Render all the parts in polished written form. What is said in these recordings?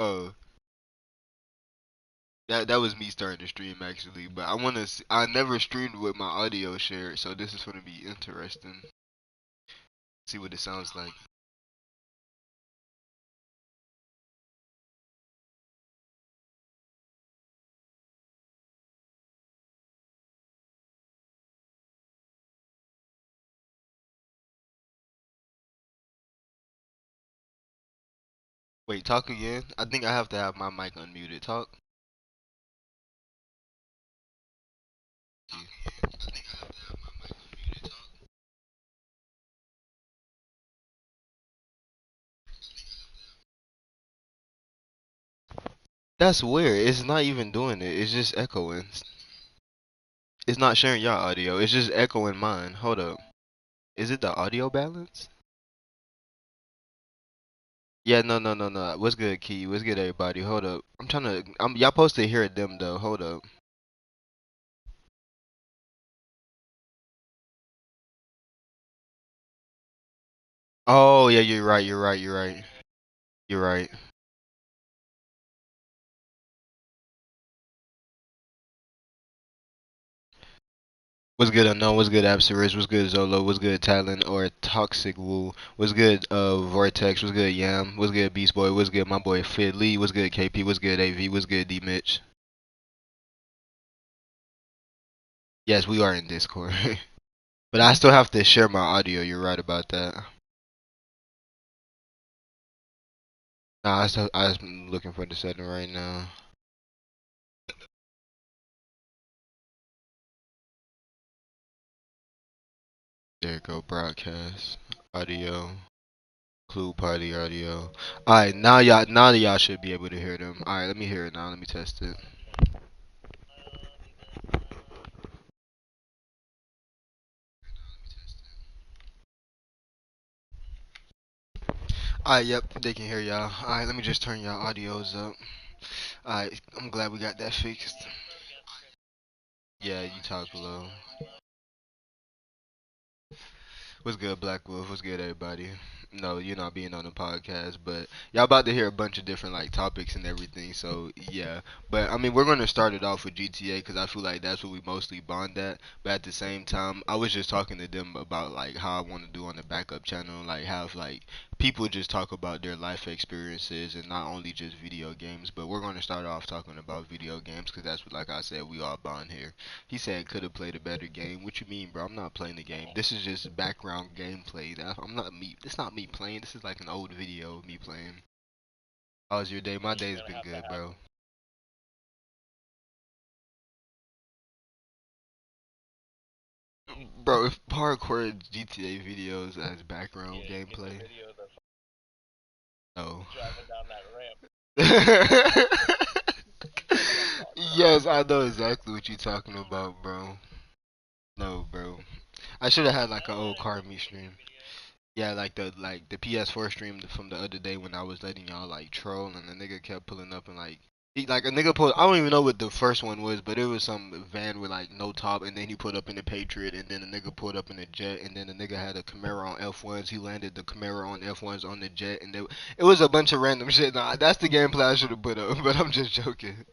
Oh, that was me starting to stream actually, but I never streamed with my audio shared, so this is gonna be interesting. See what it sounds like. Wait, talk again. I think I have to have my mic unmuted. Talk. That's weird. It's not even doing it. It's just echoing. It's not sharing your audio. It's just echoing mine. Hold up. Is it the audio balance? Yeah, no, no, no, no. What's good, Key? What's good, everybody? Hold up. I'm trying to. Y'all supposed to hear them though. Hold up. Oh yeah, you're right. You're right. You're right. You're right. What's good, Unknown? What's good, Absolus? What's good, Zolo? What's good, Talon or Toxic Woo? What's good, Vortex? What's good, Yam? What's good, Beast Boy? What's good, my boy Fit Lee? What's good, KP? What's good, AV? What's good, D Mitch? Yes, we are in Discord. But I still have to share my audio. You're right about that. Nah, I'm looking for the setting right now. There you go, broadcast audio, clue party audio. All right, now that y'all should be able to hear them. All right, let me hear it now. Let me test it. All right, yep, they can hear y'all. All right, let me just turn y'all audios up. All right, I'm glad we got that fixed. Yeah, you talk low. What's good, Black Wolf? What's good, everybody? No, you're not being on the podcast, but y'all about to hear a bunch of different like topics and everything. So yeah, but I mean, we're gonna start it off with GTA because I feel like that's what we mostly bond at. But at the same time, I was just talking to them about like how I want to do on the backup channel, like have like people just talk about their life experiences and not only just video games. But we're gonna start off talking about video games because that's what, like I said, we all bond here. He said could have played a better game. What you mean, bro? I'm not playing the game. This is just background gameplay. I'm not me. It's not me playing. This is like an old video of me playing. How's your day? My day's been good, bro. Bro, if parkour GTA videos as background gameplay, no. Yes, I know exactly what you're talking about, bro. No, bro. I should have had like an old car meet stream. Yeah, like the PS4 stream from the other day when I was letting y'all like troll and the nigga kept pulling up and like a nigga pulled. I don't even know what the first one was, but it was some van with like no top, and then he put up in the Patriot, and then the nigga pulled up in the jet, and then the nigga had a Camaro on F1s. He landed the Camaro on F1s on the jet, and it was a bunch of random shit. Nah, that's the gameplay I should have put up, but I'm just joking.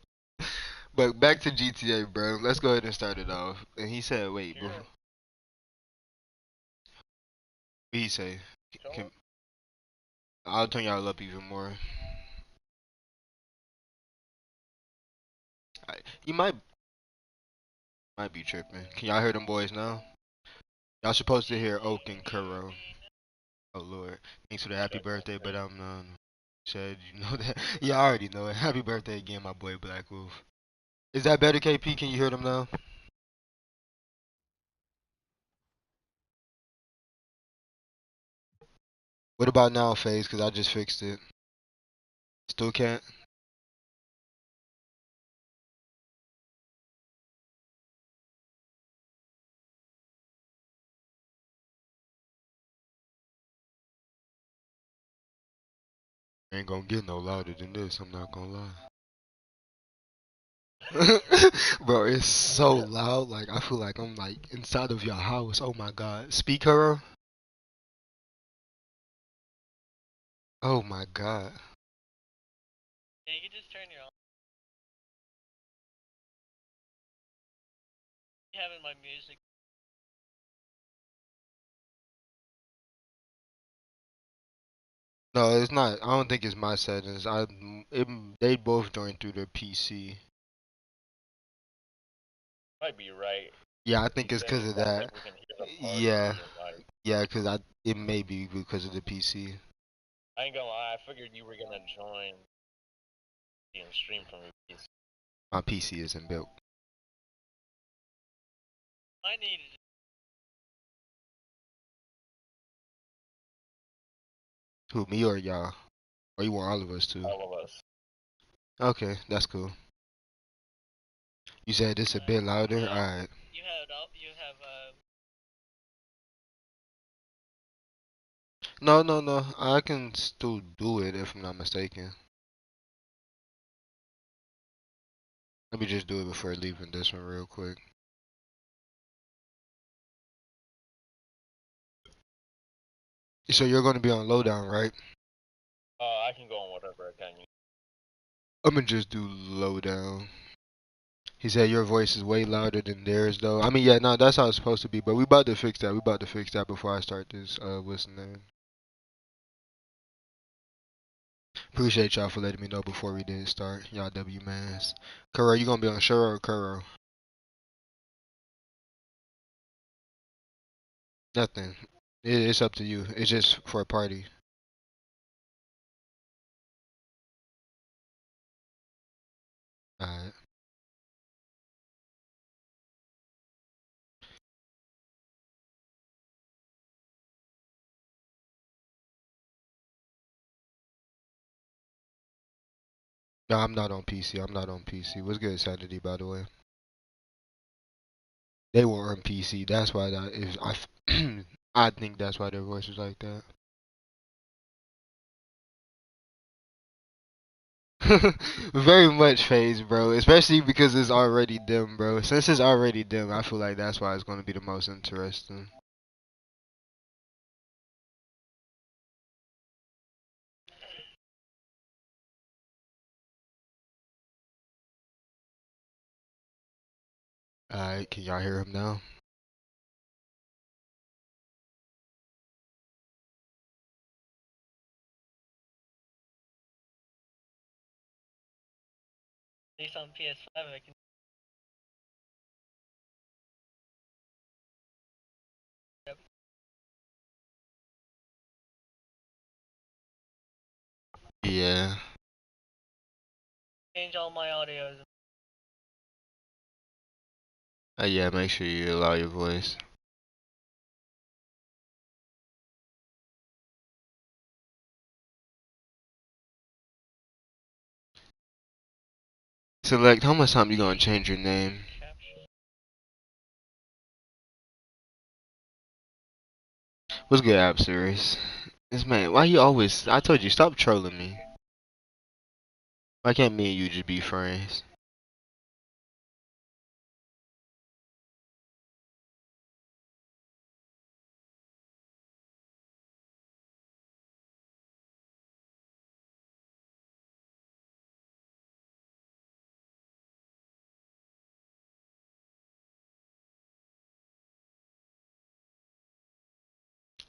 But back to GTA, bro. Let's go ahead and start it off. And he said, wait, before, what he say? Can, I'll turn y'all up even more. You might be tripping. Can y'all hear them boys now? Y'all supposed to hear Oak and Kuro. Oh Lord, thanks for the happy birthday, but I'm said you know that. Yeah, I already know it. Happy birthday again, my boy Black Wolf. Is that better, KP? Can you hear them now? What about now, Phase? Cause I just fixed it. Still can't. Ain't gonna get no louder than this. I'm not gonna lie. Bro, it's so loud. Like I feel like I'm like inside of your house. Oh my God. Speak, Kuro. Oh my God. Yeah, you can just turn your own. You having my music. No, it's not. I don't think it's my settings. They both joined through their PC. Might be right. Yeah, I think it's because of that. Yeah, yeah, it may be because of the PC. I ain't gonna lie, I figured you were gonna join and stream from your PC. My PC isn't built. I needed. Who, me or y'all? Or you want all of us to? All of us. Okay, that's cool. You said it's a bit louder? Yeah. Alright. You have No. I can still do it if I'm not mistaken. Let me just do it before leaving this one real quick. So you're going to be on lowdown, right? I can go on whatever I can. I'm going to just do lowdown. He said your voice is way louder than theirs, though. I mean, yeah, no, that's how it's supposed to be. But we about to fix that. We about to fix that before I start this. What's the name? Appreciate y'all for letting me know before we did start. Y'all W mans. Kuro, you gonna be on Shuro or Kuro? Nothing. It's up to you. It's just for a party. Alright. No, I'm not on PC. I'm not on PC. What's good, Saturday, by the way? They were on PC. That's why that is. I think that's why their voice was like that. Very much phase, bro. Especially because it's already dim, bro. Since it's already dim, I feel like that's why it's gonna be the most interesting. Alright, can y'all hear him now? At least on PS5, I can. Yeah. Change all my audios. Yeah, make sure you allow your voice. Select how much time you gonna change your name? What's good, App Series? This man, why you always? I told you, stop trolling me. Why can't me and you just be friends?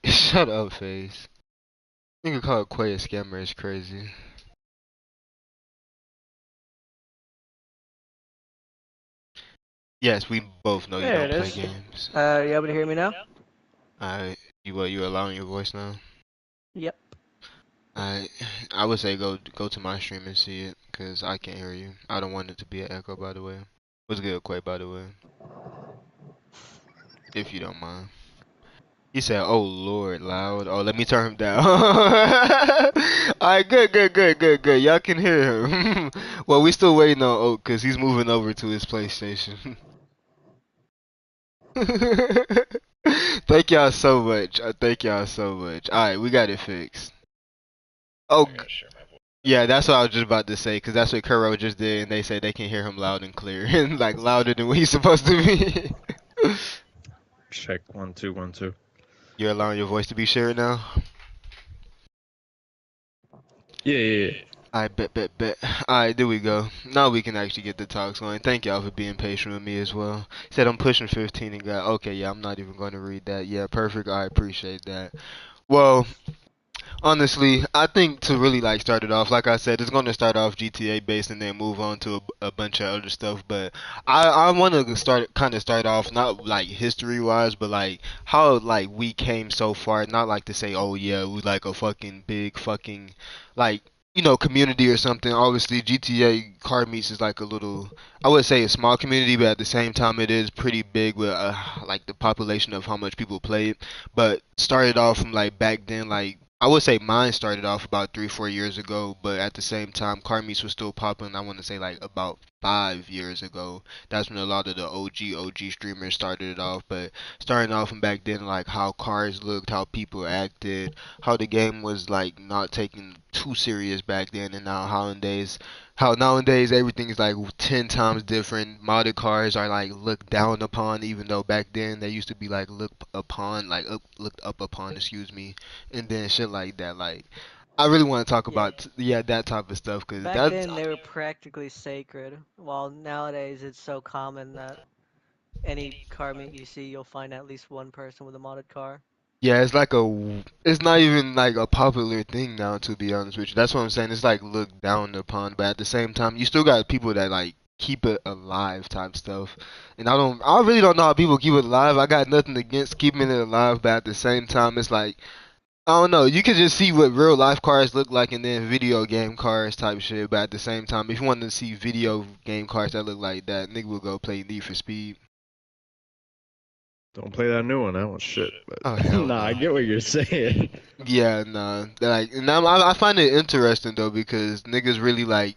Shut up, face. Nigga call Quay a scammer is crazy. Yes, we both know you There don't it play is. games. You able to hear me now? Alright, you allowing your voice now? Yep. Alright, I would say go to my stream and see it, cause I can't hear you. I don't want it to be an echo, by the way. What's good, Quay, by the way? If you don't mind. He said, "Oh Lord, loud." Oh, let me turn him down. Alright, good. Y'all can hear him. Well, we still waiting on Oak, cause he's moving over to his PlayStation. Thank y'all so much. Thank y'all so much. Alright, we got it fixed. Oh, yeah, that's what I was just about to say, because that's what Kuro just did, and they say they can hear him loud and clear, and like louder than what he's supposed to be. Check 1 2 1 2. You're allowing your voice to be shared now? Yeah. I bet. Alright, there we go. Now we can actually get the talks going. Thank y'all for being patient with me as well. Said I'm pushing 15 and got okay. Yeah, I'm not even going to read that. Yeah, perfect. I appreciate that. Well, honestly, I think to really like start it off, like I said, it's going to start off GTA based and then move on to a bunch of other stuff. But I want to start off not like history wise, but like how like we came so far. Not like to say, oh yeah, we like a fucking big fucking like community or something. Obviously, GTA car meets is like a little, I would say a small community, but at the same time, it is pretty big with like the population of how much people play it. But started off from like back then, like I would say mine started off about 3, 4 years ago, but at the same time, car meets was still popping. I want to say like about 5 years ago. That's when a lot of the OG streamers started it off. But starting off from back then, like how cars looked, how people acted, how the game was like not taken too serious back then, and now how nowadays everything is like 10 times different. Modded cars are like looked down upon, even though back then they used to be like looked up upon, excuse me, and then shit like that. Like I really want to talk Yeah. about yeah that type of stuff because Back that's then they were practically sacred, while nowadays it's so common that any car meet you see, you'll find at least one person with a modded car. yeah, it's not even like a popular thing now, to be honest with you. That's what I'm saying. It's like looked down upon, but at the same time, you still got people that like keep it alive type stuff. And I really don't know how people keep it alive. I got nothing against keeping it alive, but at the same time, it's like, I don't know. You can just see what real life cars look like and then video game cars type shit. But at the same time, if you want to see video game cars that look like that, nigga will go play Need for Speed. Don't play that new one. That one's shit. Oh But hell nah, I no. get what you're saying. Yeah, nah. Like, and I find it interesting though because niggas really like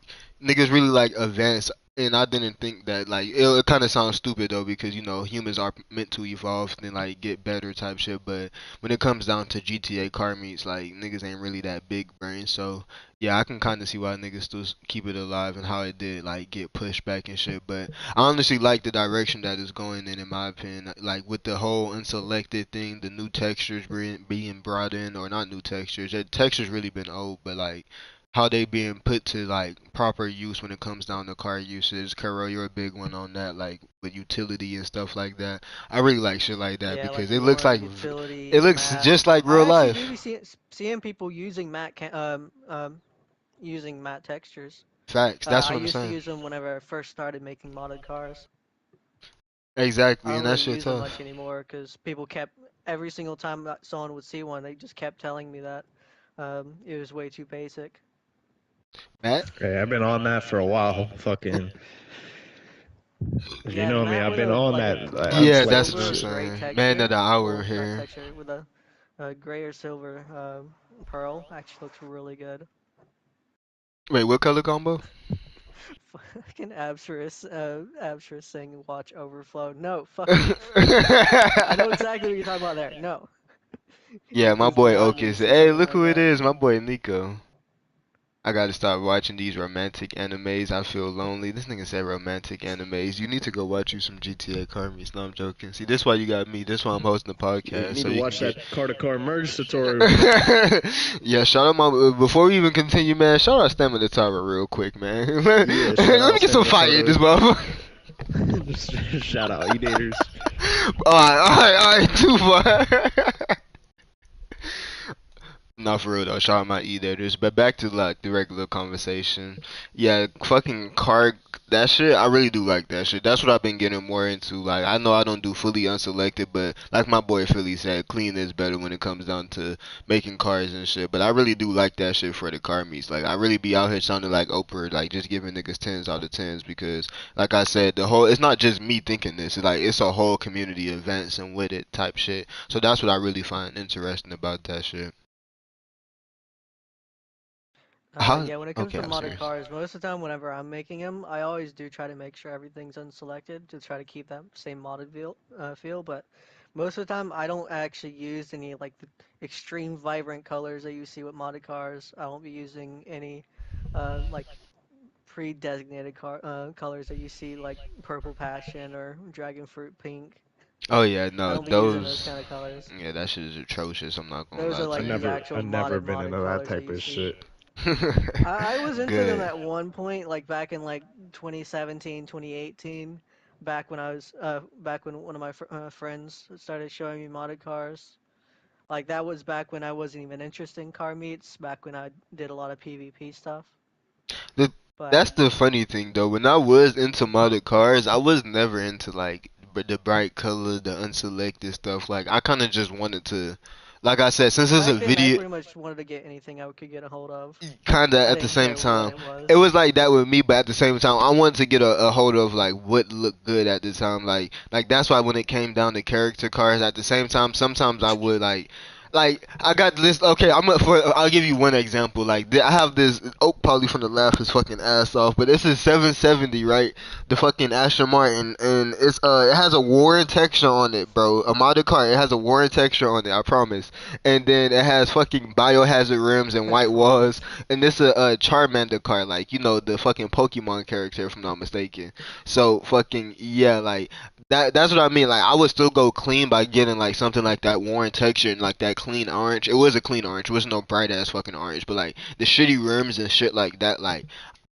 advance, and I didn't think that like it kind of sounds stupid though because humans are meant to evolve and like get better type shit, but when it comes down to GTA car meets, like niggas ain't really that big brain, so yeah, I can kind of see why niggas still keep it alive and how it did like get pushed back and shit, but I honestly like the direction that it's going in my opinion. Like with the whole unselected thing, the new textures being brought in, or not new textures. The textures really been old, but like how they being put to like proper use when it comes down to car usage. Kuro, you're a big one on that, like with utility and stuff like that. I really like shit like that Yeah, like because it looks warp, like utility, it looks matte. just like I real actually do life. be seeing people using using matte textures. Facts. That's I what I'm used to saying. use them whenever I first started making modded cars. I Exactly, don't and that really shit use them tough. much anymore because people kept every single time that someone would see one, they just kept telling me that it was way too basic. Matt? Hey, I've been on that for a while. Fucking, if you Yeah, the know me, matte I've with been a on like a that Yeah, unselected that's what I'm silver shit. gray saying. Man of texture. the hour Well, not here. texture with a gray or silver pearl actually looks really good. Wait, what color combo? Fucking Absrus saying watch overflow. No, fuck you. I know exactly what you're talking about there. No, Yeah, you my do boy not need to Oki said, say "Hey, something look like who it that. is, my boy Nico." I gotta start watching these romantic animes. I feel lonely. This nigga said romantic animes. You need to go watch you some GTA Carmies. No, I'm joking. See, this why you got me. This why I'm hosting the You podcast, need so to you can watch get. that car to car merge tutorial. Yeah, shout out my. Before we even continue, man, shout out Stamina Tower real quick, man. Yeah, shout Let me out get some Stamina fire in this Toto. motherfucker. Just shout out E-Daters. Alright, too far. Not for real though. Shout out my e-daters. But back to like the regular conversation. Yeah, fucking car. That shit. I really do like that shit. That's what I've been getting more into. Like I know I don't do fully unselected, but like my boy Philly said, clean is better when it comes down to making cars and shit. But I really do like that shit for the car meets. Like I really be out here sounding like Oprah, like just giving niggas tens out of tens because, like I said, the whole. It's not just me thinking this. It's like it's a whole community events and with it type shit. So that's what I really find interesting about that shit. How? Yeah, when it comes Okay, to I'm modded serious. cars, most of the time whenever I'm making them, I always do try to make sure everything's unselected to try to keep that same modded feel. But most of the time, I don't actually use any like the extreme vibrant colors that you see with modded cars. I won't be using any like pre-designated colors that you see like purple passion or dragon fruit pink. Oh yeah, I no, don't be using those those. kind of colors. Yeah, that shit is atrocious. I'm not gonna Those lie are to like I the you. never, actual I never modded been into modded that colors that type you of see. shit. I was into them Good. at one point, like back in like 2017, 2018, back when one of my friends started showing me modded cars. Like that was back when I wasn't even interested in car meets, back when I did a lot of PvP stuff. The, But that's the funny thing though. When I was into modded cars, I was never into like the bright color, the unselected stuff. Like I kind of just wanted to, like I said, since it's a back then I video, pretty much wanted to get anything I could get a hold of. kind of I at the didn't same care what time. it It was. was like that with me, but at the same time, I wanted to get a hold of like what looked good at the time. Like that's why when it came down to character cards, at the same time, sometimes I would like I got this. Okay, I'll give you one example. Like I have this Oak Poly from the left his fucking ass off, but this is 770, right? The fucking Aston Martin, and it has a worn texture on it, bro. A modded car, it has a worn texture on it. I promise. And then it has fucking biohazard rims and I white walls, promise. and this a Charmander car, like the fucking Pokemon character, if I'm not mistaken. So fucking yeah, like that's what I mean. Like I would still go clean by getting like something like that worn texture and like that clean orange. It was a clean orange. It was no bright ass fucking orange. But like the shitty rims and shit like that, like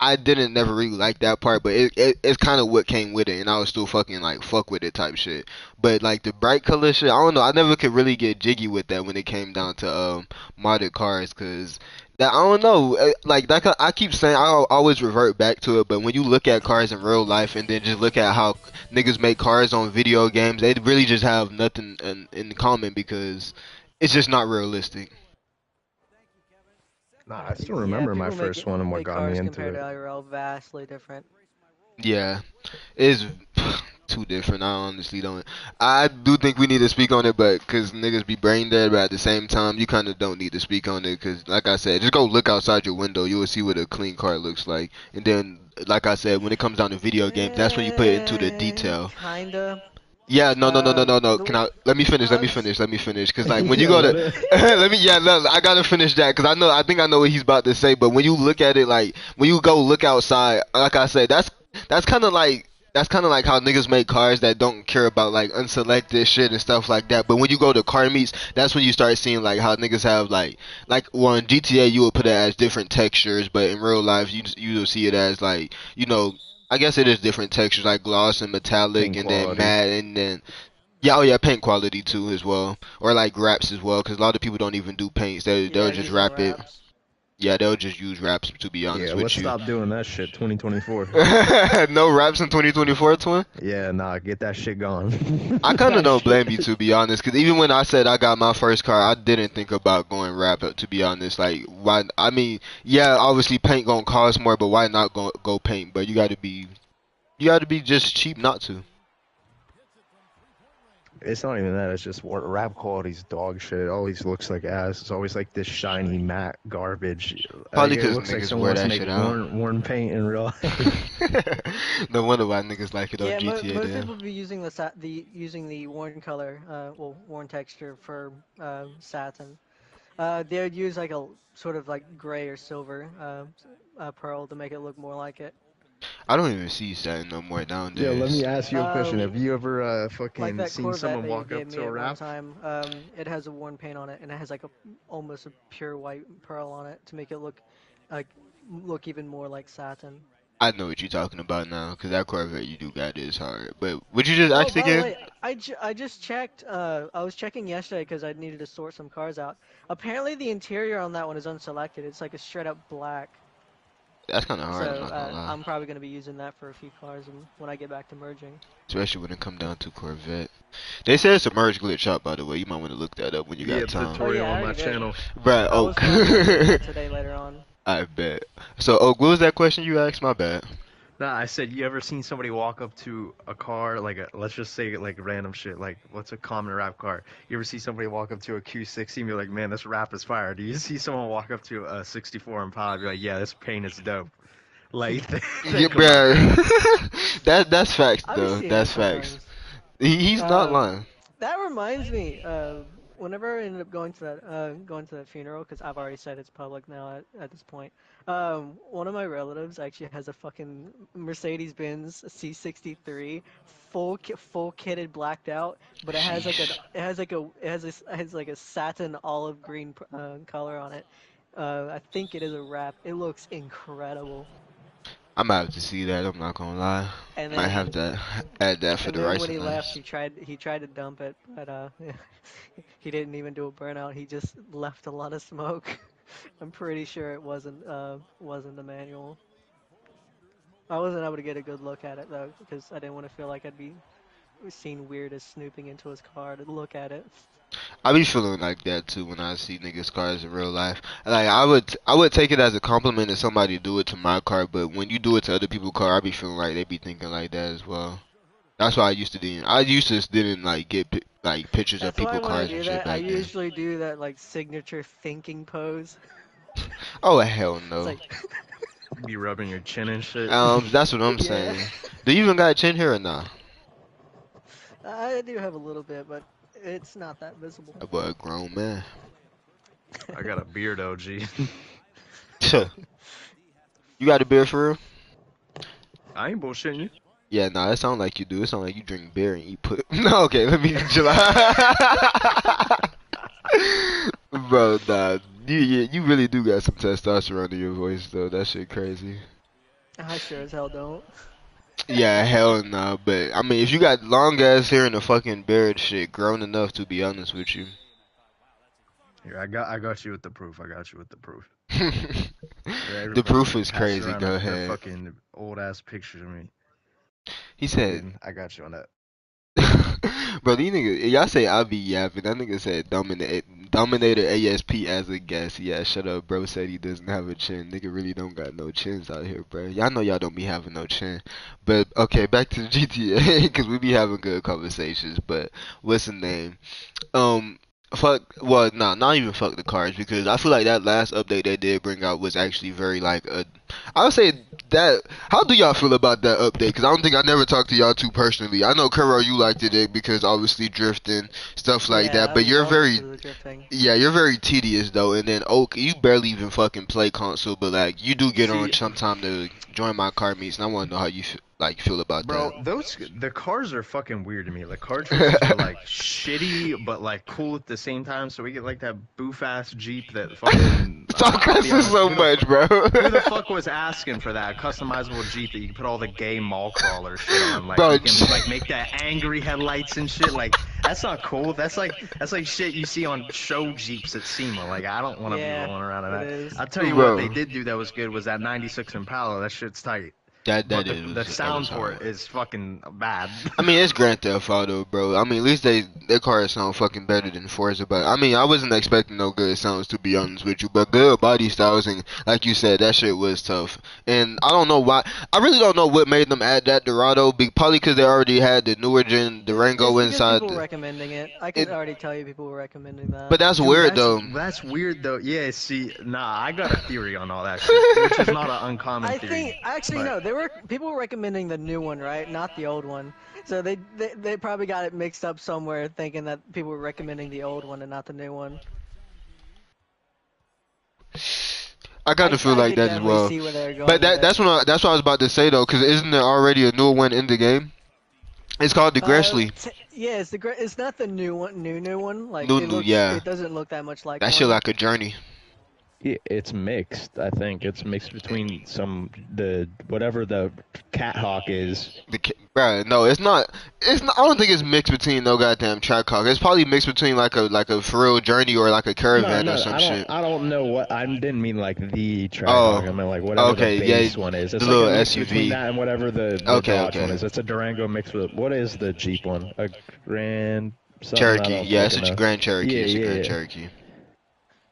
I didn't never really like that part. But it's kind of what came with it, and I was still fucking like fuck with it type shit. But like the bright color shit, I don't know. I never could really get jiggy with that when it came down to modded cars, cause that I don't know, like that. I keep saying I always revert back to it, but when you look at cars in real life and then just look at how niggas make cars on video games, they really just have nothing in common because it's just not realistic. Nah, I still Yeah, remember my people first one and what make got me cars into compared to it. IRL vastly different. Yeah, it's too different. I honestly don't. I do think we need to speak on it, but because niggas be brain dead, but at the same time, you kind of don't need to speak on it because, like I said, just go look outside your window. You will see what a clean car looks like. And then, like I said, when it comes down to video games, that's when you put it into the detail. Kinda. Yeah, no, no, no, no, no, no. The Can I? Let me finish. I Let me was finish. Let me finish. Cause like when you Yeah, go to, let it. let me. Yeah, no, I gotta finish that. Cause I think I know what he's about to say. But when you look at it, like when you go look outside, like I said, that's kind of like how niggas make cars that don't care about like unselected shit and stuff like that. But when you go to car meets, that's when you start seeing like how niggas have like well in GTA you would put it as different textures, but in real life you'll see it as like I guess it is different textures like gloss and metallic Paint and then quality. matte and then yeah, oh yeah, paint quality too as well, or like wraps as well, because a lot of people don't even do paints. They'll yeah just using wrap it. wraps. Yeah, they'll just use wraps to be Yeah, honest let's with you. stop doing that shit. 2024. No wraps in 2024, twin. Yeah, nah, get that shit gone. I kind of That don't blame you shit. to be honest, because even when I said I got my first car, I didn't think about going wrap to be honest. Like why? I mean, yeah, obviously paint gonna cost more, but why not go paint? But you got to be just cheap not to. It's not even that. It's just what rap quality's dog shit. It always looks like ass. It's always like this shiny matte garbage. Like Probably it because looks like niggas someone wear wants to that make shit out. worn paint in real life. No wonder why niggas like it on Yeah, GTA most then. people be using using the worn color, worn texture for satin. They would use like a sort of like gray or silver pearl to make it look more like it. I don't even see satin no more Yeah, let me nowadays. ask you a question. Uh, Have you ever like fucking that seen Corvette someone that you walk gave up me to a at one rap? time. It has a worn paint on it, and it has like almost a pure white pearl on it to make it like look even more like satin. I know what you're talking about now, because that Corvette you do got is hard. But would you just Oh, ask by the again? way, I just checked. I was checking yesterday because I needed to sort some cars out. Apparently, the interior on that one is unselected. It's like a straight up black. That's kind of hard, I'm So not gonna lie. I'm probably gonna be using that for a few cars and when I get back to merging. Especially when it come down to Corvette. They said it's a merge glitch up, by the way. You might want to look that up when you got Yeah, time. Oh yeah, tutorial I on my already did. channel. Bruh, I was Oak. planning on doing that today later on. I bet. So, Oak, what was that question you asked? My bad. Nah, I said you ever seen somebody walk up to a car like let's just say like random shit like what's a common rap car? You ever see somebody walk up to a Q60 and be like, man, this rap is fire? Do you see someone walk up to a 64 Impala and be like, yeah, this paint is dope? Like, Yeah, think about that. bruh. That's facts, I'll be though. seeing it That's facts. sometimes. He's not Um, lying. that reminds me. Whenever I ended up going to that funeral, because I've already said it's public now at this point. One of my relatives actually has a fucking Mercedes-Benz C63, full kitted, blacked out, but Sheesh. it has like a satin olive green color on it. I think it is a wrap. It looks incredible. I'm about to see that. I'm not gonna lie. And Might have then to add that for and the then rice when and he left, nice. he tried to dump it, but he didn't even do a burnout. He just left a lot of smoke. I'm pretty sure it wasn't the manual. I wasn't able to get a good look at it though because I didn't want to feel like I'd be seen weird as snooping into his car to look at it. I be feeling like that too when I see niggas' cars in real life. Like I would take it as a compliment if somebody do it to my car, but when you do it to other people's car, I be feeling like they be thinking like that as well. That's why I used to do. I used to didn't like get like pictures of That's why people's when I cars and do shit that, I back then. usually do that like signature thinking pose. Oh hell It's no. like, Be rubbing your chin and shit. That's what I'm yeah, saying. Do you even got a chin here or not? I do have a little bit, but it's not that visible. That boy a grown man. I got a beard, OG. You got a beard for real? I ain't bullshitting you. Yeah, nah, it sound like you do. It sound like you drink beer and eat put. No, okay, let me chill out. Bro, nah, you really do got some testosterone in your voice though. That shit crazy. I sure as hell don't. Yeah, hell nah. But I mean, if you got long ass hair and a fucking beard, shit, grown enough to be honest with you. Here, I got you with the proof. I got you with the proof. Yeah, The everybody proof is pass crazy. around Go their ahead. fucking old ass pictures of me. He said, Fucking, I got you on that. bro, these niggas, y'all say I be yapping. That nigga said Dominator ASP as a guest. Yeah, shut up, bro. Said he doesn't have a chin. Nigga really don't got no chins out here, bro. Y'all know y'all don't be having no chin. But okay, back to the GTA because we be having good conversations. But what's the name? Fuck. Well, nah, not even fuck the cards because I feel like that last update they did bring out was actually very like a. I would say that. How do y'all feel about that update? Because I don't think I never talked to y'all two personally. I know Kuro, you liked it because obviously drifting stuff like Yeah, that. I But you're love it very for the drifting. yeah, you're very tedious though. And then Oak, you barely even fucking play console, but like you do get on See, sometime to join my car meets, and I want to know how you feel about bro, that. the cars are fucking weird to me. The car choices are like shitty, but like cool at the same time. So we get like that boof ass Jeep that fucking. Stop I'll be cussing honest, so much, bro. who the fuck was asking for that customizable Jeep that you can put all the gay mall crawler shit on? Like Bro, you can like make that angry headlights and shit. Like that's not cool. That's like shit you see on show Jeeps at SEMA. Like I don't want to be Yeah, rolling around in it that. is. I'll tell you what they Bro, did do that was good was that '96 Impala. That shit's tight. that But that the is that sound was for hard. it is fucking bad. I mean, it's Grand Theft Auto, bro. I mean, at least their cars sound fucking better than Forza. But I mean, I wasn't expecting no good sounds to be honest with you. But good body styles and like you said, that shit was tough. And I don't know why. I really don't know what made them add that Dorado. Probably because they already had the newer gen It's Durango because inside. people were recommending it. I It, could already tell you people were recommending but that. that's Dude, weird though. that's weird though. Yeah, see, nah, I got a theory on all that shit, which is not an uncommon I theory. think actually But no, people were recommending the new one, right? Not the old one. So they probably got it mixed up somewhere, thinking that people were recommending the old one and not the new one. I kind of feel I like could that as definitely well. see where they're But going with it. that's what I was about to say though, because isn't there already a new one in the game? It's called the Greshly. Yeah, it's not the new one. Like New, yeah. it doesn't look that much like That shit one. like a journey. Yeah, it's mixed. I think it's mixed between the whatever the cat hawk is. Bro, no, it's not. It's not. I don't think it's mixed between no goddamn track hawk. It's probably mixed between like a for real journey or like a No, caravan or no, some shit. I don't know what. I didn't mean like the Oh, Trackhawk. I meant like whatever okay, the base yeah, one is. the It's like little a mix SUV. between that and whatever the Okay, Dodge one okay. is. It's a Durango mixed with what is the Jeep one? A Grand something. I Cherokee. don't Yeah, it's fucking a know. Grand Cherokee. Yeah, It's a yeah, Grand yeah. Cherokee.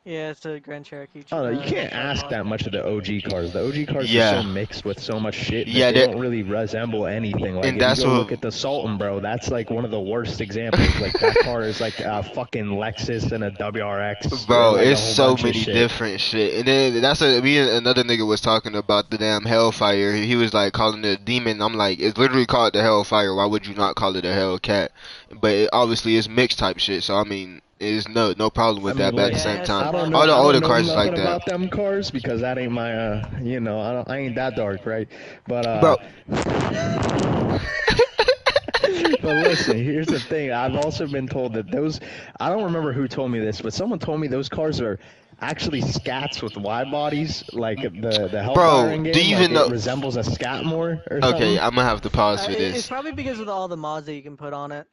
Yeah, it's a Grand Cherokee. I don't know. You can't ask Trackhawk. that much of the OG cars. The OG cars are so Yeah, mixed with so much shit that yeah, they don't really resemble anything. Like and if you that's go what. look at the Sultan, bro, that's like one of the worst examples. Like that car is like a fucking Lexus and a WRX and Bro, like a it's whole so bunch of many shit. different shit. And then me and another nigga was talking about the damn Hellfire. He was like calling it a demon. I'm like, it's literally called the Hellfire. Why would you not call it a Hellcat? But obviously it's mixed type shit. So I mean, it's no problem with I that. mean, But at like the Yeah, it same has time, some I all the don't older know cars is like nothing that. about them cars because that ain't my you know, I ain't that dark, right? But Bro, but listen, here's the thing. I've also been told that those I don't remember who told me this, but someone told me those cars are actually scats with wide bodies, like the Hellfire Bro, in do game, you like even it know? resembles a scat more or Okay, something. I'm gonna have to pause for It's this. probably because of all the mods that you can put on it.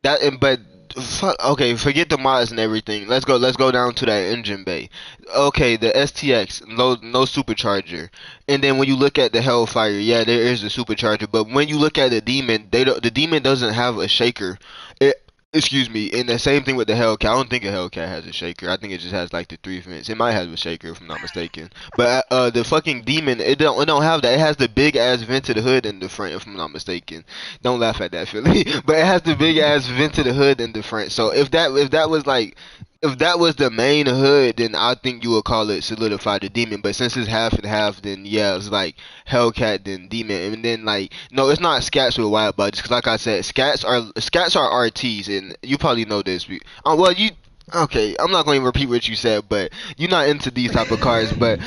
But fuck. Okay, forget the mods and everything. Let's go down to that engine bay. Okay, the STX, no supercharger. And then when you look at the Hellfire, yeah, there is a supercharger. But when you look at the Demon, the Demon doesn't have a shaker. It, excuse me. And the same thing with the Hellcat. I don't think a Hellcat has a shaker. I think it just has like the 3 vents. It might have a shaker if I'm not mistaken. But the fucking Demon, it don't have that. It has the big ass vented hood in the front if I'm not mistaken. Don't laugh at that, Philly. But it has the big ass vented hood in the front. So if that was like if that was the main hood, then I think you would call it Solidify the Demon. But since it's half and half, then yeah, it's like Hellcat then Demon. And then like no, it's not Scats with wide bodies. Cause like I said, Scats are RTs, and you probably know this. Well, you. Okay, I'm not going to repeat what you said, but you're not into these type of cars. But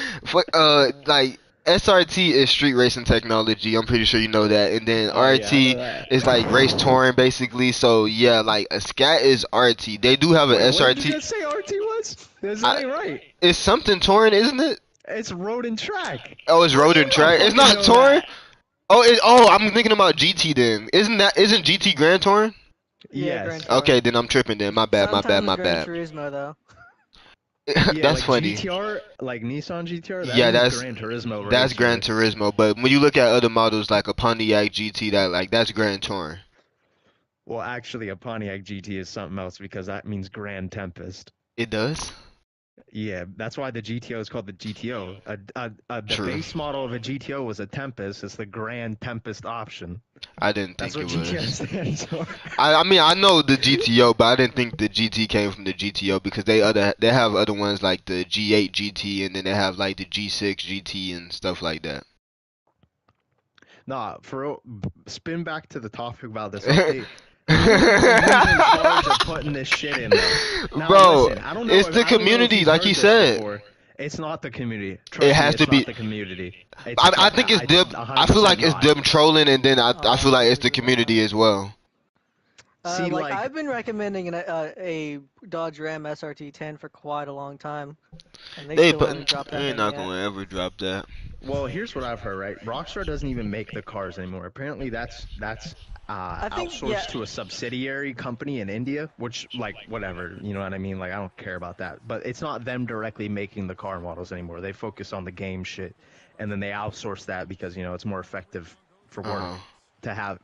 like SRT is street racing technology. I'm pretty sure you know that. And then Oh yeah, I know RT that. is like race touring basically. So yeah, like a Scat is RT. They do have an Wait, what did you SRT. just say RT was? That I, ain't right. it's something touring, isn't it? It's road and track. Oh, it's How road do you and not track. It's fucking not know touring. that? Oh, I'm thinking about GT then. Isn't GT Grand Touring? Yeah, Gran Yes. Turismo. Okay, then I'm tripping then. My bad, my bad, Sometimes my Gran bad. Turismo though. Yeah, That's like funny. GTR, like Nissan GTR, that Yeah, means that's Gran Turismo that's racer. Gran Turismo. But when you look at other models like a Pontiac GT, that's Grand Touring. Well, actually, a Pontiac GT is something else because that means Grand Tempest. It does. Yeah, that's why the GTO is called the GTO. The True. base model of a GTO was a Tempest. It's the Grand Tempest option. I didn't That's think what it GTO was. stands for. I mean I know the GTO, but I didn't think the GT came from the GTO because they have other ones like the G8 GT and then they have like the G6 GT and stuff like that. Nah, spin back to the topic about this update. Who's in charge of putting this shit in there? Now Bro, listen, I don't know it's if the I don't know if community, you've like heard you this said. before. It's not the community. Trust It me, has to it's be. not the community. I think it's them. I feel 100% like it's not. them trolling, and then I feel like it's the 100% community not. as well. See, Like like, I've been recommending a Dodge Ram SRT10 for quite a long time, and they They still but haven't dropped that they're thing not yet. gonna ever drop that. well, here's what I've heard, right? Rockstar doesn't even make the cars anymore. Apparently, that's I think outsourced to a subsidiary company in India, which, like, whatever, you know what I mean? Like, I don't care about that. But it's not them directly making the car models anymore. They focus on the game shit, and then they outsource that because, you know, it's more effective for work Uh-huh. to have,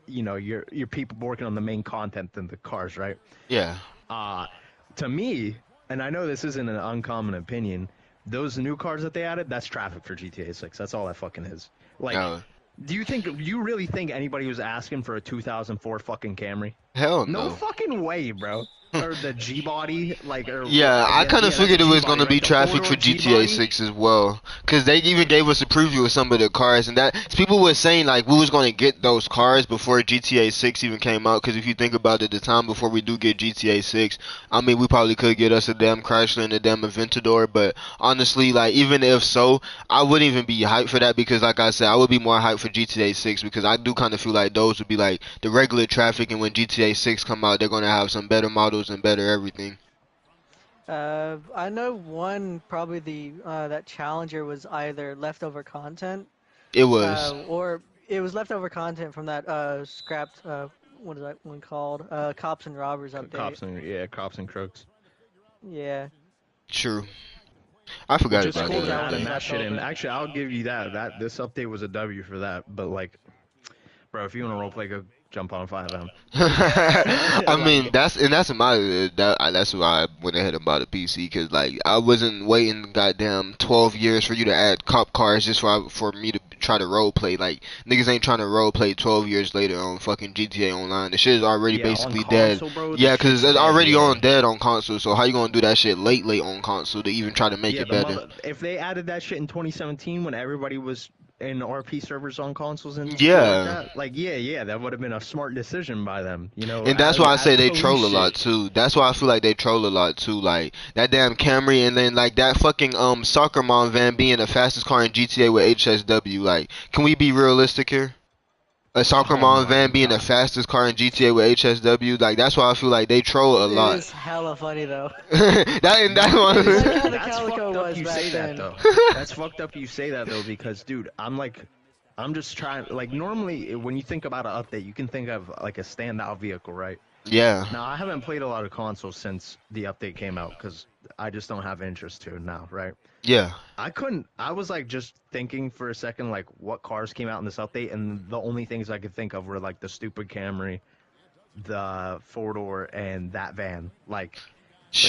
you know, your people working on the main content than the cars, right? Yeah. To me, and I know this isn't an uncommon opinion, those new cars that they added, that's traffic for GTA 6. That's all that fucking is. Like, No. do you really think anybody was asking for a 2004 fucking Camry? Hell No no. fucking way, bro. Or the G body, like, or Yeah, I kind of that's figured a it was G-body, gonna be right? The traffic four-door for GTA G-body. 6 as well, cause they even gave us a preview of some of the cars, and that people were saying like we was gonna get those cars before GTA 6 even came out. Cause if you think about it, the time before we do get GTA 6, I mean we probably could get us a damn Chrysler and a damn Aventador, but honestly, like even if so, I wouldn't even be hyped for that because like I said, I would be more hyped for GTA 6 because I do kind of feel like those would be like the regular traffic, and when GTA 6 come out, they're gonna have some better models and better everything. I know one probably the that Challenger was either leftover content, It was. or it was leftover content from that scrapped what is that one called? Cops and Robbers update. Cops and crooks. Yeah. True. I forgot Which is about cool think they're that that. one adding was that shit in. leftover. Actually, I'll give you that this update was a W for that. But like, bro, if you want to roleplay, go jump on 5M. I mean, that's why I went ahead and bought a PC because like I wasn't waiting goddamn 12 years for you to add cop cars just for me to try to role play. Like niggas ain't trying to role play 12 years later on fucking GTA Online. The shit is already Yeah, on basically dead. console, bro, the Yeah, because shit's it's dead, already yeah. on dead on console. So how you gonna do that shit late on console to even try to make Yeah, it better? if they added that shit in 2017 when everybody was in RP servers on consoles and shit Yeah. like that, yeah, that would have been a smart decision by them, you know. And that's why I say they police troll a shit. lot too. That's why I feel like they troll a lot too. Like that damn Camry, and then like that fucking soccer mom van being the fastest car in GTA with HSW. Like, can we be realistic here? a soccer Oh mom my van being the god. fastest car in GTA with HSW. Like that's why I feel like they troll a It lot. is hella funny though. That's No, it It's is. like one. how the That's Calico fucked up was you back say that then. though. That's fucked up you say that though because dude, I'm just trying like normally when you think about an update, you can think of like a standout vehicle, right? Yeah, Now, I haven't played a lot of consoles since the update came out cuz I just don't have interest to it now, right? yeah. I was like just thinking for a second like what cars came out in this update and the only things I could think of were like the stupid Camry, the four-door and that van. Like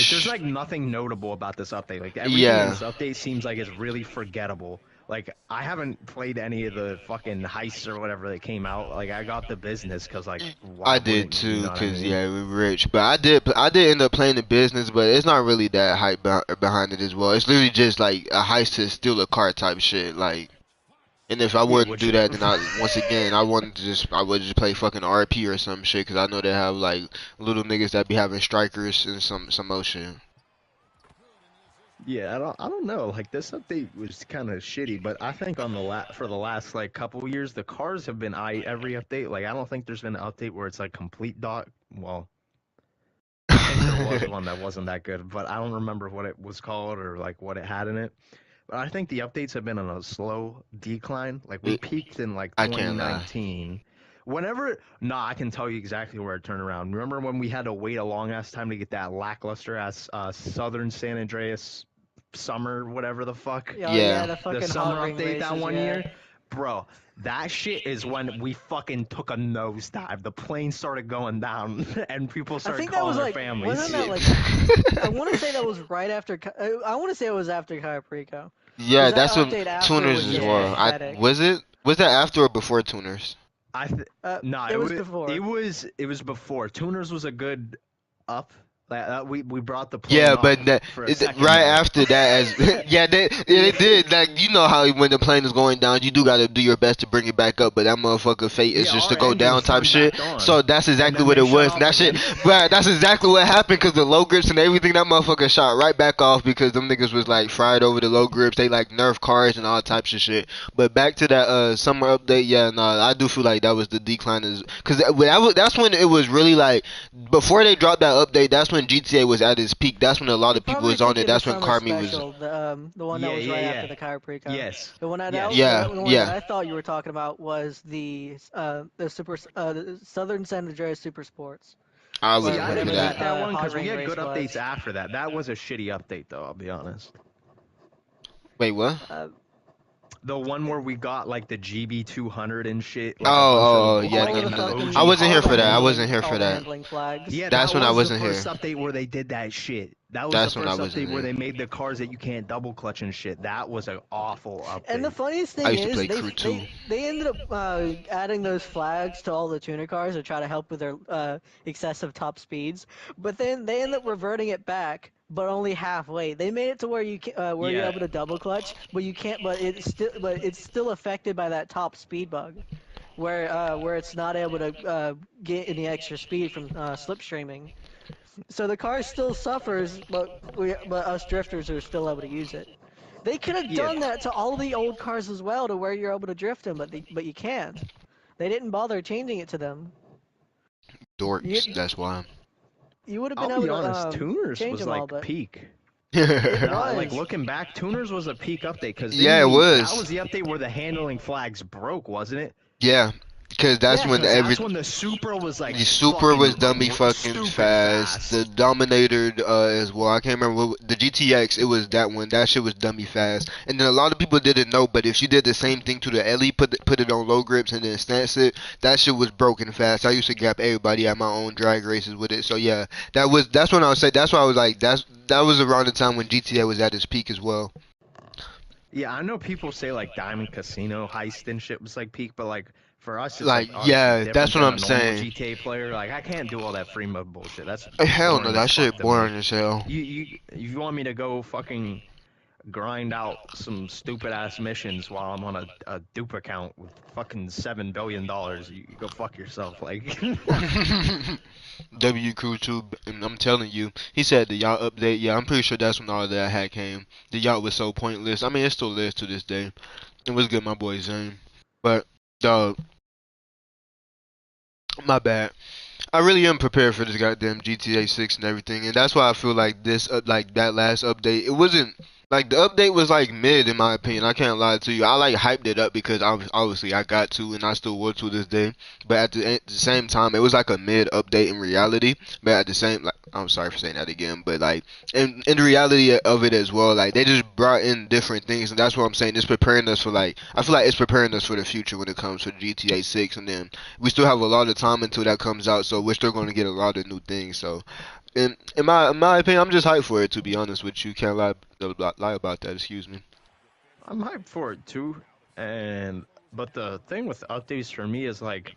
there's like nothing notable about this update. Like everything in Yeah, this update seems like it's really forgettable. Like I haven't played any of the fucking heists or whatever that came out. Like I got the business because like why I did wouldn't you? You too. know what I Cause mean? yeah, we're rich. But I did end up playing the business, but it's not really that hype behind it as well. It's literally just like a heist to steal a car type shit. Like, and if I Yeah, were to which do that, then once again I would just play fucking RP or some shit. Cause I know they have like little niggas that be having strikers and some more shit. yeah, I don't know. Like this update was kind of shitty, but I think on for the last like couple years, the cars have been every update. Like I don't think there's been an update where it's like complete dot. Well, I think there was one that wasn't that good, but I don't remember what it was called or like what it had in it. But I think the updates have been on a slow decline. Like we peaked in like I can't lie. 2019. Nah, I can tell you exactly where it turned around. Remember when we had to wait a long ass time to get that lackluster ass Southern San Andreas summer, whatever the fuck, Oh yeah, Yeah. the the fucking summer hot ring update that races. one Yeah. year? Bro, that shit is when we fucking took a nosedive. The plane started going down, and people I started think that calling was their like, families. wasn't that like, I want to say that was right after. I want to say it was after Caprico, Yeah, because that that's what update after tuners was as just well. Yeah, I pathetic. was that after or before tuners? Nah, It it was was before. it was before. Tuners was a good up. Like, we brought the plane Yeah, up but for a second right there. after that, as yeah, they did. Like you know how when the plane is going down, you do gotta do your best to bring it back up. But that motherfucker fate is Yeah, just our to go engines down type turned shit. back on, So that's and exactly then what they it shut was. And off that shit, again. but that's exactly what happened because the low grips and everything. That motherfucker shot right back off because them niggas was like fried over the low grips. They like nerf cars and all types of shit. But back to that summer update, yeah, no, I do feel like that was the decline is because that's when it was really like before they dropped that update. That's when GTA was at its peak. That's when a lot You're of people probably was on it. thinking the That's when summer Carmi was. special, the one that Yeah, was yeah, right yeah. after the Caprico. Yes, The one yes. Yeah, the one that yeah. I thought you were talking about was the Southern San Andreas Super Sports, I See, wasn't or I here for didn't whatever that. that hate that one hot because we ring had race good updates was. after that. That was a shitty update, though. I'll be honest. Wait, what? Uh, The one where we got like the GB 200 and shit, Oh, like a bunch oh, of yeah. all No, of no, the fucking no. fucking I OG wasn't here all the for that. I hardcore. wasn't handling here all for the that. handling flags. Yeah, That's that when I was the wasn't here. first update where they did that shit. That was the That's when I first wasn't update where here. they made the cars that you can't double clutch and shit. That was an awful And the update. funniest I thing used to is, play Crew too. they ended up adding those flags to all the tuner cars to try to help with their excessive top speeds. But then they ended up reverting it back, but only halfway. They made it to where where you're Yeah, able to double clutch, but you can't. But it's still affected by that top speed bug, where it's not able to get any extra speed from slipstreaming. So the car still suffers, but us drifters are still able to use it. They could have yeah, done that to all the old cars as well, to where you're able to drift them, but you can't. They didn't bother changing it to them. You Dorks, that's why. you would have been I'll able be to honest. Tuners change was them all, like but peak. it Nah, like was. looking back, Tuners was a peak update because Yeah, it that was. was the update where the handling flags broke, wasn't it? Yeah, because that's Yeah, when Because every that's when the Supra was like the Super was fucking dummy fucking stupid fast. The fast. Dominator as well. I can't remember the GTX. It was that one. That shit was dummy fast. And then a lot of people didn't know, but if you did the same thing to the Ellie, put it on low grips and then stance it, that shit was broken fast. I used to gap everybody at my own drag races with it. So yeah, that's when I was say that's why I was like that was around the time when GTA was at its peak as well. Yeah, I know people say like Diamond Casino heist and shit was like peak, but like for us, it's Like like obviously yeah, that's different what than a I'm normal saying. GTA player. Like I can't do all that free mode bullshit. That's Hell no, boring as that fuck shit to me. boring as hell. You want me to go fucking grind out some stupid ass missions while I'm on a dupe account with fucking $7 billion? You go fuck yourself. Like W Crew 2, and I'm telling you, he said the yacht update. Yeah, I'm pretty sure that's when all of that hat came. The yacht was so pointless. I mean, it still is to this day. It was good, my boy Zane. But, dog, My bad. I really am prepared for this goddamn GTA 6 and everything, and that's why I feel like this, like that last update, it wasn't like the update was like mid in my opinion. I can't lie to you. I like hyped it up because obviously I got to, and I still will to this day. But at the same time, it was like a mid update in reality. But at the same, like, I'm sorry for saying that again, but like in the reality of it as well, like they just brought in different things, and that's what I'm saying. It's preparing us for like I feel like it's preparing us for the future when it comes to GTA 6, and then we still have a lot of time until that comes out, so we're still going to get a lot of new things. So, in my opinion, I'm just hyped for it. To be honest with you, can't lie about that. Excuse me. I'm hyped for it too, and but the thing with updates for me is like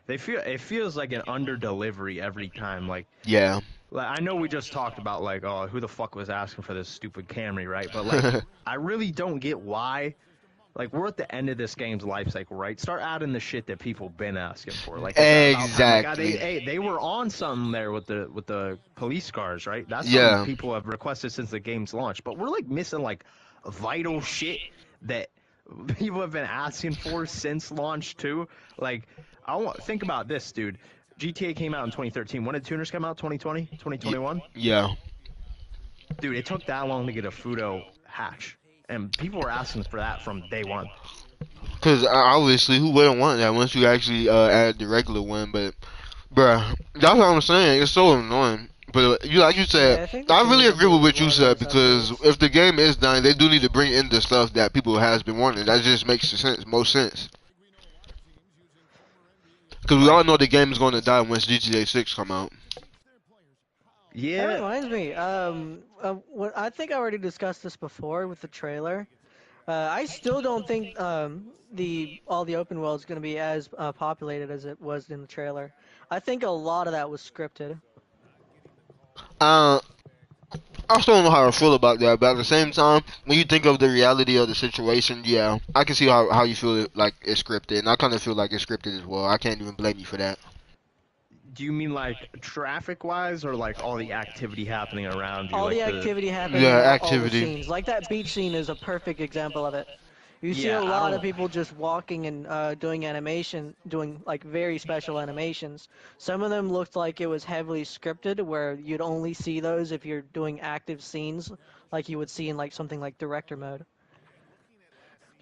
it feels like an under delivery every time. Yeah. Like I know we just talked about like, oh, who the fuck was asking for this stupid Camry, right? But like I really don't get why. Like we're at the end of this game's life cycle, right? Start adding the shit that people been asking for. Like it's about time. Like Exactly. they were on something there with the police cars, right? That's something Yeah. people have requested since the game's launch. But we're like missing like vital shit that people have been asking for since launch too. Like think about this, dude. GTA came out in 2013. When did Tuners come out? 2020? 2021? Yeah. Dude, it took that long to get a Fudo hatch. And people were asking for that from day one. Because obviously, who wouldn't want that once you actually add the regular one? But, bruh, that's what I'm saying. It's so annoying. But you, like you Yeah, said, I think the I thing really is agree with what you one of said those because updates. if the game is done, they do need to bring in the stuff that people has been wanting. That just makes sense, most sense. Because we all Like, know the game is going to die once GTA 6 come out. That yeah, reminds me. I think I already discussed this before with the trailer. I still don't think the all the open world is going to be as populated as it was in the trailer. I think a lot of that was scripted. Uh, I still don't know how I feel about that, but at the same time, when you think of the reality of the situation, yeah, I can see how you feel like it's scripted, and I kind of feel like it's scripted as well. I can't even blame you for that. do you mean like traffic wise or like all the activity happening around you? All Like the the. activity happening Yeah, in all the activity. scenes, like that beach scene, is a perfect example of it. You see a Yeah, I lot of don't. people just walking and doing like very special animations. Some of them looked like it was heavily scripted, where you'd only see those if you're doing active scenes, like you would see in like something like director mode.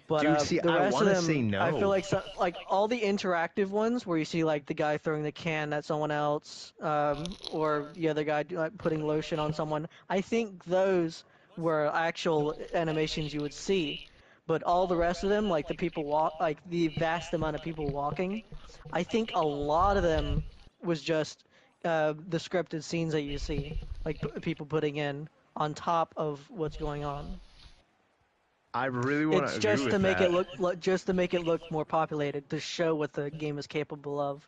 But Dude, see, the I rest of want to say them, I feel no. like like all the interactive ones, where you see like the guy throwing the can at someone else, or the other guy like, putting lotion on someone. I think those were actual animations you would see. But all the rest of them, like the people walk, like the vast amount of people walking, I think a lot of them was just the scripted scenes that you see, like people putting in on top of what's going on. I really want to It's agree just to with make it that. just to make it look more populated, to show what the game is capable of.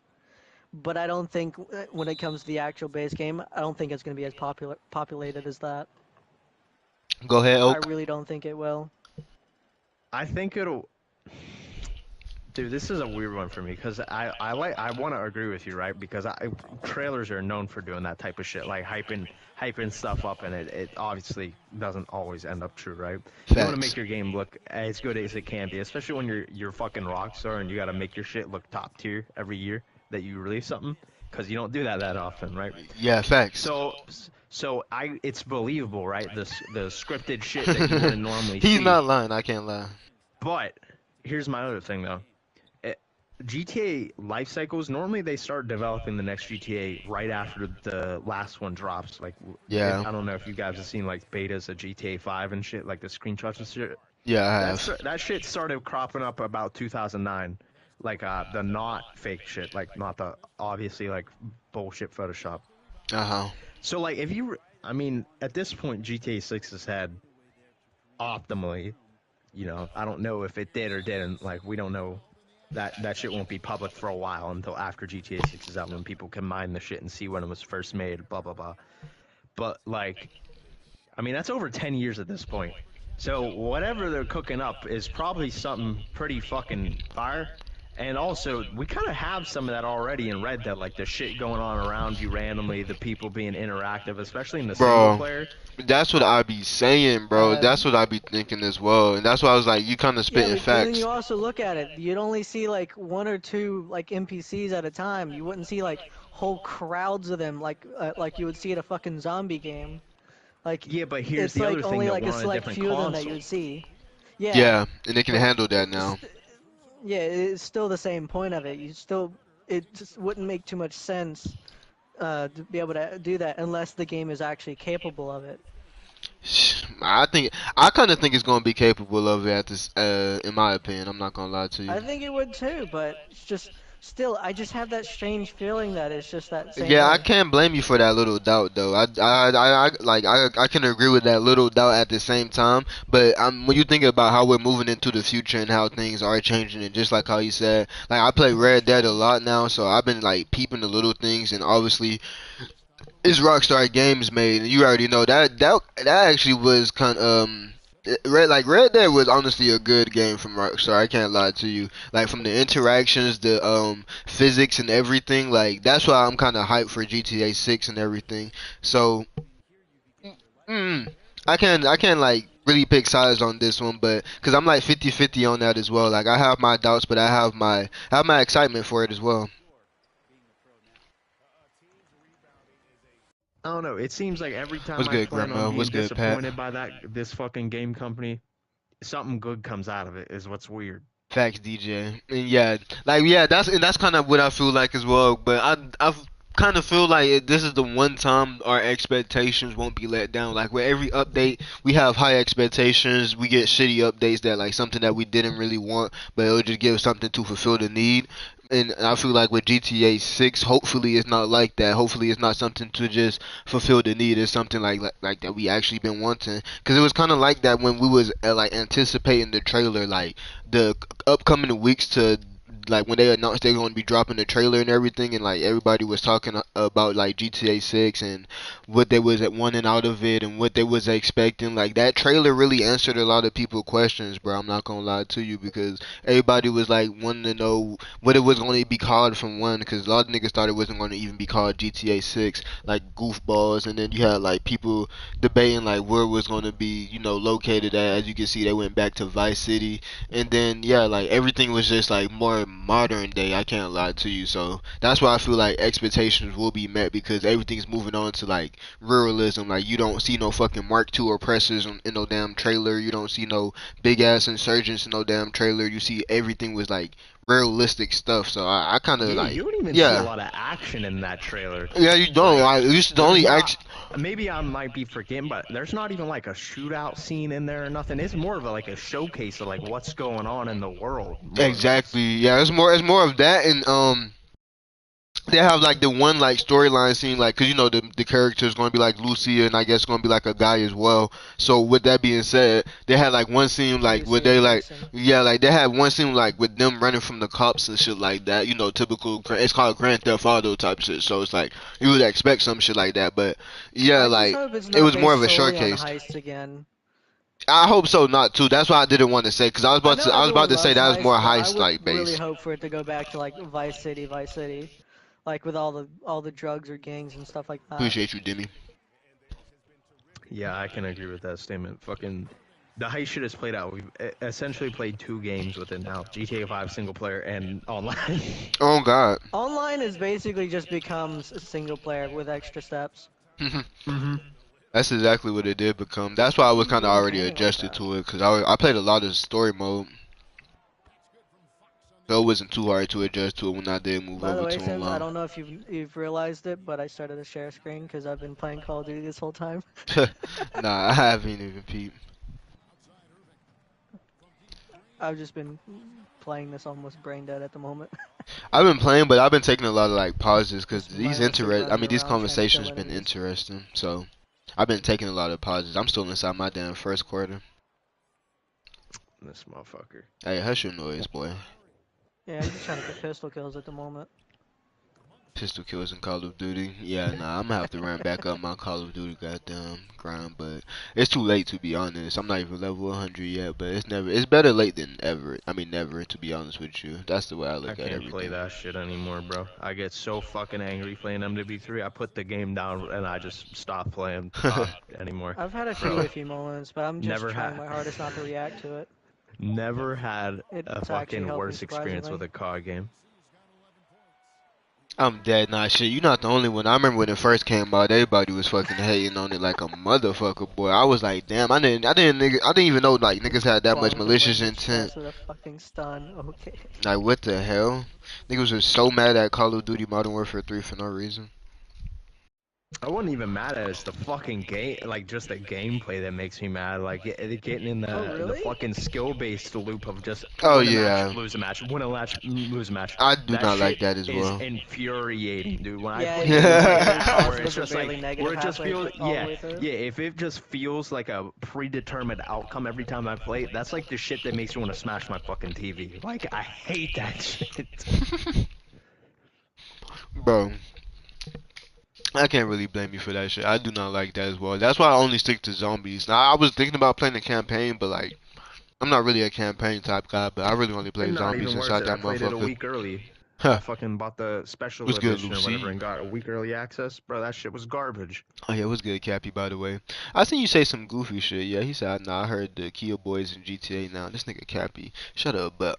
But I don't think when it comes to the actual base game, I don't think it's going to be as populated as that. Go ahead, I Oak. really don't think it will. I think it'll. Dude, this is a weird one for me because I want to agree with you, right? Because trailers are known for doing that type of shit, like hyping stuff up, and it obviously doesn't always end up true, right? You want to make Facts. your game look as good as it can be, especially when you're fucking Rockstar and you got to make your shit look top tier every year that you release something, because you don't do that often, right? Yeah, facts. So it's believable, right? The scripted shit that you wouldn't normally He's see. not lying. I can't lie. But here's my other thing though. GTA life cycles normally they start developing the next GTA right after the last one drops. Like, Yeah. I don't know if you guys have seen like betas of GTA 5 and shit, like the screenshots and shit. Yeah, I have. That shit started cropping up about 2009, like the not fake shit, like not the obviously like bullshit Photoshop. Uh huh. So like I mean, at this point GTA 6 has had optimally, I don't know if it did or didn't. Like we don't know. That shit won't be public for a while until after GTA 6 is out when people can mine the shit and see when it was first made, blah blah blah. But like, I mean, that's over 10 years at this point. So whatever they're cooking up is probably something pretty fucking fire. And also, we kind of have some of that already in Red Dead, like the shit going on around you randomly, the people being interactive, especially in the single Bro, player. that's what I be saying, bro. Uh, That's what I be thinking as well, and that's why I was like, you kind of yeah, spitting but then facts. you also look at it. You'd only see like one or two like NPCs at a time. You wouldn't see like whole crowds of them like you would see at a fucking zombie game. Like Yeah, but here's it's the like other thing, only though. like We're a on a select different few of them that you console. would see. Yeah, Yeah, and they can but handle that it's now. yeah, it's still the same point of it. It just wouldn't make too much sense to be able to do that unless the game is actually capable of it. I kind of think it's gonna be capable of it at this. In my opinion, I'm not gonna lie to you. I think it would too, but it's just still, I just have that strange feeling that it's just that same Yeah, I way. can't blame you for that little doubt though. I can agree with that little doubt at the same time. But when you think about how we're moving into the future and how things are changing, and just like how you said, like I play Red Dead a lot now, so I've been like peeping the little things, and obviously it's Rockstar Games made, and you already know that actually was kind Red Dead was honestly a good game from Rockstar. I can't lie to you. Like from the interactions, the physics and everything. Like that's why I'm kind of hyped for GTA 6 and everything. So mm, I can like really pick sides on this one, but because I'm like 50-50 on that as well. Like I have my doubts, but I have my excitement for it as well. I don't know. It seems like every What's time I good, plan on Grandma? What's being good, Pat? disappointed by this fucking game company, something good comes out of it. Is what's weird. Facts, DJ. And yeah, that's kind of what I feel like as well. But I kind of feel like this is the one time our expectations won't be let down. Like with every update, we have high expectations. We get shitty updates that like something that we didn't really want, but it'll just give something to fulfill the need. And I feel like with GTA 6, hopefully it's not like that. Hopefully it's not something to just fulfill the need. It's something like that we actually been wanting. Cause it was kind of like that when we was like anticipating the trailer, like the upcoming weeks to like when they announced they're going to be dropping the trailer and everything, and like everybody was talking about like GTA 6 and what they was wanting out of it and what they was expecting. Like that trailer really answered a lot of people's questions, bro. I'm not gonna lie to you because everybody was like wanting to know what it was going to be called from one, because a lot of niggas thought it wasn't going to even be called GTA 6, like goofballs, and then you had like people debating like where it was going to be, located at. As you can see, they went back to Vice City, and then yeah, like everything was just like more modern day. I can't lie to you, so that's why I feel like expectations will be met because everything's moving on to like realism. Like you don't see no fucking Mark II oppressors in no damn trailer. You don't see no big ass insurgents in no damn trailer. You see everything was like realistic stuff. So I kind of Yeah, like you don't even see a yeah. lot of action in that trailer. Yeah, you don't. Like, I used to there's only not. act. Maybe I might be forgetting, but there's not even like a shootout scene in there or nothing. It's more of like a showcase of like what's going on in the world, more or less. Exactly. Yeah, it's more of that, and they have like the one like storyline scene, like, cause the character is gonna be like Lucia, and I guess gonna be like a guy as well. So with that being said, they had like one scene like where Lucy and they like Jason. yeah, like they had one scene like with them running from the cops and shit like that. Typical. It's called Grand Theft Auto type shit. So it's like you would expect some shit like that, but yeah, I just like hope it's it not was more based of a solely on showcase. heists again. I hope so, not too. That's why I didn't want to say, because I know I was about everyone to say loves that was heists, more but I heist would like really based. hope for it to go back to like Vice City, like with all the drugs or gangs and stuff like that. Appreciate you, Demi. Yeah, I can agree with that statement. Fucking, the heist shit is played out. We've essentially played two games with it now: GTA 5 single player and online. Oh God. Online is basically just becomes a single player with extra steps. hmm That's exactly what it did become. That's why I was Who's kind of even already playing like adjusted that? to it, because I played a lot of story mode, so it wasn't too hard to adjust to it when I did move By the over way, to Sims, I online. don't know if you've realized it, but I started a share screen because I've been playing Call of Duty this whole time. Nah, I haven't even peeped. I've just been playing this almost brain dead at the moment. I've been playing, but I've been taking a lot of like pauses because Just mindlessly running these around trying to conversations kill been enemies. interesting. So I've been taking a lot of pauses. I'm still inside my damn first quarter. This motherfucker. Hey, hush your noise, boy. Yeah, I'm just trying to get pistol kills at the moment. Pistol kills in Call of Duty. Yeah, nah, I'm gonna have to run back up my Call of Duty goddamn grind, but it's too late to be honest. I'm not even level 100 yet, but it's better late than ever. I mean, never to be honest with you. That's the way I I look at can't play everything. that shit anymore, bro. I get so fucking angry playing MW3. I put the game down and I just stop playing COD anymore, I've had a few bro. iffy moments, but I'm just Never trying had, my hardest not to react to it. never had a It's actually fucking helped me worse experience with surprisingly. a COD game. I'm dead. Nah, shit, you not the only one. I remember when it first came out, everybody was fucking hating on it like a motherfucker, boy. I was like, damn, I didn't even know like niggas had that much Farm malicious converted intent. stress with a fucking stun. Okay. Like, what the hell? Niggas was so mad at Call of Duty Modern Warfare 3 for no reason. I wasn't even mad at it. It's the fucking game, like just the gameplay that makes me mad. Like getting in Oh the really? fucking skill-based loop of just Oh win a match, yeah, lose a match, win a match, lose a match. I do That not like shit that as is well. infuriating, dude. When I Yeah, play it can be games like like really that, where it's positive or just like barely where negative it just feels, all the yeah, way through. yeah. If it just feels like a predetermined outcome every time I play, that's like the shit that makes me want to smash my fucking TV. Like I hate that shit. Bro, I can't really blame you for that shit. I do not like that as well. That's why I only stick to zombies. Now, I was thinking about playing the campaign, but like, I'm not really a campaign type guy, but I really only play And not zombies even worth inside it. I that played it a motherfucker. week early. I Huh. fucking bought the special What's good, edition or whatever Lucy? and got a week early access. Bro, that shit was garbage. Oh yeah, what's good, Cappy, by the way? I seen you say some goofy shit. Yeah, he said, nah, I heard the Kia boys in GTA now. This nigga Cappy. Shut up, but,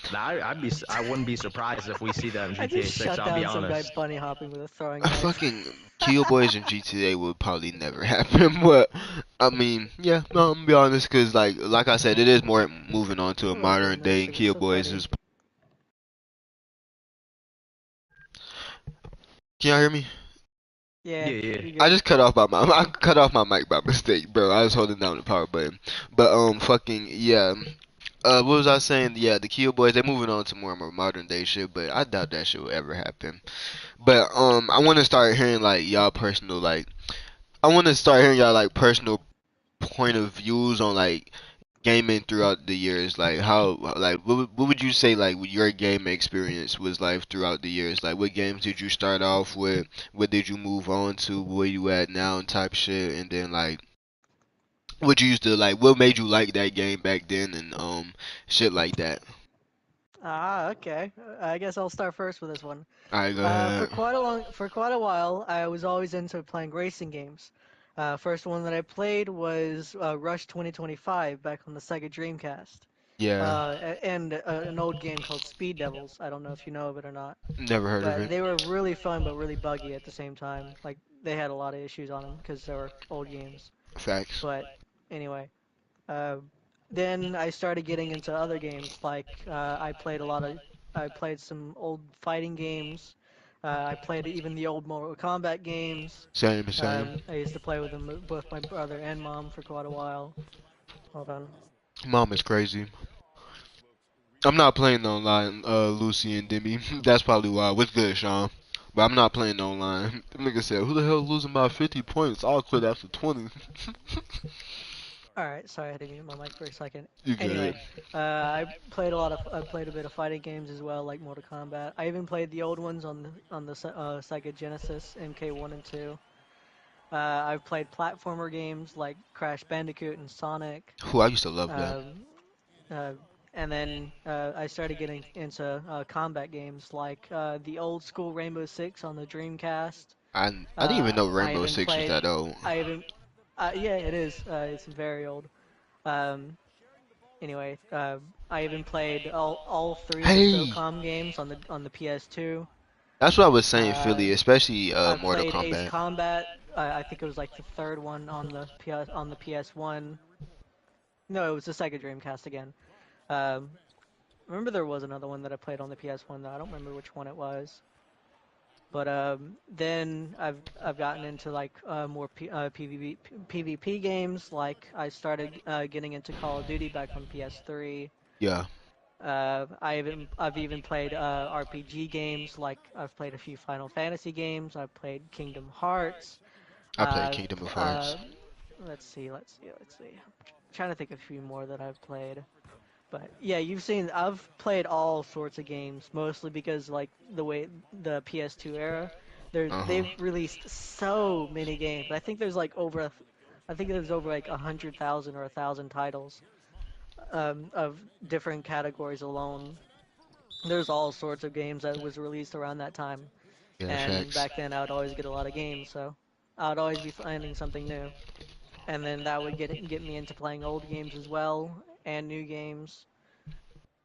Nah, I wouldn't be surprised if we see that in I just GTA 6. shut I'll be down some guy honest. bunny hopping with a throwing knife. fucking Kia boys in GTA would probably never happen, but, I mean, yeah, no, I'm gonna be honest, cause like I said, it is more moving on to a Oh modern day, goodness, and it was Kia so boys funny. is. Can y'all hear me? Yeah, Yeah, yeah. you I good? just cut off my I cut off my mic by mistake, bro. I was holding down the power button. But fucking yeah. What was I saying? Yeah, the Kia boys they moving on to more and more modern day shit, but I doubt that shit will ever happen. But I want to start hearing like y'all personal like I want to start hearing y'all like personal point of views on like gaming throughout the years. Like how like what would you say like your gaming experience was like throughout the years? Like what games did you start off with? What did you move on to? Where you at now and type shit, and then like what you used to like what made you like that game back then and shit like that. Ah, okay. I guess I'll start first with this one. Alright, go ahead. For quite a while, I was always into playing racing games. First one that I played was Rush 2025 back on the Sega Dreamcast. Yeah, And an old game called Speed Devils. I don't know if you know of it or not, never heard of but it. they were really fun but really buggy at the same time. Like they had a lot of issues on them because they were old games. Facts. But anyway, uh, then I started getting into other games. Like I played some old fighting games. I played even the old Mortal Kombat games. Same, same. I used to play with them, both my brother and mom, for quite a while. Hold on. Mom is crazy. I'm not playing online, Lucy and Demi. That's probably why. What's good, Sean? But I'm not playing online. The nigga said, "Who the hell losing by 50 points? I'll quit after 20." All right, sorry, I had to mute my mic for a second. You good? Anyway, I played a bit of fighting games as well, like Mortal Kombat. I even played the old ones on the Sega Genesis, MK1 and 2. I've played platformer games like Crash Bandicoot and Sonic. Who I used to love that. Um, uh, and then I started getting into combat games like the old school Rainbow Six on the Dreamcast. I didn't even know I Rainbow even Six was played. that old. I even. Yeah, it is. It's very old. Um, anyway, I even played all three of the Hey, SOCOM games on the PS2. that's what I was saying, Uh, Philly, especially I've Mortal played Ace Kombat. Combat. I think it was like the third one on the PS1. No, it was the Sega Dreamcast again. Um, remember there was another one that I played on the PS1 though. I don't remember which one it was. But then I've gotten into like more PvP games. Like I started getting into Call of Duty back on PS3. Yeah, I've even played RPG games. Like I've played a few Final Fantasy games. I've played Kingdom Hearts. I played I've Kingdom of uh, Hearts. let's see. I'm trying to think of a few more that I've played. But yeah, I've played all sorts of games, mostly because like the way the PS2 era, Uh huh. they've released so many games. I think there's over like 100,000 or 1,000 titles of different categories alone. There's all sorts of games that was released around that time, Yeah, and facts. back then I would always get a lot of games, so I would always be finding something new, and then that would get me into playing old games as well and new games.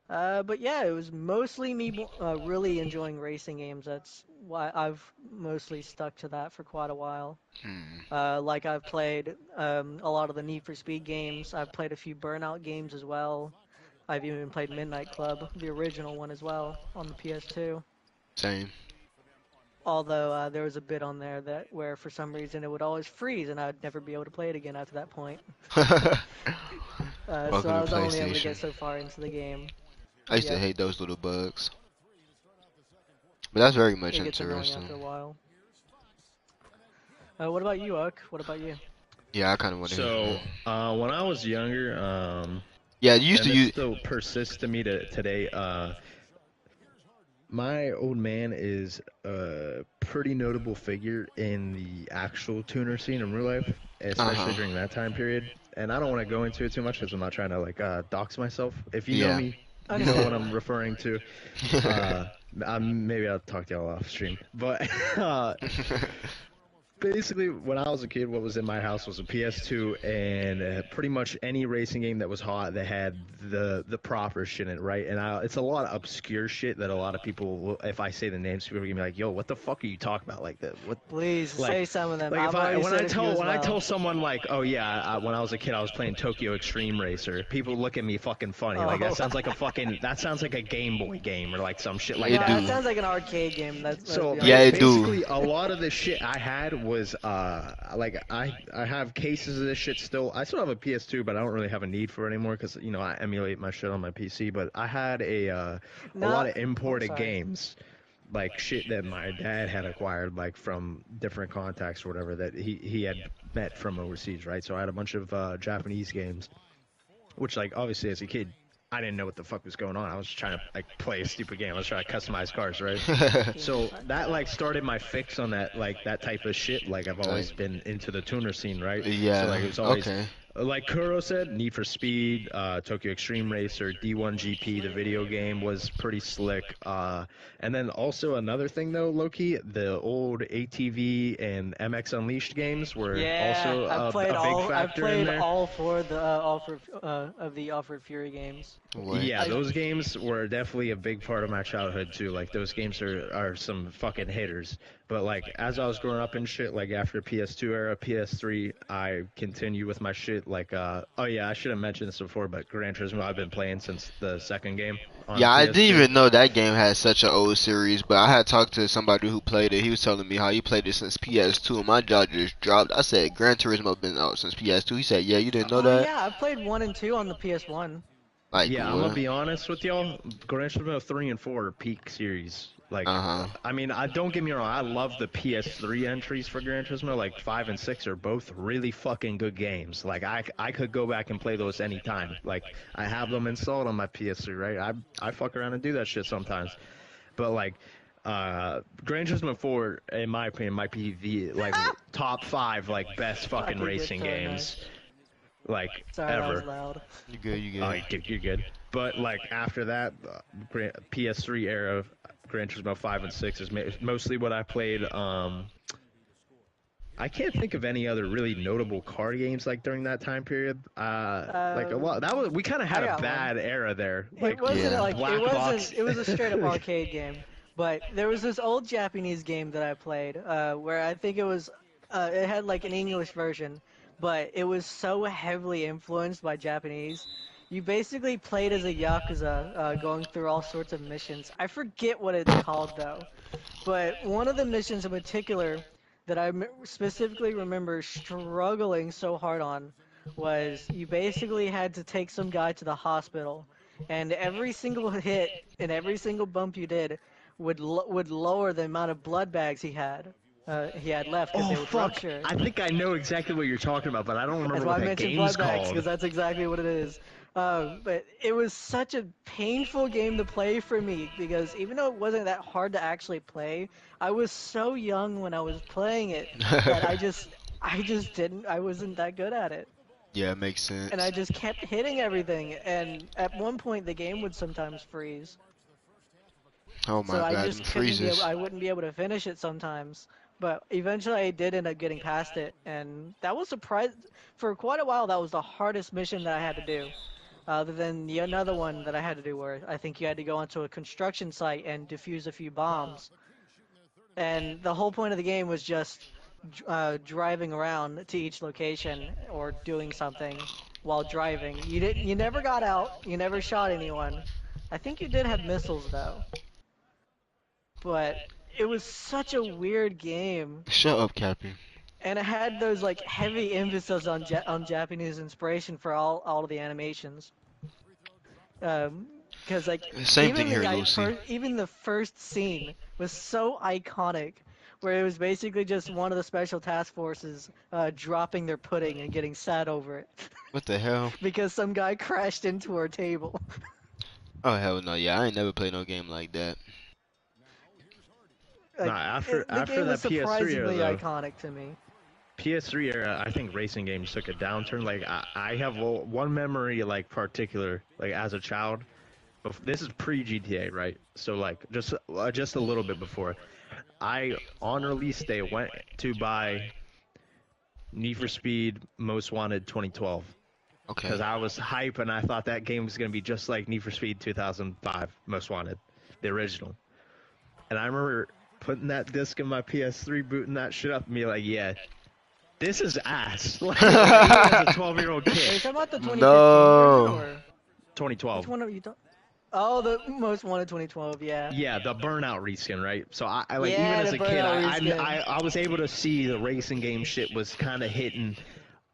But yeah, it was mostly me really enjoying racing games. That's why I've mostly stuck to that for quite a while. Hmm. Like I've played a lot of the Need for Speed games. I've played a few Burnout games as well. I've even played Midnight Club, the original one as well, on the PS2. Same. Although there was a bit on there that where for some reason it would always freeze and I'd never be able to play it again after that point. So Welcome I to was only able to PlayStation. get so far into the game. I used to Yep, hate those little bugs, but that's very much it gets annoying interesting. after a while. What about you, Uck? What about you? Yeah, I kind of want to hear from So, him. when I was younger, Yeah, you used and to this use. still persists to me today. My old man is a pretty notable figure in the actual tuner scene in real life, Uh especially huh. during that time period. And I don't want to go into it too much because I'm not trying to like dox myself. If you know Yeah. me, you know what I'm Understandable. referring to. Uh, Maybe I'll talk to y'all off stream, but basically, when I was a kid, what was in my house was a PS2 and pretty much any racing game that was hot that had the proper shit in it, right? And it's a lot of obscure shit that a lot of people, if I say the names, people are gonna be like, "Yo, what the fuck are you talking about?" Like that, what? Please Like, say some of them. like if I've I already said a few as when I well. tell someone like, "Oh yeah, when I was a kid, I was playing Tokyo Extreme Racer," people look at me fucking funny. Like Oh, that sounds like a Game Boy game or like some shit like It no, that. that do. sounds like an arcade game. Let's So be Yeah, honest it here. do. basically, a lot of the shit I had was like I have cases of this shit still. I still have a PS2, but I don't really have a need for it anymore because you know I emulate my shit on my PC. But I had a lot Not. of Oh, imported sorry. games, like shit that my dad had acquired like from different contacts or whatever that he had met from overseas, right? So I had a bunch of Japanese games, which like obviously as a kid I didn't know what the fuck was going on. I was just trying to like play a stupid game. I was trying to customize cars, right? So that like started my fix on that like that type of shit. Like I've Like, always been into the tuner scene, right? So yeah. like it was always Okay. like Kuro said, Need for Speed, Tokyo Extreme Racer, D1 GP, the video game was pretty slick. And then also another thing though, Loki, the old ATV and MX Unleashed games were Yeah, also a big I've factor in played there. all four of the of the Offered Fury games. What? Yeah, I those games were definitely a big part of my childhood too. Like those games are some fucking hitters. But like as I was growing up and shit, like after PS2 era, PS3, I continue with my shit. Like oh yeah, I should have mentioned this before, but Gran Turismo I've been playing since the second game on Yeah, I didn't PS2. even know that game had such an old series, but I had talked to somebody who played it. He was telling me how he played it since PS2, and my jaw just dropped. I said, Gran Turismo been out since PS2. He said, yeah, you didn't know Oh that? yeah, I've played one and two on the PS1. Like, Yeah, I'm gonna what? be honest with y'all. Gran Turismo 3 and 4 are peak series. Like, Uh-huh. I mean, I don't get me wrong. I love the PS3 entries for Gran Turismo. Like 5 and 6 are both really fucking good games. Like, I could go back and play those anytime. Like, I have them installed on my PS3, right? I fuck around and do that shit sometimes. But like, Gran Turismo 4, in my opinion, might be the like top 5 like best I fucking could get racing so games nice. like Sorry, that was ever. loud. You good, you Oh, good. dude, you're good. But like after that, PS3 era, Gran Turismo 5 and 6 is mostly what I played. I can't think of any other really notable car games like during that time period. Like a lot. That was we kind of I had a got one. bad era there. It Like wasn't Yeah. like Black Box. it was a straight up arcade game, but there was this old Japanese game that I played where I think it had like an English version, but it was so heavily influenced by Japanese. You basically played as a yakuza, going through all sorts of missions. I forget what it's called though, but one of the missions in particular that specifically remember struggling so hard on was you basically had to take some guy to the hospital, and every single hit and every single bump you did would lower the amount of blood bags he had. he had left because Oh they would fuck! rupture. I think I know exactly what you're talking about, but I don't That's remember why what I that mentioned game's Bloodbacks, called. because that's exactly what it is. But it was such a painful game to play for me because even though it wasn't that hard to actually play, I was so young when I was playing it that I wasn't that good at it. Yeah, it makes And I sense. just kept hitting everything, and at one point the game would sometimes freeze. Oh So my I god, just them couldn't be able, freezes. I wouldn't be able to finish it sometimes. But eventually I did end up getting past it, and that was for quite a while. That was the hardest mission that I had to do, other than the another one that I had to do where I think you had to go onto a construction site and defuse a few bombs. And the whole point of the game was just driving around to each location or doing something while driving. You never got out. You never shot anyone. I think you did have missiles though, but it was such a weird game, Shut up, Cappy. and it had those like heavy emphasis on Japanese inspiration for all of the animations. Because like Same thing here, Lucy. even the first scene was so iconic, where it was basically just one of the special task forces dropping their pudding and getting sad over it What the hell? because some guy crashed into our table. Oh hell no, yeah, I ain't never played no game like that. Nah, Like the after game was that PS3 era surprisingly though, iconic to me. PS3 era, I think racing games took a downturn. Like I have one memory like particular, like as a child. This is pre GTA, right? So like just a little bit before. I on release day went to buy Need for Speed Most Wanted 2012 Okay. because I was hype and I thought that game was gonna be just like Need for Speed 2005 Most Wanted, the original. And I remember putting that disc in my PS3, booting that shit up, and be like, yeah, this is ass. Like, even as a 12-year-old Are you kid. talking about the 2015 version No. or 2012. which one are you talking? Oh, the most wanted 2012, yeah. Yeah, the Burnout reskin, right? So I like Yeah, even as the a kid, Burnout reskin. I was able to see the racing game shit was kind of hitting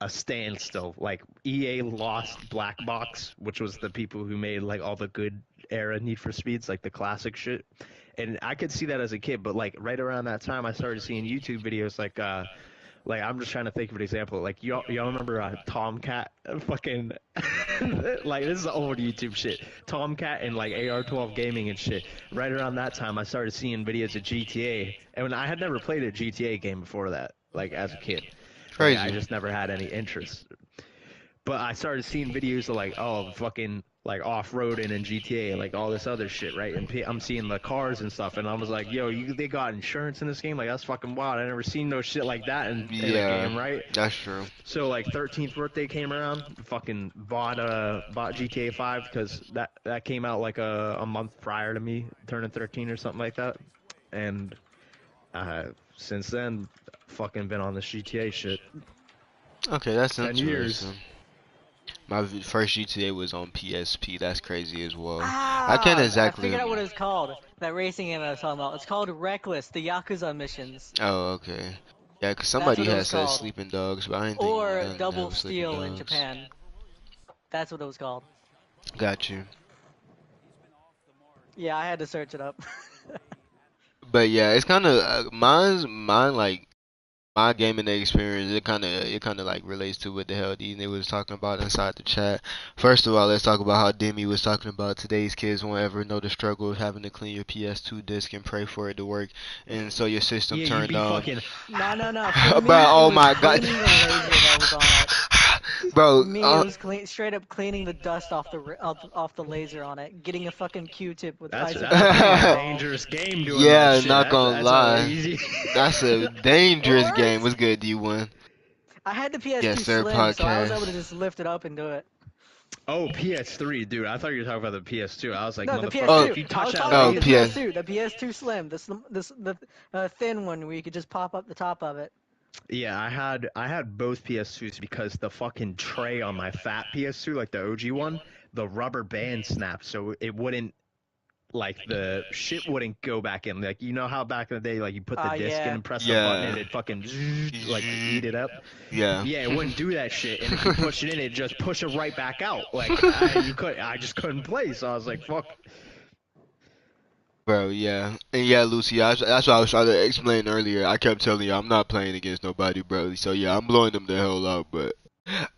a standstill. Like EA lost Black Box, which was the people who made like all the good era Need for Speeds, like the classic shit. And I could see that as a kid, but like right around that time, I started seeing YouTube videos like I'm just trying to think of an example. Like y'all remember Tomcat fucking like this is old YouTube shit. Tomcat and like AR12 gaming and shit. Right around that time, I started seeing videos of GTA, and when I had never played a GTA game before that, like as a kid. Like I Crazy. just never had any interest. But I started seeing videos of like, oh, fucking like off-roading in GTA, like all this other shit, right? And I'm seeing the cars and stuff, and I was like, yo, they got insurance in this game? Like that's fucking wild. I never seen no shit like that in a Yeah, game, right? that's true. So like 13th birthday came around, fucking bought GTA 5 because that came out like a month prior to me turning 13 or something like that, and since then, fucking been on the GTA shit. Okay, that's 10 years. interesting. My first GTA was on PSP. That's crazy as well. I can't I exactly. figured out what it's called. That racing game I was talking about. It's called Reckless, the Yakuza missions. Oh, okay. Yeah, 'cause That's somebody what it had was said called. Sleeping Dogs, but I didn't think Or none Double was Sleeping Steel in Dogs. Japan. That's what it was called. Got you. Yeah, I had to search it up. But yeah, it's kind of mine like my gaming experience. It kind of like relates to what the hell these niggas was talking about inside the chat. First of all, let's talk about how Demi was talking about today's kids won't ever know the struggle of having to clean your PS2 disc and pray for it to work, and so your system Yeah, you'd turned be on. fucking. No. For me, Bro, oh it was my god. cleaning the laser that was on it. Bro, Me, it was straight up cleaning the dust off the laser on it, getting a fucking Q-tip with That's isopropyl a pretty alcohol. dangerous game doing yeah, that shit. not gonna That's lie. easy. That's a It dangerous game. works. What's good, D1? I had the PS2 Yes, sir, Slim, so I was able to podcast. just lift it up and do it. Oh, PS3, dude. I thought you were talking about the PS2. I was like, No, the motherfucker, Oh, PS2. if you I touch was that talking about the PS. laser. PS2, the PS2 Slim, the thin one where you could just pop up the top of it. Yeah, I had both PS2s because the fucking tray on my fat PS2, like the OG one, the rubber band snapped, so it wouldn't like the shit wouldn't go back in. Like you know how back in the day, like you put the disc in Yeah. and press the button Yeah. and it fucking like eat it up. Yeah. Yeah, it wouldn't do that shit, and if you push it in, it just push it right back out. Like I just couldn't play, so I was like, fuck. Bro, yeah. And yeah, Lucy, that's what I was trying to explain earlier. I kept telling you I'm not playing against nobody, bro. So yeah, I'm blowing them the hell out, but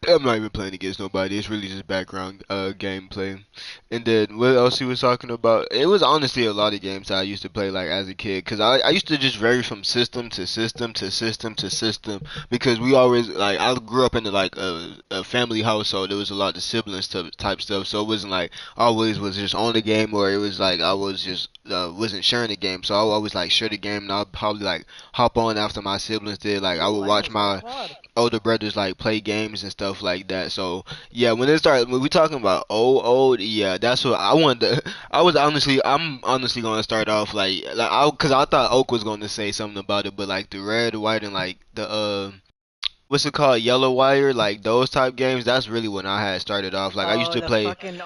I'm not even playing against nobody. It's really just background gameplay. And then what else he was talking about? It was honestly a lot of games that I used to play like as a kid, cause I used to just vary from system to system to system to system, because we always like I grew up in like a family household. There was a lot of siblings type stuff, so it wasn't like I always was just on the game, or it was like I was just wasn't sharing the game. So I would always like share the game, and I'll probably like hop on after my siblings did. Like I Ooh, would I watch almost got a my quad. older brothers like play games and stuff like that. So yeah, when we talking about old, yeah, that's what I wanted to. I'm honestly gonna start off cause I thought Oak was gonna say something about it, but like the red, white, and like the what's it called, yellow wire, like those type games. That's really when I had started off. Like I used Oh, to the play. fucking the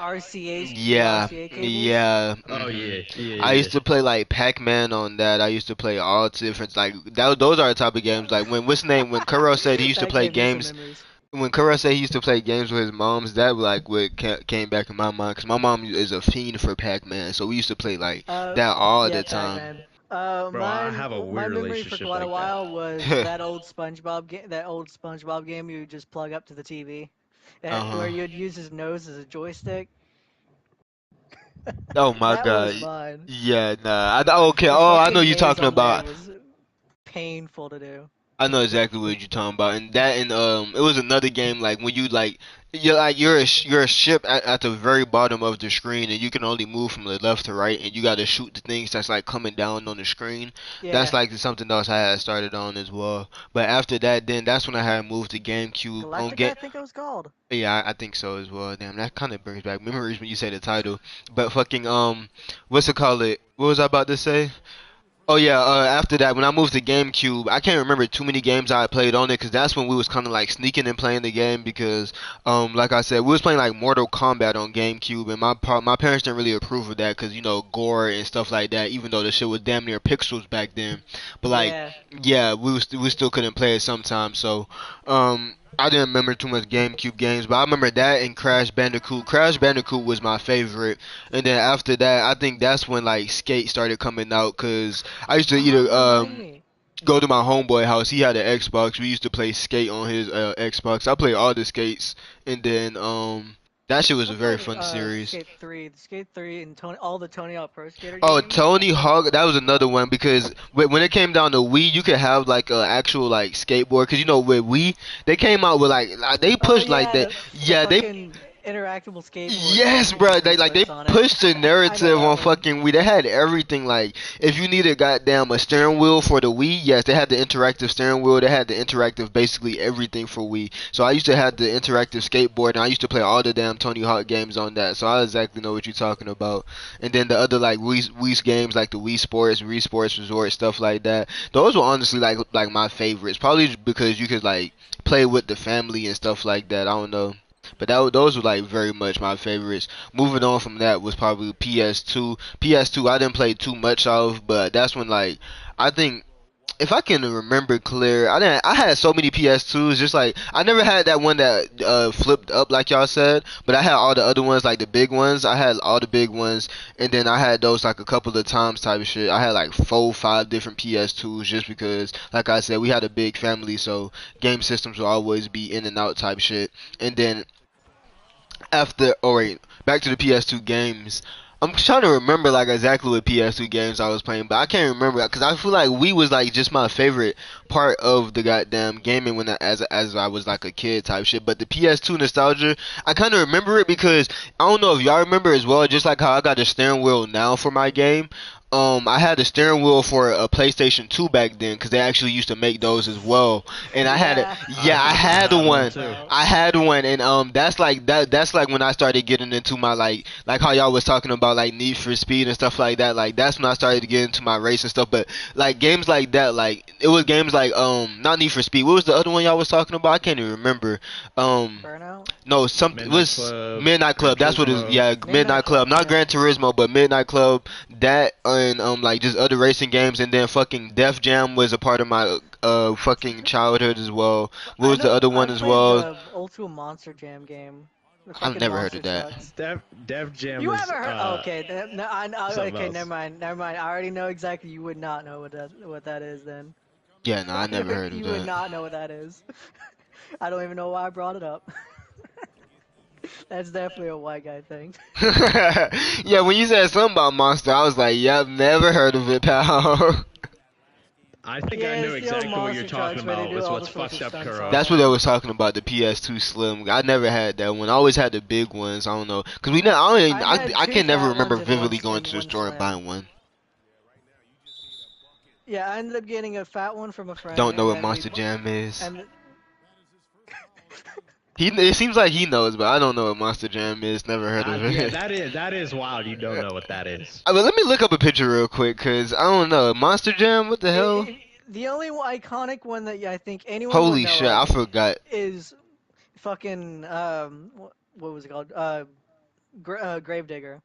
Yeah, RCA cables. yeah. Oh yeah, yeah, I yeah. used to play like Pac-Man on that. I used to play all different like that. Those are the type of games like when what's his name when Kuro said he used to That play gave me some games. memories. When Kuro said he used to play games with his moms, that like what came back in my mind, because my mom is a fiend for Pac-Man, so we used to play like Uh, that all yeah, the time. Pac-Man. Bro, I have a My weird memory for relationship quite a like that. while was that old SpongeBob game you would just plug up to the TV, where Uh-huh. you'd use his nose as a joystick. Oh my That god. was mine. Yeah, nah. Okay. The Oh, I know fucking you're maze talking on there about. was painful to do. I know exactly what you're talking about, and that, and it was another game like when you like you're a ship at the very bottom of the screen, and you can only move from the left to right, and you got to shoot the things that's like coming down on the screen. That's Yeah, like something else I had started on as well. But after that, then that's when I had moved to GameCube on Galactica, game. I think it was called. Yeah, I think so as well. Damn, that kind of brings back memories when you say the title. But fucking what's it called? It. What was I about to say? Oh yeah, after that, when I moved to GameCube, I can't remember too many games I played on it, because that's when we was kind of like sneaking and playing the game, because like I said, we was playing like Mortal Kombat on GameCube, and my parents didn't really approve of that, because you know, gore and stuff like that, even though the shit was damn near pixels back then. But like, Yeah, yeah, we still couldn't play it sometimes. So I didn't remember too much GameCube games, but I remember that and Crash Bandicoot. Crash Bandicoot was my favorite, and then after that, I think that's when like Skate started coming out, cause I used to oh, either remind me. go to my homeboy house. He had an Xbox. We used to play Skate on his Xbox. I played all the skates, and then that shit was I a very played fun series. Skate 3 and all the Tony Hawk Pro Skater Oh, games. I Tony played Hawk, all that those was as another well. one, because when it came down to Wii, you could have like a actual like skateboard, because you know with Wii they came out with like they Oh pushed like yeah, that. the Yeah, they. fucking interactable skateboard that had Yes, freaking bro. They stick like they flips on it. pushed the I know narrative that on one. fucking Wii. They had everything. Like if you needed goddamn a steering wheel for the Wii, yes, they had the interactive steering wheel. They had the interactive basically everything for Wii. So I used to have the interactive skateboard, and I used to play all the damn Tony Hawk games on that. So I exactly know what you're talking about. And then the other like Wii games, like the Wii Sports Resort, stuff like that. Those were honestly like my favorites. Probably because you could like play with the family and stuff like that. I don't know. But those were like very much my favorites. Moving on from that was probably PS2. PS2 I didn't play too much of, but that's when like I think if I can remember clear, I had so many PS2s. Just like I never had that one that flipped up like y'all said, but I had all the other ones, like the big ones. I had all the big ones, and then I had those like a couple of times type of shit. I had like 4, 5 different PS2s, just because, like I said, we had a big family, so game systems will always be in and out type shit. And then after, oh wait, back to the PS2 games. I'm trying to remember like exactly what PS2 games I was playing, but I can't remember because I feel like Wii was like just my favorite part of the goddamn gaming when as I was like a kid type shit. But the PS2 nostalgia, I kind of remember it because I don't know if y'all remember as well. Just like how I got a steering wheel now for my game. I had a steering wheel for a PlayStation 2 back then, because they actually used to make those as well. And I had it. Yeah, Yeah, I I had had one rings one. a too. bell. I had one, and that's like that's like when I started getting into my like how y'all was talking about like Need for Speed and stuff like that. Like that's when I started to get into my race and stuff. But like games like that, like it was games like not Need for Speed. What was the other one y'all was talking about? I can't even remember. Um, Burnout, no, something it Midnight was Club, Midnight Gran Club. That's what it is. Turismo. Yeah, Midnight Midnight Club. Club. Not Yeah, Gran Turismo, but Midnight Club. That and like just other racing games, and then fucking Def Jam was a part of my fucking childhood as well. What I was the know. other I one as played well? the Ultimate Monster Jam game. The I've fucking never heard monster of that. trucks. Def Jam You is ever heard? Oh, okay, no, something okay, else. never mind. I already know exactly. You would not know what that is then. Yeah, no, I never heard of You would that. not know what that is. I don't even know why I brought it up. That's definitely a white guy thing. Yeah, when you said something about Monster, I was like, yep, never heard of it, pal. I think I Yeah, know it's the old exactly what you're monster talking trucks where they about. do It's all what's the sorts fucked of up, stunts Kuro. on That's it. what they was talking about, the PS2 Slim. I never had that one. I always had the big ones. I don't know, cause we I, don't even, I've had I two can never fat remember ones and vividly going to the one store and slim. buying one. Yeah, I ended up getting a fat one from a friend, Don't know and what then Monster Jam is. and It seems like he knows, but I don't know what Monster Jam is. Never heard of Yeah, it. that is wild. You don't know what that is. But let me look up a picture real quick, cause I don't know Monster Jam. What the hell? the only iconic one that I think anyone would Holy know shit! I of forgot. is fucking what was it called? Gravedigger.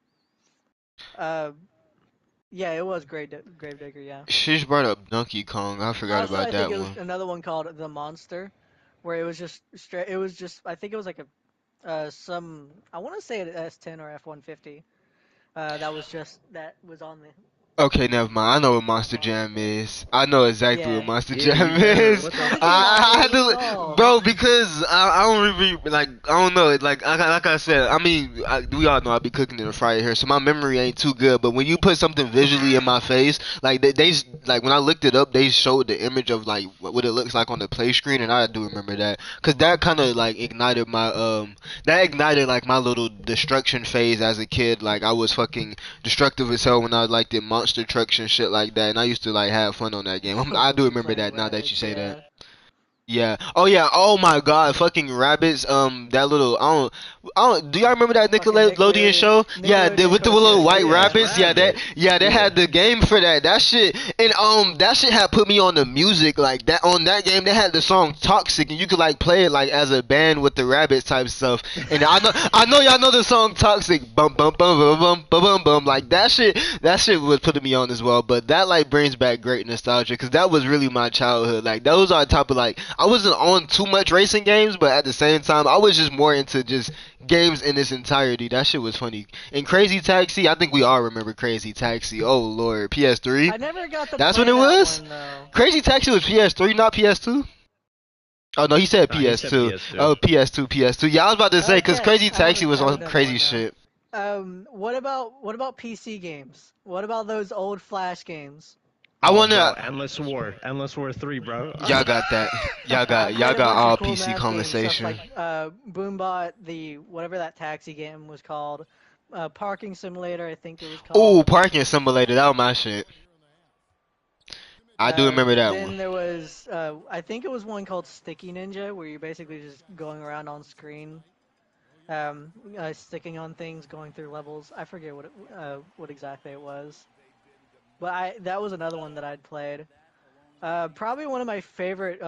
Uh, yeah, it was Gravedigger. Yeah. Shish brought up Donkey Kong. I forgot Also, about I think that it was one. another one called the Monster, where it was just straight. It was just I think it was like a some I want to say an S10 or F150. That was on the Okay, never mind. I know what Monster Jam is. I know exactly what yeah. Monster Yeah, you Jam better. is. What I the think you might I be had able to to, tell. bro, because I don't really like. I don't know. Like I said. I mean, we all know I be cooking in the fryer here, so my memory ain't too good. But when you put something visually in my face, like like when I looked it up, they showed the image of like what it looks like on the play screen, and I do remember that, cause that kind of like ignited my that ignited like my little destruction phase as a kid. Like I was fucking destructive as hell when I like did monster trucks and shit like that, and I used to like have fun on that game. I do remember Playing that now that you rabbits, say that. yeah. Yeah. Oh yeah. Oh my God. Fucking rabbits. That little. I don't. Do y'all remember that Fucking Nickelodeon show? Yeah. With the little cartoon, white Yeah, it's yeah. rabbits. Yeah. Rabbit. They Yeah. had the game for that. That shit. And that shit had put me on the music like that. On that game, they had the song Toxic, and you could like play it like as a band with the rabbits type stuff. And I know y'all know the song Toxic. Bum bum bum bum bum bum bum bum. Like that shit. That shit was putting me on as well. But that like brings back great nostalgia because that was really my childhood. Like those are the type of like I wasn't on too much racing games, but at the same time, I was just more into just games in its entirety. That shit was funny. And Crazy Taxi, I think we all remember Crazy Taxi. Oh lord, PS3. I never got to That's when play it that was. one though. Crazy Taxi was PS3, not PS2. Oh no, he said Nah, he said PS2. PS2. Oh PS2, PS2. Yeah, I was about to say because Okay, Crazy Taxi was I on haven't done crazy one now. shit. What about PC games? What about those old Flash games? I Oh, wanna. bro, Endless War 3, bro. Y'all got that. I Y'all played a got bunch of all cool PC math games, stuff conversation. like Boombot, the whatever that taxi game was called, Parking Simulator, I think it was Ooh, called. Parking Simulator. That was my shit. I do remember that one. Then there was, I think it was one called Sticky Ninja, where you're basically just going around on screen, sticking on things, going through levels. I forget what exactly it was, but that was another one that I'd played. Probably one of my favorite,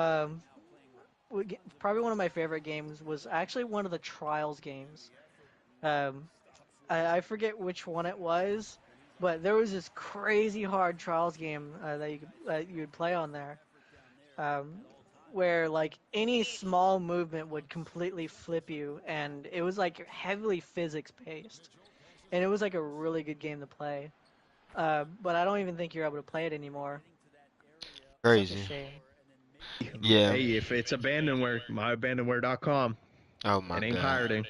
probably one of my favorite games was actually one of the Trials games. Um, I forget which one it was, but there was this crazy hard Trials game that you would play on there. um, where like any small movement would completely flip you, and it was like heavily physics based, and it was like a really good game to play. But I don't even think you're able to play it anymore. Such a Crazy. shame. Yeah. Hey, if it's abandonware, myabandonware.com. Oh my It ain't god. pirating.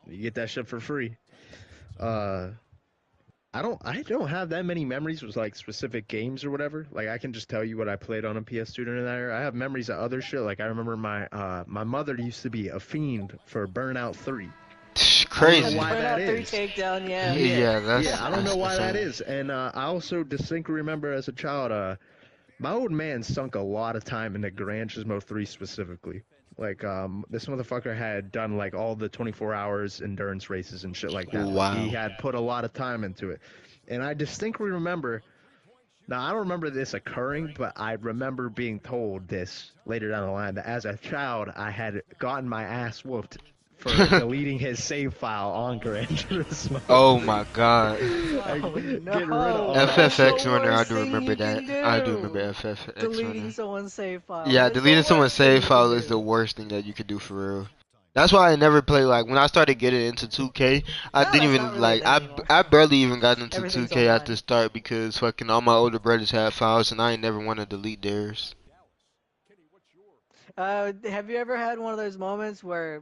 You get that shit for free. Uh, I don't have that many memories with like specific games or whatever. Like I can just tell you what I played on a PS2 during that era. I have memories of other shit. Like I remember my mother used to be a fiend for Burnout 3. I don't know Crazy. why that Burnout 3 is. Takedown, yeah. Yeah, Yeah, I don't know that's why that insane. is. And I also distinctly remember as a child, my old man sunk a lot of time into Gran Turismo 3 specifically. Like, this motherfucker had done like all the 24 hours endurance races and shit like that. Like, he Wow. had put a lot of time into it. And I distinctly remember, now I don't remember this occurring, but I remember being told this later down the line that as a child, I had gotten my ass whooped for deleting his save file on Gran Turismo. Oh my god. Oh Getting rid of no, all that's that the FFX shit. runner, I worst do thing remember you that. can I do remember do. FFX Deleting runner. someone's save file. Yeah, That is the deleting someone's worst thing save you can file is the do. worst thing that you could do for real. That's why I never played. Like when I started getting into 2K, I No, didn't that's not even really a like. thing anymore. I barely even got into Everything's 2K at the online. start because fucking all my older brothers had files and I ain't never want to delete theirs. Have you ever had one of those moments where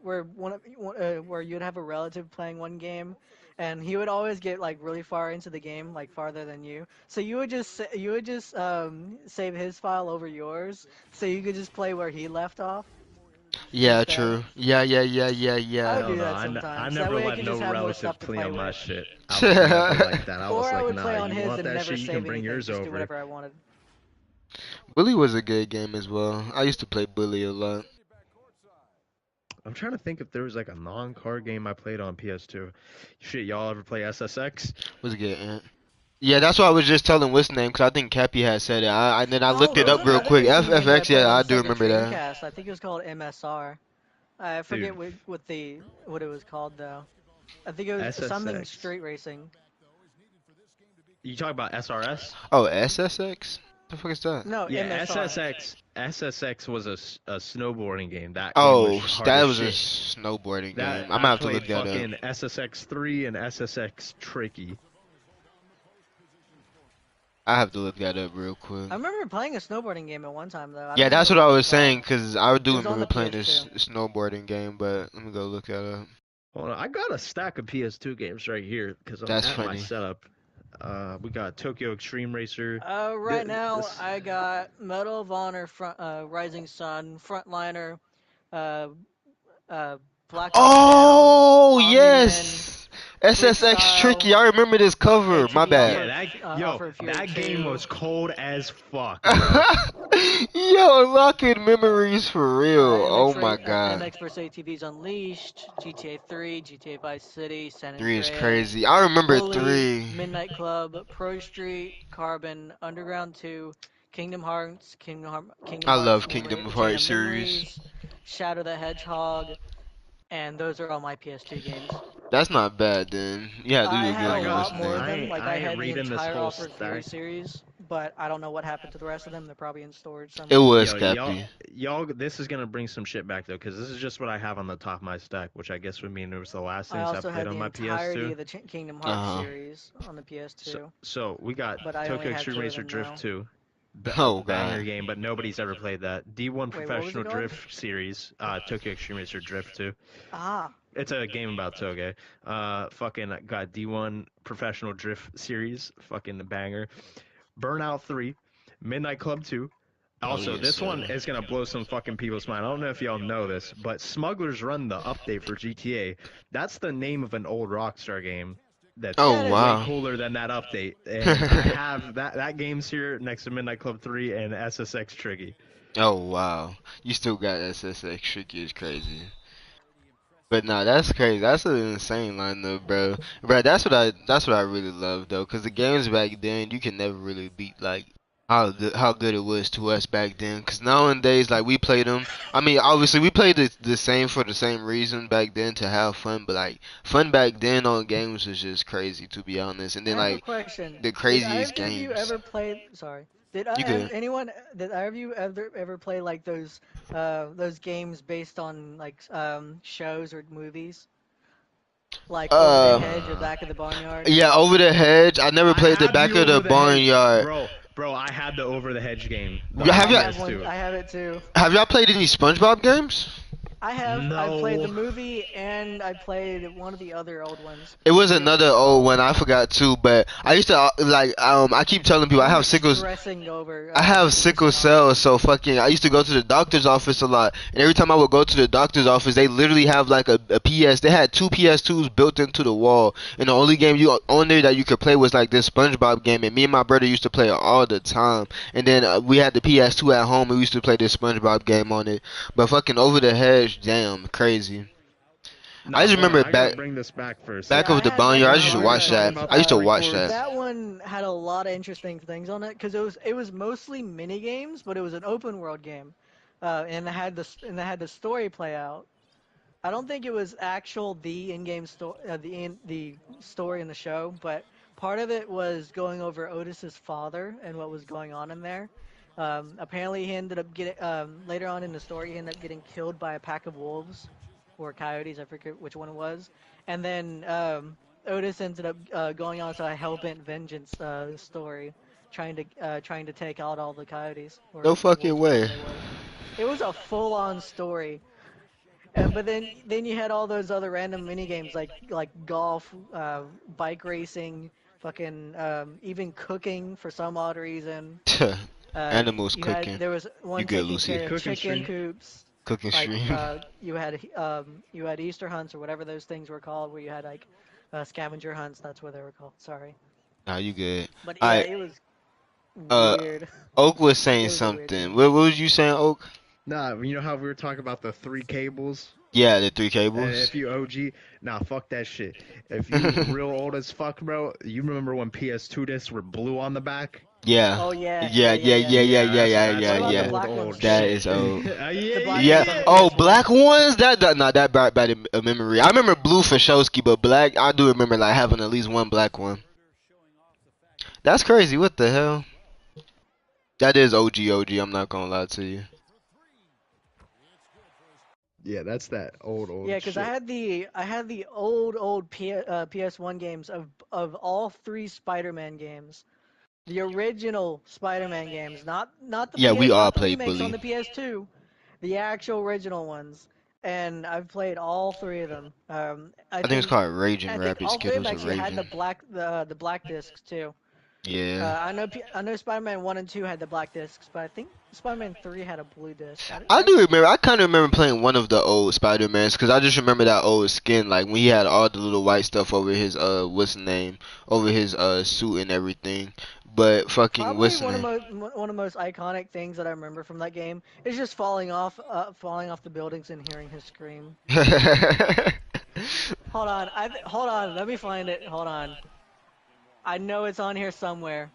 where you'd have a relative playing one game, and he would always get like really far into the game, like farther than you. So you would just save his file over yours, so you could just play where he left off Yeah, instead. true. Yeah. I would Hell do no, that I sometimes. That never way I let could no just have more relative stuff to play play on my with. shit. I was never like that. I Or was I like, would nah, play on you his want and that never shit, you can save bring anything, yours just do over. whatever I wanted. Bully was a good game as well. I used to play Bully a lot. I'm trying to think if there was like a non-card game I played on PS2. Shit, y'all ever play SSX? Was good, Ant. Yeah, that's why I was just telling what's name because I think Cappy had said it. And then I Oh, looked there it was up Oh, real another quick. racing game that I FFX, played yeah, on I the do Sega remember that. Dreamcast. I think it was called MSR. I forget dude, what it was called though. I think it was something SSX. street racing. You talk about SRS? Oh, SSX? The fuck is that? No, Yeah, MSR. SSX was a snowboarding game. That game was Oh, hard that as was a shit. snowboarding game. That I'm gonna I have to played look that up. fucking SSX 3 and SSX Tricky. I have to look that up real quick. I remember playing a snowboarding game at one time though. I don't Yeah, that's remember what I what it was was called. saying because I do It was on remember the playing this PS2. snowboarding game, but let me go look that up. Hold on, I got a stack of PS2 games right here because I'm That's at my funny. setup. We got Tokyo Extreme Racer. Right now This, I got Medal of Honor, Rising Sun, Frontliner, uh, uh, Black Ops Down, Oh Army Men, yes, SSX Tricky. Freestyle, I remember this cover. My ATV bad. yeah, Off-Road Fury that game 2. was cold as fuck, bro. Yo, unlocking memories for real. Oh my god. MX vs ATVs Unleashed, GTA 3, GTA Vice City, San 3 is Andreas, crazy. I remember Bully, 3. Midnight Club, Pro Street, Carbon, Underground 2, Kingdom Hearts, Kingdom I Hearts love Kingdom of Hearts Jam series. Memories, Shadow the Hedgehog, and those are all my PS2 games. That's not bad then. Yeah, do I a had good a I got lot list more of name. them. Like I I ain't had the reading this entire whole Off-Road Fury stack. series, but I don't know what happened to the rest of them. They're probably in storage It somewhere. was Yo, Cappy. y'all, this is gonna bring some shit back though, because this is just what I have on the top of my stack, which I guess would mean it was the last I things I also played had on the my entirety PS2. of the Kingdom Hearts Uh huh. series on the PS2, So we got but I only Tokyo have Extreme two of Racer them Drift now. 2, Oh banger god. game, but nobody's ever played that. D1 Wait, what was Professional it called? Drift series, Tokyo Extreme Racer Drift 2. Ah, It's a game about Toge. Fucking got D1 Professional Drift series, fucking banger. Burnout 3, Midnight Club 2. Oh Also, yes, this one sir. is gonna blow some fucking people's mind. I don't know if y'all know this, but Smugglers Run, the update for GTA, that's the name of an old Rockstar game that's yeah, Oh it is. way wow. cooler than that update. And I have that game's here next to Midnight Club 3 and SSX Triggy. Oh wow. You still got SSX Tricky is crazy. But nah, that's crazy. That's an insane lineup, bro. Bro, that's what I really love though, cause the games back then you can never really beat like how good it was to us back then. Cause nowadays like we play them. I mean, obviously we played the same for the same reason back then to have fun, but like fun back then on games was just crazy to be honest. And then I have a like question. the Did craziest either of you games. ever play? Sorry. You could. Did either of you ever play like those games based on like shows or movies, like Over the Uh, Hedge or Back of the Barnyard? yeah, over the hedge. I never I played the had the back of the Over the Hedge, barnyard. bro. I had the Over the Hedge game on Have I you have one. PS2. I have it too. have y'all played any SpongeBob games? I have. I've played the No. movie and I played one of the other old ones. It I was forget what another it's old called. one I forgot too, but I used to I keep telling people We were stressing over I have sickle missing out. cell, so fucking I used to go to the doctor's office a lot, and every time I would go to the doctor's office, they literally have like a PS. They had two PS2s built into the wall, and the only game you on there that you could play was like this SpongeBob game, and me and my brother used to play it all the time. And then we had the PS2 at home, and we used to play this SpongeBob game on it. But fucking over the hedge, damn, crazy. I Nah, just hold on. remember I gotta back bring this back for a back Yeah, second. of the I barnyard. I had used to Now we were watch Barnyard talking that. too. about I used to that watch record. that. That one had a lot of interesting things on it because it was mostly mini games, but it was an open world game, and it had the story play out. I don't think it was actual the in-game story, the story in the show, but part of it was going over Otis's father and what was going on in there. Apparently, he ended up getting later on in the story, he ended up getting killed by a pack of wolves or coyotes. I forget which one it was. And then Otis ended up going on to a hellbent vengeance story, trying to take out all the coyotes No or fucking wolves, whatever way. they were. It was a full-on story. But then you had all those other random mini games like golf, bike racing, fucking even cooking for some odd reason. Animals You had cooking. there was You one good, taking Lucy? care Yeah, of cooking chicken stream. coops. Cooking Like stream. you had Easter hunts or whatever those things were called, where you had like scavenger hunts. That's what they were called. Sorry, Nah, you good. but yeah, Alright, it was uh, weird. Oak was It saying was a weird something. game. What was you saying, Oak? Nah, you know how we were talking about the 3 cables? Yeah, the three And cables. if you OG, nah, fuck that shit. If you real old as fuck, bro, you remember when PS2 discs were blue on the back? Yeah. Oh yeah, Yeah, yeah, yeah, yeah, yeah. yeah, yeah, Yeah, yeah, yeah, that's What yeah, about the yeah. old black ones old That too? is shit. old. Yeah, The yeah, black Yeah. ones on the yeah. Oh, PS1. black ones. Nah, that brought back a memory. I remember blue for Shosky, but black. I do remember like having at least one black one. That's crazy. What the hell? That is OG OG. I'm not gonna lie to you. Yeah, that's that old Yeah, old because shit. I had the old PS1 games of all three Spider-Man games. The original Spider-Man games, not the Yeah, we all not the played remakes on bully. the PS2, the actual original ones. And I've played all three of them. I think it's called Raging I think Rabbit. all three of them Skittles or actually had Raging. the black discs too. Yeah. I know Spider-Man 1 and 2 had the black discs, but I think Spider-Man 3 had a blue disc. I do remember. I kind of remember playing one of the old Spider-Mans because I just remember that old skin, like when he had all the little white stuff over his what's the name, over his suit and everything. But fucking Probably what's the name? one of the most iconic things that I remember from that game is just falling off the buildings and hearing his scream. Hold on, let me find it. Hold on. I know it's on here somewhere.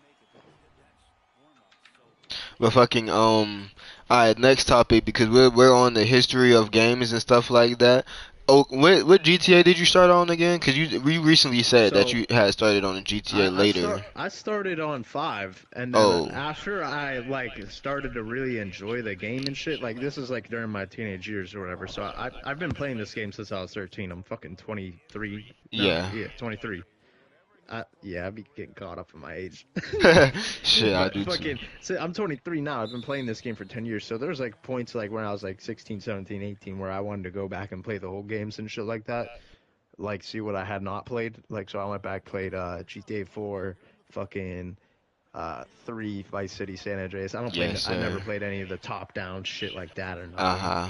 But fucking alright, next topic because we're on the history of games and stuff like that. Oh, what GTA did you start on again? Cause we recently said that So you had started on a GTA later. I started on 5, and then Oh, after I like started to really enjoy the game and shit, like this is like during my teenage years or whatever. So I've been playing this game since I was 13. I'm fucking 23. No, yeah. yeah, 23. Yeah, I be getting caught up in my age. Shit, I But do too. fucking, so I'm 23 now. I've been playing this game for 10 years. So there's like points like when I was like 16, 17, 18 where I wanted to go back and play the whole games and shit like that. Like see what I had not played. Like so I went back, played GTA 4, fucking 3, Vice City, San Andreas. Yes, I never sir. played any of the top down shit like that or Uh nothing. huh.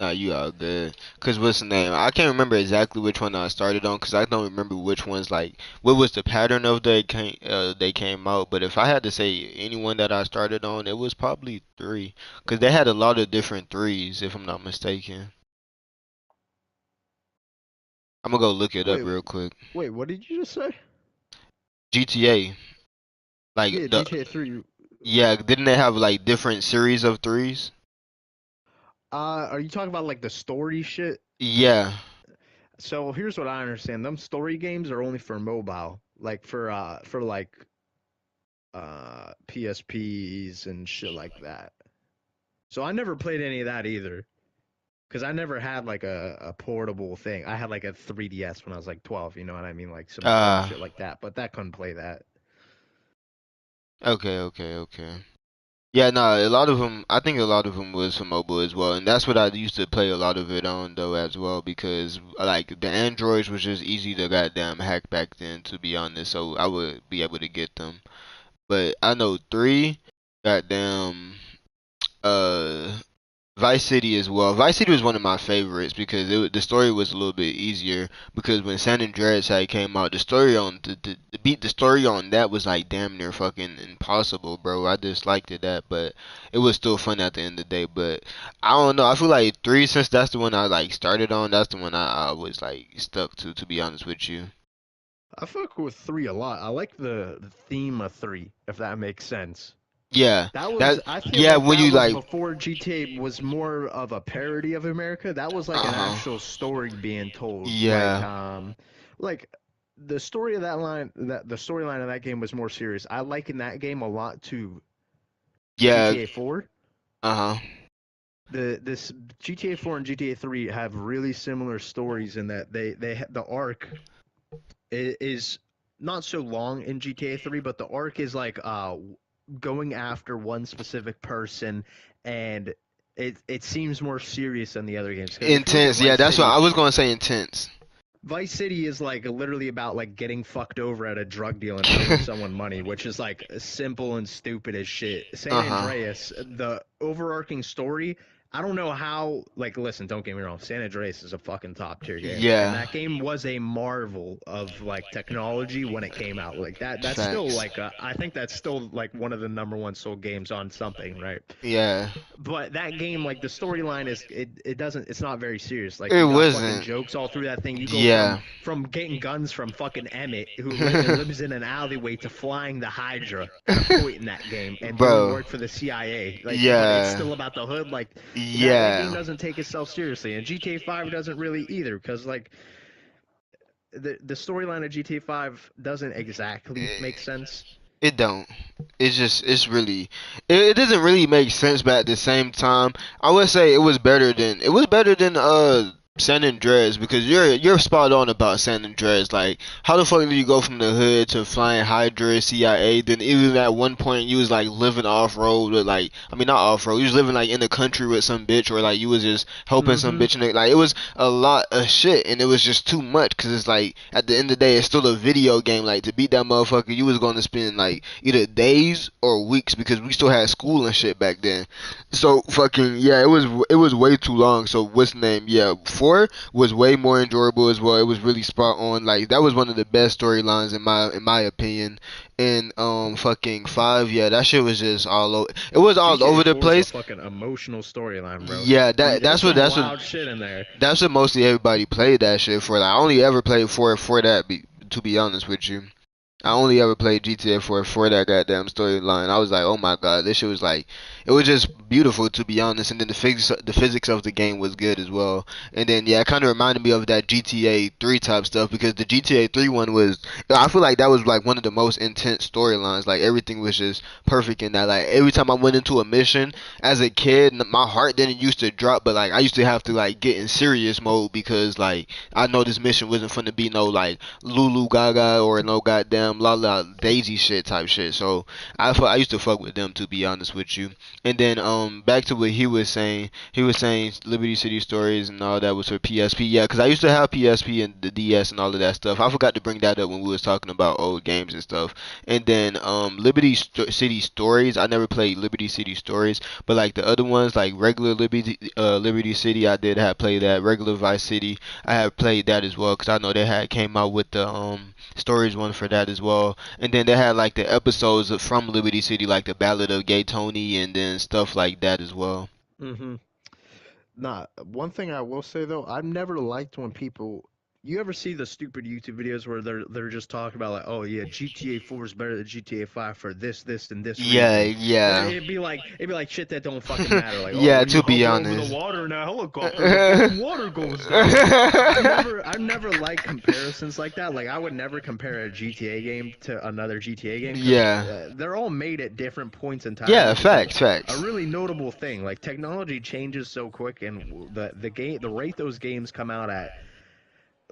Nah, you all good. Cause what's the name? I can't remember exactly which one I started on. Cause I don't remember which ones like what was the pattern of they came out. But if I had to say anyone that I started on, it was probably three. Cause they had a lot of different threes, if I'm not mistaken. I'm gonna go look it up Wait, real quick. wait, what did you just say? GTA, like Yeah, the GTA 3. yeah, didn't they have like different series of threes? Are you talking about like the story shit? Yeah. So here's what I understand. Them story games are only for mobile, like for like PSPs and shit like that. So I never played any of that either. Cause I never had like a portable thing. I had like a 3DS when I was like 12, you know what I mean? Like some dumb Ah. shit like that. But that couldn't play that. Okay. Okay. Okay. Yeah, no, a lot of them. I think a lot of them was for mobile as well, and that's what I used to play a lot of it on though as well because like the Androids was just easy to goddamn hack back then, to be honest. So I would be able to get them. But I know three, goddamn, uh, Vice City as well. Vice City was one of my favorites because the story was a little bit easier. Because when San Andreas had came out, the story on to beat the story on that was like damn near fucking impossible, bro. I disliked it that, but it was still fun at the end of the day. But I don't know. I feel like three, since that's the one I like started on, that's the one I was like stuck to. To be honest with you. I fuck with 3 a lot. I like the theme of 3, if that makes sense. Yeah, That was that I feel yeah like when that you was like before GTA was more of a parody of America. That was like an uh actual story being told. yeah. Like the story of that line that the storyline of that game was more serious. I liken that game a lot to Yeah. GTA 4. Uh huh. This GTA 4 and GTA 3 have really similar stories in that the arc is not so long in GTA 3, but the arc is like going after one specific person, and it seems more serious than the other games. Because if you look at Intense. Yeah, Vice that's what City, I was gonna say. Intense. Vice City is like literally about like getting fucked over at a drug deal and owing someone money, which is like simple and stupid as shit. San Uh huh. Andreas, the overarching story, I don't know how. Like, listen, don't get me wrong, San Andreas is a fucking top tier game, and Yeah. that game was a marvel of like technology when it came out. Like that, that's still Facts. like I think that's still like one of the number one sold games on something, right? Yeah. But that game, like the storyline is, it doesn't, it's not very serious. Like It you got fucking wasn't. jokes all through that thing. You go Yeah. from getting guns from fucking Emmett, who lives in an alleyway, to flying the Hydra at a point in that game and doing Bro. work for the CIA. Like, but it's Yeah. still about the hood. Like that game Yeah. doesn't take itself seriously, and GTA 5 doesn't really either, because like the storyline of GTA 5 doesn't exactly make sense. It don't. It's just it's really it doesn't really make sense, but at the same time, I would say it was better than San Andreas, because you're spot on about San Andreas. Like, how the fuck do you go from the hood to flying Hydra, CIA? Then even at one point you was like living off road with, like, I mean, not off road. You was living like in the country with some bitch, or like you was just helping some Mm-hmm. bitch. And like, it was a lot of shit, and it was just too much. Cause it's like, at the end of the day, it's still a video game. Like, to beat that motherfucker, you was going to spend like either days or weeks, because we still had school and shit back then. So fucking yeah, it was way too long. So what's the name? Yeah, 4 was way more enjoyable as well. It was really spot on. Like, that was one of the best storylines in my opinion. And fucking 5, yeah, that shit was just all over. It was all GTA over the 4 is a place. fucking emotional storyline, bro. Yeah, There's some wild shit in there. that's what mostly everybody played that shit for. Like, I only ever played for that. To be honest with you. I only ever played GTA 4 for that goddamn storyline. I was like, oh my god, this shit was like, it was just beautiful, to be honest. And then the physics of the game was good as well. And then yeah, it kind of reminded me of that GTA 3 type stuff, because the GTA 3 one was, I feel like that was like one of the most intense storylines. Like, everything was just perfect in that. Like, every time I went into a mission as a kid, my heart didn't used to drop, but like I used to have to like get in serious mode, because like I know this mission wasn't finna be no like Lulu Gaga or no goddamn La La Daisy shit type shit. So I used to fuck with them, to be honest with you. And then back to what he was saying. He was saying Liberty City Stories and all that was for PSP. Yeah, because I used to have PSP and the DS and all of that stuff. I forgot to bring that up when we was talking about old games and stuff. And then City Stories. I never played Liberty City Stories, but like the other ones, like regular Liberty City, I did have played that. Regular Vice City, I have played that as well, because I know they had came out with the stories one for that as well. And then they had like the episodes from Liberty City, like the Ballad of Gay Tony, and then stuff like that as well. Mm-hmm. Nah, one thing I will say though, I've never liked when people. You ever see the stupid YouTube videos where they're just talking about like, oh yeah, GTA 4 is better than GTA 5 for this, and this Yeah, reason. And yeah, it'd be like shit that don't fucking matter. Like, oh, yeah. when you To be hover over the honest. water in a helicopter, the fucking water goes down. Like, I've never liked comparisons like that. Like, I would never compare a GTA game to another GTA game, because Yeah, they're all made at different points in time, yeah. which is like Facts, a facts. really notable thing. Like, technology changes so quick, and the rate those games come out at,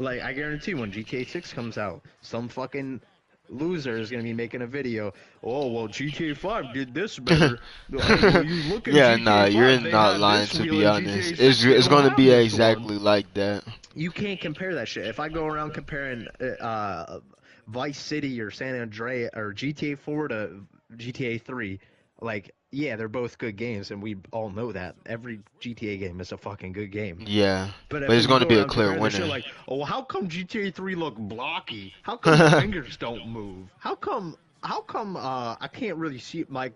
like, I guarantee when GTA 6 comes out, some fucking loser is gonna be making a video. Oh well, GTA 5 did this better. Oh well, you look at Yeah, nah, GTA you're 5, they not had lying, this to wheel be in honest. GTA It's 6. They it's don't gonna have be this one. exactly like that. You can't compare that shit. If I go around comparing Vice City or San Andreas or GTA 4 to GTA 3, like, yeah, they're both good games, and we all know that. Every GTA game is a fucking good game. Yeah, But but if it's we gonna go be a around clear comparing the shit winner. like, oh, well, how come GTA 3 look blocky? How come the fingers don't move? How come I can't really see my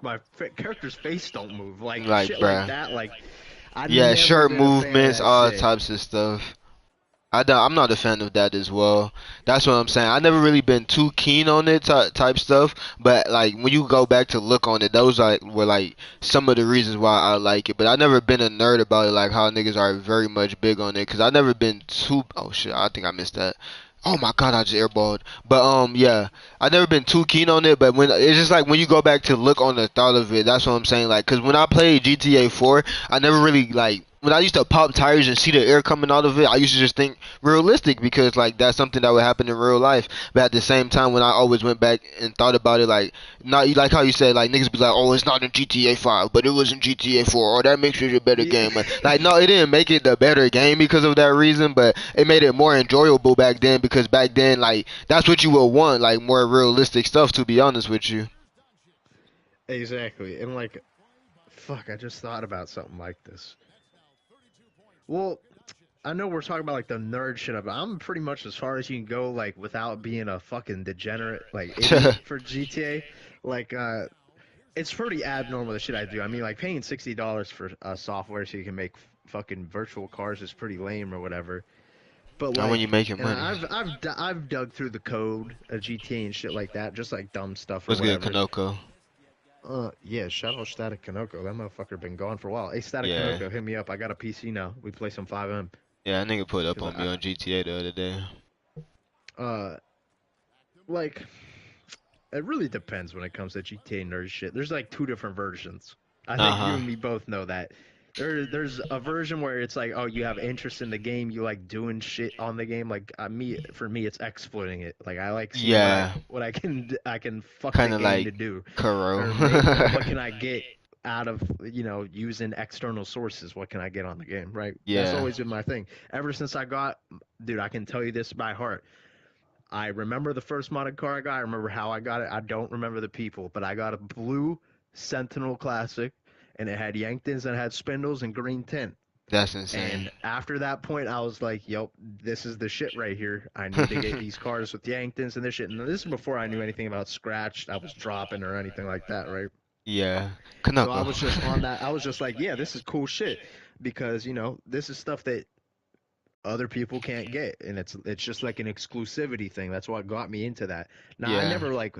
character's face don't move? Like Like, shit like bruh. that. Like, I've Yeah, never shirt been a fan of movements, that all shit. types of stuff. I'm not a fan of that as well. That's what I'm saying. I never really been too keen on it type stuff, but like when you go back to look on it, those like were like some of the reasons why I like it. But I never been a nerd about it, like how niggas are very much big on it. Cause I never been too. Oh shit! I think I missed that. Oh my god, I just airballed. But yeah, I've never been too keen on it. But when it's just like when you go back to look on the thought of it, that's what I'm saying. Like, cause when I played GTA 4, I never really like when I used to pop tires and see the air coming out of it. I used to just think realistic because like that's something that would happen in real life. But at the same time, when I always went back and thought about it, like not like how you said, like niggas be like, oh, it's not in GTA 5, but it was in GTA 4, or that makes it a better Yeah. game. Like, no, it didn't make it the better game because of that reason, but it made it more enjoyable back then because back then, like, that's what you would want, like more realistic stuff. To be honest with you. Exactly. And like, fuck, I just thought about something like this. Well, I know we're talking about like the nerd shit of it. I'm pretty much as far as you can go, like without being a fucking degenerate, like idiot for GTA. Like, it's pretty abnormal the shit I do. I mean, like paying $60 for software so you can make fucking virtual cars is pretty lame or whatever. But And when you like, making and money, I've dug through the code of GTA and shit like that, just like dumb stuff or what's good, whatever. Kanoko? Yeah, shout out Static Kanoko. That motherfucker been gone for a while. Hey, Static Yeah, Kanoko, hit me up. I got a PC now. We play some 5M. yeah, that nigga put up Cause on me on GTA the other day. uh, like, it really depends when it comes to GTA nerd shit. There's like two different versions. I Uh think you huh. and me both know that. There's a version where it's like, oh, you have interest in the game, you like doing shit on the game. Like for me, it's exploiting it. Like I like seeing Yeah, what I can fuck the kind of game like to do, Kuro. or make, or what can I get out of using external sources. What can I get on the game? Right. That's Yeah, always been my thing. Ever since I got, dude, I can tell you this by heart. I remember the first modded car I got. I remember how I got it. I don't remember the people, but I got a blue Sentinel Classic, and it had Yanktons and it had spindles and green tint. that's insane. And after that point, I was like, "Yep, this is the shit right here. I need to get these cars with Yanktons and this shit." And this is before I knew anything about scratched. I was dropping or anything like that, right? Yeah, So I Kanoko. was just on that. I was just like, "Yeah, this is cool shit," because this is stuff that other people can't get, and it's just like an exclusivity thing. That's what got me into that. Now I Yeah, never like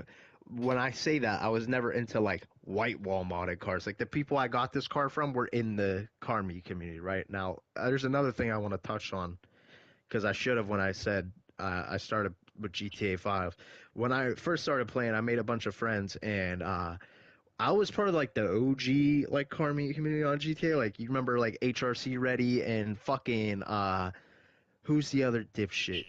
when I say that, I was never into like white wall modded cars. Like the people I got this car from were in the car me community. Right now, there's another thing I want to touch on because I should have when I said I started with GTA 5. When I first started playing, I made a bunch of friends, and I was part of like the OG like car me community on GTA. Like you remember like HRC Ready and fucking who's the other dipshit?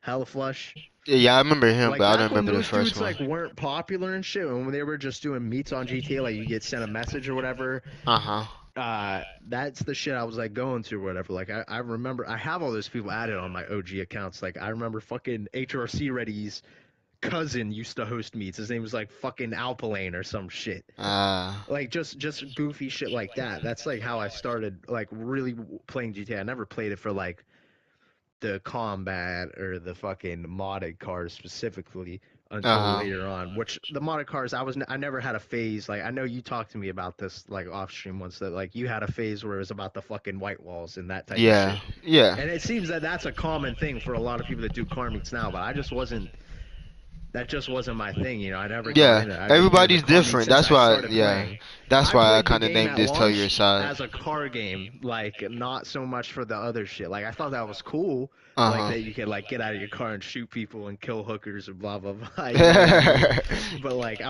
Hella Flush. yeah, I remember him, Like but I don't back when remember the those first dudes one. like weren't popular and shit, when they were just doing meets on GTA, like you get sent a message or whatever. Uh huh. That's the shit I was like going to or whatever. Like I remember I have all those people added on my OG accounts. Like I remember fucking HRC Ready's cousin used to host meets. His name was like fucking Alpalane or some shit. Ah, Like just goofy shit like that. That's like how I started like really playing GTA. I never played it for like the combat or the fucking modded cars specifically uh until huh. later on. Which the modded cars, I never had a phase. Like I know you talked to me about this like off stream once that like you had a phase where it was about the fucking white walls and that type of Yeah, shit. yeah, And it seems that that's a common thing for a lot of people that do car meets now. But I just wasn't. That just wasn't my thing. I never got yeah. into it. I've been doing the Everybody's car meet different. since That's I why. started Yeah, playing. that's I why I played the kind of game named at this "Tell Your launch Side." as a car game, like not so much for the other shit. Like I thought that was cool, like Uh that you could like get out of your car and shoot people and kill hookers and blah blah blah. You know what I mean? huh. But like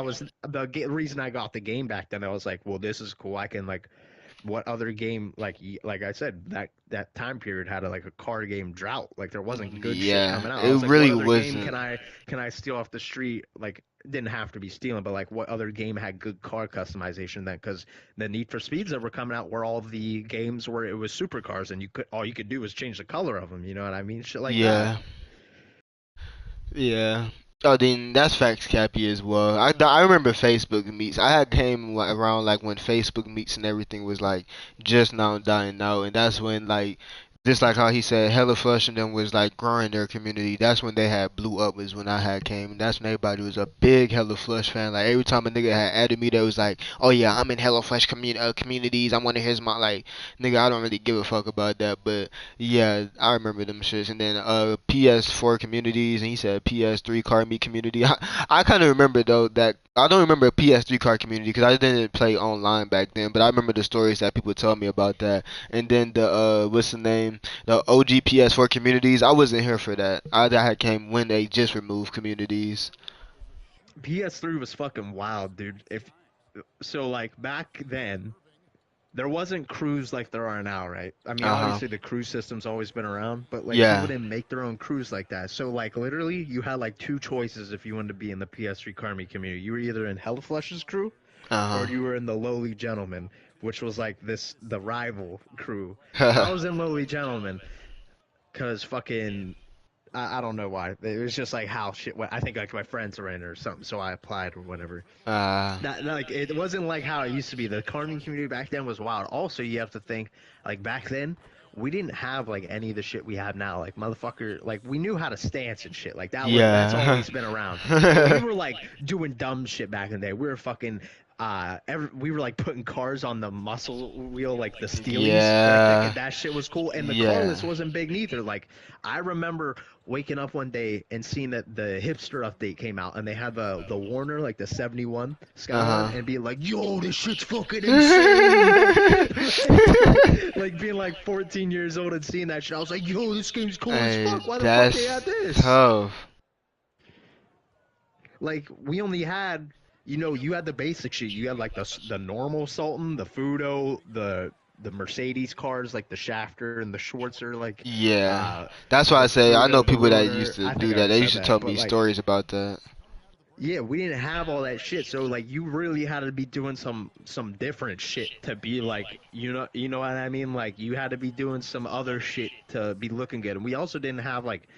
reason I got the game back then, I was like, well, this is cool. I can like what other game like I said that time period had like a car game drought. Like there wasn't good shit Yeah, coming out. I it was like, what really other game wasn't. can I steal off the street? Like didn't have to be stealing, but like what other game had good car customization then? Because the Need for Speeds that were coming out were all the games where it was supercars and all you could do was change the color of them. You know what I mean? Shit like that. Yeah, yeah. Oh, then that's facts, Cappy, as well. I remember Facebook meets. I had came around like when Facebook meets and everything was like just now dying out, and that's when like just like how he said, Hella Flush and them was like growing their community. That's when they had blew up. Was when I had came. That's when everybody was a big Hella Flush fan. Like every time a nigga had added me, they was like, "Oh yeah, I'm in Hella Flush communities. I want to hear my like nigga. I don't really give a fuck about that, but yeah, I remember them shits. And then PS4 communities, and he said PS3 car meet community. I kind of remember though that I don't remember a PS3 car community because I didn't play online back then, but I remember the stories that people tell me about that. And then the what's the name? The OG PS4 communities. I wasn't here for that. That had came when they just removed communities. PS3 was fucking wild, dude. If so, like back then, there wasn't crews like there are now, right? I mean, Uh huh. obviously the crew system's always been around, but like people Yeah. didn't make their own crews like that. So like literally, you had like two choices if you wanted to be in the PS3 Carmi community. You were either in Hellflesh's crew or Uh you were in the Lowly Gentleman, which was like the rival crew. I huh. was in Lowly Gentleman because fucking I don't know why. It was just like how shit went. I think like my friends were in it or something, so I applied or whatever. uh. That like it wasn't like how it used to be. The carving community back then was wild. Also, you have to think like back then we didn't have like any of the shit we have now. Like motherfucker, like we knew how to stance and shit. Like that's Yeah. always been around. But we were like doing dumb shit back in the day. We were fucking we were like putting cars on the muscle wheel like the Steelies, like Yeah. that shit was cool. And the Yeah. carless wasn't big neither. Like I remember waking up one day and seeing that the hipster update came out and they had the Warner like the 71 Skyline Uh and being like, yo, this shit's fucking insane. huh. Like being like 14 years old and seeing that shit, I was like, yo, this game's cool as Hey, fuck. Why the fuck they that's had this? tough. Like we only had, you had the basic shit. You had like the normal Sultan, the Fudo, the Mercedes cars like the Shafter and the Schwarzer, like Yeah. uh That's why I the say I know Fudo, the people that Lunar. used to I think do I that. already They said used to tell that, me but like stories about that. yeah, we didn't have all that shit. So like you really had to be doing some different shit to be like, you know what I mean? Like you had to be doing some other shit to be looking good. And we also didn't have like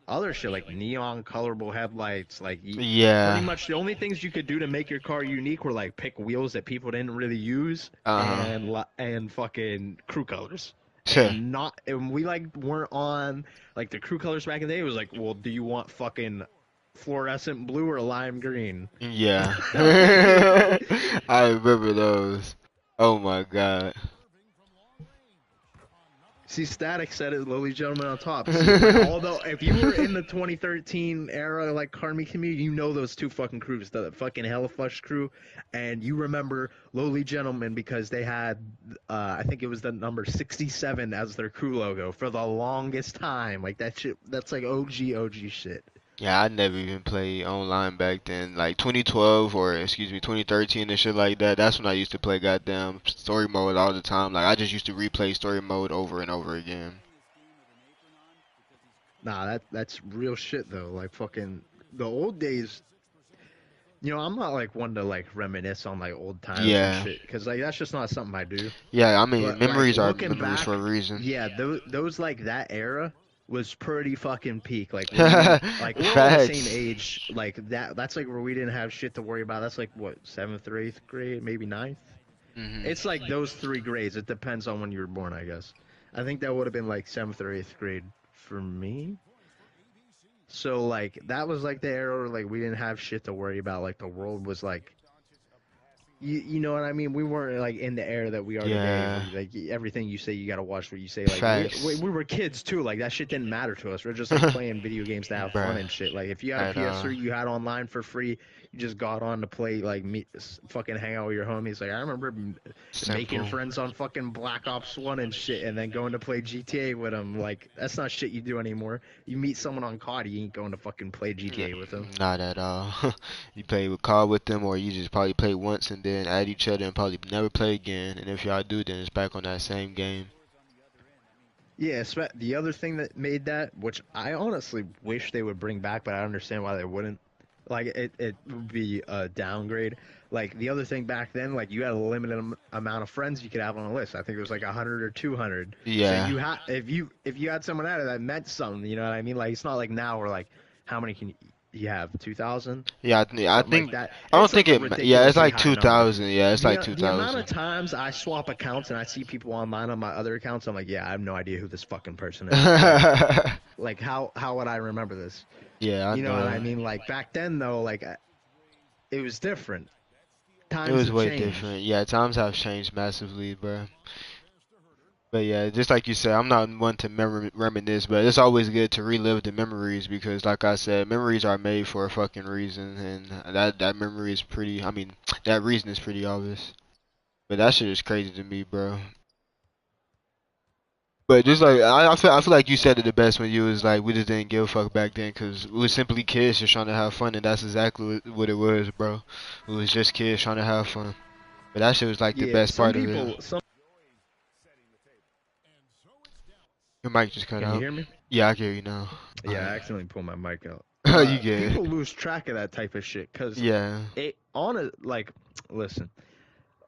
other shit like neon colorable headlights. Like pretty Yeah. much the only things you could do to make your car unique were like pick wheels that people didn't really use Uh and fucking crew colors. huh. And we like weren't on like the crew colors back in the day. It was like, well, do you want fucking fluorescent blue or lime green? Yeah. Like, I remember those. Oh my god. see, Static said it, lowly gentleman on top. See, like, although if you were in the 2013 era, like Carmi community, you know those two fucking crews, the fucking Hella Flush crew, and you remember lowly gentlemen because they had, I think it was the number 67 as their crew logo for the longest time. Like that shit, that's like OG shit. Yeah, I never even played online back then. Like 2012 or excuse me, 2013 and shit like that. That's when I used to play goddamn story mode all the time. Like I just used to replay story mode over and over again. Nah, that's real shit though. Like fucking the old days. I'm not like one to like reminisce on like old times and Yeah. shit, cause like that's just not something I do. Yeah, I mean, But like memories are looking memories for a back, reason. yeah, those like that era was pretty fucking peak. Like we're all the same Facts. age. Like that's like where we didn't have shit to worry about. That's like what, seventh or eighth grade, maybe ninth. Mhm. It's like those three grades. It depends on when you were born, I guess. I think that would have been like seventh or eighth grade for me. So like that was like the era where like we didn't have shit to worry about. Like the world was like, you know what I mean? We weren't like in the era that we are today. Yeah. Where like everything you say, you gotta watch what you say. Like Facts. we were kids too. Like that shit didn't matter to us. We're just like playing video games to have fun Bruh. and shit. Like if you had a At PS3, you had online for free. You just got on to play like fucking hang out with your homies. Like I remember making Simple. friends on fucking Black Ops 1 and shit, and then going to play GTA with them. Like that's not shit you do anymore. You meet someone on COD, you ain't going to fucking play GTA with them. Not at all. You play with call with them, or you just probably play once and then add each other and probably never play again. And if y'all do, then it's back on that same game. Yeah, the other thing that made that, which I honestly wish they would bring back, but I understand why they wouldn't. Like it would be a downgrade. Like the other thing back then, like you had a limited amount of friends you could have on a list. I think it was like 100 or 200. So Yeah. if you had someone out of that meant something. You know what I mean? Like it's not like now where like how many can you have? 2,000, Yeah, I something like think that. I don't It's think like a it. Yeah, it's ridiculously like high number. 2,000. Yeah, it's like The amount of 2,000. times I swap accounts and I see people online on my other accounts, I'm like, yeah, I have no idea who this fucking person is. Like how would I remember this? Yeah, I You know what I know. mean? Like back then though, like it was different. It Times was have way changed. different. Yeah, times have changed massively, bro. But yeah, just like you said, I'm not one to reminisce, but it's always good to relive the memories because, like I said, memories are made for a fucking reason, and that memory is pretty. I mean, that reason is pretty obvious. But that shit is crazy to me, bro. But just like I feel like you said it the best when you was like, we just didn't give a fuck back then because we was simply kids just trying to have fun, and that's exactly what it was, bro. We was just kids trying to have fun. But that shit was like the Yeah, best some part of it. people. Some Your mic just cut can you out. hear me? Yeah, I can hear you now. Yeah, I accidentally pulled my mic out. You get it. People lose track of that type of shit because Yeah. it on a like. Listen,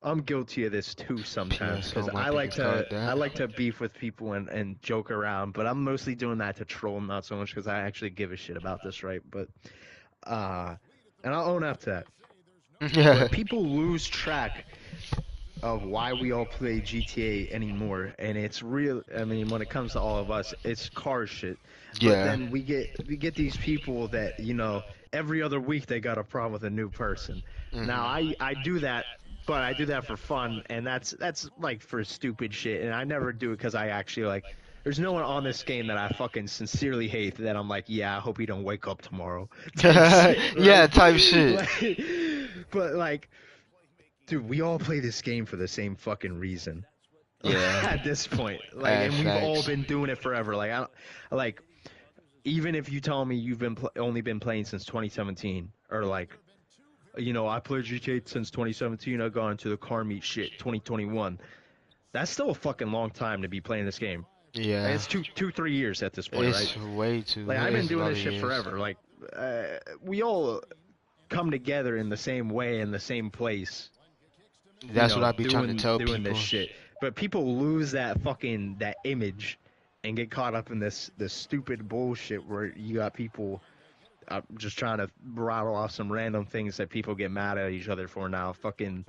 I'm guilty of this too sometimes Yes, all because my people's called I that. like to beef with people and joke around, but I'm mostly doing that to troll, not so much because I actually give a shit about this, right? But and I'll own up to that. Yeah. But people lose track of why we all play GTA anymore, and it's real. I mean, when it comes to all of us, it's car shit. But Yeah. then we get these people that every other week they got a problem with a new person. Now Mhm. I do that, but I do that for fun, and that's like for stupid shit, and I never do it because I actually like. There's no one on this game that I fucking sincerely hate that I'm like, yeah, I hope you don't wake up tomorrow, type shit, Yeah, right? type shit. Like, but like, dude, we all play this game for the same fucking reason. Yeah. At this point, like, and we've all Facts. been doing it forever. Like, I don't, like, even if you tell me you've only been playing since 2017, or like, I played GTA since 2017. I got into the car meet shit 2021. That's still a fucking long time to be playing this game. And Yeah. it's 3 years at this point, right? It's way too. Like, I've been It's a doing lot this of shit years. forever. Like, we all come together in the same way in the same place, That's what I be trying to doing tell this people. shit. But people lose that image and get caught up in this stupid bullshit where you got people just trying to rattle off some random things that people get mad at each other for now. Fucking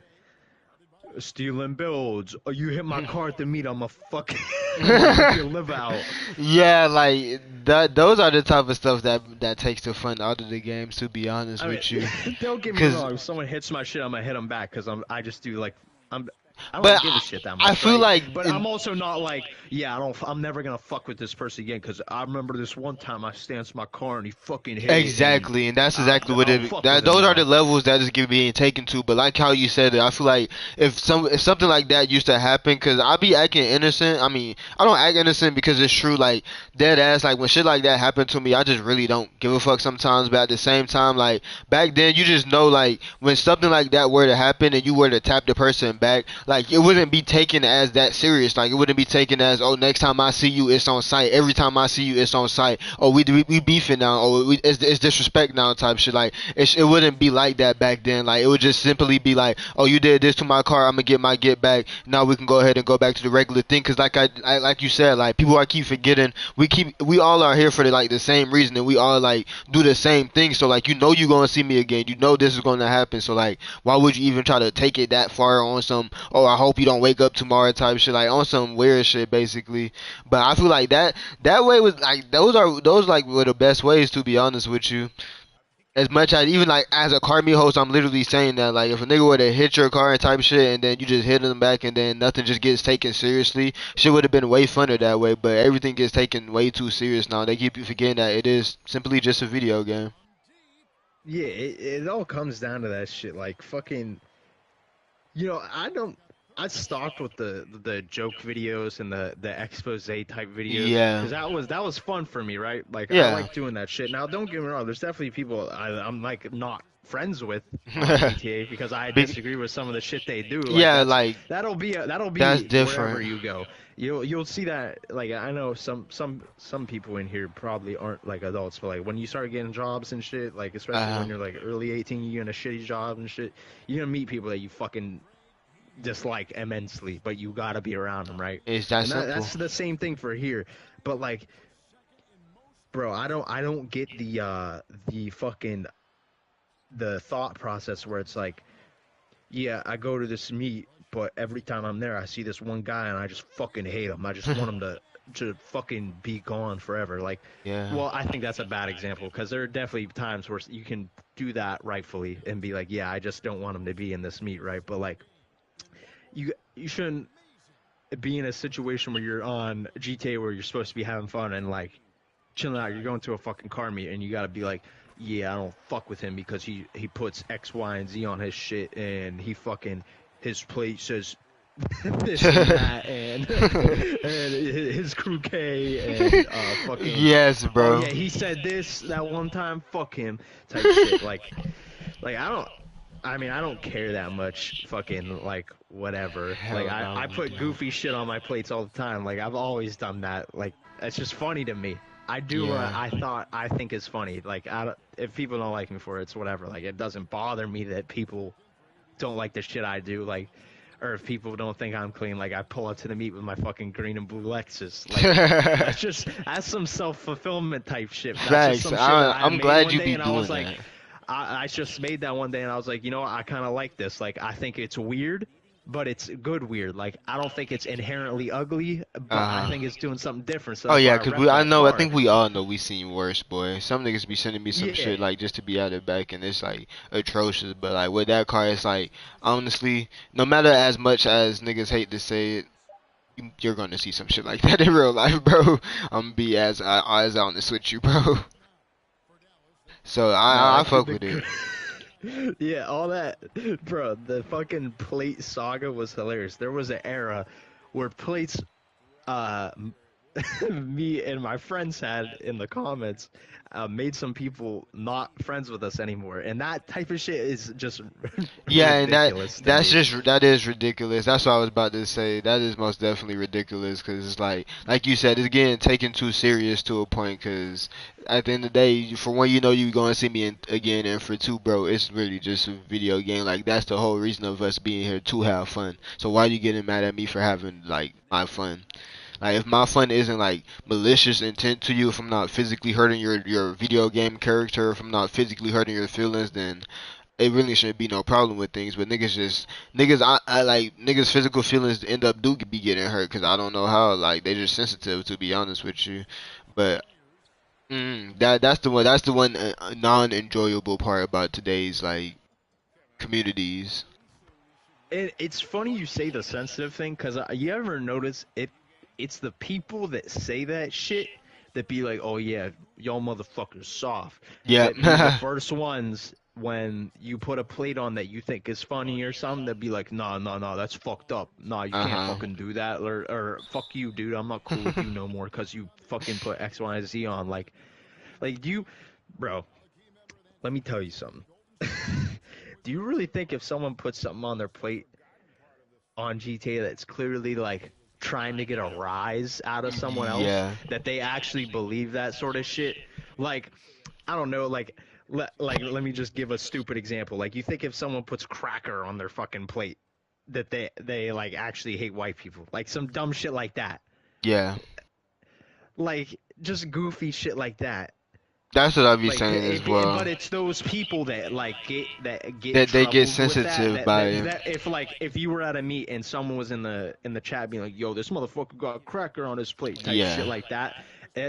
stealing builds. Oh, you hit my car at the meet, I'm a fucking I'm gonna rip your liver out. Yeah, like that. Those are the type of stuff that takes the fun out of the games. To be honest I with you, mean, don't get me because wrong. If someone hits my shit, I'm gonna hit them back because I just do like I'm. I but don't give a shit that I much, feel right? like But I'm also not like, yeah, I'm never gonna fuck with this person again because I remember this one time I stanced my car and he fucking hit it, and exactly, and that's exactly what I don't it. fuck with That him those are the now. levels that is being taken to. But like how you said it, I feel like if something like that used to happen, because I be acting innocent. I mean, I don't act innocent because it's true. Like dead ass. Like when shit like that happened to me, I just really don't give a fuck sometimes. But at the same time, like back then, you just know like when something like that were to happen and you were to tap the person back, like it wouldn't be taken as that serious. Like it wouldn't be taken as, oh, next time I see you, it's on site. Every time I see you, it's on site. Oh, we beefing now. Oh, it's disrespect now type shit. Like it wouldn't be like that back then. Like it would just simply be like, oh, you did this to my car, I'm gonna get my get back. Now we can go ahead and go back to the regular thing. Cause I like you said, like people are keep forgetting. We all are here for the same reason, and we all like do the same thing. So like you gonna see me again. You know this is gonna happen. So like why would you even try to take it that far on some, oh, I hope you don't wake up tomorrow type shit, like on some weird shit basically. But I feel like that way was like those like were the best ways, to be honest with you. As much as even like as a car meet host, I'm literally saying that like if a nigga were to hit your car and type shit and then you just hit him back and then nothing just gets taken seriously, shit would have been way funner that way. But everything gets taken way too serious now. They keep you forgetting that it is simply just a video game. Yeah, it all comes down to that shit. Like fucking, I don't. I stopped with the joke videos and the expose type videos Yeah, because that was fun for me, right? Like I yeah. like doing that shit. Now, don't get me wrong. There's definitely people I'm like not friends with on GTA because I Big, disagree with some of the shit they do. Like yeah, like that'll that's be wherever different. you go. You'll see that. Like I know some people in here probably aren't like adults, but like when you start getting jobs and shit, like especially Uh, when you're like early 18, you're in a shitty job and shit. You're gonna meet people that you fucking dislike immensely, but you gotta be around them, right? it's that And simple. that's the same thing for here. But like, bro, I don't get the fucking the thought process where it's like, yeah, I go to this meet, but every time I'm there, I see this one guy and I just fucking hate him. I just want him to fucking be gone forever. Like, Yeah. well, I think that's a bad example because there are definitely times where you can do that rightfully and be like, yeah, I just don't want him to be in this meet, right? But like, you shouldn't be in a situation where you're on GTA where you're supposed to be having fun and like chilling out. You're going to a fucking car meet and you gotta be like, yeah, I don't fuck with him because he puts X, Y, and Z on his shit and he fucking his plate says this and that and and his crew K and fucking Yes, oh bro. yeah he said this that one time fuck him type shit like I don't care that much fucking like whatever like Hell I no, we put don't. goofy shit on my plates all the time like I've always done that like it's just funny to me. I do what Yeah. I think is funny like if people don't like me for it it's whatever like it doesn't bother me that people don't like the shit I do, like, or if people don't think I'm clean, like I pull up to the meet with my fucking green and blue Lexus, like that's some self fulfillment type shit. That's just Facts. some shit that I I'm made glad one you day, be and I was doing like, that. I just made that one day, and I was like, you know what, I kind of like this. Like I think it's weird. But it's good weird. Like I don't think it's inherently ugly, but I Uh huh. think it's doing something different. So Oh that's yeah, why I cause rep I that know, I car. think we all know we seen worse, boy. Some niggas be sending me some Yeah, shit like just to be at it back, and it's like atrocious. But like with that car, it's like honestly, no matter as much as niggas hate to say it, you're gonna see some shit like that in real life, bro. I'm gonna be as eyes out on the switch you, bro. So no, I that fuck the with it. yeah, all that, bro. The fucking plate saga was hilarious. There was an era where plates, uh, me and my friends had in the comments, made some people not friends with us anymore, and that type of shit is just Yeah, and ridiculous to that's me. just that is ridiculous. That's what I was about to say. That is most definitely ridiculous because it's like you said, it's getting taken too serious to a point. Because at the end of the day, for one, you know you're gonna see me again, and for two, bro, it's really just a video game. Like that's the whole reason of us being here to have fun. So why you getting mad at me for having like my fun? Like if my fun isn't like malicious intent to you, if I'm not physically hurting your video game character, if I'm not physically hurting your feelings, then it really shouldn't be no problem with things. But niggas, I like niggas physical feelings end up do be getting hurt because I don't know how. Like they just sensitive to be honest with you. But that's the one non enjoyable part about today's like communities. And it's funny you say the sensitive thing, cause you ever notice it? It's the people that say that shit that be like, "Oh yeah, y'all motherfuckers soft," Yeah. that be the first ones when you put a plate on that you think is funny or something. That be like, "Nah, nah, nah, that's fucked up. Nah, you Uh can't huh. fucking do that." Or "Fuck you, dude. I'm not cool with you no more, cause you fucking put X, Y, and Z on." Like do you, bro? Let me tell you something. Do you really think if someone puts something on their plate on GTA that's clearly like trying to get a rise out of someone else Yeah. that they actually believe that sort of shit? Like, I don't know, let me just give a stupid example. Like you think if someone puts cracker on their fucking plate that they like actually hate white people. Like some dumb shit like that. Yeah. Like just goofy shit like that. That's what I be Like saying as well. but it's those people that like get That they get troubled with that sensitive by it. that if like if you were at a meet and someone was in the chat being like, yo, this motherfucker got a cracker on his plate type Yeah. shit like that,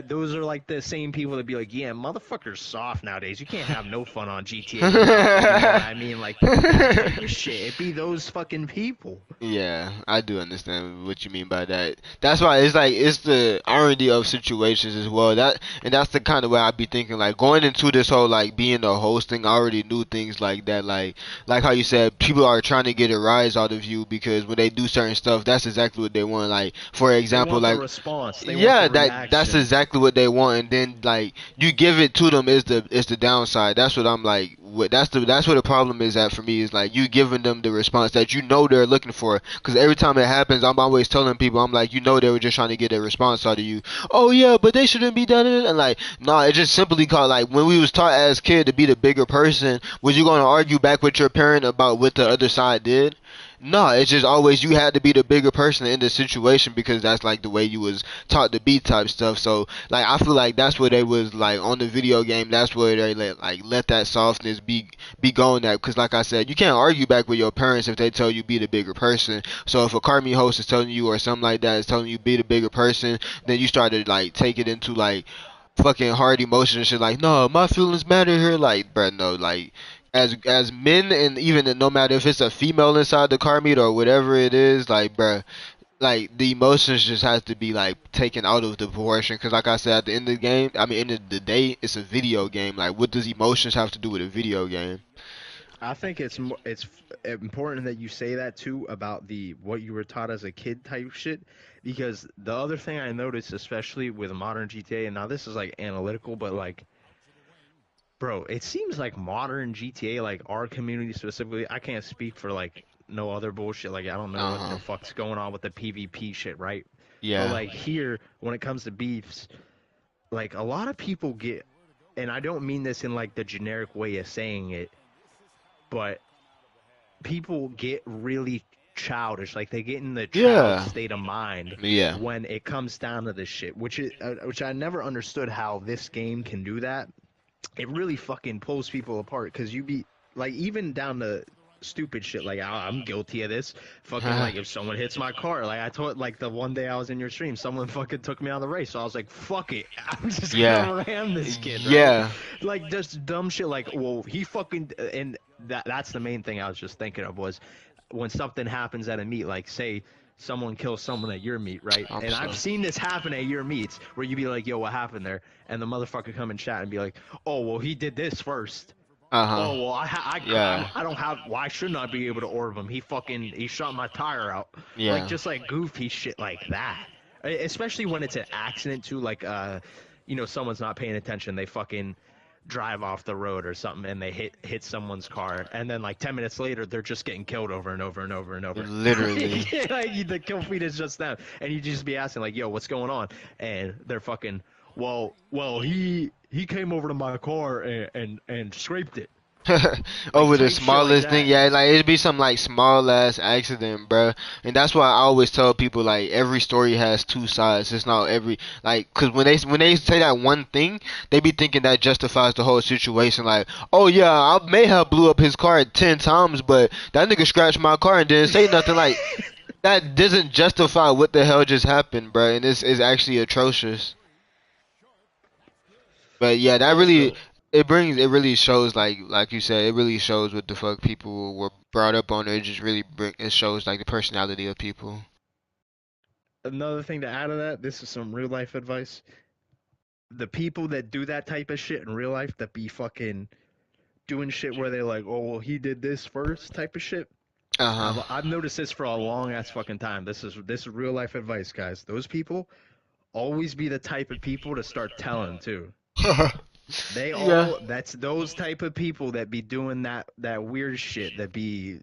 those are like the same people that be like, yeah, motherfucker's soft nowadays, you can't have no fun on GTA without, you know what I mean, like that type of shit. It be those fucking people. Yeah, I do understand what you mean by that. That's why it's like it's the irony of situations as well. That's the kind of way I be thinking. Like going into this whole like being a host thing, I already knew things like that. Like how you said, people are trying to get a rise out of you because when they do certain stuff, that's exactly what they want. Like for They example, want the like response, they want the yeah, that's reaction. exactly what they want, and then like you give it to them is the downside. That's what I'm like. That's what the problem is at for me is like you giving them the response that you know they're looking for. Because every time it happens, I'm always telling people I'm like, you know, they were just trying to get a response out of you. Oh yeah, but they shouldn't be done it. And like, nah, it just simply called like when we was taught as kid to be the bigger person. Was you gonna argue back with your parent about what the other side did? No, it's just always you had to be the bigger person in the situation because that's like the way you was taught to be type stuff. So like I feel like that's where they was like on the video game. That's where they let that softness be going at. Because like I said, you can't argue back with your parents if they tell you be the bigger person. So if a Carmi host is telling you or something like that is telling you be the bigger person, then you start to like take it into like fucking hard emotion and shit like no my feelings matter here like bruh no like as men and even no matter if it's a female inside the car meet or whatever it is like bruh like the emotions just have to be like taken out of the proportion. Because like I said, at the end of the game, I mean, end of the day, it's a video game. Like, what does emotions have to do with a video game? I think important that you say that too about the what you were taught as a kid type shit, because the other thing I noticed, especially with modern GTA, and now this is like analytical, but like, bro, it seems like modern GTA, like our community specifically, I can't speak for like no other bullshit. Like I don't know what Uh the huh. fuck's going on with the PvP shit, right? But Yeah. like here, when it comes to beefs, like a lot of people get, and I don't mean this in like the generic way of saying it, but people get really childish. Like they get in the child Yeah. state of mind Yeah. when it comes down to this shit, which I never understood how this game can do that. It really fucking pulls people apart because you be like even down to stupid shit like I'm guilty of this fucking like if someone hits my car like I told like the one day I was in your stream someone fucking took me on the race so I was like fuck it I'm just Yeah. gonna ram this kid right Yeah. like just dumb shit like well he fucking and that's the main thing I was just thinking of was when something happens at a meet like say someone kills someone at your meet, right? I'm And slow. I've seen this happen at your meets where you be like, yo, what happened there? And the motherfucker come in chat and be like, oh, well, he did this first. Uh huh. Oh, well, Yeah. I don't have, why shouldn't I be able to orb him? He shot my tire out. Like, Yeah. just like goofy shit like that. Especially when it's an accident too, like, someone's not paying attention. They fucking drive off the road or something and they hit someone's car and then like 10 minutes later they're just getting killed over and over and over and over Literally. like the kill feed is just them and you just be asking like yo what's going on and they're fucking well he came over to my car and scraped it like Over the type shit like smallest thing, that. yeah, like it'd be some like small ass accident, bruh. And that's why I always tell people like every story has two sides. It's not every like, cause when they say that one thing, they be thinking that justifies the whole situation. Like, oh yeah, I may have blew up his car 10 times, but that nigga scratched my car and didn't say nothing. Like that doesn't justify what the hell just happened, bruh. And this is actually atrocious. But yeah, that really Also, it really shows like you said, it really shows what the fuck people were brought up on. It just really it shows like the personality of people. another thing to add to that, this is some real life advice. The people that do that type of shit in real life that be fucking doing shit where they're like, oh well he did this first type of shit. Uh I've noticed this for a long ass fucking time. This is real life advice, guys. Those people always be the type of people to start telling too. huh. They Yeah. all that's those type of people that be doing that weird shit that be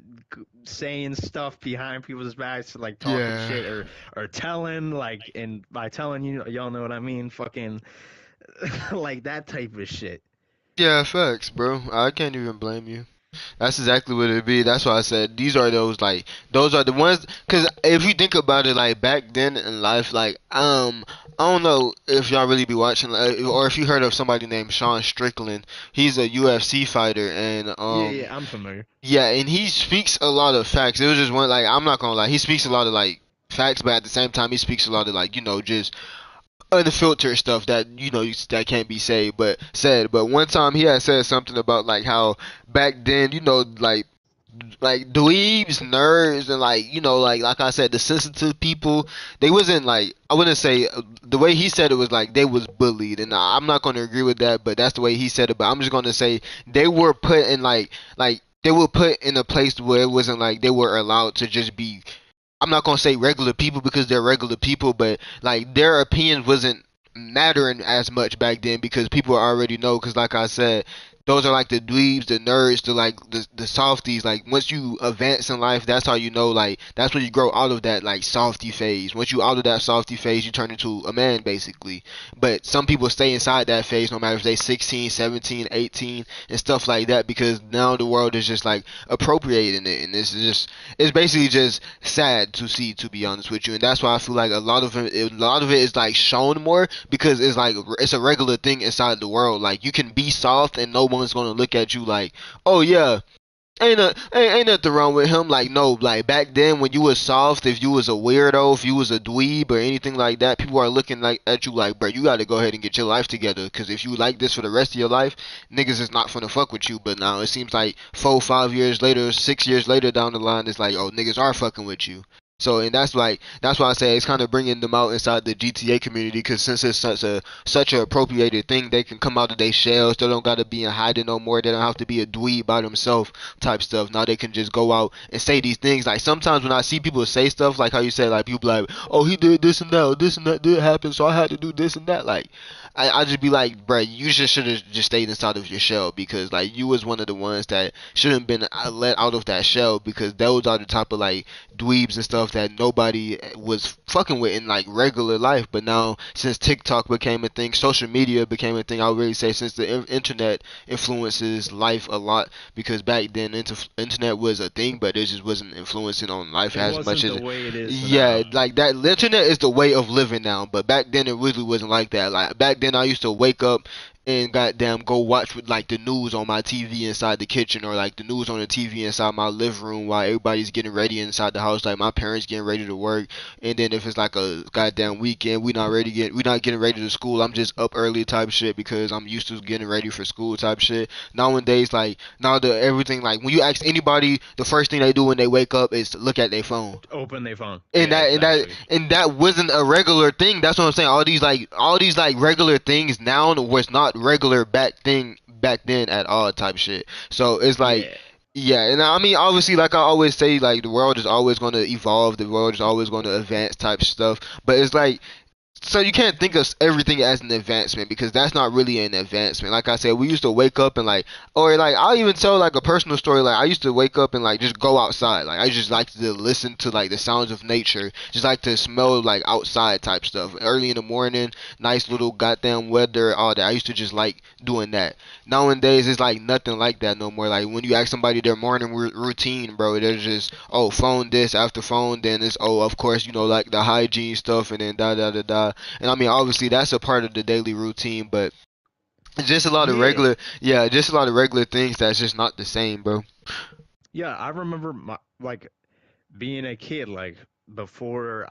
saying stuff behind people's backs like talking Yeah. shit or telling like and by telling you y'all know what I mean fucking like that type of shit. Yeah, facts, bro. I can't even blame you. That's exactly what it'd be. That's why I said these are those are the ones. Cause if you think about it, like back then in life, like I don't know if y'all really be watching, or if you heard of somebody named Sean Strickland. He's a UFC fighter, and Yeah, I'm familiar. yeah, and he speaks a lot of facts. It was just one like I'm not gonna lie, he speaks a lot of like facts, but at the same time he speaks a lot of like just unfiltered stuff that that can't be said. But one time he had said something about like how back then like dweebs, nerds, and like I said, the sensitive people, they wasn't like I wouldn't say the way he said it was like they was bullied, and I'm not gonna agree with that, but that's the way he said it. But I'm just gonna say they were put in like they were put in a place where it wasn't like they were allowed to just be. I'm not gonna say regular people because they're regular people, but like their opinions wasn't mattering as much back then because people already know. Because like I said, those are like the dweebs, the nerds, the softies. Like once you advance in life, that's how you know. Like that's when you grow out of that like softy phase. Once you out of that softy phase, you turn into a man basically. But some people stay inside that phase no matter if they 16, 17, 18, and stuff like that because now the world is just like appropriating it, and it's basically just sad to see, to be honest with you. And that's why I feel like a lot of it is like shown more because it's like it's a regular thing inside the world. Like you can be soft and no one's gonna look at you like, oh yeah, ain't nothing wrong with him. Like no, like back then when you was soft, if you was a weirdo, if you was a dweeb or anything like that, people are looking like at you like, bro, you got to go ahead and get your life together. Because if you like this for the rest of your life, niggas is not gonna fuck with you. But now it seems like 4, 5 years later, 6 years later down the line, it's like, oh, niggas are fucking with you. So, and that's why I say it's kind of bringing them out inside the GTA community, because since it's such a appropriated thing, they can come out of their shells. They don't gotta be in hiding no more. They don't have to be a dweeb by themselves type stuff. Now they can just go out and say these things. Like sometimes when I see people say stuff like how you say, like people like, oh, he did this and that, or this and that did happen, so I had to do this and that. Like I just be like, bruh, you just should have just stayed inside of your shell, because like you was one of the ones that shouldn't been let out of that shell, because those are the type of like dweebs and stuff that nobody was fucking with in like regular life. But now since TikTok became a thing, social media became a thing, I would really say since the internet influences life a lot, because back then internet was a thing, but it just wasn't influencing on life It as wasn't much as the way it is yeah, now. like that. The internet is the way of living now, but back then it really wasn't like that. Like back then I used to wake up and goddamn go watch with like the news on my TV inside the kitchen, or like the news on the TV inside my living room while everybody's getting ready inside the house, like my parents getting ready to work. And then if it's like a goddamn weekend, we not getting ready to school, I'm just up early type shit, because I'm used to getting ready for school type shit. Nowadays, like now the everything, like when you ask anybody, the first thing they do when they wake up is to look at their phone. Open their phone. and Yeah, that and that exactly. and that wasn't a regular thing. That's what I'm saying. All these like regular things now was not regular back then at all type shit. So it's like, Yeah. yeah, and I mean obviously, like I always say, like the world is always going to evolve, the world is always going to advance type stuff. But it's like, so you can't think of everything as an advancement, because that's not really an advancement. Like I said, we used to wake up and like, or like I'll even tell like a personal story. Like I used to wake up and like just go outside. Like I just like to listen to like the sounds of nature. Just like to smell like outside type stuff. Early in the morning, nice little goddamn weather, all that. I used to just like doing that. Nowadays it's like nothing like that no more. Like when you ask somebody their morning routine, bro, they're just, oh, phone this after phone, then it's, oh, of course, like the hygiene stuff, and then da da da da. And I mean, obviously, that's a part of the daily routine, but it's just a lot of Yeah. regular, yeah, just a lot of regular things that's just not the same, bro. Yeah, I remember like being a kid, like before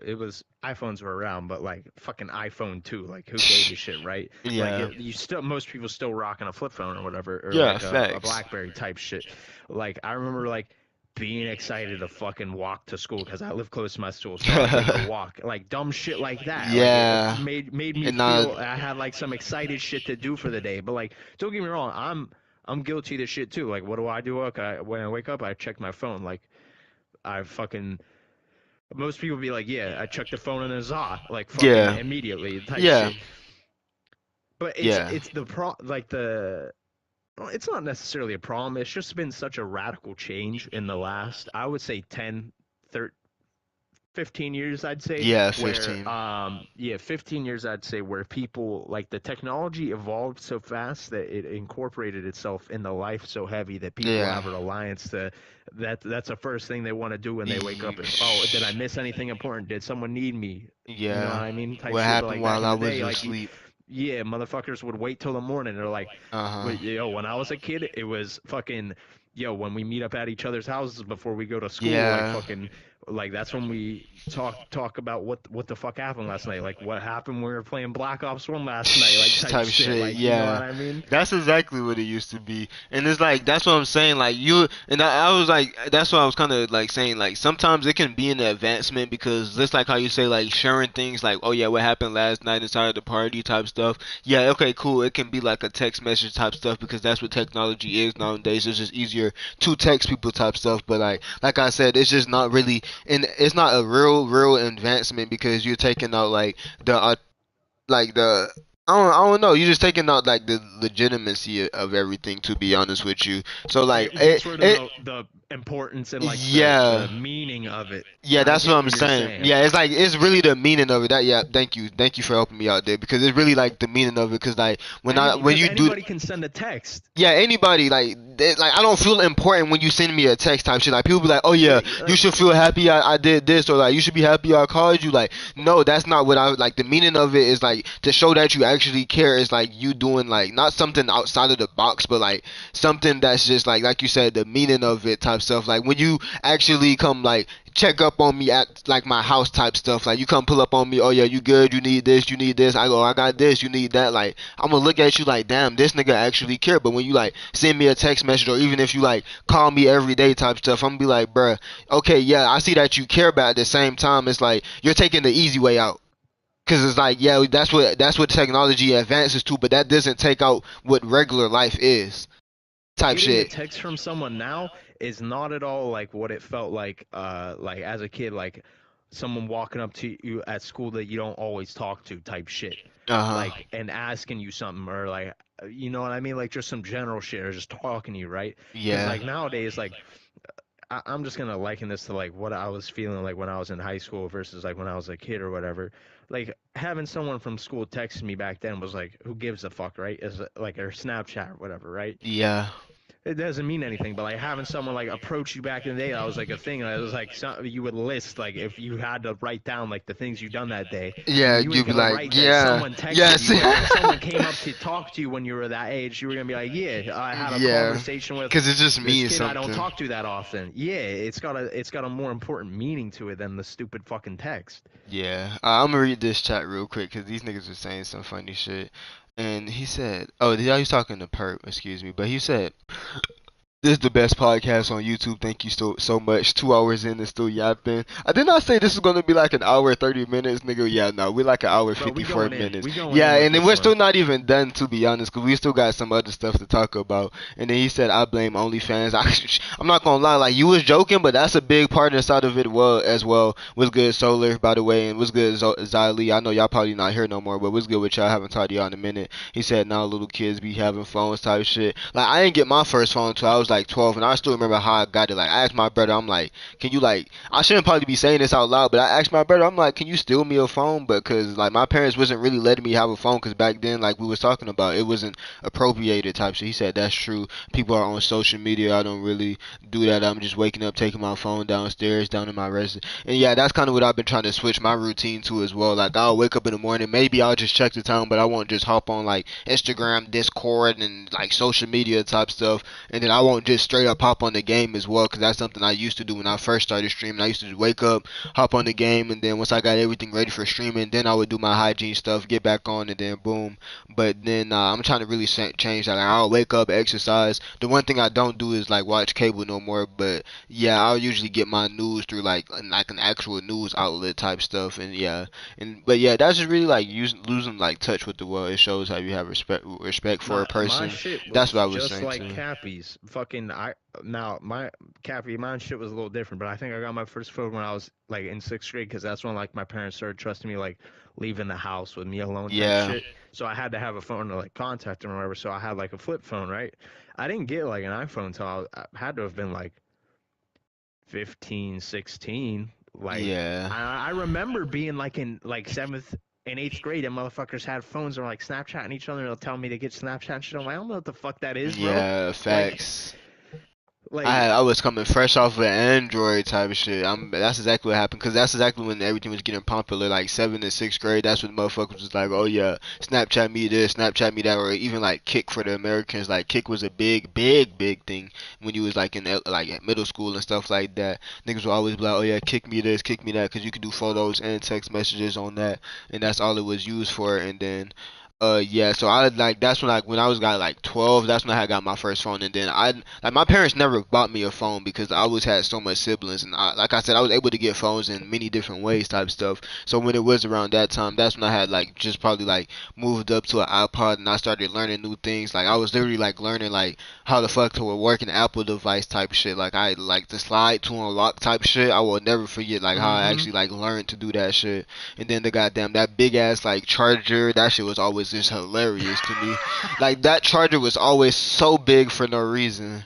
it was iPhones were around, but like fucking iPhone 2, like who gave a shit, right? Like Yeah. you still, most people still rocking a flip phone or whatever, or Yeah, like a facts. BlackBerry type shit. Like I remember like being excited to fucking walk to school because I live close to my school, so I would take a walk, like dumb shit like that. Like it Yeah. made me And now, feel I had like some excited shit to do for the day. But like, don't get me wrong, I'm guilty of this shit too. Like, what do I do? Okay, when I wake up, I check my phone. Like, I fucking, most people be like, yeah, I checked the phone in a za, like fucking yeah, immediately type yeah, shit. But yeah, it's the pro like the well, it's not necessarily a problem. It's just been such a radical change in the last, I would say 10, 13, 15 years, I'd say, yeah, where 15. yeah, 15 years, I'd say, where people, like, the technology evolved so fast that it incorporated itself in the life so heavy that people Yeah. have a reliance to that's the first thing they want to do when they wake up is, oh, did I miss anything important? Did someone need me? You know what Yeah. I mean? Type What shit. But happened like back while in I the was day, like asleep? yeah, motherfuckers would wait till the morning. They're like, Uh-huh. but yo, when I was a kid, it was fucking, yo, when we meet up at each other's houses before we go to school, like Yeah. fucking, like that's when we talk about what the fuck happened last night, like what happened when we were playing Black Ops 1 last night, like type Type shit, shit, like you know yeah. what I mean? That's exactly what it used to be. And it's like, that's what I'm saying, like you and I was like, that's what I was kind of like saying, like sometimes it can be an advancement, because just like how you say, like sharing things like, oh yeah, what happened last night inside the party type stuff. Yeah, okay, cool. It can be like a text message type stuff, because that's what technology is nowadays. It's just easier to text people type stuff. But like I said, it's just not really, and it's not a real advancement, because you're taking out like the I don't know. You're just taking out like the legitimacy of everything. To be honest with you, so like It gets rid of the importance and like yeah. the meaning of it. Yeah, I that's what get I'm what you're saying. saying. Yeah, it's like it's really the meaning of it. That, yeah, thank you for helping me out there, because it's really like the meaning of it. Because like when Because you do, anybody can send a text. yeah, anybody like I don't feel important when you send me a text type shit. Like people be like, oh yeah, you should feel happy I did this, or like you should be happy I called you. Like no, that's not what I like. The meaning of it is like to show that you actually care is like you doing like not something outside of the box, but like something that's just like you said, the meaning of it type stuff. Like when you actually come like check up on me at like my house type stuff. Like you come pull up on me, oh yeah, you good, you need this, you need this. I go, I got this, you need that. Like I'm gonna look at you like, damn, this nigga actually care. But when you like send me a text message or even if you like call me every day type stuff, I'm gonna be like, bruh, okay, yeah, I see that you care, but at the same time, it's like you're taking the easy way out. Cause it's like, yeah, that's what technology advances to, but that doesn't take out what regular life is. Type Getting a shit. text from someone now is not at all like what it felt like as a kid, like someone walking up to you at school that you don't always talk to type shit. Uh huh. Like and asking you something or like you know what I mean, like just some general shit or just talking to you, right? Because Yeah. like nowadays, like I'm just gonna liken this to like what I was feeling like when I was in high school versus like when I was a kid or whatever. Like having someone from school text me back then was like, who gives a fuck, right? Is like or Snapchat or whatever, right? Yeah. It doesn't mean anything, but like having someone like approach you back in the day, that was like a thing. It was like you would list like if you had to write down like the things you done that day, Yeah, you you'd ain't be gonna like, write that yeah, someone texted yes, you. But if someone came up to talk to you when you were that age, you were gonna be like, yeah, I had a yeah, conversation with cause it just this means kid I don't something. talk to that often. Yeah, it's got a more important meaning to it than the stupid fucking text. Yeah, I'm gonna read this chat real quick because these niggas are saying some funny shit. And he said, oh, yeah, he's talking to Perp, excuse me, but he said, this is the best podcast on YouTube. Thank you so much. 2 hours in and still yapping. I did not say this was gonna be like an hour 30 minutes, nigga. Yeah, no, we're like an hour Bro, 54 minutes. we going Yeah, in with and then this we're one. still not even done to be honest, cause we still got some other stuff to talk about. And then he said, I blame OnlyFans. I'm not gonna lie, like you was joking, but that's a big part inside of it. Well, as well, was good Solar by the way, and was good Xylee. I know y'all probably not here no more, but was good with y'all. I haven't talked to y'all in a minute. He said now little kids be having phones type shit. Like I didn't get my first phone until I was like 12, and I still remember how I got it. Like I asked my brother, I'm like, can you like? I shouldn't probably be saying this out loud, but I asked my brother, I'm like, can you steal me a phone? Because like my parents wasn't really letting me have a phone, because back then, like we was talking about, it wasn't appropriated type shit. He said that's true. People are on social media. I don't really do that. I'm just waking up, taking my phone downstairs, down in my residence. And yeah, that's kind of what I've been trying to switch my routine to as well. Like I'll wake up in the morning, maybe I'll just check the time, but I won't just hop on like Instagram, Discord, and like social media type stuff. And then I won't just straight up hop on the game as well, because that's something I used to do when I first started streaming. I used to just wake up, hop on the game, and then once I got everything ready for streaming, then I would do my hygiene stuff, get back on, and then boom. But then I'm trying to really change that. Like, I'll wake up, exercise. The one thing I don't do is like watch cable no more. But yeah, I'll usually get my news through like an actual news outlet type stuff. And yeah, but yeah, that's just really like losing like touch with the world. It shows how you have respect for a My person. shit That's was what I was just saying like too. Cappy's. Fucking I now my Cappy, mine shit was a little different, but I think I got my first phone when I was like in sixth grade because that's when like my parents started trusting me like leaving the house with me alone type Yeah. shit. So I had to have a phone to like contact them or whatever. So I had like a flip phone, right? I didn't get like an iPhone until I had to have been like 15, 16. Like Yeah. I remember being like in like seventh and eighth grade, and motherfuckers had phones and were like Snapchatting each other. And they'll tell me to get Snapchat and shit. I'm like, I don't know what the fuck that is, bro. Yeah, Like, facts. like I was coming fresh off of Android type of shit. That's exactly what happened, because that's exactly when everything was getting popular. Like 7th and 6th grade, that's when motherfuckers was like, oh yeah, Snapchat me this, Snapchat me that, or even like Kick for the Americans. Like Kick was a big thing when you was like like at middle school and stuff like that. Niggas would always be like, oh yeah, kick me this, kick me that, because you could do photos and text messages on that, and that's all it was used for. And then yeah, so I like that's when I was got like 12, that's when I had got my first phone. And then I like my parents never bought me a phone because I always had so much siblings, and like I said, I was able to get phones in many different ways type stuff. So when it was around that time, that's when I had like just probably like moved up to an iPod, and I started learning new things. Like I was literally like learning like how the fuck to work an Apple device type shit. Like I like the slide to unlock type shit. I will never forget like how I mm-hmm. actually like learned to do that shit. And then the goddamn that big ass like charger, that shit was always just hilarious to me. Like that charger was always so big for no reason.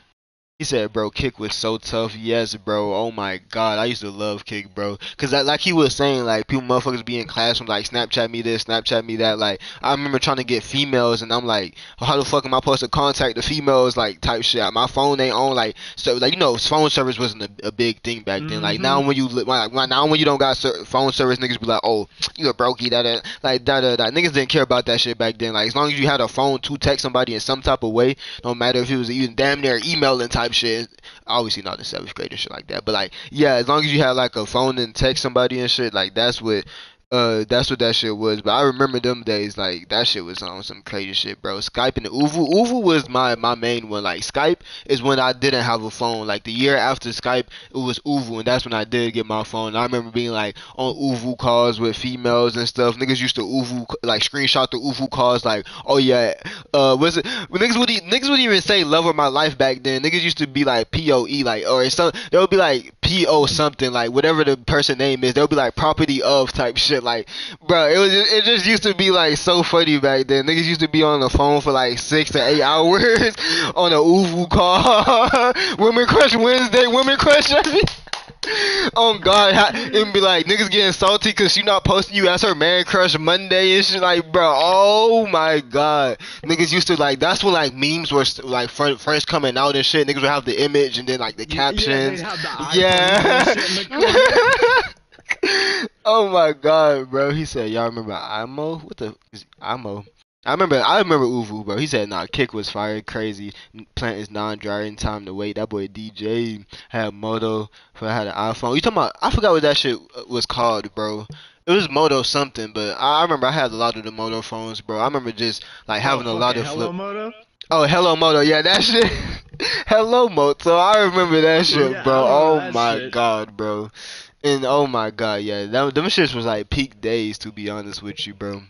He said, bro, Kick was so tough. Yes, bro. Oh my god, I used to love Kick, bro. Cause like he was saying, like people motherfuckers be in classroom like Snapchat me this, Snapchat me that. Like I remember trying to get females, and I'm like, how the fuck am I supposed to contact the females? Like type shit. My phone ain't on. Like so, like phone service wasn't a big thing back then. Like now when you now when you don't got phone service, niggas be like, oh, you a brokey, that like that. Niggas didn't care about that shit back then. Like as long as you had a phone to text somebody in some type of way, no matter if it was even damn near emailing type shit. Obviously not in 7th grade and shit like that, but like yeah, as long as you had like a phone and text somebody and shit, like that's what that shit was. But I remember them days, like that shit was on some crazy shit, bro. Skype and Uvu. Uvu was my main one. Like Skype is when I didn't have a phone. Like the year after Skype, it was Uvu, and that's when I did get my phone. And I remember being like on Uvu calls with females and stuff. Niggas used to Uvu like screenshot the Uvu calls, like oh yeah, was it niggas would even say love of my life back then. Niggas used to be like POE, like or some they would be like PO something, like whatever the person name is. They'll be like property of type shit. Like, bro, it just used to be like so funny back then. Niggas used to be on the phone for like 6 to 8 hours on a Uvu call. Women Crush Wednesday, Women Crush. Oh God, it be like niggas getting salty because she not posting you as her man crush Monday and shit. Like, bro, oh my God, niggas used to like. That's when like memes were like first coming out and shit. Niggas would have the image and then like the captions. Yeah. Oh my God, bro. He said, y'all remember Imo? What the is Imo? I remember Uvu, bro. He said, nah, Kick was fire, crazy. Plant is non-dry in time to wait. That boy DJ had Moto, had an iPhone. You talking about, I forgot what that shit was called, bro. It was Moto something, but I remember I had a lot of the Moto phones, bro. I remember just like having a lot of Hello Moto? Oh, Hello Moto, yeah, that shit. Hello Moto, I remember that shit, Yeah, bro. I Oh remember that my shit. God, bro. And oh my God, yeah, them shits was like peak days, to be honest with you, bro.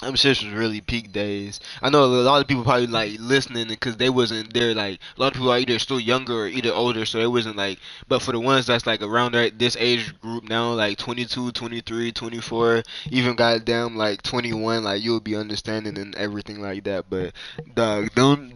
Them shits was really peak days. I know a lot of people probably like listening because they wasn't there. Like a lot of people are either still younger or either older, so it wasn't like. But for the ones that's like around this age group now, like 22, 23, 24, even goddamn like 21, like you'll be understanding and everything like that. But dog,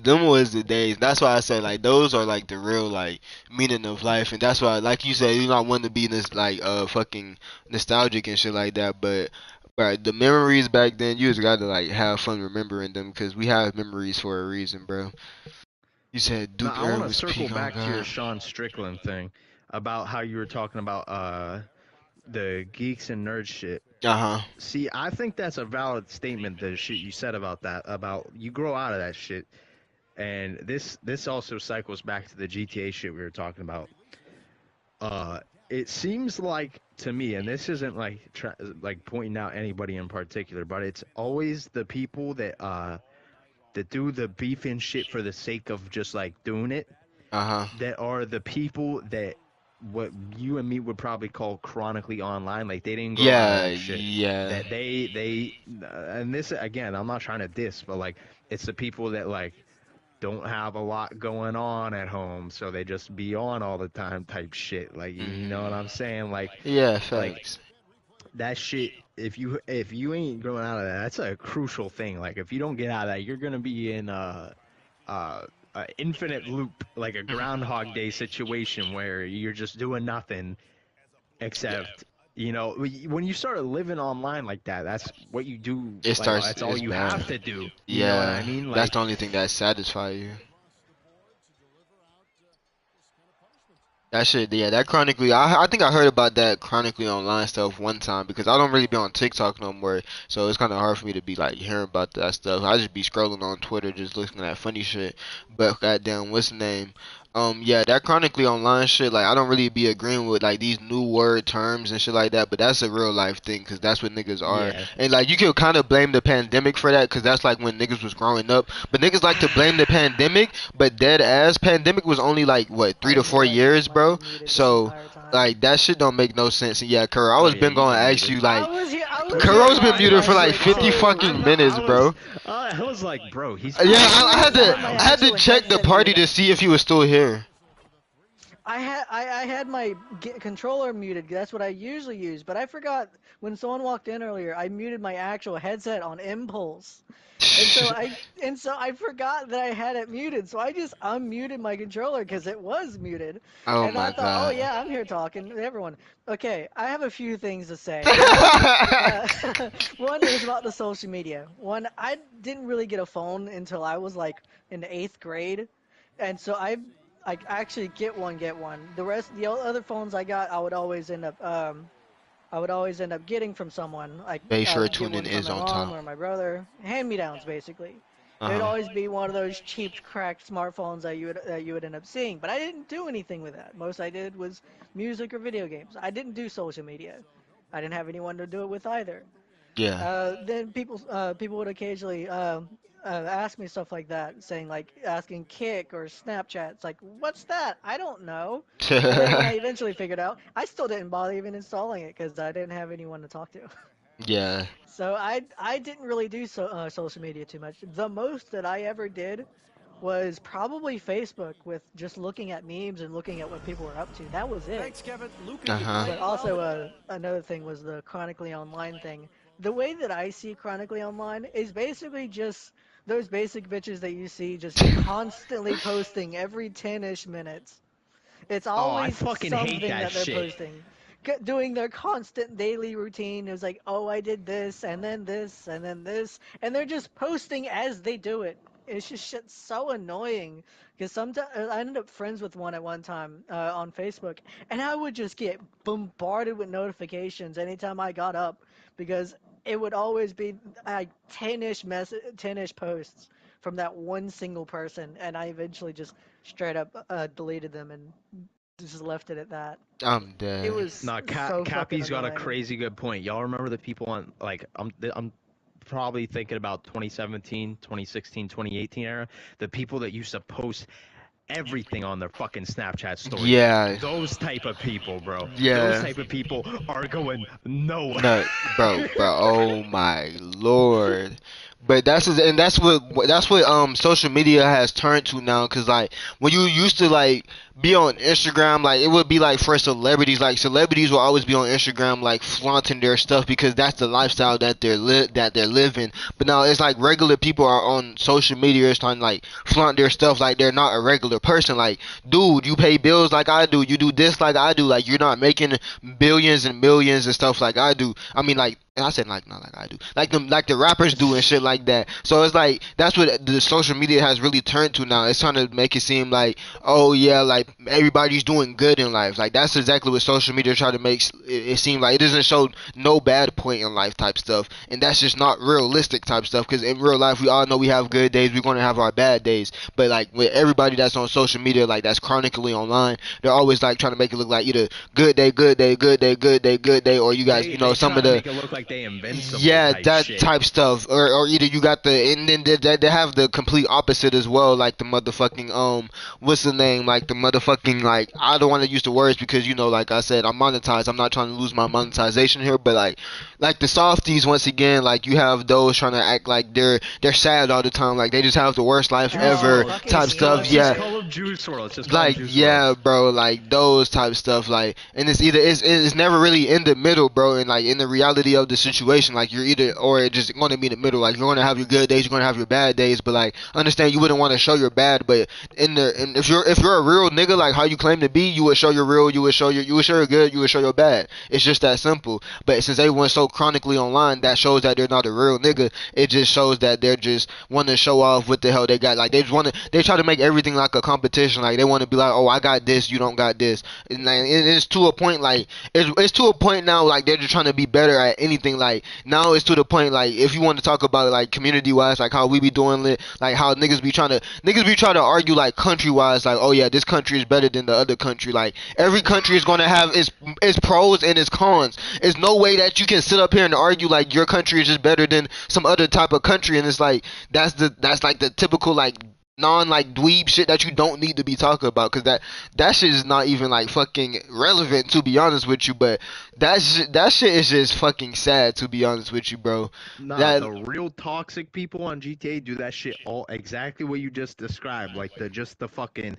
them was the days. That's why I said like those are like the real like meaning of life, and that's why like you said you not want to be this like fucking nostalgic and shit like that, but. Right, the memories back then, you just gotta like have fun remembering them because we have memories for a reason, bro. You said No, Duke I want Earl to was circle peak on back to your God. Sean Strickland thing about how you were talking about the geeks and nerds shit. Uh huh. See, I think that's a valid statement. The shit you said about that, about you grow out of that shit, and this also cycles back to the GTA shit we were talking about. It seems like to me, and this isn't like like pointing out anybody in particular, but it's always the people that do the beef and shit for the sake of just like doing it, Uh huh. that are the people that what you and me would probably call chronically online. Like they didn't grow out of Yeah, that shit. yeah. That they and this again, I'm not trying to diss, but like it's the people that like don't have a lot going on at home, so they just be on all the time type shit. Like you know what Mhm. I'm saying? Yeah, Like facts. that shit. If you ain't growing out of that, that's a crucial thing. Like if you don't get out of that, you're gonna be in uh, a infinite loop, like a Groundhog Day situation where you're just doing nothing Yeah. except, when you start living online like that, that's what you do. It Like starts. that's all It's you bad. have to do. You know what I Yeah, mean? that's Like, the only thing that satisfy you. That shit, yeah, that chronically. I think I heard about that chronically online stuff one time because I don't really be on TikTok no more, so it's kind of hard for me to be like hearing about that stuff. I just be scrolling on Twitter, just looking at funny shit. But goddamn, what's the name? Yeah, that chronically online shit. Like, I don't really be agreeing with like these new word terms and shit like that. But that's a real life thing because that's what niggas are. yeah, And like, you can kind of blame the pandemic for that because that's like when niggas was growing up. But niggas like to blame the pandemic, but dead ass pandemic was only like what I 3 to 4 years, might have bro. been muted this So entire time. like that shit don't make no sense. And yeah, Kuro, I oh was yeah, been you've going to been ask muted. you like, I was here Kuro's been last muted for last like week 50 too. fucking minutes, bro. I was like, bro, he's Yeah, probably I had I to had my I had to actual check the headset party muted. to see if he was still here. I had my controller muted. That's what I usually use, but I forgot when someone walked in earlier. I muted my actual headset on impulse, And so I forgot that I had it muted. So I just unmuted my controller because it was muted. Oh And I my thought, oh god. yeah, I'm here talking to everyone. Okay, I have a few things to say. One, uh, one is about the social media. One, I didn't really get a phone until I was like in the eighth grade, and so I actually get one. The other phones I got, I would always end up getting from someone. Like Make I sure would get tuning one from is my on mom time. or my brother. Hand-me-downs, basically. It would Uh always be one of those cheap, cracked smartphones that you would end up seeing. But I didn't do anything with that. Most I did was music or video games. I didn't do social media. I didn't have anyone to do it with either. yeah. Then people would occasionally ask me stuff like that, saying like asking Kick or Snapchat. It's like, what's that? I don't know. And then when I eventually figured out, I still didn't bother even installing it because I didn't have anyone to talk to. yeah. So I didn't really do social media too much. The most that I ever did was probably Facebook with just looking at memes and looking at what people were up to. That was it. Uh huh. But also, another thing was the chronically online thing. The way that I see chronically online is basically just those basic bitches that you see just constantly posting every 10-ish minutes. It's Oh, I always fucking hate something that that they're shit. posting. Doing their constant daily routine. It was like, oh, I did this, and then this, and then this. And they're just posting as they do it. It's just shit so annoying. Because sometimes I ended up friends with one at one time on Facebook, and I would just get bombarded with notifications anytime I got up because it would always be like 10-ish posts from that one single person, and I eventually just straight up deleted them and just left it at that. I'm It dead. was Nah, so fucking Cappy's got a annoying. crazy good point. Y'all remember the people on like I'm probably thinking about 2017, 2016, 2018 era. The people that used to post everything on their fucking Snapchat story. Yeah. Those type of people, bro. Those Yeah. type of people are going nowhere. No, bro. Oh my lord. But that's what social media has turned to now. Cause like when you used to like be on Instagram, like it would be like for celebrities. Like celebrities will always be on Instagram, like flaunting their stuff because that's the lifestyle that they're living. But now it's like regular people are on social media, it's trying to like flaunt their stuff like they're not a regular person. Like, dude, you pay bills like I do. You do this like I do. Like you're not making billions and millions and stuff like I do. I mean, like, and I said like not like I do, like the rappers do and shit like that. So it's like that's what the social media has really turned to now. It's trying to make it seem like, oh yeah, like everybody's doing good in life. Like that's exactly what social media try to make it seem like. It doesn't show no bad point in life type stuff, and that's just not realistic type stuff. Because in real life, we all know we have good days. We're gonna have our bad days. But like with everybody that's on social media, like that's chronically online, they're always like trying to make it look like either good day, good day, good day, good day, good day, or you guys, They some try of to the make it look like they invincible yeah, type that shit. type stuff, or either you got the and then they have the complete opposite as well, like the motherfucking what's the name, like the motherfucking like I don't want to use the words because like I said, I'm monetized. I'm not trying to lose my monetization here, but like the softies once again, like you have those trying to act like they're sad all the time, like they just have the worst life Oh, ever Oh, fucking type so stuff. let's just Yeah, bullshit. call them Juice WRLD. Let's just call them like Juice yeah, WRLDs. bro, like those type stuff, like, and it's either it's never really in the middle, bro, and like in the reality of the situation, like you're either or it just going to be in the middle, like you're going to have your good days, you're going to have your bad days, but like understand you wouldn't want to show your bad, but and if you're a real nigga like how you claim to be, you would show your real, you would show your good, you would show your bad. It's just that simple. But since everyone's so chronically online, that shows that they're not a real nigga. It just shows that they're just want to show off what the hell they got. Like they try to make everything like a competition. Like they want to be like, oh, I got this, you don't got this. And like, it's to a point like it's to a point now like they're just trying to be better at anything. Like now it's to the point like if you want to talk about like community wise, like how we be doing it, like how niggas be trying to argue like country wise, like oh yeah, this country is better than the other country. Like every country is gonna have its pros and its cons. There's no way that you can sit up here and argue like your country is just better than some other type of country, and it's like that's like the typical like non like dweeb shit that you don't need to be talking about because that shit is not even like fucking relevant to be honest with you. But that shit is just fucking sad to be honest with you, bro. Nah, That the real toxic people on GTA do that shit all exactly what you just described. Like the fucking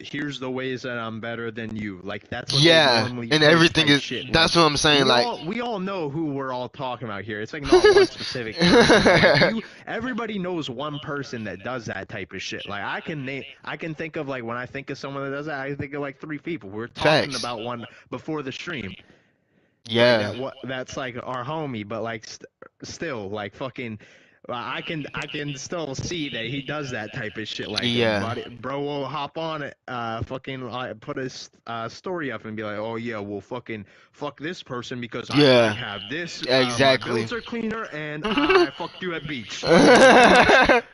here's the ways that I'm better than you. Like that's what they Yeah, normally and post everything type is. shit. That's what I'm saying. Like, We all know who we're all talking about here. It's like not one specific person, but like everybody knows one person that does that type of shit. Like I can think of like when I think of someone that does that, I think of like 3 people. We're talking facts. about one before the stream. Like Yeah. that's like our homie, but like still like fucking. I can still see that he does that type of shit. Like, Yeah. bro will hop on it, fucking put his story up and be like, oh yeah, well fucking fuck this person because I Yeah. have this. My Exactly. builds are cleaner and I fucked you at beach.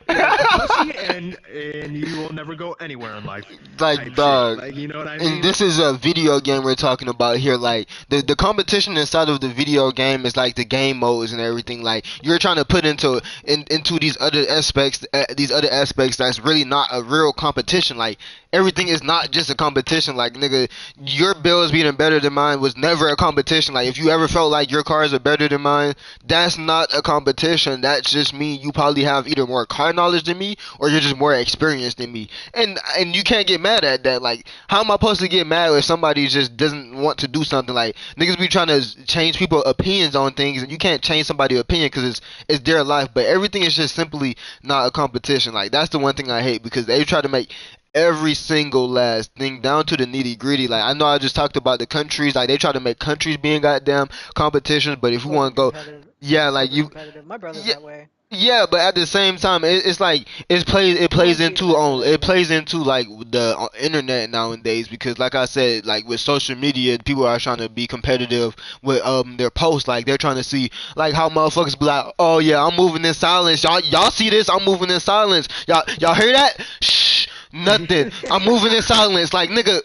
Pussy, and you will never go anywhere in life. Like, Type dog. shit. Like, you know what I mean? And this is a video game we're talking about here. Like the competition inside of the video game is like the game modes and everything. Like you're trying to put into these other aspects that's really not a real competition. Like everything is not just a competition. Like nigga, your bills being better than mine was never a competition. Like if you ever felt like your cars are better than mine, that's not a competition. That's just me. You probably have either more car knowledge than me or you're just more experienced than me. And you can't get mad at that. Like how am I supposed to get mad if somebody just doesn't want to do something? Like niggas be trying to change people's opinions on things, and you can't change somebody's opinion because it's their life. But everything is just simply not a competition. Like that's the one thing I hate because they try to make every single last thing down to the nitty gritty. Like I know I just talked about the countries. Like they try to make countries being goddamn competitions. But if you want to go, yeah, like you, Competitive. My brother's yeah, that way. yeah, but at the same time, it's like it plays into like the internet nowadays because like I said, like with social media, people are trying to be competitive with their posts. Like they're trying to see like how motherfuckers be like, oh yeah, I'm moving in silence. Y'all see this? I'm moving in silence. Y'all hear that? Shh, nothing. I'm moving in silence. Like nigga.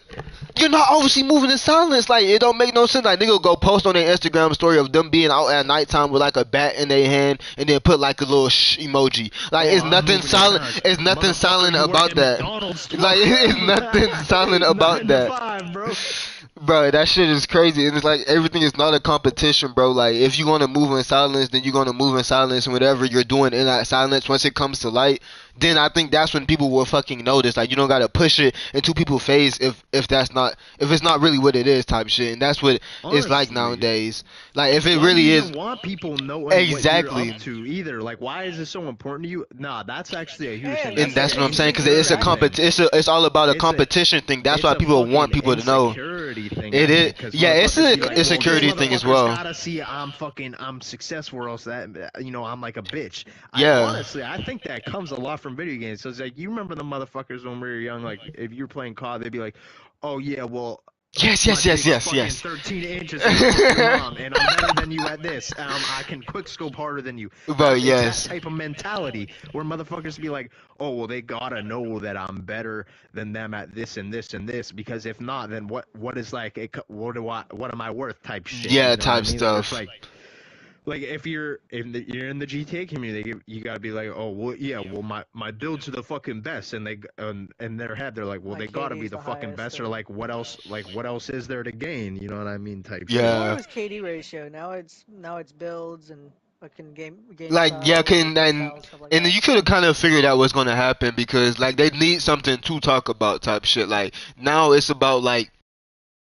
You're not obviously moving in silence. Like it don't make no sense. Like nigga go post on their Instagram story of them being out at nighttime with like a bat in their hand and then put like a little shh emoji. Like it's nothing silent. It's nothing silent about that. Like it's nothing silent about that. 5, bro. Bro, that shit is crazy. And it's like everything is not a competition, bro. Like if you're gonna move in silence, then you're gonna move in silence. And whatever you're doing in that silence, once it comes to light, then I think that's when people will fucking notice. Like you don't gotta push it into people's face if it's not really what it is type shit. And that's what it's like Honestly. nowadays. Like if it Why really do you is even want people knowing exactly. what you're up to either? Like, why is this so important to you? Nah, that's actually a huge thing. And that's what I'm saying because it's insecurity it's all about a It's a- competition thing. That's it's why a people want fucking people to know. insecurity thing. It I is, think, 'cause yeah. It's motherfuckers a be like, insecurity well, this thing as motherfucker's well. Gotta see I'm successful or else that I'm like a bitch. Yeah. Honestly, I think that comes a lot from video games. So it's like you remember the motherfuckers when we were young. Like if you were playing COD, they'd be like, oh yeah, well. Yes. My dick's fucking 13 inches and fuck your mom, and I'm better than you at this. I can quick scope harder than you. But It's yes. that type of mentality where motherfuckers be like, oh well, they gotta know that I'm better than them at this and this and this, because if not, then what is like what am I worth type shit? Yeah, You know what I type mean? stuff. Like if you're in the GTA community, you gotta be like, oh well, yeah, well my builds are the fucking best, and they in their head they're like, well, My they gotta be KD's the the fucking highest, best, or and- like what else is there to gain? You know what I mean? Type Yeah. shit. Before it was KD ratio. Now it's builds and fucking game Like style, yeah, play style, stuff like and that. you could have kind of figured out what's gonna happen because like they need something to talk about type shit. Like now it's about like.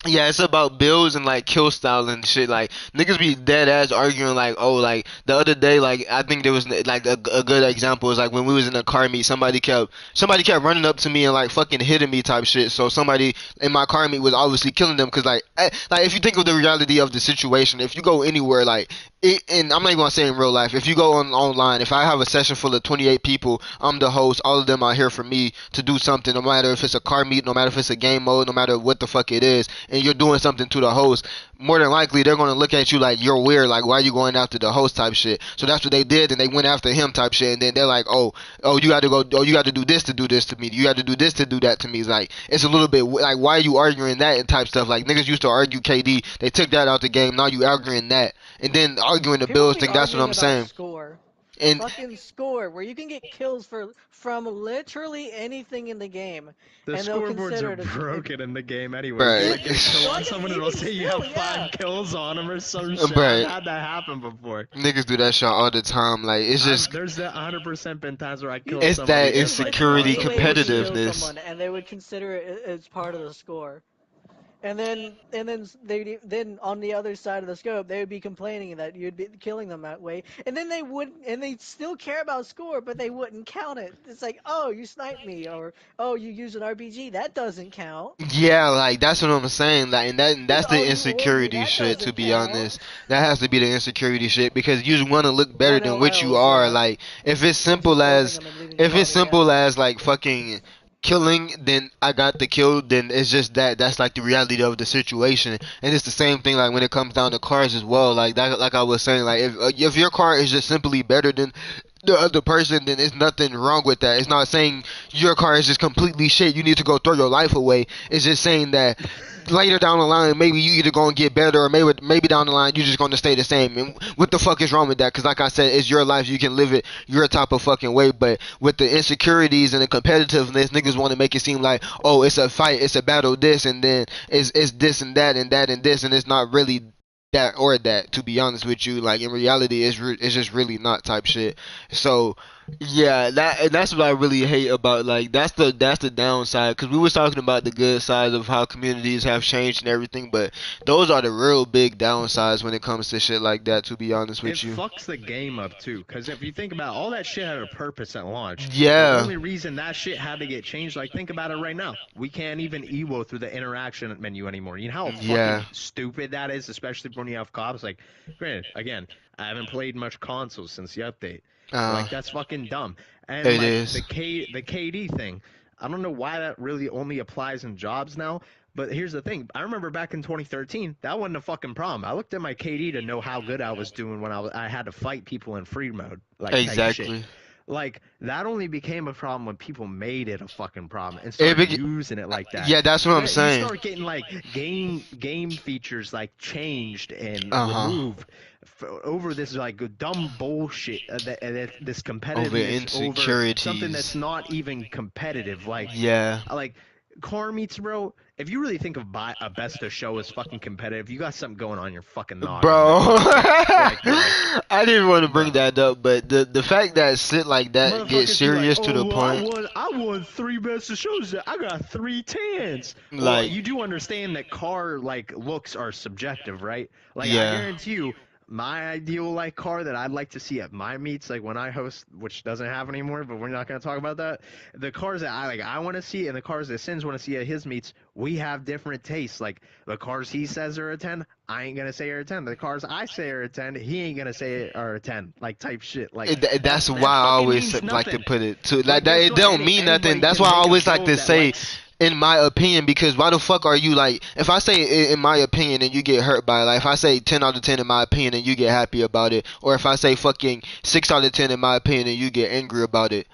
Yeah, it's about builds and like kill style and shit. Like niggas be dead ass arguing like, oh, like the other day, like I think there was like a good example is like when we was in a car meet, somebody kept running up to me and like fucking hitting me type shit. So somebody in my car meet was obviously killing them because like if you think of the reality of the situation, if you go anywhere like and I'm not even gonna say in real life, if you go online, if I have a session full of 28 people, I'm the host, all of them are here for me to do something, no matter if it's a car meet, no matter if it's a game mode, no matter what the fuck it is, and you're doing something to the host, more than likely they're gonna look at you like you're weird, like why are you going after the host type shit. So that's what they did, and they went after him type shit, and then they're like, oh you got to do this to me, you got to do this to do that to me. It's like it's a little bit like why are you arguing that and type stuff. Like niggas used to argue KD, they took that out the game, now you arguing that, and then arguing the People Bills be thing. That's what arguing I'm about saying. Score. And fucking score where you can get kills from literally anything in the game, The and they'll scoreboards are consider it a broken in the game anyway. You Right. like get a kill on like someone, even it'll say you still, have yeah. 5 kills on them or some shit. Right. I've had that happen before. Niggas do that shit all the time. Like it's just There's that 100% been times where I kill it's somebody that just like insecurity, literally constantly way you can bullshit. kill competitiveness. someone, and they would consider it as part of the score. And then then on the other side of the scope, they would be complaining that you'd be killing them that way, and then they wouldn't, and they'd still care about score, but they wouldn't count it. It's like, oh, you sniped me, or oh, you used an RPG, that doesn't count. Yeah, like that's what I'm saying. Like, and that's the Oh, you orbed me, insecurity that shit. To doesn't be count. honest, that has to be the insecurity shit because you just want to look better I than know I what you always say are. that. Like, if it's And just simple orbing as them and leaving if it's body, yeah. simple as like fucking killing, then I got the kill. Then it's just that's like the reality of the situation. And it's the same thing like when it comes down to cars as well. Like that, like I was saying, like if your car is just simply better than the other person, then there's nothing wrong with that. It's not saying your car is just completely shit. You need to go throw your life away. It's just saying that later down the line, maybe you either gonna get better or maybe down the line you just gonna stay the same. And what the fuck is wrong with that? Because like I said, it's your life. You can live it your type of fucking way. But with the insecurities and the competitiveness, niggas want to make it seem like, oh, it's a fight, it's a battle, this and then it's this and that and that and this, and it's not really that or that. To be honest with you, like in reality, it's just really not type shit. So yeah, that's what I really hate about like that's the downside because we was talking about the good side of how communities have changed and everything, but those are the real big downsides when it comes to shit like that. To be honest It with you, fucks the game up too, because if you think about it, all that shit had a purpose at launch. The yeah, only reason that shit had to get changed, like think about it right now, we can't even EWO through the interaction menu anymore. You know how Yeah. fucking stupid that is, especially when you have cops. Like, granted, again, I haven't played much consoles since the update. Like that's fucking dumb. And It like is. the KD thing, I don't know why that really only applies in jobs now. But here's the thing. I remember back in 2013, that wasn't a fucking problem. I looked at my KD to know how good I was doing when I had to fight people in free mode, like type shit. Exactly. Like that only became a problem when people made it a fucking problem and It started bec- using it like that. Yeah, that's what I'm You saying. start getting like game features like changed and Uh-huh. removed over this like dumb bullshit this Over competitiveness over something that's insecurities. not even competitive. Yeah. Like car meets, bro. If you really think of a best of show as fucking competitive, you got something going on your fucking noggin. Bro, Like, I didn't want to bring that up, but the fact that shit like that gets motherfuckers be serious like, to the well, point, I won 3 best of shows. I got 3 tens. Well, like, you do understand that car like looks are subjective, right? Like I yeah, guarantee you, my ideal like car that I'd like to see at my meets, like when I host, which doesn't happen anymore, but we're not gonna talk about that. The cars that I want to see, and the cars that Sins want to see at his meets, we have different tastes. Like the cars he says are a 10, I ain't gonna say are a 10. The cars I say are a 10, he ain't gonna say are a 10. Like type shit. Like that's that why I fucking always means like to nothing. put it to like Like, that. guess It what? don't mean nothing. Anybody That's can why I make a always like show to that say, likes. in my opinion, because why the fuck are you like, if I say in my opinion and you get hurt by it, like if I say 10 out of 10 in my opinion and you get happy about it, or if I say fucking 6 out of 10 in my opinion and you get angry about it,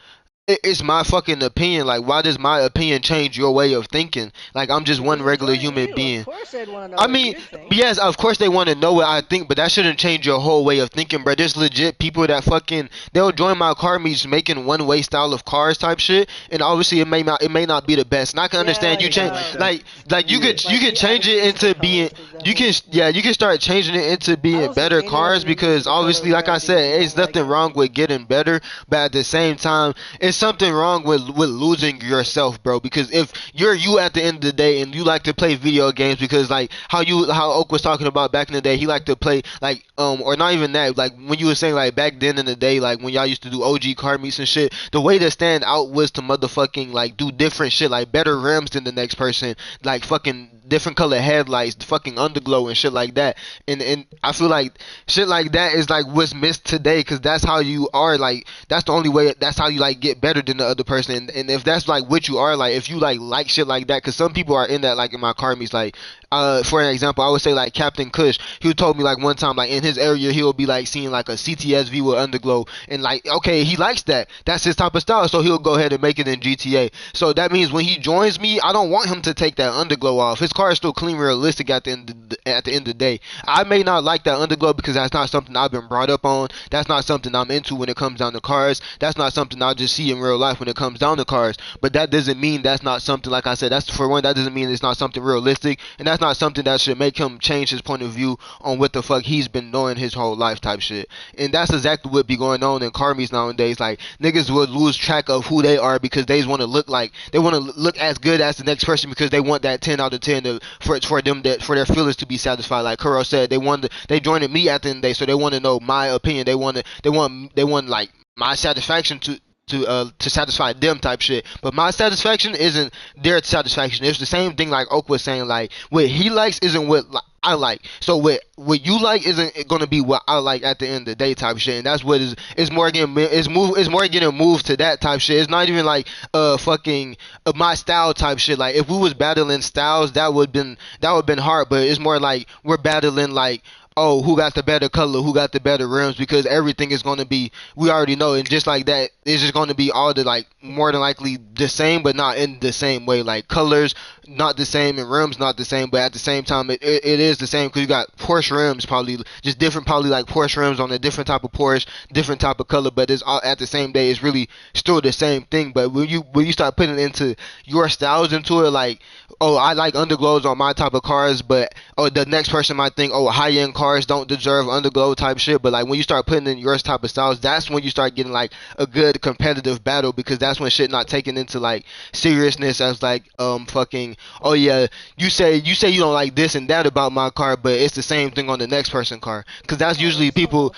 it's my fucking opinion. Like, why does my opinion change your way of thinking? Like, I'm just one Because it's regular joining human you. being. Of course, they'd want to know I what mean, you think. yes, of course they want to know what I think, but that shouldn't change your whole way of thinking, bro. There's legit people that fucking they'll join my car meets making one way style of cars type shit, and obviously it may not be the best. And I can understand you change like you could like the change it added into colors, being for you can example. you can start changing it into I being don't see better anyone cars releasing because the obviously, color like I red said, because they it's don't like nothing it. wrong with getting better, but at the same time, it's something wrong with losing yourself, bro. Because if you're you at the end of the day and you like to play video games because like how Oak was talking about back in the day, he liked to play like or not even that, like when you were saying like back then in the day, like when y'all used to do OG car meets and shit, the way to stand out was to motherfucking like do different shit, like better rims than the next person, like fucking different color headlights, fucking underglow and shit like that. And I feel like shit like that is like what's missed today, because that's how you are. Like that's the only way. That's how you like get better than the other person. And if that's like what you are, like if you like shit like that, because some people are in that, like in my car meets, like for an example, I would say like Captain Kush. He told me like one time, like in his area, he'll be like seeing like a CTSV with underglow, and like okay, he likes that. That's his type of style, so he'll go ahead and make it in GTA. So that means when he joins me, I don't want him to take that underglow off. His car is still clean, realistic at the end at the end of the day. I may not like that underglow because that's not something I've been brought up on. That's not something I'm into when it comes down to cars. That's not something I just see in real life when it comes down to cars. But that doesn't mean that's not something, like I said, that's for one, that doesn't mean it's not something realistic, and that's not something that should make him change his point of view on what the fuck he's been doing his whole life type shit. And that's exactly what be going on in car meets nowadays. Like, niggas would lose track of who they are because they want to look like, they want to look as good as the next person because they want that 10 out of 10 for them, that for their feelings to be satisfied. Like Kuro said, they joined me at the end of the day, so they want to know my opinion. They want like my satisfaction to satisfy them type shit. But my satisfaction isn't their satisfaction. It's the same thing like Oak was saying. Like, what he likes isn't what I like. So what you like isn't gonna be what I like at the end of the day type shit. And that's what is it's more getting moved to that type shit. It's not even like fucking my style type shit. Like, if we was battling styles, that would been hard. But it's more like we're battling like, oh, who got the better color, who got the better rims, because everything is going to be, we already know, and just like that, it's just going to be all the, like, more than likely the same, but not in the same way. Like, colors not the same and rims not the same, but at the same time, it is the same, because you got Porsche rims, probably just different, probably like Porsche rims on a different type of Porsche, different type of color, but it's all at the same day, it's really still the same thing. But when you start putting into your styles into it, like, oh, I like underglows on my type of cars, but the next person might think, oh, high-end cars don't deserve underglow type shit. But like, when you start putting in your type of styles, that's when you start getting like a good competitive battle, because that's when shit not taken into like seriousness as like fucking, oh yeah, you say you don't like this and that about my car, but it's the same thing on the next person's car, because that's usually people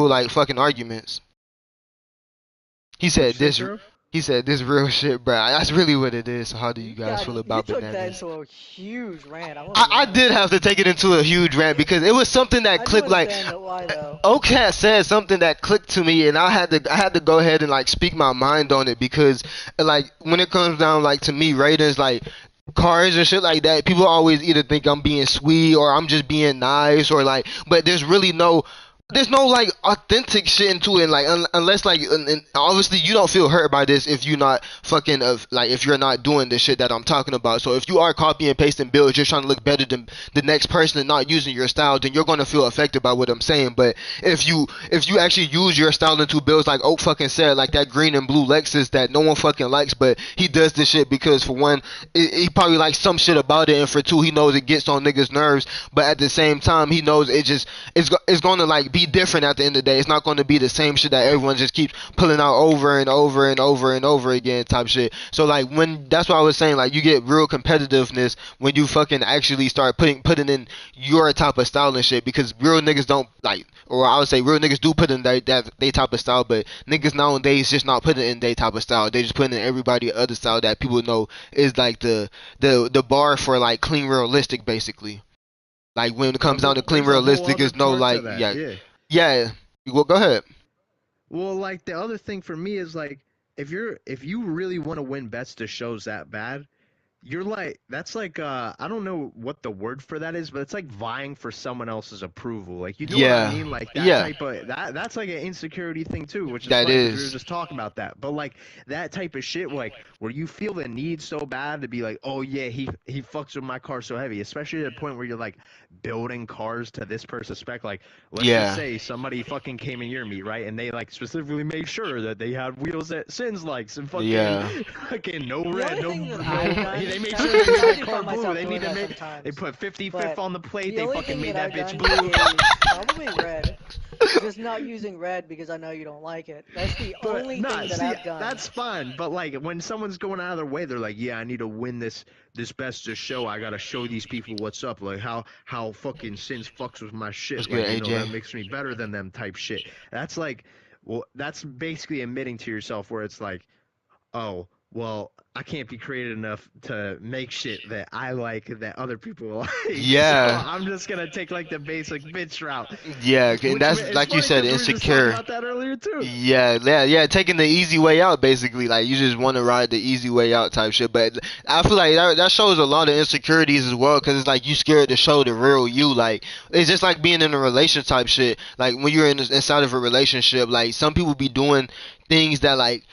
like fucking arguments. He said this. He said this real shit, bro. That's really what it is. So how do you guys feel about you took that bananas? into a huge rant. I did have to take it into a huge rant because it was something that clicked. Like, why, though. OCAT said something that clicked to me, and I had to go ahead and like speak my mind on it, because like when it comes down like to me ratings, like cars and shit like that, people always either think I'm being sweet or I'm just being nice, or like, but there's no like authentic shit into it, like unless like, and obviously you don't feel hurt by this if you're not fucking like if you're not doing the shit that I'm talking about. So if you are copying and pasting builds, you're trying to look better than the next person and not using your style, then you're gonna feel affected by what I'm saying. But if you actually use your style into builds, like Oak fucking said, like that green and blue Lexus that no one fucking likes, but he does this shit because for one, he probably likes some shit about it, and for two, he knows it gets on niggas' nerves. But at the same time, he knows it's gonna like be different at the end of the day. It's not going to be the same shit that everyone just keeps pulling out over and over and over and over again type shit. So like, when that's what I was saying, like you get real competitiveness when you fucking actually start putting in your type of style and shit, because real niggas don't like, or I would say real niggas do put in they type of style, but niggas nowadays just not putting in they type of style. They just putting in everybody other style that people know is like the bar for like clean realistic, basically. Like when it comes down to clean realistic, is no like yeah. Well, go ahead. Well, like the other thing for me is like, if you really want to win bets to shows that bad, you're like, that's like I don't know what the word for that is, but it's like vying for someone else's approval. Like, you know what I mean? Like that type of that's like an insecurity thing too, which is funny, 'cause we were just talking about that. But like that type of shit, like where you feel the need so bad to be like, oh yeah, he fucks with my car so heavy, especially at a point where you're like building cars to this person's spec. Like, let's just say somebody fucking came in your meet, right, and they like specifically made sure that they had wheels that Sins likes and fucking fucking no red, no. They made sure they made that car blue. They put 55th on the plate. They fucking made that bitch blue. Probably red. Just not using red because I know you don't like it. That's the only thing that I've done. That's fine, but like when someone's going out of their way, they're like, yeah, I need to win this best to show. I gotta show these people what's up. Like how fucking Sins fucks with my shit. That's like, good, AJ. That makes me better than them type shit. That's like, well, that's basically admitting to yourself where it's like, oh, well, I can't be creative enough to make shit that I like that other people like. Yeah. So I'm just gonna take like the basic bitch route. Yeah, and that's like you said, insecure. We were just talking about that earlier too. Yeah, taking the easy way out, basically. Like, you just want to ride the easy way out type shit. But I feel like that shows a lot of insecurities as well, because it's like you scared to show the real you. Like, it's just like being in a relationship type shit. Like when you're inside of a relationship, like some people be doing things that like,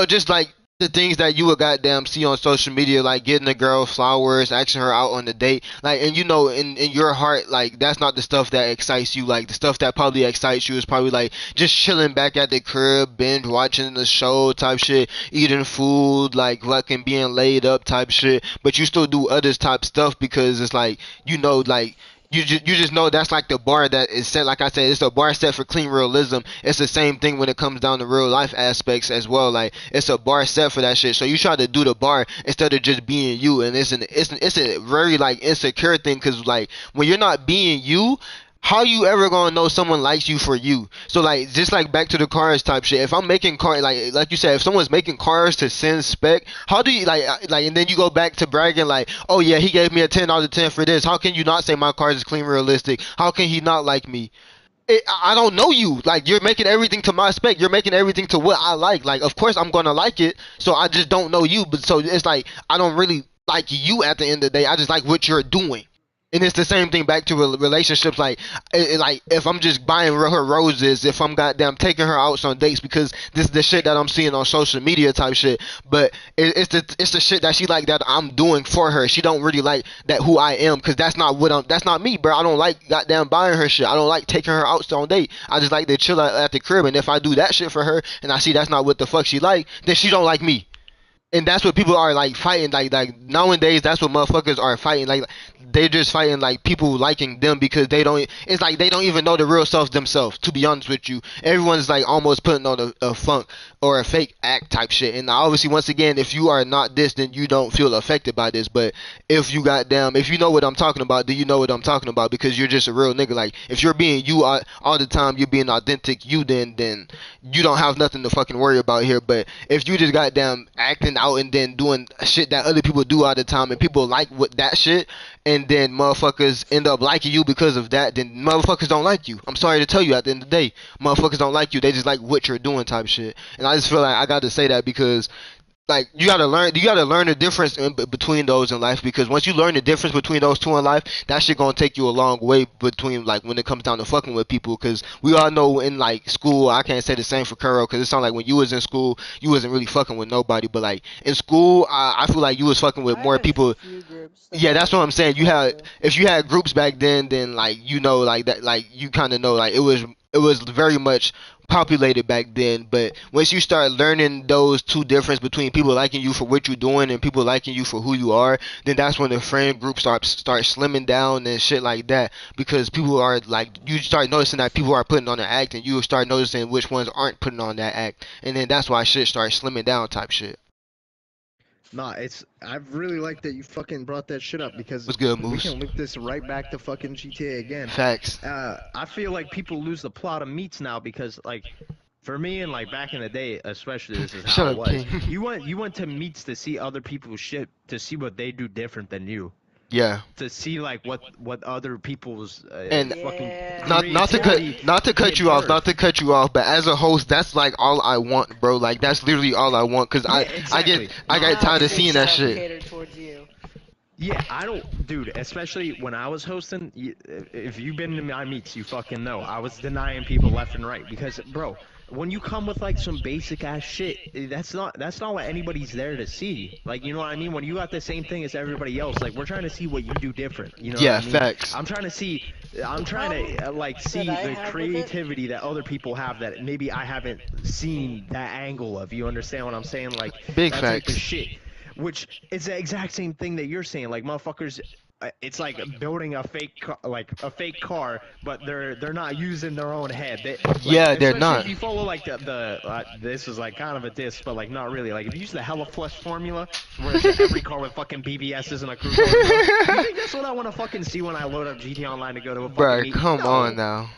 just like the things that you would goddamn see on social media, like getting a girl flowers, asking her out on a date, like, and you know, in your heart, like, that's not the stuff that excites you. Like, the stuff that probably excites you is probably like just chilling back at the crib, binge watching the show type shit, eating food, like fucking being laid up type shit. But you still do others type stuff because it's like, you know, like, you just know that's like the bar that is set. Like I said, it's a bar set for clean realism. It's the same thing when it comes down to real life aspects as well. Like, it's a bar set for that shit. So you try to do the bar instead of just being you, and it's a very like insecure thing, because like when you're not being you, how you ever gonna know someone likes you for you? So like, just like back to the cars type shit. If I'm making car, like you said, if someone's making cars to send spec, how do you like, and then you go back to bragging like, oh yeah, he gave me a 10 out of 10 for this. How can you not say my cars is clean realistic? How can he not like me? I don't know you. Like, you're making everything to my spec. You're making everything to what I like. Like, of course I'm gonna like it. So I just don't know you. But so it's like, I don't really like you at the end of the day. I just like what you're doing. And it's the same thing back to relationships. Like, like if I'm just buying her roses, if I'm goddamn taking her out on dates because this is the shit that I'm seeing on social media type shit. But it's the shit that she like that I'm doing for her. She don't really like that who I am, because that's not me, bro. I don't like goddamn buying her shit. I don't like taking her out on date. I just like to chill at the crib. And if I do that shit for her and I see that's not what the fuck she like, then she don't like me. And that's what people are like fighting. Like nowadays, that's what motherfuckers are fighting. Like, they're just fighting like people liking them because they don't. It's like they don't even know the real self themselves. To be honest with you, everyone's like almost putting on a funk or a fake act type shit. And obviously, once again, if you are not this, then you don't feel affected by this. But if you goddamn, if you know what I'm talking about, then you know what I'm talking about, because you're just a real nigga. Like, if you're being you all the time, you're being authentic you, then you don't have nothing to fucking worry about here. But if you just goddamn acting out and then doing shit that other people do all the time, and people like what that shit, and then motherfuckers end up liking you because of that, then motherfuckers don't like you. I'm sorry to tell you, at the end of the day, motherfuckers don't like you. They just like what you're doing type shit. And I just feel like I got to say that because, like, you gotta learn the difference between those in life, because once you learn the difference between those two in life, that shit gonna take you a long way between, like, when it comes down to fucking with people. Because we all know in like school, I can't say the same for Kuro, because it sounds like when you was in school you wasn't really fucking with nobody, but like in school, I feel like you was fucking with I more had a people. few groups that Yeah, that's what I'm saying. You talked had, to. if you had groups back then like, you know, like that, like you kind of know, like it was very much populated back then. But once you start learning those two difference between people liking you for what you're doing and people liking you for who you are, then that's when the friend group start slimming down and shit like that. Because people are like, you start noticing that people are putting on an act, and you start noticing which ones aren't putting on that act, and then that's why shit starts slimming down type shit. Nah, it's I really like that you fucking brought that shit up because What's good, we Moose? can link this right back to fucking GTA again. Facts. I feel like people lose the plot of meats now because like for me and like back in the day, especially this is Shut how it up, was. King. You went to meets to see other people's shit, to see what they do different than you, Yeah. to see like what other people's And fucking Yeah, not to cut creativity not to cut give you off, birth. not to cut you off, but as a host, that's like all I want, bro. Like, that's literally all I want, cause Yeah, I get exactly. I Nah, got now tired of it's seeing it's that stuff shit. catered towards you. Yeah, I don't, dude. Especially when I was hosting, if you've been to my meets, you fucking know I was denying people left and right because, bro, when you come with like some basic ass shit, that's not what anybody's there to see. Like, you know what I mean? When you got the same thing as everybody else, like we're trying to see what you do different. You know what Yeah, I mean? facts. I'm trying to see, I'm The trying problem to like that see I the have with it, creativity that other people have that maybe I haven't seen that angle of. You understand what I'm saying? Like Big that type of facts. shit. Which is the exact same thing that you're saying. Like motherfuckers, it's like building a fake car, like a fake car, but they're not using their own head. They, like Yeah, they're especially not. if you follow like the this is like kind of a diss, but like not really. Like if you use the hella flush formula, where it's every car with fucking BBSs and a cruise control, you think that's what I want to fucking see when I load up GT Online to go to a fucking Bruh, meet? come on No. now.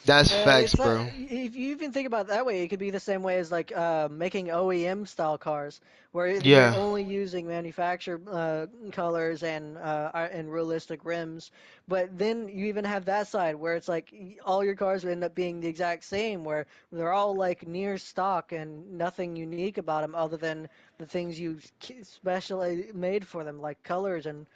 That's facts, it's not. bro. If you even think about it that way, it could be the same way as like making OEM style cars, where you're Yeah, only using manufacturer colors and realistic rims. But then you even have that side where it's like all your cars would end up being the exact same, where they're all like near stock and nothing unique about them other than the things you specially made for them, like colors and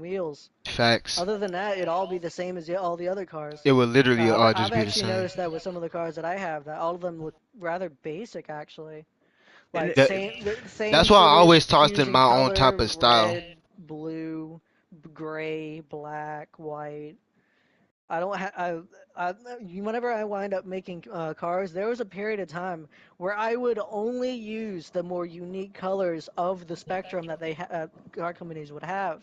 wheels. facts. Other than that, it'd all be the same as all the other cars. It would literally all I've just be the actually same. noticed that with some of the cars that I have, that all of them look rather basic, actually. Like That, same that's why I sort of always tossed in using my own type color, of style. red, blue, gray, black, white. I don't have. Whenever I wind up making cars, there was a period of time where I would only use the more unique colors of the spectrum that car companies would have.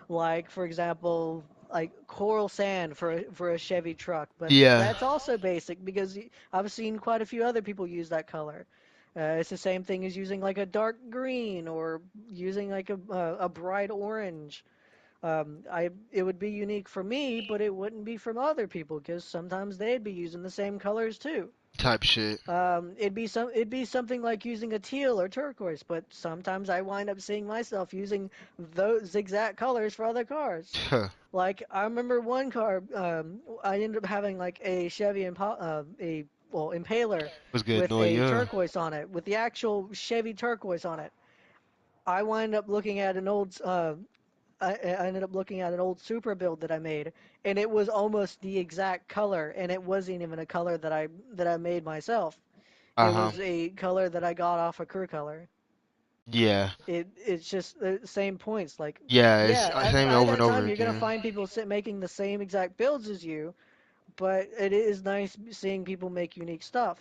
Like, for example, like coral sand for a Chevy truck, but Yeah. that's also basic because I've seen quite a few other people use that color. It's the same thing as using like a dark green or using like a bright orange. It would be unique for me, but it wouldn't be from other people because sometimes they'd be using the same colors too. Type shit. It'd be something like using a teal or turquoise, but sometimes I wind up seeing myself using those exact colors for other cars. Huh. Like I remember one car, I ended up having like a Impaler What's good, with Noah? a Yeah. turquoise on it, with the actual Chevy turquoise on it. I wind up looking at an old I ended up looking at an old super build that I made, and it was almost the exact color, and it wasn't even a color that I made myself. Uh It huh. was a color that I got off a Crew color. Yeah. It's just the same points. Like, Yeah. It's yeah, same at over and that over time you're gonna again. find people making the same exact builds as you, but it is nice seeing people make unique stuff,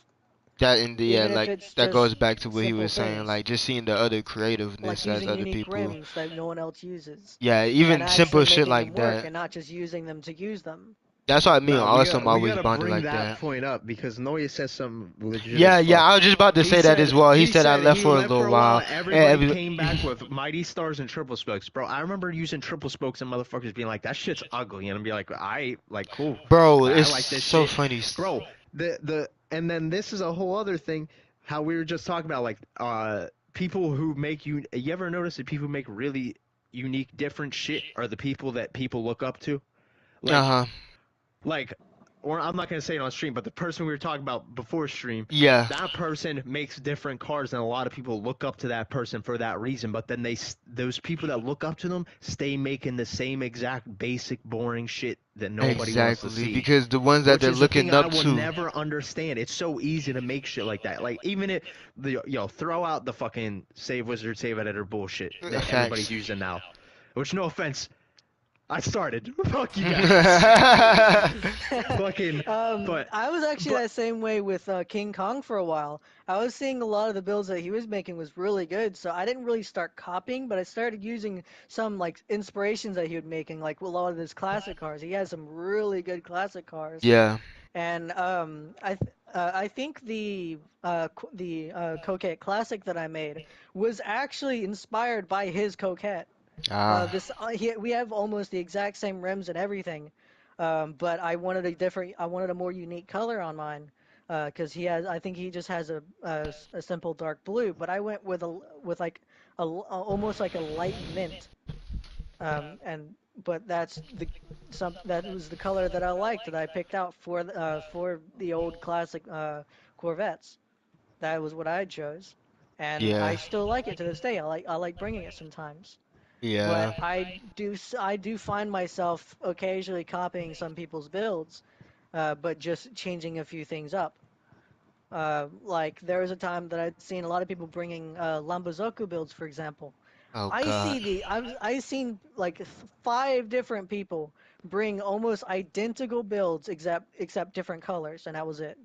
That in the yeah, even if like it's that just goes back to what he simple was saying, things, like just seeing the other like creativeness as using other unique people. rims that no one else uses, Yeah, and even simple actually shit making them like work that. and not just using them to use them. That's why me and Nah, Awesome we always gotta bonded bring like that that. point up because Noya said something legit as Yeah, yeah, fuck. I was just about to say that as well. He He said I said left he for a left for little a while. while. Everybody And came back with mighty stars and triple spokes, bro. I remember using triple spokes and motherfuckers being like, "That shit's ugly," and I'd be like, "I like cool, bro, I it's like this so shit, funny. bro." And then this is a whole other thing. How we were just talking about like people who make you ever notice that people who make really unique different shit are the people that people look up to, Uh like huh. like or I'm not gonna say it on stream, but the person we were talking about before stream, Yeah. that person makes different cars, and a lot of people look up to that person for that reason. But then those people that look up to them stay making the same exact basic boring shit that nobody wants to Exactly, see. because the ones that Which they're is the thing looking I up will to. never understand. It's so easy to make shit like that. Like even throw out the fucking save wizard, save editor bullshit that everybody's Facts. using now. Which no offense, I started. Fuck you guys. Yeah, Fucking, but I was actually but that same way with King Kong for a while. I was seeing a lot of the builds that he was making was really good, so I didn't really start copying, but I started using some like inspirations that he was making, like a lot of his classic cars. He has some really good classic cars, and I think the Coquette Classic that I made was actually inspired by his Coquette. ah, We have almost the exact same rims and everything, but I wanted a more unique color on mine, because I think he just has a simple dark blue, but I went with like almost like a light mint, and but that was the color that I liked that I picked out for the old classic Corvettes. That was what I chose, and yeah, I still like it to this day. I like bringing it sometimes. yeah. But I do find myself occasionally copying some people's builds, but just changing a few things up. Like there was a time that I'd seen a lot of people bringing Lambozoku builds, for example. Oh God. I've seen like five different people bring almost identical builds except different colors, and that was it.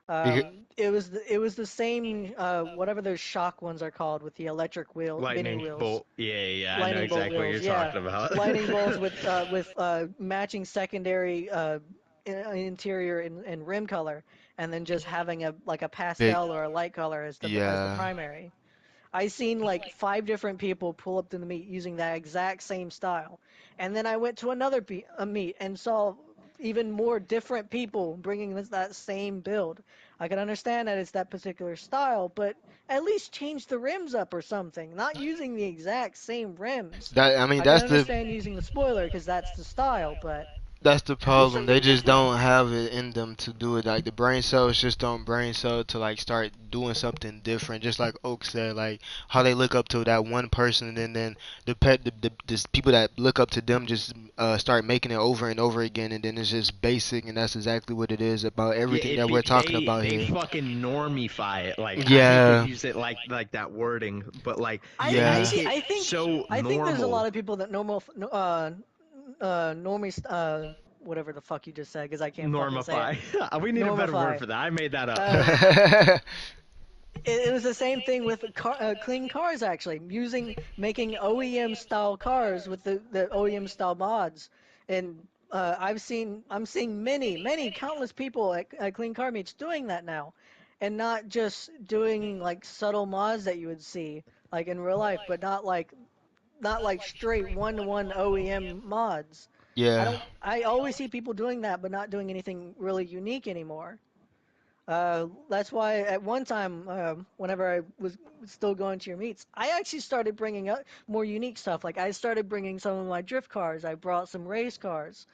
Because, It was the same whatever those shock ones are called with the electric spinning lightning wheels. bolt. Yeah, I know Lightning bolt exactly what you're wheels, yeah. talking about. Lightning bolts with matching secondary interior and rim color, and then just having a like a big, pastel or a light color as the yeah. primary. I seen like five different people pull up to the meet using that exact same style, and then I went to a meet and saw even more different people bringing that same build. I can understand that it's that particular style, but at least change the rims up or something. Not using the exact same rims. That I mean, I can that's the understand using the spoiler because that's the style, but That's the For problem. some They reason, just don't have it in them to do it. Like the brain cells just don't brain cell to like start doing something different. Just like Oak said, like how they look up to that one person, and then the people that look up to them just start making it over and over again, and then it's just basic, and that's exactly what it is about Yeah, everything that we're talking about they here. fucking normify it. Like I hate to Yeah, use it like that wording, but like I they yeah, make actually it so I think there's a normal. lot of people that normie whatever the fuck you just said because I can't fucking say it. Normify. We need a better word Normify. for that. I made that up. Uh, it was the same thing with clean cars actually, making OEM style cars with the OEM style mods, and I'm seeing many countless people at Clean Car Meets doing that now, and not just doing like subtle mods that you would see like in real life, but not like straight one-to-one OEM mods. yeah, I always see people doing that, but not doing anything really unique anymore. That's why at one time, whenever I was still going to your meets, I actually started bringing up more unique stuff. Like I started bringing some of my drift cars. I brought some race cars.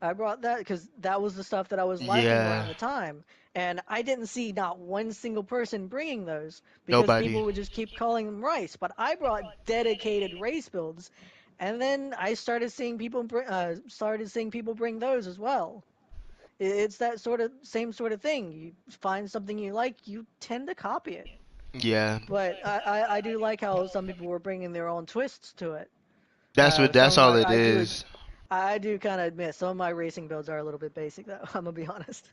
I brought that because that was the stuff that I was liking yeah. around the time. And I didn't see not one single person bringing those because Nobody. people would just keep calling them race. But I brought dedicated race builds, and then I started seeing people bring those as well. It's that sort of same sort of thing. You find something you like, you tend to copy it. Yeah, But I do like how some people were bringing their own twists to it. that's what. Some That's of all my it is. I do kind of admit some of my racing builds are a little bit basic though. I'm gonna be honest.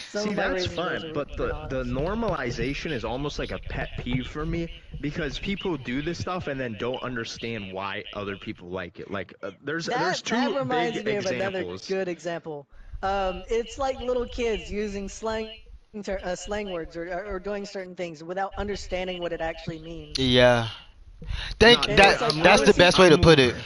Some See, of my that's racing builds fine, are a but bit the honest. normalization is almost like a pet peeve for me because people do this stuff and then don't understand why other people like it. Like there's That two reminds big me of another examples. good example. It's like little kids using slang words or doing certain things without understanding what it actually means. Yeah. No, Think dude, It's that like I'm I that's would the literally see. best way to I'm put it.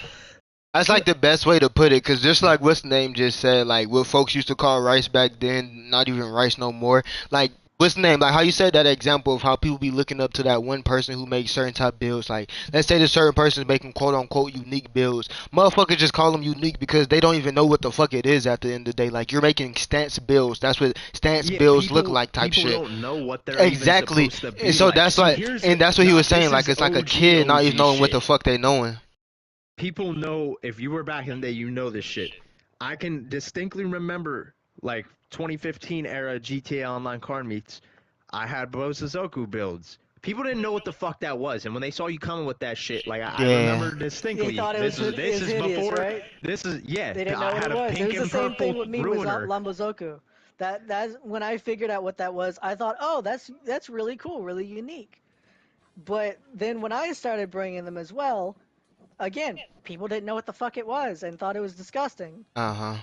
That's like the best way to put it, cause just like what's the name just said, like what folks used to call rice back then, not even rice no more. Like what's the name? Like how you said that example of how people be looking up to that one person who makes certain type builds. Like let's say this certain person is making quote unquote unique builds. Motherfuckers just call them unique because they don't even know what the fuck it is at the end of the day. Like you're making stance builds. That's what stance Yeah, builds look people like type people shit. don't know what they're even Exactly. supposed to And be so like. that's See, why, here's and that's what he nah, was saying. this Like is it's like a OG kid not even OG knowing what the shit. fuck they knowing. People know if you were back in the day, you know this shit. I can distinctly remember like 2015 era GTA Online car meets. I had Bosazoku builds. People didn't know what the fuck that was, and when they saw you coming with that shit, like I Yeah. remember They distinctly. thought it This was is hideous, before. right? This is yeah. They didn't know I what it had a was. It pink was the and same thing purple with me with ruiner. Lambozoku. That's when I figured out what that was. I thought, oh, that's really cool, really unique. But then when I started bringing them as well, again, people didn't know what the fuck it was and thought it was disgusting. Uh huh.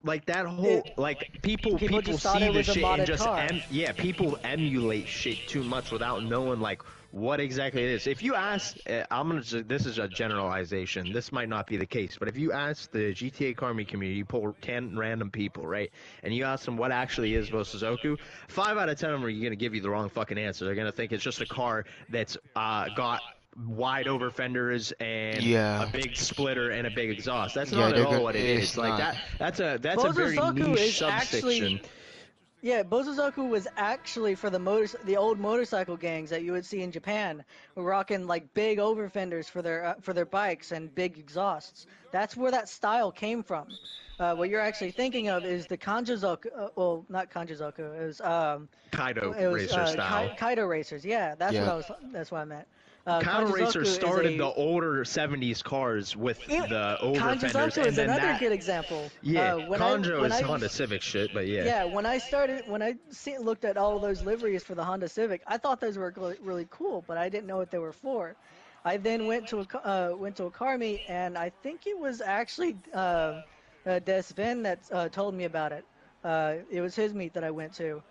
Like that It whole like people people just thought see it this was a shit and modded just car. yeah, people emulate shit too much without knowing like what exactly it is. If you ask this is a generalization, this might not be the case, but if you ask the GTA Karmi community, you pull 10 random people, right, and you ask them what actually is Bosuzoku, 5 out of 10 of them are going to give you the wrong fucking answer. They're going to think it's just a car that's got wide over fenders and a Yeah. big splitter and a big exhaust. That's Yeah, not at they're all gonna. what it It's is. Like not. that's a very Bozozoku niche is actually subsection. yeah, Bozozoku was actually for the old motorcycle gangs that you would see in Japan, rocking like big over fenders for their bikes and big exhausts. That's where that style came from. What you're actually thinking of is the Kanjizoku, well, not Kanjizoku. Kaido It was racer style. Kaido racers. Yeah, Yeah. that's what I meant. Kaido racer Kanjizoku is started the a older 70s cars with it, the over fenders, Kanjizoku and is then another that, good example. yeah, When I Conjo when is I Honda Civic shit, but yeah. Yeah, when I looked at all of those liveries for the Honda Civic, I thought those were really cool, but I didn't know what they were for. I then went to a car meet, and I think it was actually Des Vin that told me about it. It was his meet that I went to.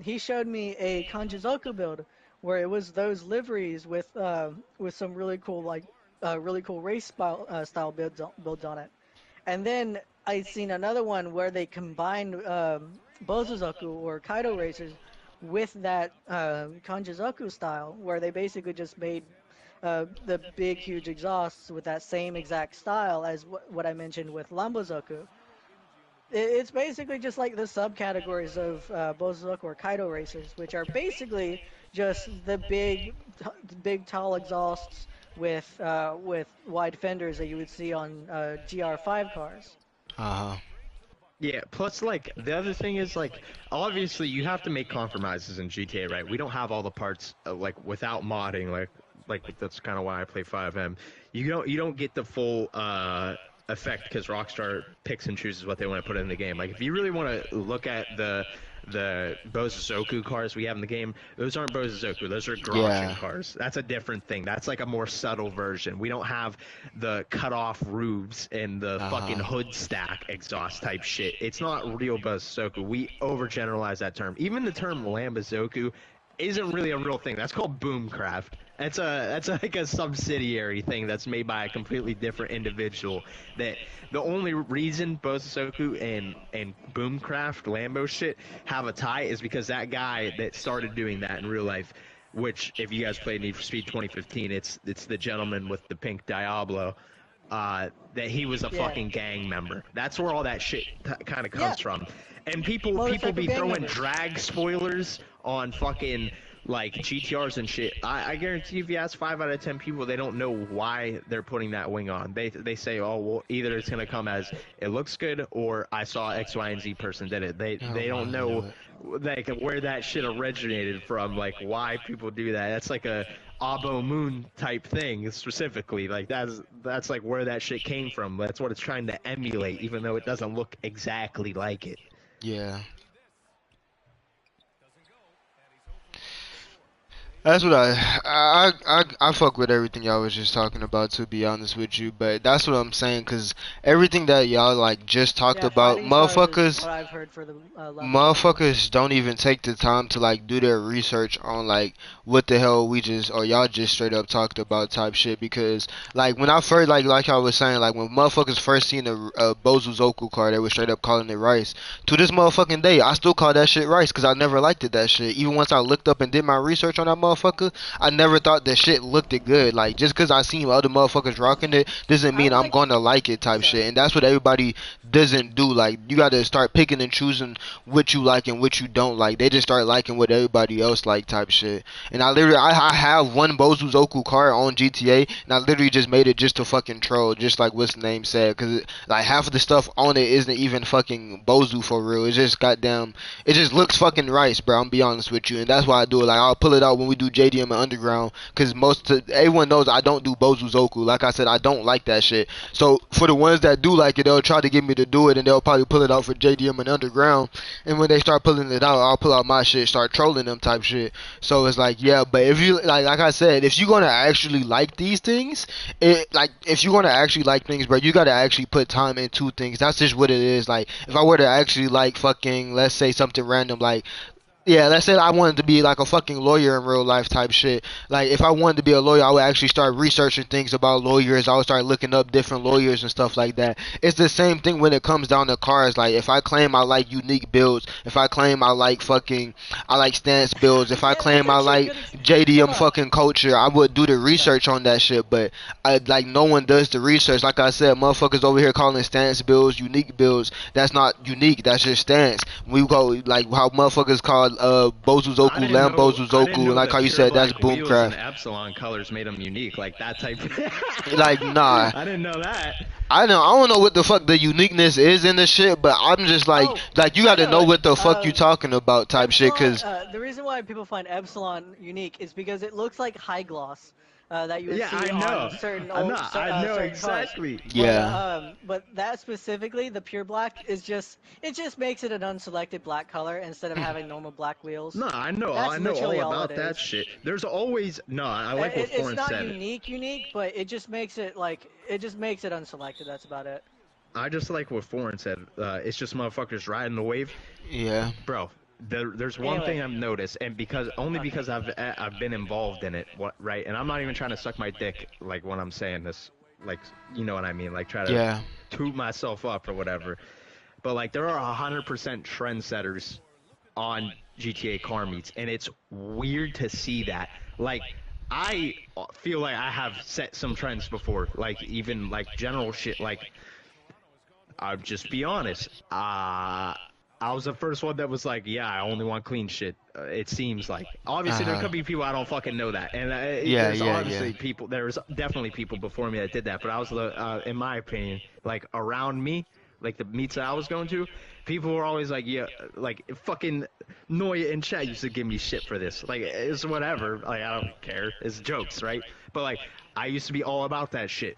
He showed me a Kanjizoku build where it was those liveries with some really cool race style builds on it. And then I seen another one where they combined Bozuzoku or Kaido racers with that Kanjizoku style, where they basically just made the big huge exhausts with that same exact style as what I mentioned with Lambozoku. It's basically just like the subcategories of Bozozoku or Kaido racers, which are basically just the big tall exhausts with wide fenders that you would see on GR5 cars. Uh huh. Yeah, plus like the other thing is like obviously you have to make compromises in GTA, right? We don't have all the parts like without modding, like that's kind of why I play 5M. You don't get the full effect because Rockstar picks and chooses what they want to put in the game. Like if you really want to look at the Bozozoku cars we have in the game, those aren't Bozozoku, those are Garoshin Yeah. cars. That's a different thing. That's like a more subtle version. We don't have the cut off roofs and the Uh fucking huh. hood stack exhaust type shit. It's not real Bozozoku. We overgeneralize that term. Even the term Lambozoku isn't really a real thing. That's called Boomcraft. That's like a subsidiary thing that's made by a completely different individual. That the only reason Bosozoku and Boomcraft Lambo shit have a tie is because that guy that started doing that in real life, which if you guys played Need for Speed 2015, it's the gentleman with the pink Diablo. That he was a Yeah, fucking gang member. That's where all that shit kind of yeah, comes from. And people motorcycle be gang throwing members. drag spoilers on fucking like GTRs and shit. I guarantee if you ask 5 out of 10 people, they don't know why they're putting that wing on. They say, oh well, either it's gonna come as it looks good or I saw X, Y, and Z person did it. Oh They don't my, I knew know it. like where that shit originated from, like why people do that. That's like a Abo Moon type thing specifically. Like that's like where that shit came from. That's what it's trying to emulate, even though it doesn't look exactly like it. Yeah. That's what I fuck with everything y'all was just talking about, to be honest with you, but that's what I'm saying, cause everything that y'all like just talked Yeah, about, fighting style is motherfuckers what I've heard for the Lamborghini. motherfuckers don't even take the time to like do their research on like what the hell we just or y'all just straight up talked about type shit, because like when I first like I was saying, like when motherfuckers first seen a Bozuzoku car, they was straight up calling it rice. To this motherfucking day I still call that shit rice because I never liked it, that shit. Even once I looked up and did my research on that motherfucker, I never thought that shit looked it good. Like just because I seen other motherfuckers rocking it doesn't I mean I'm like. gonna like it type Sorry. shit. And that's what everybody doesn't do. Like you gotta start picking and choosing what you like and what you don't like. They just start liking what everybody else like type shit. And I have one Bozuzoku car on GTA, and I literally just made it just to fucking troll, just like what's the name said, because like half of the stuff on it isn't even fucking Bozu for real. It's just goddamn, it just looks fucking rice, bro. I'm be honest with you, and that's why I do it. Like I'll pull it out when we do JDM and Underground, because everyone knows I don't do Bozuzoku. Like I said, I don't like that shit. So for the ones that do like it, they'll try to get me to do it, and they'll probably pull it out for JDM and Underground. And when they start pulling it out, I'll pull out my shit, start trolling them type shit. So it's like, yeah, but if you like I said, if you're gonna actually like these things, if you're gonna actually like things, bro, you gotta actually put time into things. That's just what it is. Like if I were to actually like fucking, let's say something random, like yeah, let's say I wanted to be like a fucking lawyer in real life type shit. Like if I wanted to be a lawyer, I would actually start researching things about lawyers. I would start looking up different lawyers and stuff like that. It's the same thing when it comes down to cars. Like if I claim I like unique builds, if I claim I like stance builds, if I Yeah, that's claim I actually a like good. Hold JDM on. fucking culture, I would do the Sorry. research on that shit. But I like no one does the research. Like I said, motherfuckers over here calling stance builds unique builds. That's not unique. That's just stance. We go like how motherfuckers call Bozuzoku, I didn't Lambozuzoku, and know like how that you pure said, that's black wheels and Boomcraft. epsilon colors made them unique, like that type. Like nah, I didn't know that. I don't know what the fuck the uniqueness is in the shit, but I'm just Oh, like you got I to know know it. what the fuck you talking about type shit, Epsilon. cause The reason why people find Epsilon unique is because it looks like high gloss that you would Yeah, see I on know. certain I know certain cars. exactly. yeah. But that specifically, the pure black is just it just makes it an unselected black color instead of having normal black wheels. No, That's I know all literally all it about that is. shit. There's always no. I like what It's Foreign not said. unique, but it just makes it like it just makes it unselected. That's about it. I just like what Foreign said. It's just motherfuckers riding the wave, Yeah. bro. There's one Anyway, thing I've noticed, and okay. because I've been involved in it, right? And I'm not even trying to suck my dick like when I'm saying this, like you know what I mean, like try to Yeah. toot myself up or whatever. But like there are 100% trendsetters on GTA car meets, and it's weird to see that. Like I feel like I have set some trends before, like even like general shit. Like I'll just be honest. I was the first one that was like, yeah, I only want clean shit. It seems like obviously there Uh-huh. could be people I don't fucking know that, and Yeah, there's yeah, yeah. obviously people. There's definitely people before me that did that, but I was the, in my opinion, like around me, like the meets that I was going to, people were always like, yeah, like fucking Noya and Chad used to give me shit for this. Like it's whatever. Like I don't care. It's jokes, right? But like I used to be all about that shit.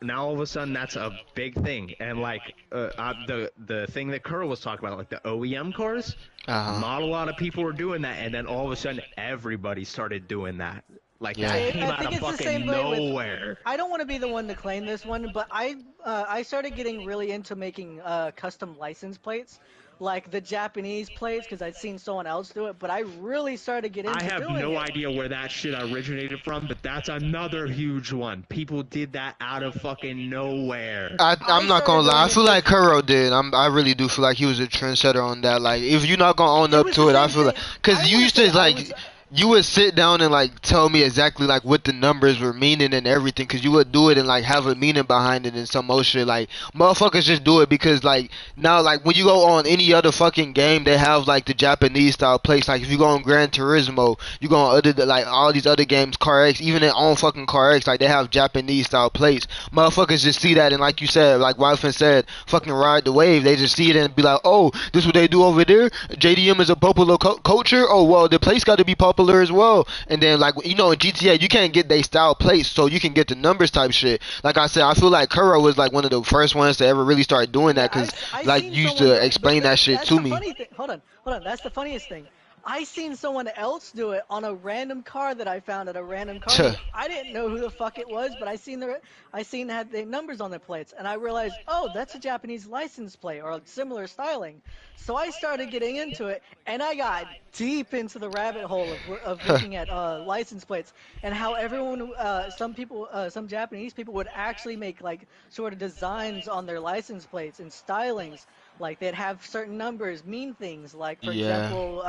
Now all of a sudden that's a big thing, and like the thing that Kuro was talking about, like the OEM cars, Uh-huh. not a lot of people were doing that, and then all of a sudden everybody started doing that. Like that Yeah. came I out think of it's the same fucking way with. nowhere. I don't want to be the one to claim this one, but I started getting really into making custom license plates, like the Japanese plates, because I'd seen someone else do it. But I really started to get I into have doing no it. idea where that shit originated from, but that's another huge one. People did that out of fucking nowhere. I I'm not started gonna lie. doing I it feel with. like Kuro did. I really do feel like he was a trendsetter on that. Like, if you're not gonna own It up was the to it, I same feel like, thing. I cause don't you want to used say to I like, was. you would sit down and like tell me exactly like what the numbers were meaning and everything. Cause you would do it and like have a meaning behind it and some more shit. Like, motherfuckers just do it because like now like when you go on any other fucking game, they have like the Japanese style plates. Like if you go on Gran Turismo, you go on other like all these other games, Car X, even their own fucking Car X, like they have Japanese style plates. Motherfuckers just see that and like you said, like Wyfin said, fucking ride the wave. They just see it and be like, oh, this what they do over there. JDM is a popular culture. Oh well, the place got to be popular as well. And then like you know in GTA you can't get they style plates, so you can get the numbers type shit. Like I said, I feel like Kuro was like one of the first ones to ever really start doing Yeah, that because I like seen you used someone to do it, but explain that shit that's to the me. funny thing. Hold on. That's the funniest thing. I seen someone else do it on a random car that I found at a random car Tuh. meet. I didn't know who the fuck it was, but I seen had the numbers on their plates, and I realized, oh, that's a Japanese license plate or similar styling. So I started getting into it, and I got deep into the rabbit hole of looking at license plates and how everyone, some Japanese people would actually make like sort of designs on their license plates and stylings. Like they'd have certain numbers mean things. Like for Yeah. example,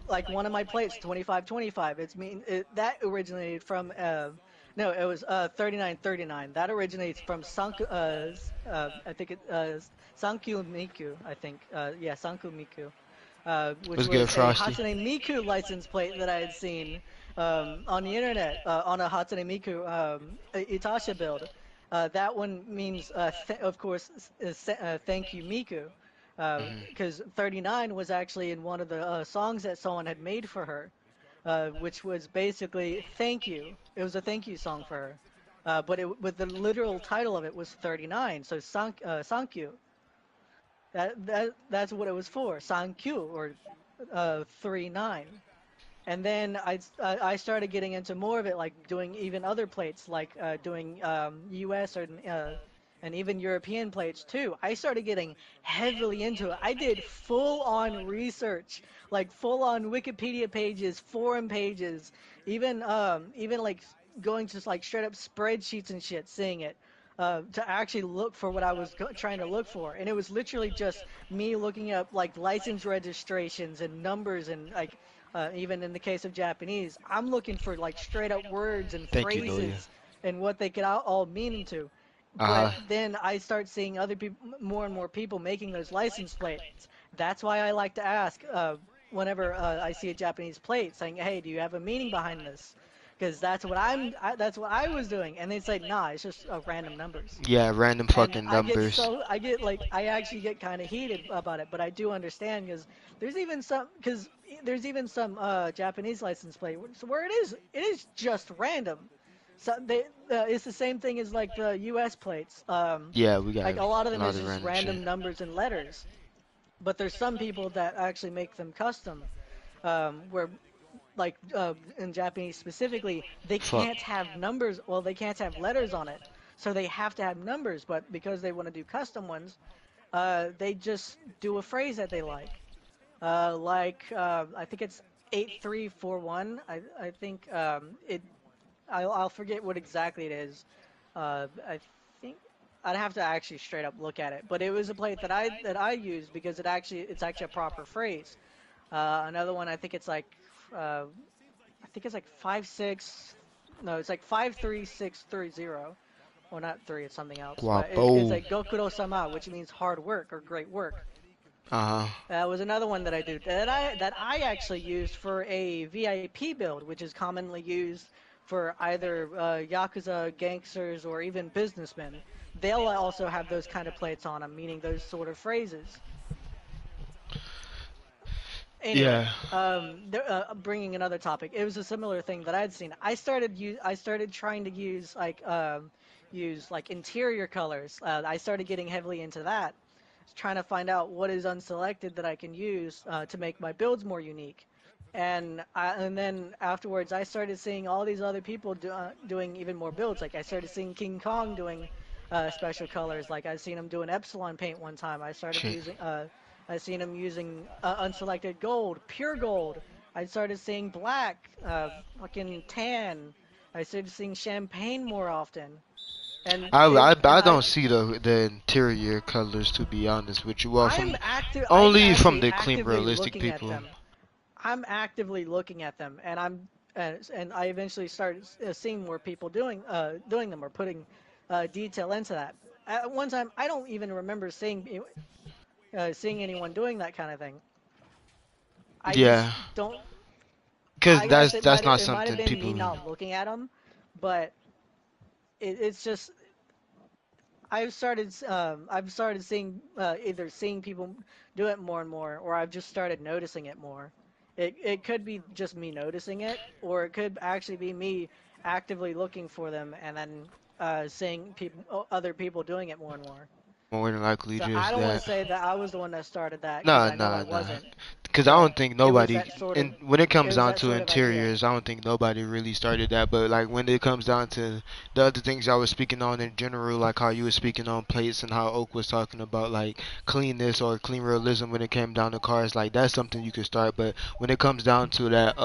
like one of my plates, 2525. That originated from. No, it was 3939. That originates from I think Sankyu Miku. I think, yeah, Sanku Miku, which What's good, was a Frosty? Hatsune Miku license plate that I had seen on the internet on a Hatsune Miku Itasha build. That one means, of course, thank you, Miku, Hmm. because 39 was actually in one of the songs that someone had made for her, which was basically thank you. It was a thank you song for her. But the literal title of it was 39, so Sankyu. That's what it was for, Sankyu, or 39. And then I started getting into more of it, like doing even other plates, like doing U.S. and even European plates too. I started getting heavily into it. I did full on research, like full on Wikipedia pages, forum pages, even like going to like straight up spreadsheets and shit, seeing it. To actually look for what I was trying to look for, and it was literally just me looking up like license registrations and numbers and like even in the case of Japanese, I'm looking for like straight up words and Thank you, Noya. phrases and what they could all mean into. But Uh huh. then I start seeing other people, more and more people making those license plates. That's why I like to ask whenever I see a Japanese plate, saying, "Hey, do you have a meaning behind this?" Because that's what I was doing, and they say, "Nah, it's just random numbers." Yeah, random And fucking numbers. I actually get kind of heated about it, but I do understand because there's even some Japanese license plate where it is just random. So it's the same thing as like the U.S. plates. Yeah, we got Like a lot of a them lot is of just random shit. random numbers and letters. But there's some people that actually make them custom, where like in Japanese specifically, they Fuck. can't have numbers. Well, they can't have letters on it, so they have to have numbers. But because they want to do custom ones, they just do a phrase that they like. I think it's 8341. I think it. I'll forget what exactly it is. I think I'd have to actually straight up look at it. But it was a plate that I used because it's actually a proper phrase. Another one, I think it's like, I think it's like 5.6. No, it's like 5.3630. Well, not three, it's something else. But it's Guapo. like Gokuro Sama, which means hard work or great work. Uh huh. That was another one that I do that I actually used for a VIP build, which is commonly used for either yakuza, gangsters, or even businessmen. They'll also have those kind of plates on them, meaning those sort of phrases. Anyway, Yeah. bringing another topic, it was a similar thing that I'd seen. I started trying to use like interior colors. I started getting heavily into that, trying to find out what is unselected that I can use to make my builds more unique. And then afterwards, I started seeing all these other people doing even more builds. Like I started seeing King Kong doing special colors. Like I seen him doing Epsilon paint one time. Shit. I seen him using unselected gold, pure gold. I started seeing black, fucking tan. I started seeing champagne more often. I And don't see the interior colors, to be honest with you. Well, I'm from active. I'm only from actually the clean actively realistic looking at people. them. I'm actively looking at them, and I eventually started seeing more people doing them or putting detail into that. At one time, I don't even remember seeing anyone doing that kind of thing. I just Yeah, don't. because I guess that's not it might have something been me people. not looking at them, but it's just I've started seeing either seeing people do it more and more, or I've just started noticing it more. It could be just me noticing it, or it could actually be me actively looking for them and then seeing other people doing it more and more. More than likely, So I just don't want to that. say that I was the one that started that because Nah, I know I nah, nah. wasn't, Because I but don't think it was nobody, that sort of and when it it comes was down that to sort of idea. interiors, I don't think nobody really started that. But like when it comes down to the other things I was speaking on in general, like how you were speaking on plates and how Oak was talking about like cleanness or clean realism when it came down to cars, like that's something you could start. But when it comes down to that,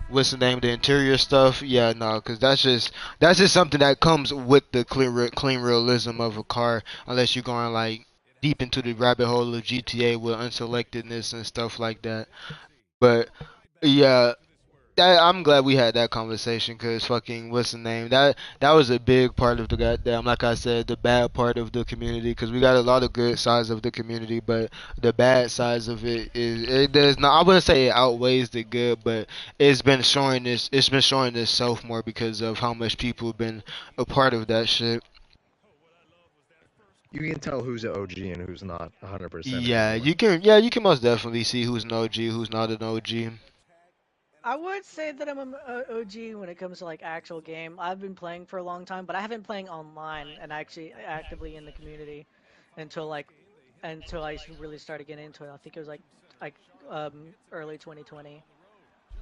what's the name, the interior stuff, yeah, no, because that's just something that comes with the clean realism of a car, unless you're going like deep into the rabbit hole of GTA with unselectedness and stuff like that. But yeah, I'm glad we had that conversation because fucking what's the name? That was a big part of the goddamn, like I said, the bad part of the community because we got a lot of good sides of the community, but the bad sides of it is it does not. I wouldn't say it outweighs the good, but it's been showing itself more because of how much people have been a part of that shit. You can tell who's an OG and who's not 100% Yeah, anymore. you can most definitely see who's an OG, who's not an OG. I would say that I'm an OG when it comes to like actual game. I've been playing for a long time, but I haven't playing online and actually actively in the community until like until really started getting into it. I think it was like early 2020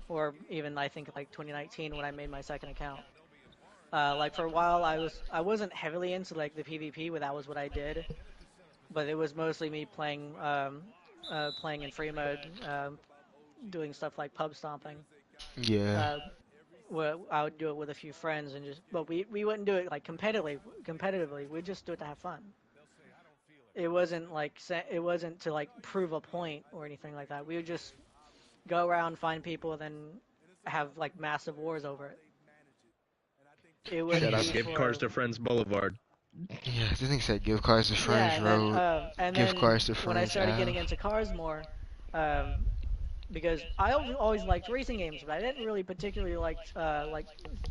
or even I think like 2019 when I made my second account. Like for a while I wasn't heavily into like the PvP, but that was what I did. But it was mostly me playing in free mode, doing stuff like pub stomping. Yeah. Uh, well, I would do it with a few friends and but we wouldn't do it like competitively. We'd just do it to have fun. It wasn't it wasn't to like prove a point or anything like that. We would just go around, find people, and then have like massive wars over it. It Shout wouldn't out be Gift Cars for to Friends Boulevard. Yeah, this thing said give cars to yeah, Friends Road. and Gift then cars to when I Friends started getting Ave. into cars more, um, because I always liked racing games, but I didn't really particularly like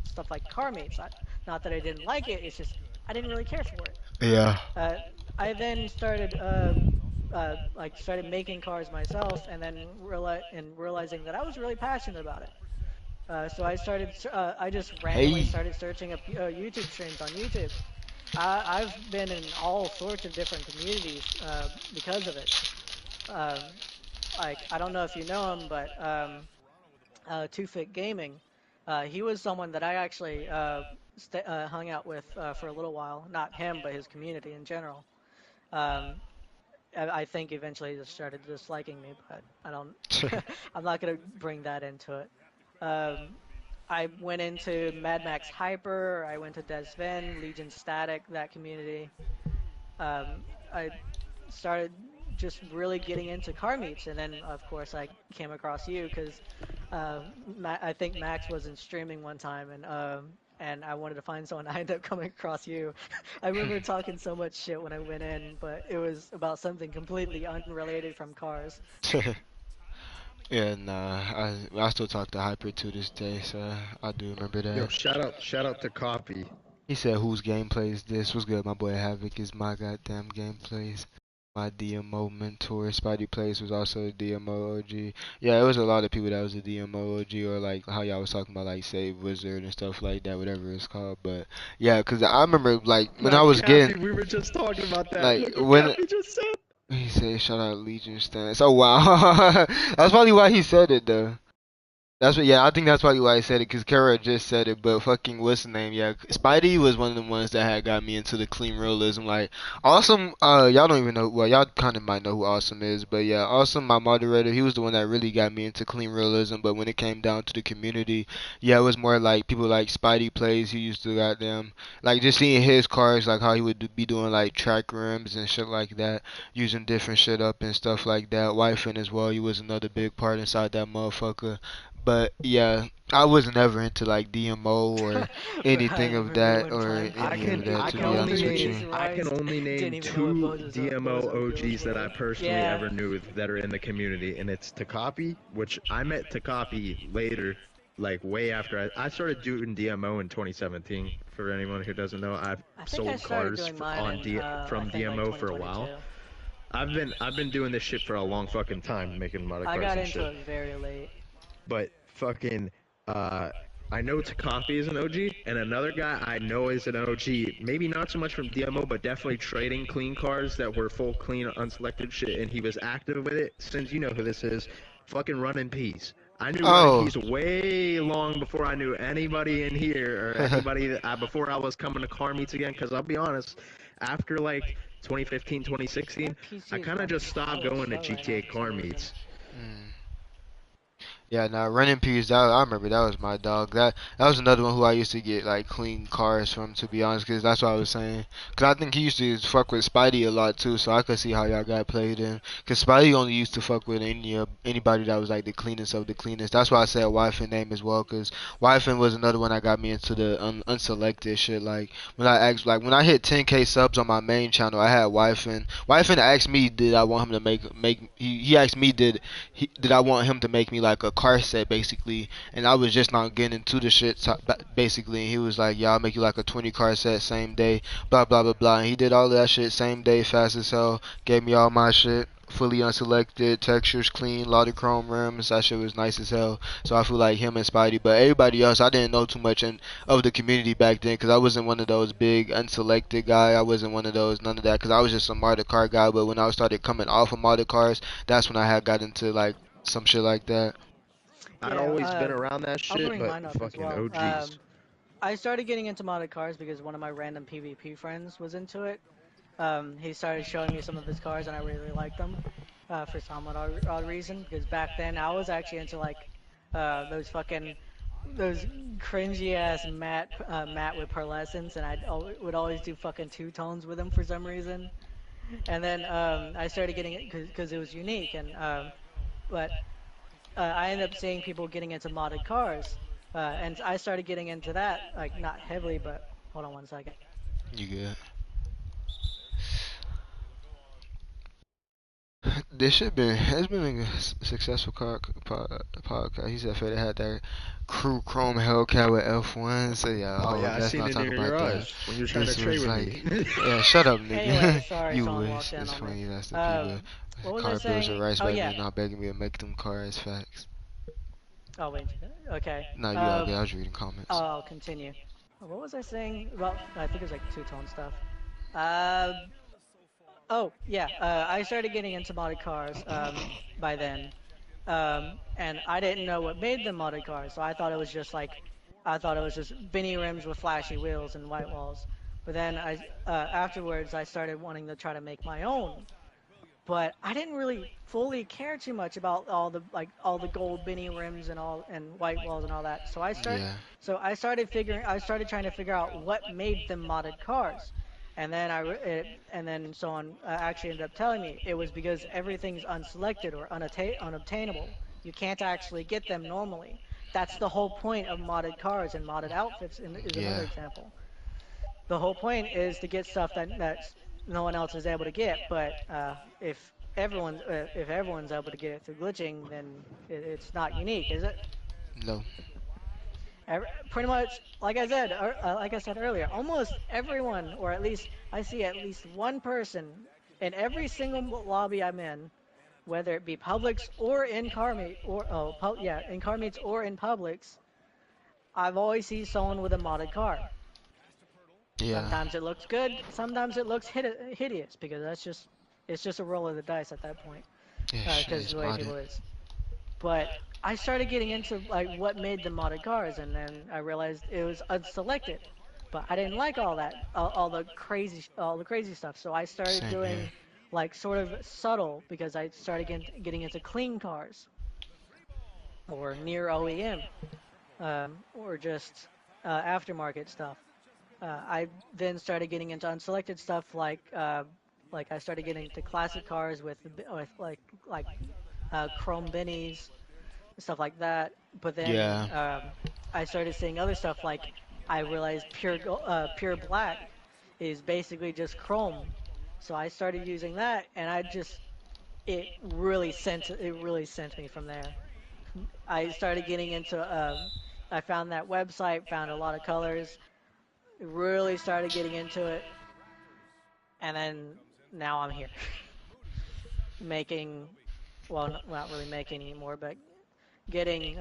stuff like car meets. Not that I didn't like it, it's just I didn't really care for it. Yeah. Uh, I then started making cars myself, and then realizing that I was really passionate about it. So I just randomly Hey. started searching up YouTube streams on YouTube. I've been in all sorts of different communities because of it. Um, like I don't know if you know him, but Two Fit Gaming, he was someone that I actually hung out with for a little while. Not him, but his community in general. Um, I think eventually he just started disliking me, but I don't. I'm not gonna bring that into it. Um, I went into Mad Max Hyper. I went to Desven, Legion Static, that community. I started just really getting into car meets, and then of course I came across you because I think Max was in streaming one time, and I wanted to find someone. I ended up coming across you. I remember talking so much shit when I went in, but it was about something completely unrelated from cars. Yeah, nah, I still talk to Hyper to this day, so I do remember Yo, that. shout out to Copy. He said, "Whose gameplay is this?" What's good, my boy Havoc is my goddamn gameplays. My DMO mentor, Spidey Plays was also a DMO OG. Yeah, it was a lot of people that was a DMO OG, or like how y'all was talking about like Save Wizard and stuff like that, whatever it's called. But yeah, cause I remember like when I Not was Cappy, getting we were just talking about that. like Look what when Cappy just said. he said shout out Legion stance. Oh wow, that's probably why he said it though. That's what, yeah, I think that's probably why I said it, because Kara just said it, but fucking, what's the name? Yeah, Spidey was one of the ones that had got me into the clean realism. Like, Awesome, y'all don't even know, well, y'all kind of might know who Awesome is, but yeah, Awesome, my moderator, he was the one that really got me into clean realism, but when it came down to the community, yeah, it was more like people like Spidey Plays, who used to goddamn, like, just seeing his cars, like, how he would be doing, like, track rims and shit like that, using different shit up and stuff like that. Wifing as well, he was another big part inside that motherfucker. But yeah, I was never into like DMO or But I anything of remember that one or time I any can of Cappy that, I to can be held only honest with name his you. I can rights. only Didn't name even know what two DMO Bozos OGs that were. I personally Yeah. ever knew that are in the community, and it's Takapi, which I met Takapi later, like way after I started doing DMO in 2017. For anyone who doesn't know, I've I think I sold started cars doing mine in I from think like DMO for a while. 2022. I've been doing this shit for a long fucking time, making modded I cars got and into shit. it very late. But fucking uh I know Takafi is an OG, and another guy I know is an OG. Maybe not so much from DMO, but definitely trading clean cars that were full clean, unselected shit, and he was active with it since you know who this is. Fucking Run in Peace. I knew Run in Oh, Peace way long before I knew anybody in here or anybody before I was coming to car meets again. Because I'll be honest, after like 2015, My 2016, I PC is kind of running just stopped hella going to slow right now GTA for some car reason. meets. mm. Yeah, now running Peace. That I remember that was my dog. That was another one who I used to get like clean cars from, to be honest, because that's what I was saying. Because I think he used to fuck with Spidey a lot too, so I could see how y'all got played in. Because Spidey only used to fuck with anybody that was like the cleanest of the cleanest. That's why I said Wifin name as well, because Wifin was another one that got me into the unselected shit. Like when I hit 10K subs on my main channel, I had Wifin. Wifin asked me did I want him to make he asked me did I want him to make me like a car set basically, and I was just not getting into the shit basically, and he was like, "Yeah, I'll make you like a 20 car set same day, blah blah blah blah." And he did all of that shit same day, fast as hell. Gave me all my shit. Fully unselected, textures clean, lot of chrome rims. That shit was nice as hell. So I feel like him and Spidey, but everybody else, I didn't know too much of the community back then, because I wasn't one of those big unselected guy. I wasn't one of those none of that, because I was just a modded car guy. But when I started coming off of modded cars, that's when I had got into like some shit like that. I'd Yeah, always been around that I'll shit, bring but mine up as fucking well. OGs. I started getting into modded cars because one of my random PvP friends was into it. He started showing me some of his cars, and I really liked them for some odd reason. Because back then, I was actually into like those fucking those cringy ass matte with pearlescence, and would always do fucking two tones with them for some reason. And then I started getting it because it was unique, and but I ended up seeing people getting into modded cars, and I started getting into that like not heavily, but hold on one second. You good? This shit been it's been a successful podcast. He said Fed had that crew chrome Hellcat with F1. So yeah, Oh oh yeah, I let's seen not it in talk your about that. garage when you were trying to This trade was with me. like, yeah, shut up, Anyway, nigga. sorry, You someone wish. walked in It's on me. funny. That's the people. Um, what was I Car bills are saying? rice Oh begging yeah. me, not begging me to make them cars. Facts. Oh wait. Okay. No, you all good. Um, I was reading comments. I'll continue. What was I saying about? I think it was like two-tone stuff. Uh, oh yeah. I started getting into modded cars by then. And I didn't know what made them modded cars, so I thought it was just Vinny rims with flashy wheels and white walls. But then afterwards, I started wanting to try to make my own. But I didn't really fully care too much about all the gold Benny rims and all and white walls and all that. Yeah. I started trying to figure out what made them modded cars, and then and then someone actually ended up telling me it was because everything's unselected or unobtainable. You can't actually get them normally. That's the whole point of modded cars and modded outfits is another Yeah. example. The whole point is to get stuff that no one else is able to get. But if everyone's able to get it through glitching, then it's not unique, is it? No. Pretty much, like I said earlier, almost everyone, or at least I see at least one person in every single lobby I'm in, whether it be Publix or in car meet or yeah, in car meets or in Publix, I've always seen someone with a modded car. Yeah. Sometimes it looks good, sometimes it looks hideous because it's just a roll of the dice at that point, Yeah, shit because is the way modded. people is. But I started getting into like what made the modded cars, and then I realized it was unselected. But I didn't like all the crazy stuff. So I started Same here. doing like sort of subtle because I started getting into clean cars or near OEM, or just aftermarket stuff. I then started getting into unselected stuff like I started getting into classic cars with chrome bennies, stuff like that. But then Yeah. I started seeing other stuff like I realized pure black is basically just chrome. So I started using that, and it really sent me from there. I started getting into I found that website, found a lot of colors, really started getting into it, and then now I'm here making, well, not really making anymore, but getting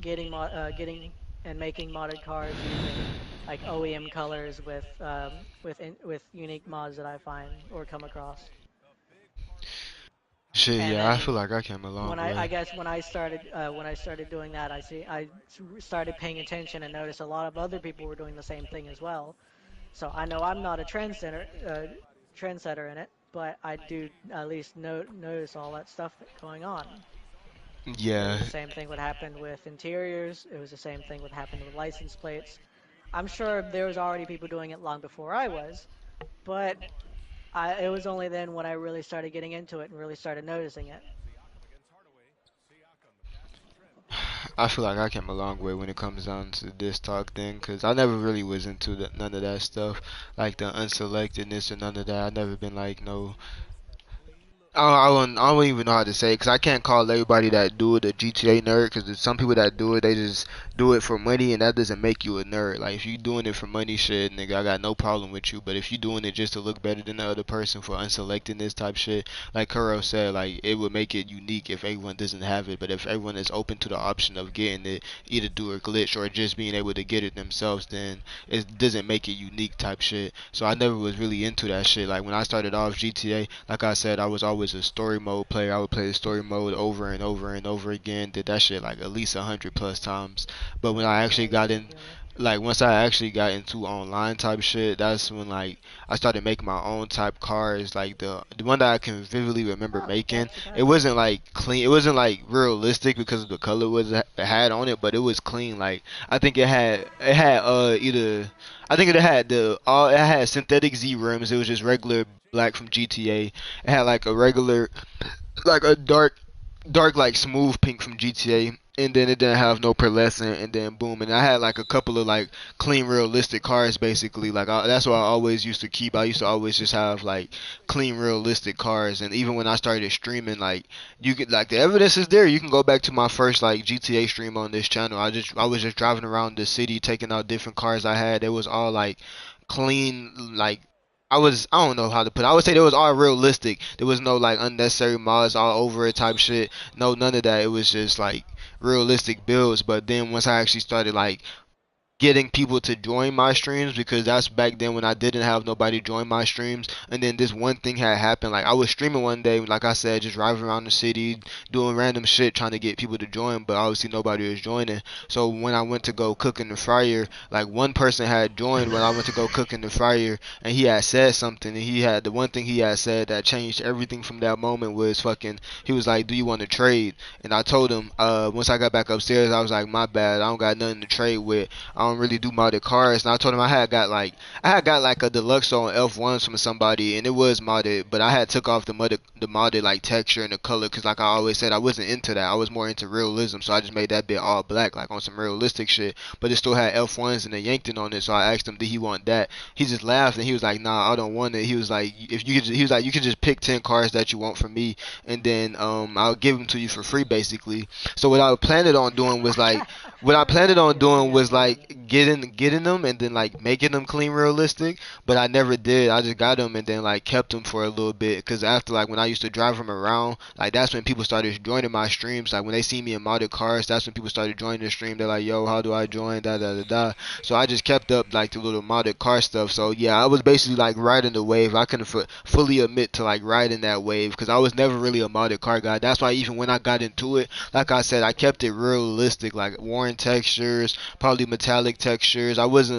getting and making modded cars using like OEM colors with unique mods that I find or come across. Shit, And yeah, I feel then like I came a long I way. guess when I started doing that, started paying attention and noticed a lot of other people were doing the same thing as well. So I know I'm not a trendsetter in it, but I do at least notice all that stuff going on. It was Yeah. the same thing what happened with interiors. It was the same thing what happened with license plates. I'm sure there was already people doing it long before I was, but it was only then when I really started getting into it and really started noticing it. I feel like I came a long way when it comes down to this talk thing, cause I never really was into none of that stuff, like the unselectedness or none of that. I never been like no. I don't even know how to say it because I can't call everybody that do it a GTA nerd because there's some people that do it, they just do it for money and that doesn't make you a nerd. Like if you doing it for money, shit, nigga, I got no problem with you. But if you doing it just to look better than the other person for unselectedness type shit, like Kuro said, like it would make it unique if everyone doesn't have it. But if everyone is open to the option of getting it, either do a glitch or just being able to get it themselves, then it doesn't make it unique type shit. So I never was really into that shit. Like when I started off GTA, like I said, I was always a story mode player. I would play the story mode over and over and over again. Did that shit like at least 100 plus times. But when I actually Nice, got I in, feel you. like once I actually got into online type shit, that's when like I started making my own type cars. Like the one that I can vividly remember Oh, making, gotcha, it gotcha. wasn't like clean. It wasn't like realistic because of the color it had on it, but it was clean. Like I think it had either I think it had it had synthetic Z rims. It was just regular black from GTA. It had like a regular like a dark like smooth pink from GTA, and then it didn't have no pearlescent, and then boom, and I had like a couple of like clean realistic cars basically. Like that's what I always used to keep. I used to always just have like clean realistic cars, and even when I started streaming, like you could like the evidence is there. You can go back to my first like GTA stream on this channel. I was just driving around the city taking out different cars I had. It was all like clean like I don't know how to put it. I would say it was all realistic. There was no like unnecessary mods all over it type shit. No, none of that. It was just like realistic builds. But then once I actually started like getting people to join my streams because that's back then when I didn't have nobody join my streams. And then this one thing had happened. Like I was streaming one day, like I said, just driving around the city, doing random shit, trying to get people to join, but obviously nobody was joining. So when I went to go cook in the fryer, like one person had joined when I went to go cook in the fryer, and he had said something, and he had the one thing he had said that changed everything from that moment was fucking. He was like, "Do you want to trade?" And I told him, once I got back upstairs, I was like, "My bad, I don't got nothing to trade with." don't really do modded cars, and I told him I had got like a deluxe on F1s from somebody, and it was modded, but I had took off the modded like texture and the color, cause like I always said, I wasn't into that. I was more into realism, so I just made that bit all black, like on some realistic shit. But it still had F1s and a Yankton on it, so I asked him, did he want that? He just laughed and he was like, nah, I don't want it. He was like, if you could, he was like, you can just pick 10 cars that you want from me, and then I'll give them to you for free, basically. So what I planned on doing was like, what I planned on doing was like getting them and then like making them clean realistic, but I never did. I just got them and then like kept them for a little bit, because after like when I used to drive them around, like that's when people started joining my streams. Like when they see me in modded cars, that's when people started joining the stream. They're like, yo, how do I join? Da da da da. So I just kept up like the little modded car stuff. So yeah, I was basically like riding the wave. I couldn't fully admit to like riding that wave, because I was never really a modded car guy. That's why even when I got into it, like I said, I kept it realistic, like worn textures, probably metallic textures. I was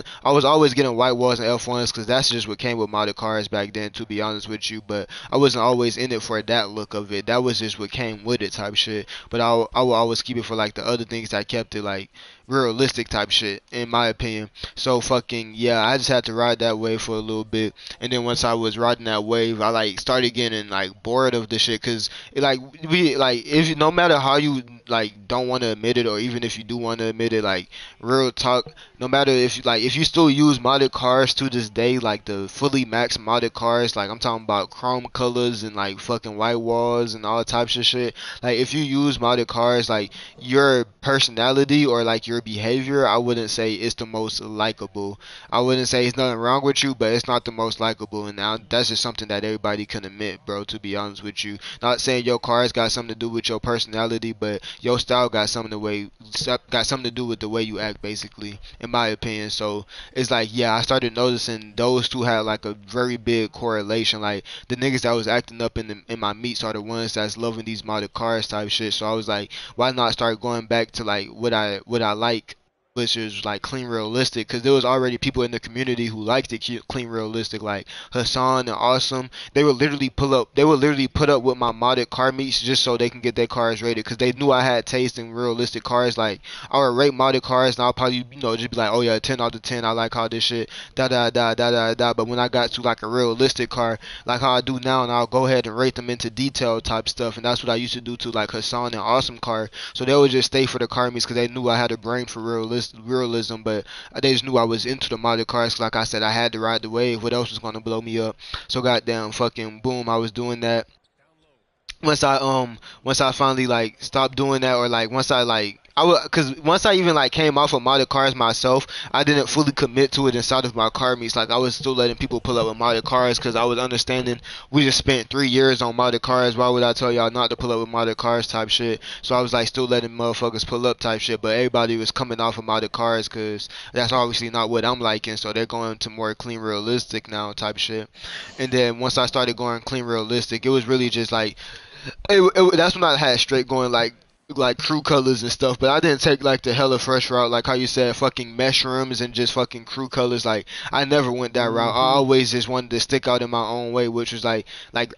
always getting white walls and F1s, because that's just what came with modded cars back then, to be honest with you. But I wasn't always in it for that look of it. That was just what came with it type shit. But I will always keep it for like the other things that kept it like realistic type shit, in my opinion. So fucking yeah, I just had to ride that wave for a little bit, and then once I was riding that wave, I like started getting like bored of the shit, cause it like we like if you, no matter how you like don't want to admit it, or even if you do want to admit it, like real talk, no matter if you like if you still use modded cars to this day, like the fully max modded cars, like I'm talking about chrome colors and like fucking white walls and all types of shit. Like if you use modded cars, like your personality or like your behavior, I wouldn't say it's the most likable. I wouldn't say it's nothing wrong with you, but it's not the most likable. And now that's just something that everybody can admit, bro, to be honest with you. Not saying your cars got something to do with your personality, but your style got something to do with the way you act, basically, in my opinion. So it's like, yeah, I started noticing those two had like a very big correlation. Like the niggas that was acting up in my meets are the ones that's loving these modded cars type shit. So I was like, why not start going back to like what I like, which is like clean realistic, because there was already people in the community who liked it clean realistic, like Hassan and Awesome. They would literally put up with my modded car meets just so they can get their cars rated, because they knew I had taste in realistic cars. Like I would rate modded cars and I'll probably just be like, oh yeah, 10 out of 10, I like how this shit da da da da da da. But when I got to like a realistic car, like how I do now, and I'll go ahead and rate them into detail type stuff, and that's what I used to do to like Hassan and Awesome car. So they would just stay for the car meets, because they knew I had a brain for realism, but they just knew I was into the modded cars. 'Cause like I said, I had to ride the wave. What else was gonna blow me up? So goddamn fucking boom, I was doing that. Once I finally like stopped doing that, or like once I like I would, cause once I even like came off of modded cars myself, I didn't fully commit to it inside of my car meets. Like I was still letting people pull up with modded cars, cause I was understanding we just spent 3 years on modded cars. Why would I tell y'all not to pull up with modded cars type shit? So I was like still letting motherfuckers pull up type shit, but everybody was coming off of modded cars, cause that's obviously not what I'm liking. So they're going to more clean realistic now type shit. And then once I started going clean realistic, it was really just like that's when I had straight going like crew colors and stuff, but I didn't take like the hella fresh route, like how you said, fucking mesh rims and just fucking crew colors. Like I never went that route. I always just wanted to stick out in my own way, which was like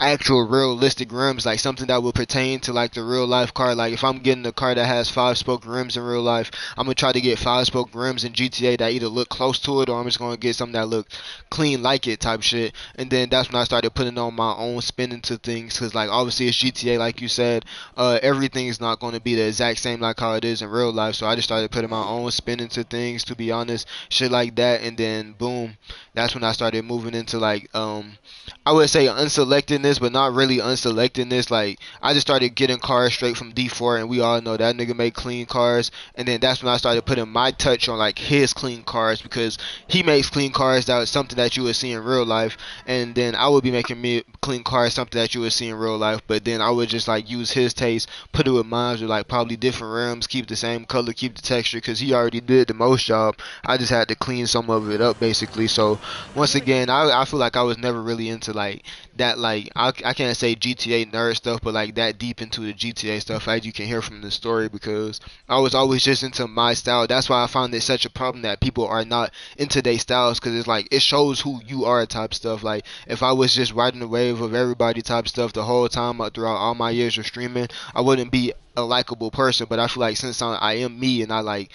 actual realistic rims, like something that would pertain to like the real life car. Like if I'm getting a car that has 5-spoke rims in real life, I'm gonna try to get 5-spoke rims in GTA that either look close to it, or I'm just gonna get something that look clean like it type shit. And then that's when I started putting on my own spin into things, because like obviously it's GTA, like you said, everything is not going to be the exact same like how it is in real life. So I just started putting my own spin into things, to be honest, shit like that. And then boom, that's when I started moving into like I would say unselectedness, but not really unselectedness. Like I just started getting cars straight from D4, and we all know that nigga make clean cars. And then that's when I started putting my touch on like his clean cars, because he makes clean cars that was something that you would see in real life, and then I would be making me clean cars something that you would see in real life. But then I would just like use his taste, put it with mine, with like probably different rims, keep the same color, keep the texture, because he already did the most job. I just had to clean some of it up, basically. So once again, I feel like I was never really into like that, like I can't say GTA nerd stuff, but like that deep into the GTA stuff, as you can hear from the story, because I was always just into my style. That's why I found it such a problem that people are not into their styles, because it's like it shows who you are type stuff. Like if I was just riding the wave of everybody type stuff the whole time throughout all my years of streaming, I wouldn't be a likable person, but I feel like since I am me and I like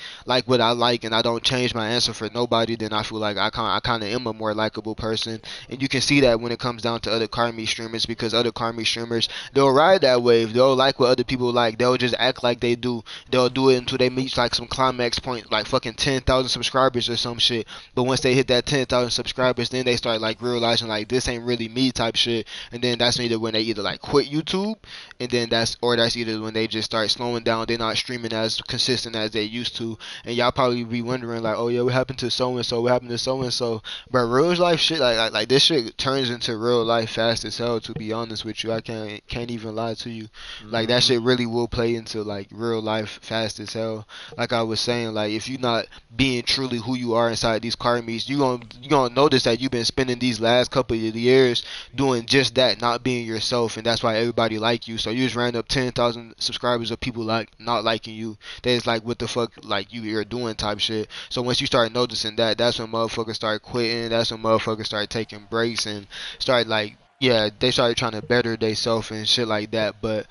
what I like and I don't change my answer for nobody, then I feel like I kind of am a more likable person. And you can see that when it comes down to other car meet streamers, because other car meet streamers, they'll ride that wave. They'll like what other people like. They'll just act like they do. They'll do it until they meet like some climax point, like fucking 10,000 subscribers or some shit. But once they hit that 10,000 subscribers, then they start like realizing like this ain't really me type shit. And then that's either when they either like quit YouTube, and then that's either when they just start slowing down. They're not streaming as consistent as they used to. And y'all probably be wondering like, oh yeah, what happened to so and so? What happened to so and so? But real life shit, like this shit turns into real life fast as hell. To be honest with you, I can't even lie to you. Like that shit really will play into like real life fast as hell. Like I was saying, like if you're not being truly who you are inside these car meets, you gonna notice that you've been spending these last couple of years doing just that, not being yourself, and that's why everybody like you. So you just ran up 10,000 subscribers of people like not liking you. That's like what the fuck like you're doing type shit. So once you start noticing that, that's when motherfuckers start quitting. That's when motherfuckers start taking breaks and start like yeah, they started trying to better themselves and shit like that. But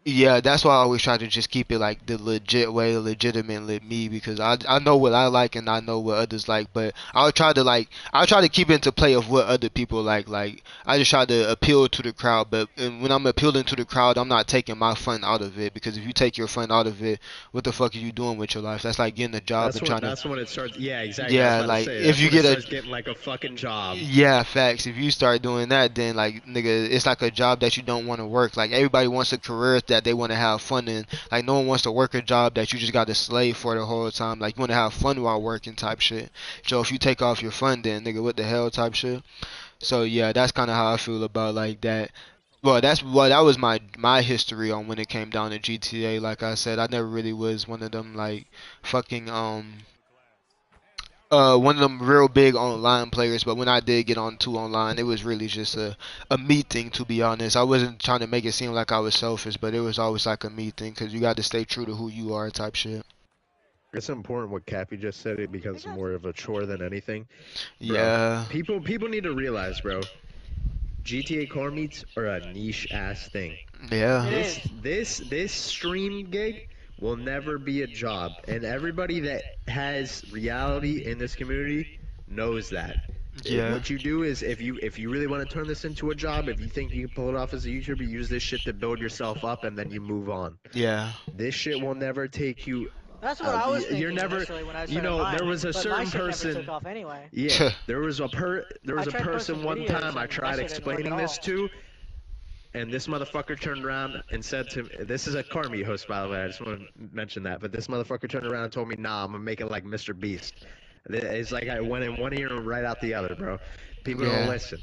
yeah, that's why I always try to just keep it like the legit way, legitimate me, because I know what I like and I know what others like, but I'll try to keep it into play of what other people like. Like I just try to appeal to the crowd, but when I'm appealing to the crowd, I'm not taking my fun out of it, because if you take your fun out of it, what the fuck are you doing with your life? That's like getting a job and trying to That's when it starts. Yeah, exactly. I was yeah, about to like say if that's you when it get a starts getting like a fucking job. yeah, facts. If you start doing that, then like nigga, it's like a job that you don't want to work. Like everybody wants a career that they want to have fun in. Like no one wants to work a job that you just got to slave for the whole time. Like you want to have fun while working type shit. So if you take off your fun, then nigga, what the hell type shit. So yeah, that's kind of how I feel about like that. That was my history on when it came down to GTA. Like I said, I never really was one of them like fucking one of them real big online players, but when I did get on to online, it was really just a me thing, to be honest. I wasn't trying to make it seem like I was selfish, but it was always like a me thing, because you got to stay true to who you are type shit. It's important what Cappy just said. It becomes more of a chore than anything, bro. Yeah, People need to realize, bro. GTA car meets are a niche ass thing. yeah, It This is. this stream gig will never be a job, and everybody that has reality in this community knows that. yeah, What you do is if you really want to turn this into a job, if you think you can pull it off as a YouTuber, use this shit to build yourself up, and then you move on. yeah, This shit will never take you. That's what I was You're thinking never. initially when I You started know, mine, there was a but my certain shit never person. took off anyway. Yeah, there was a I tried person posting one videos time I and tried that shit didn't work explaining at this all. to, and this motherfucker turned around and said to me, this is a car meet host, by the way, I just want to mention that, but this motherfucker turned around and told me, nah, I'm gonna make it like Mr. Beast. It's like I went in one ear and right out the other, bro. People don't yeah. listen.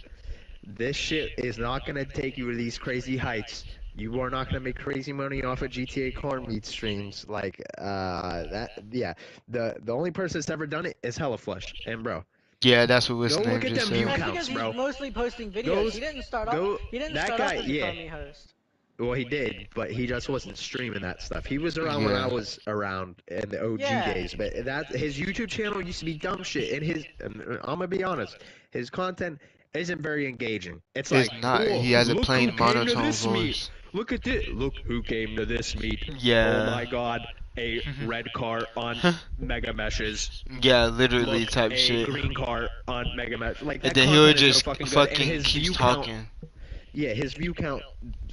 This shit is not gonna take you to these crazy heights. You are not gonna make crazy money off of GTA car meet streams like that. Yeah, the only person that's ever done it is Hella Flush, and bro, Yeah, that's what what's go the look name at just them view That's said. because counts, he's bro. mostly posting videos. Goes, He didn't start off. go He didn't that start guy, off as a yeah. Carmi host. Well, he did, but he just wasn't streaming that stuff. He was around when I Yeah, was around in the OG Yeah. days, but that his YouTube channel used to be dumb shit. And I'm gonna be honest, his content isn't very engaging. It's it's like, not. oh, He has a look who plain came to monotone this meet. voice. Look at this. Look who came to this meet. Oh Yeah. my God, a red car on Mega Meshes. Yeah, literally Look, type a shit. green car on Mega Mesh. Like And that then he'll content is so just fucking good, and fucking his keeps view count. talking. Yeah, his view count,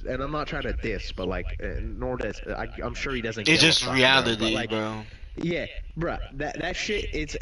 and I'm not trying to diss, but like, nor does I'm sure he doesn't It's give a just fuck, bro. But reality, like, bro. yeah, bruh, that shit.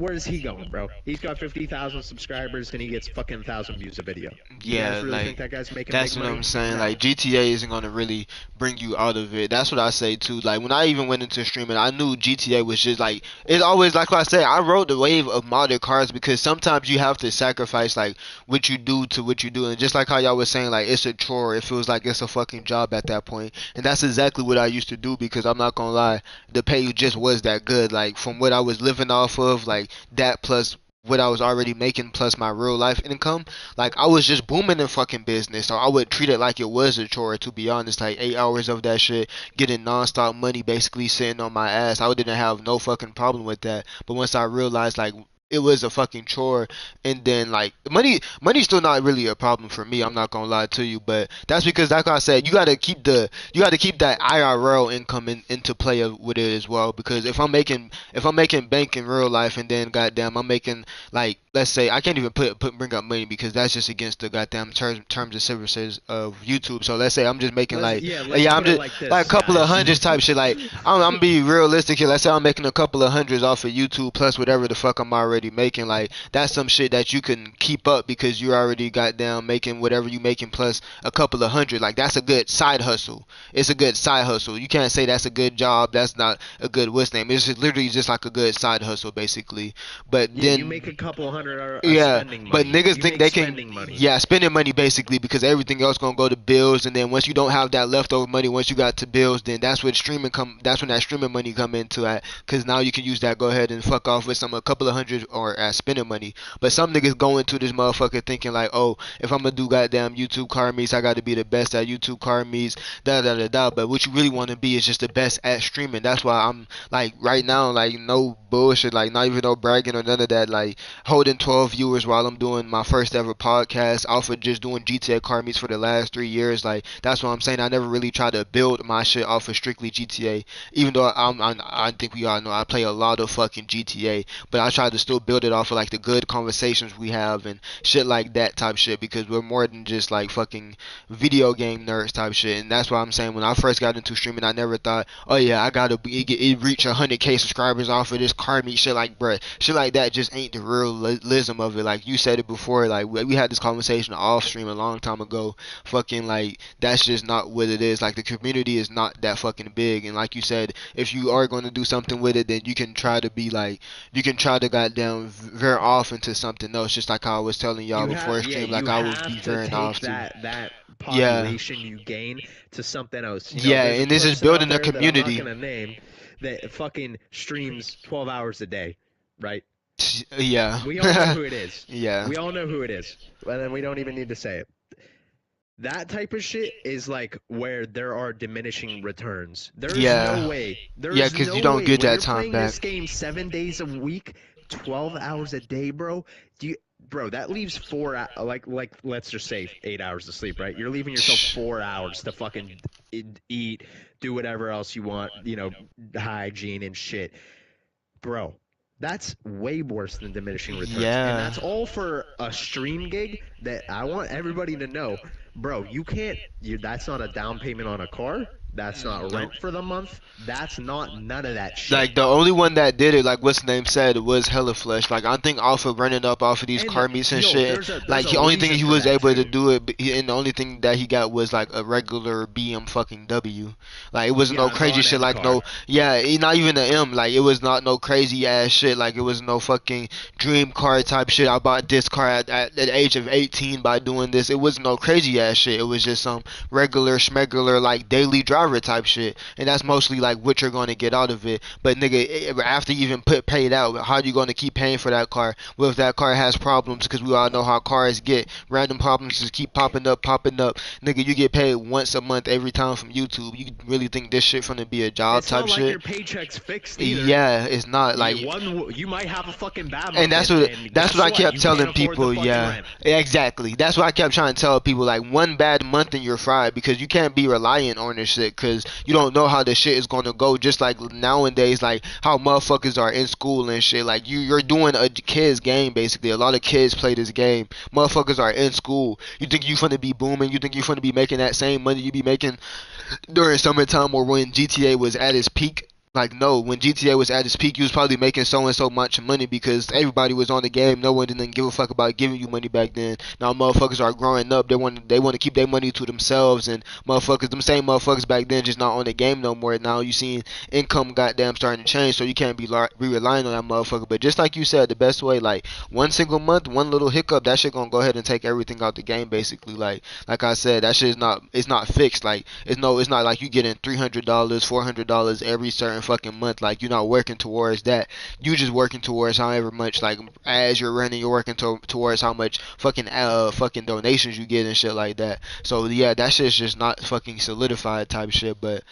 Where's he going, bro? He's got 50,000 subscribers and he gets fucking 1,000 views a video. You Yeah, guys really think like that guy's making that's big what money? I'm saying. No. Like GTA isn't gonna really bring you out of it. That's what I say too. Like when I even went into streaming, I knew GTA was just like it's always like what I say. I rode the wave of modded cars because sometimes you have to sacrifice like what you do to what you do, and just like how y'all was saying, like it's a chore. It feels like it's a fucking job at that point, and that's exactly what I used to do because I'm not gonna lie, the pay just was that good. Like from what I was living off of, like that plus what I was already making plus my real life income, like I was just booming in fucking business. So I would treat it like it was a chore, to be honest. Like 8 hours of that shit, getting nonstop money, basically sitting on my ass. I didn't have no fucking problem with that. But once I realized like it was a fucking chore. And then like money's still not really a problem for me. I'm not gonna lie to you, but that's because like I said, you gotta keep that IRL income into play with it as well. Because if I'm making bank in real life, and then goddamn I'm making, like, let's say I can't even bring up money because that's just against the goddamn terms and services of YouTube. So let's say I'm just making like, Let's I'm put it just like like a this, couple of guys. hundreds type shit. Like I'm be realistic here. Let's say I'm making a couple of hundreds off of YouTube plus whatever the fuck I'm already making. Like that's some shit that you can keep up because you already got down making whatever you making plus a couple of hundred. Like that's a good side hustle. It's a good side hustle. You can't say that's a good job. That's not a good what's name. It's just literally just like a good side hustle basically. But Yeah, then you make a couple hundred yeah, spending but money. niggas You think make they can, spending money. yeah, spending money basically because everything else gonna go to bills, and then once you don't have that leftover money, once you got to bills, then that's when streaming come. That's when that streaming money come into it, because now you can use that. Go ahead and fuck off with a couple of hundred or spending money. But some niggas go into this motherfucker thinking like, oh, if I'm gonna do goddamn YouTube car meets, I got to be the best at YouTube car meets, da da da da. But what you really want to be is just the best at streaming. That's why I'm like right now, like no bullshit, like not even no bragging or none of that, like holding 12 viewers while I'm doing my first ever podcast off of just doing GTA car meets for the last 3 years. Like that's what I'm saying. I never really tried to build my shit off of strictly GTA, even though I think we all know I play a lot of fucking GTA, but I tried to still build it off of like the good conversations we have and shit like that type shit, because we're more than just like fucking video game nerds type shit. And that's why I'm saying when I first got into streaming, I never thought, oh yeah, I gotta reach 100K subscribers off of this car meet shit. Like bruh, shit like that just ain't the realism of it. Like you said it before, like we had this conversation off stream a long time ago. Fucking like that's just not what it is. Like the community is not that fucking big, and like you said, if you are going to do something with it, then you can try to be like, you can try to goddamn veer off into something else. Just like how I was telling y'all before stream, like You I would be have to veering off take too. that Yeah, population you gain to something else. yeah, There's a and this is person out building a there that I'm not community. gonna name that fucking streams 12 hours a day, right? Yeah. We all know who it is. Yeah. We all know who it is, and then we don't even need to say it. That type of shit is like where there are diminishing returns. There's Yeah. no way. There's Yeah, 'cause no you don't way get when that you're time playing back. this game 7 days a week, 12 hours a day, bro. Bro, that leaves like let's just say 8 hours of sleep, right? You're leaving yourself 4 hours to fucking eat, do whatever else you want, hygiene and shit, bro. That's way worse than diminishing returns. And Yeah. that's all for a stream gig that I want everybody to know. Bro, that's not a down payment on a car. That's not Nope. rent for the month. That's not none of that shit. Like the only one that did it, like what's the name said, was Hella Flesh. Like I think off of running up off of these And car meets and yo, shit. there's Like a the only thing reason he for was that, able to too. do it, and the only thing that he got was like a regular BM fucking W. Like it wasn't Yeah, no crazy an shit. M Like car. no, yeah, not even an M. Like it was not no crazy ass shit. Like it was no fucking dream car type shit. I bought this car at the age of 18 by doing this. It wasn't no crazy ass shit. It was just some regular schmegular like daily driver type shit, and that's mostly like what you're gonna get out of it. But nigga, after you even paid out, how you gonna keep paying for that car? Well, if that car has problems, because we all know how cars get, random problems just keep popping up, nigga, you get paid once a month every time from YouTube. You really think this shit gonna be a job It's type not like shit? your paycheck's fixed either. Yeah, it's not like. You might have a fucking bad month, And that's and that's guess what I kept You telling can't afford the people. fucking Yeah, rent. exactly. That's what I kept trying to tell people. Like one bad month and you're fried, because you can't be reliant on this shit, because you don't know how the shit is gonna go. Just like nowadays, like how motherfuckers are in school and shit. Like you're doing a kid's game basically. A lot of kids play this game. Motherfuckers are in school. You think you finna be booming? You think you finna be making that same money you be making during summertime or when GTA was at its peak? Like no, when GTA was at its peak, you was probably making so and so much money because everybody was on the game. No one didn't give a fuck about giving you money back then. Now motherfuckers are growing up. They want to keep their money to themselves, and them same motherfuckers back then just not on the game no more. Now you seeing income goddamn starting to change, so you can't be relying on that motherfucker. But just like you said, the best way, like one single month, one little hiccup, that shit gonna go ahead and take everything out the game basically. Like I said, that shit is not fixed. Like it's not like you getting $300, $400 every certain fucking month. Like you're not working towards that. You just working towards however much, like as you're running, you're working towards how much fucking donations you get and shit like that. So yeah, that shit's just not fucking solidified type shit. But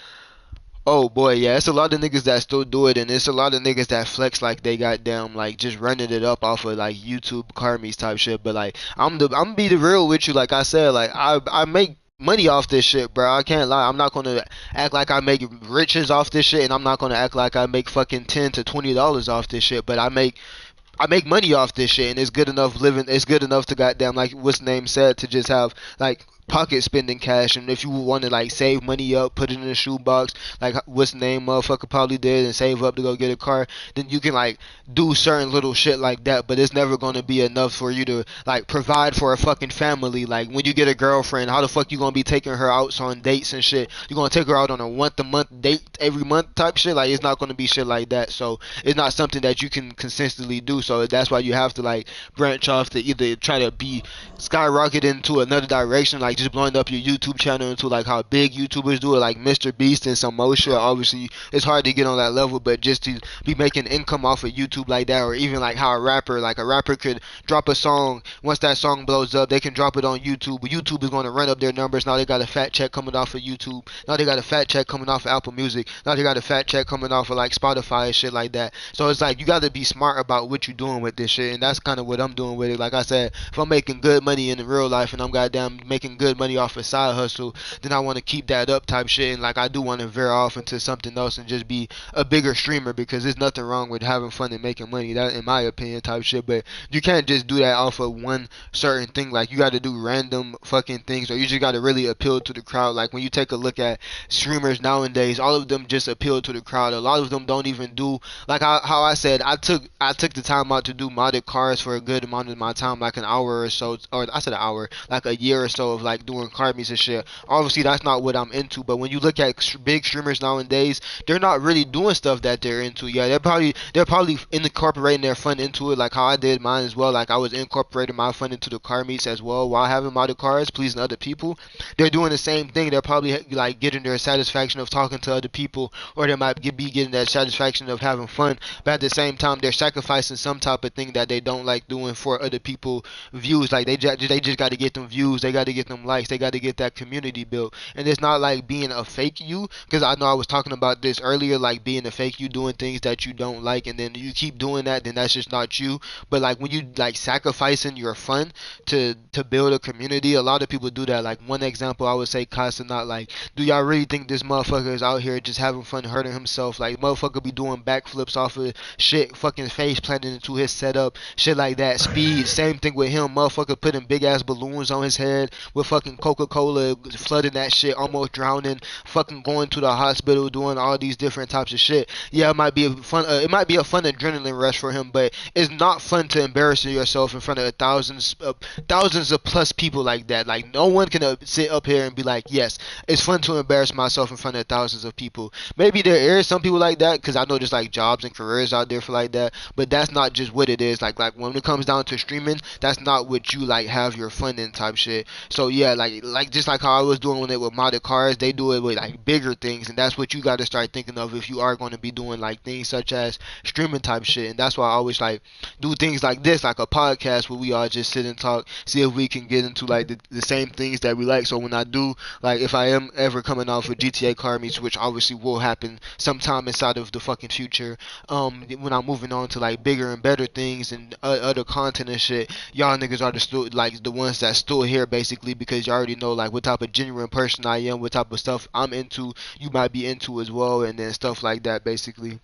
Oh boy, yeah, it's a lot of niggas that still do it, and it's a lot of niggas that flex like they got damn like just running it up off of like YouTube carmies type shit. But like I'm gonna be the real with you, like I said, like I make money off this shit, bro. I can't lie. I'm not gonna act like I make riches off this shit, and I'm not gonna act like I make fucking $10 to $20 off this shit. But I make money off this shit, and it's good enough living. It's good enough to goddamn like what's name said to just have like pocket spending cash. And if you want to like save money up, put it in a shoebox, like what's name motherfucker probably did, and save up to go get a car, then you can like do certain little shit like that. But it's never gonna be enough for you to like provide for a fucking family. Like when you get a girlfriend, how the fuck you gonna be taking her out on dates and shit? You gonna take her out on a once a month date every month type shit? Like it's not gonna be shit like that. So it's not something that you can consistently do. So that's why you have to like branch off to either try to be skyrocket into another direction, like just blowing up your YouTube channel into like how big YouTubers do it, like Mr. Beast and some more shit. Obviously, it's hard to get on that level, but just to be making income off of YouTube like that, or even like how like a rapper could drop a song. Once that song blows up, they can drop it on YouTube. But YouTube is going to run up their numbers. Now they got a fat check coming off of YouTube. Now they got a fat check coming off of Apple Music. Now they got a fat check coming off of like Spotify and shit like that. So it's like you got to be smart about what you're doing with this shit, and that's kind of what I'm doing with it. Like I said, if I'm making good money in real life and I'm goddamn making good money off a side hustle, then I want to keep that up type shit. And like I do want to veer off into something else and just be a bigger streamer, because there's nothing wrong with having fun and making money. That, in my opinion, type shit. But you can't just do that off of one certain thing. Like you got to do random fucking things, or you just got to really appeal to the crowd. Like when you take a look at streamers nowadays, all of them just appeal to the crowd. A lot of them don't even do like how I said I took the time out to do modded cars for a good amount of my time, like an hour or so, or I said an hour, like a year or so of like doing car meets and shit. Obviously, that's not what I'm into. But when you look at big streamers nowadays, they're not really doing stuff that they're into. Yeah, they're probably incorporating their fun into it, like how I did mine as well. Like I was incorporating my fun into the car meets as well while having modded cars, pleasing other people. They're doing the same thing. They're probably like getting their satisfaction of talking to other people, or they might be getting that satisfaction of having fun. But at the same time, they're sacrificing some type of thing that they don't like doing for other people views. Like they just got to get them views, they got to get them likes, they got to get that community built. And it's not like being a fake you, because I know I was talking about this earlier, like being a fake you, doing things that you don't like, and then you keep doing that, then that's just not you. But like when you like sacrificing your fun to build a community, a lot of people do that. Like one example I would say, Casanat, like, do y'all really think this motherfucker is out here just having fun hurting himself? Like motherfucker be doing backflips off of shit, fucking face planted into his setup, shit like that. Speed, same thing with him. Motherfucker putting big ass balloons on his head with fucking Coca-Cola, flooding that shit, almost drowning, fucking going to the hospital, doing all these different types of shit. Yeah, it might be a fun, adrenaline rush for him, but it's not fun to embarrass yourself in front of thousands of plus people like that. Like no one can sit up here and be like, yes, it's fun to embarrass myself in front of thousands of people. Maybe there is some people like that, because I know there's like jobs and careers out there for like that, but that's not just what it is. Like when it comes down to streaming, that's not what you like have your fun in type shit. So yeah, like just like how I was doing it with modded cars, they do it with like bigger things, and that's what you got to start thinking of if you are going to be doing like things such as streaming type shit. And that's why I always like do things like this, like a podcast where we all just sit and talk, see if we can get into like the same things that we like. So when I do, like if I am ever coming off with GTA car meets, which obviously will happen sometime inside of the fucking future, when I'm moving on to like bigger and better things and other content and shit, y'all niggas are the ones that still here basically, because you already know like what type of genuine person I am, what type of stuff I'm into, you might be into as well, and then stuff like that basically.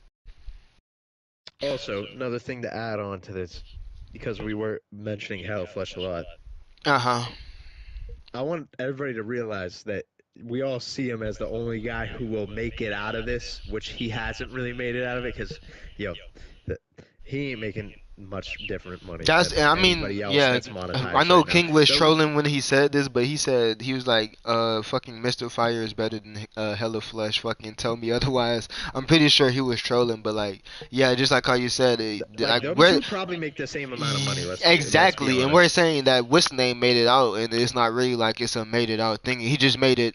Also, another thing to add on to this, because we were mentioning Hellflesh a lot, Uh-huh. I want everybody to realize that we all see him as the only guy who will make it out of this, which he hasn't really made it out of it, because, yo, he ain't making much different money than I mean, anybody else yeah, that's I monetized know right now. King was trolling when he said this, but he said he was like, fucking Mr. Fire is better than Hella Flesh. Fucking tell me otherwise. I'm pretty sure he was trolling, but like, yeah, just like how you said, Like, like those we're two probably make the same amount of money. Let's be exactly, and honest. we're saying that what's name made it out, and it's not really like it's a made it out thing. He just made it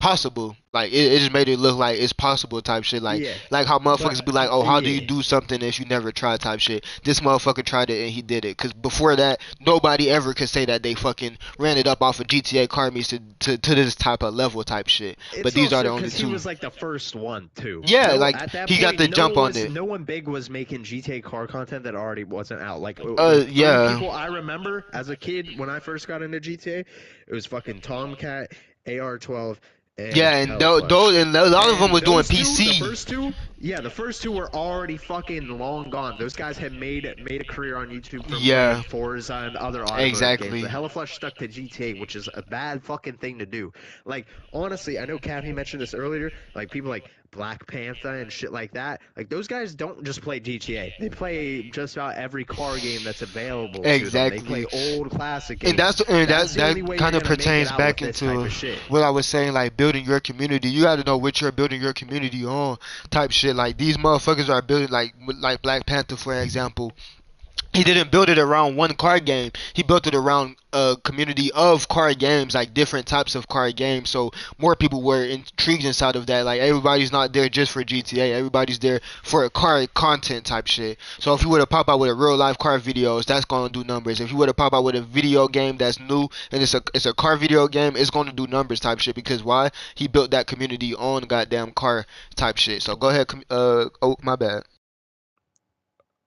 possible. Like it just made it look like it's possible type shit. Yeah, Like how motherfuckers but be like, oh, how do you yeah. do something if you never tried type shit. This motherfucker tried it and he did it. Cause before that, nobody ever could say that they fucking ran it up off of GTA car meets to this type of level type shit. But It's these are also the only because he two. was like the first one too. Yeah, No, like at that he got point, the jump on it. no one big was making GTA car content that already wasn't out. Like the three Yeah. people I remember as a kid when I first got into GTA, it was fucking Tomcat, AR-12, and Yeah, and Hellflush. a lot of them And was doing those two, the PC. first two, yeah, the first two were already fucking long gone. Those guys had made a career on YouTube from playing Yeah, Forza and other automotive games. But exactly. Hellflush stuck to GTA, which is a bad fucking thing to do. Like, honestly, I know Kathy mentioned this earlier. Like, people like Black Panther and shit like that. Like, those guys don't just play GTA. They play just about every car game that's available to them. They play Exactly. old classic And games. that That's the only way you're kind of gonna make it pertains out with back this type into of shit. what I was saying, like building your community. You got to know what you're building your community on, type shit. Like these motherfuckers are building like Black Panther, for example. He didn't build it around one card game. He built it around a community of card games, like different types of card games. So more people were intrigued inside of that. Like everybody's not there just for GTA. Everybody's there for a card content type shit. So if you were to pop out with a real life card videos, that's gonna do numbers. If you were to pop out with a video game that's new and it's a car video game, it's gonna do numbers type shit. Because why? He built that community on goddamn car type shit. So go ahead. Oh my bad.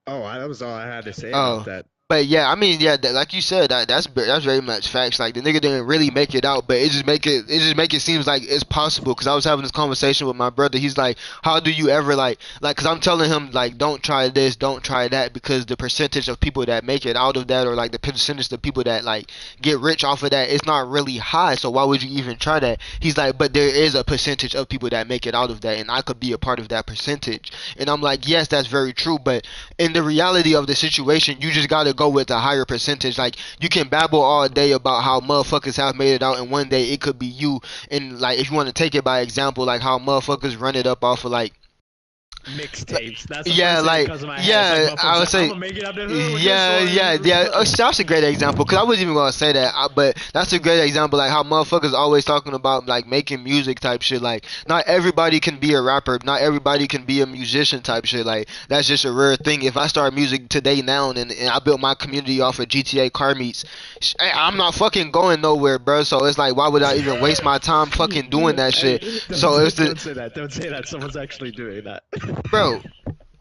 Oh, that was all I had to say about Oh, that. but yeah, I mean, yeah, like you said, that's very much facts. Like the nigga didn't really make it out, but it just make it seems like it's possible. Cause I was having this conversation with my brother. He's like, how do you ever like? Cause I'm telling him like, don't try this, don't try that, because the percentage of people that make it out of that, or like the percentage of people that like get rich off of that, it's not really high. So why would you even try that? He's like, but there is a percentage of people that make it out of that, and I could be a part of that percentage. And I'm like, yes, that's very true, but in the reality of the situation, you just gotta go with a higher percentage. Like you can babble all day about how motherfuckers have made it out, and one day it could be you. And like if you want to take it by example, like how motherfuckers run it up off of Mixtapes. That's the yeah, first thing that like comes to my head. It's like yeah, I motherfuckers would like, I'm say gonna make it up to her with this yeah, yeah, yeah. one. That's a great example because I wasn't even gonna say that, but that's a great example. Like how motherfuckers always talking about like making music type shit. Like not everybody can be a rapper, not everybody can be a musician type shit. Like that's just a rare thing. If I start music today now and I built my community off of GTA car meets, I'm not fucking going nowhere, bro. So it's like why would I even waste my time fucking doing that Hey, shit? So it's the don't say that. Don't say that. Someone's actually doing that. bro.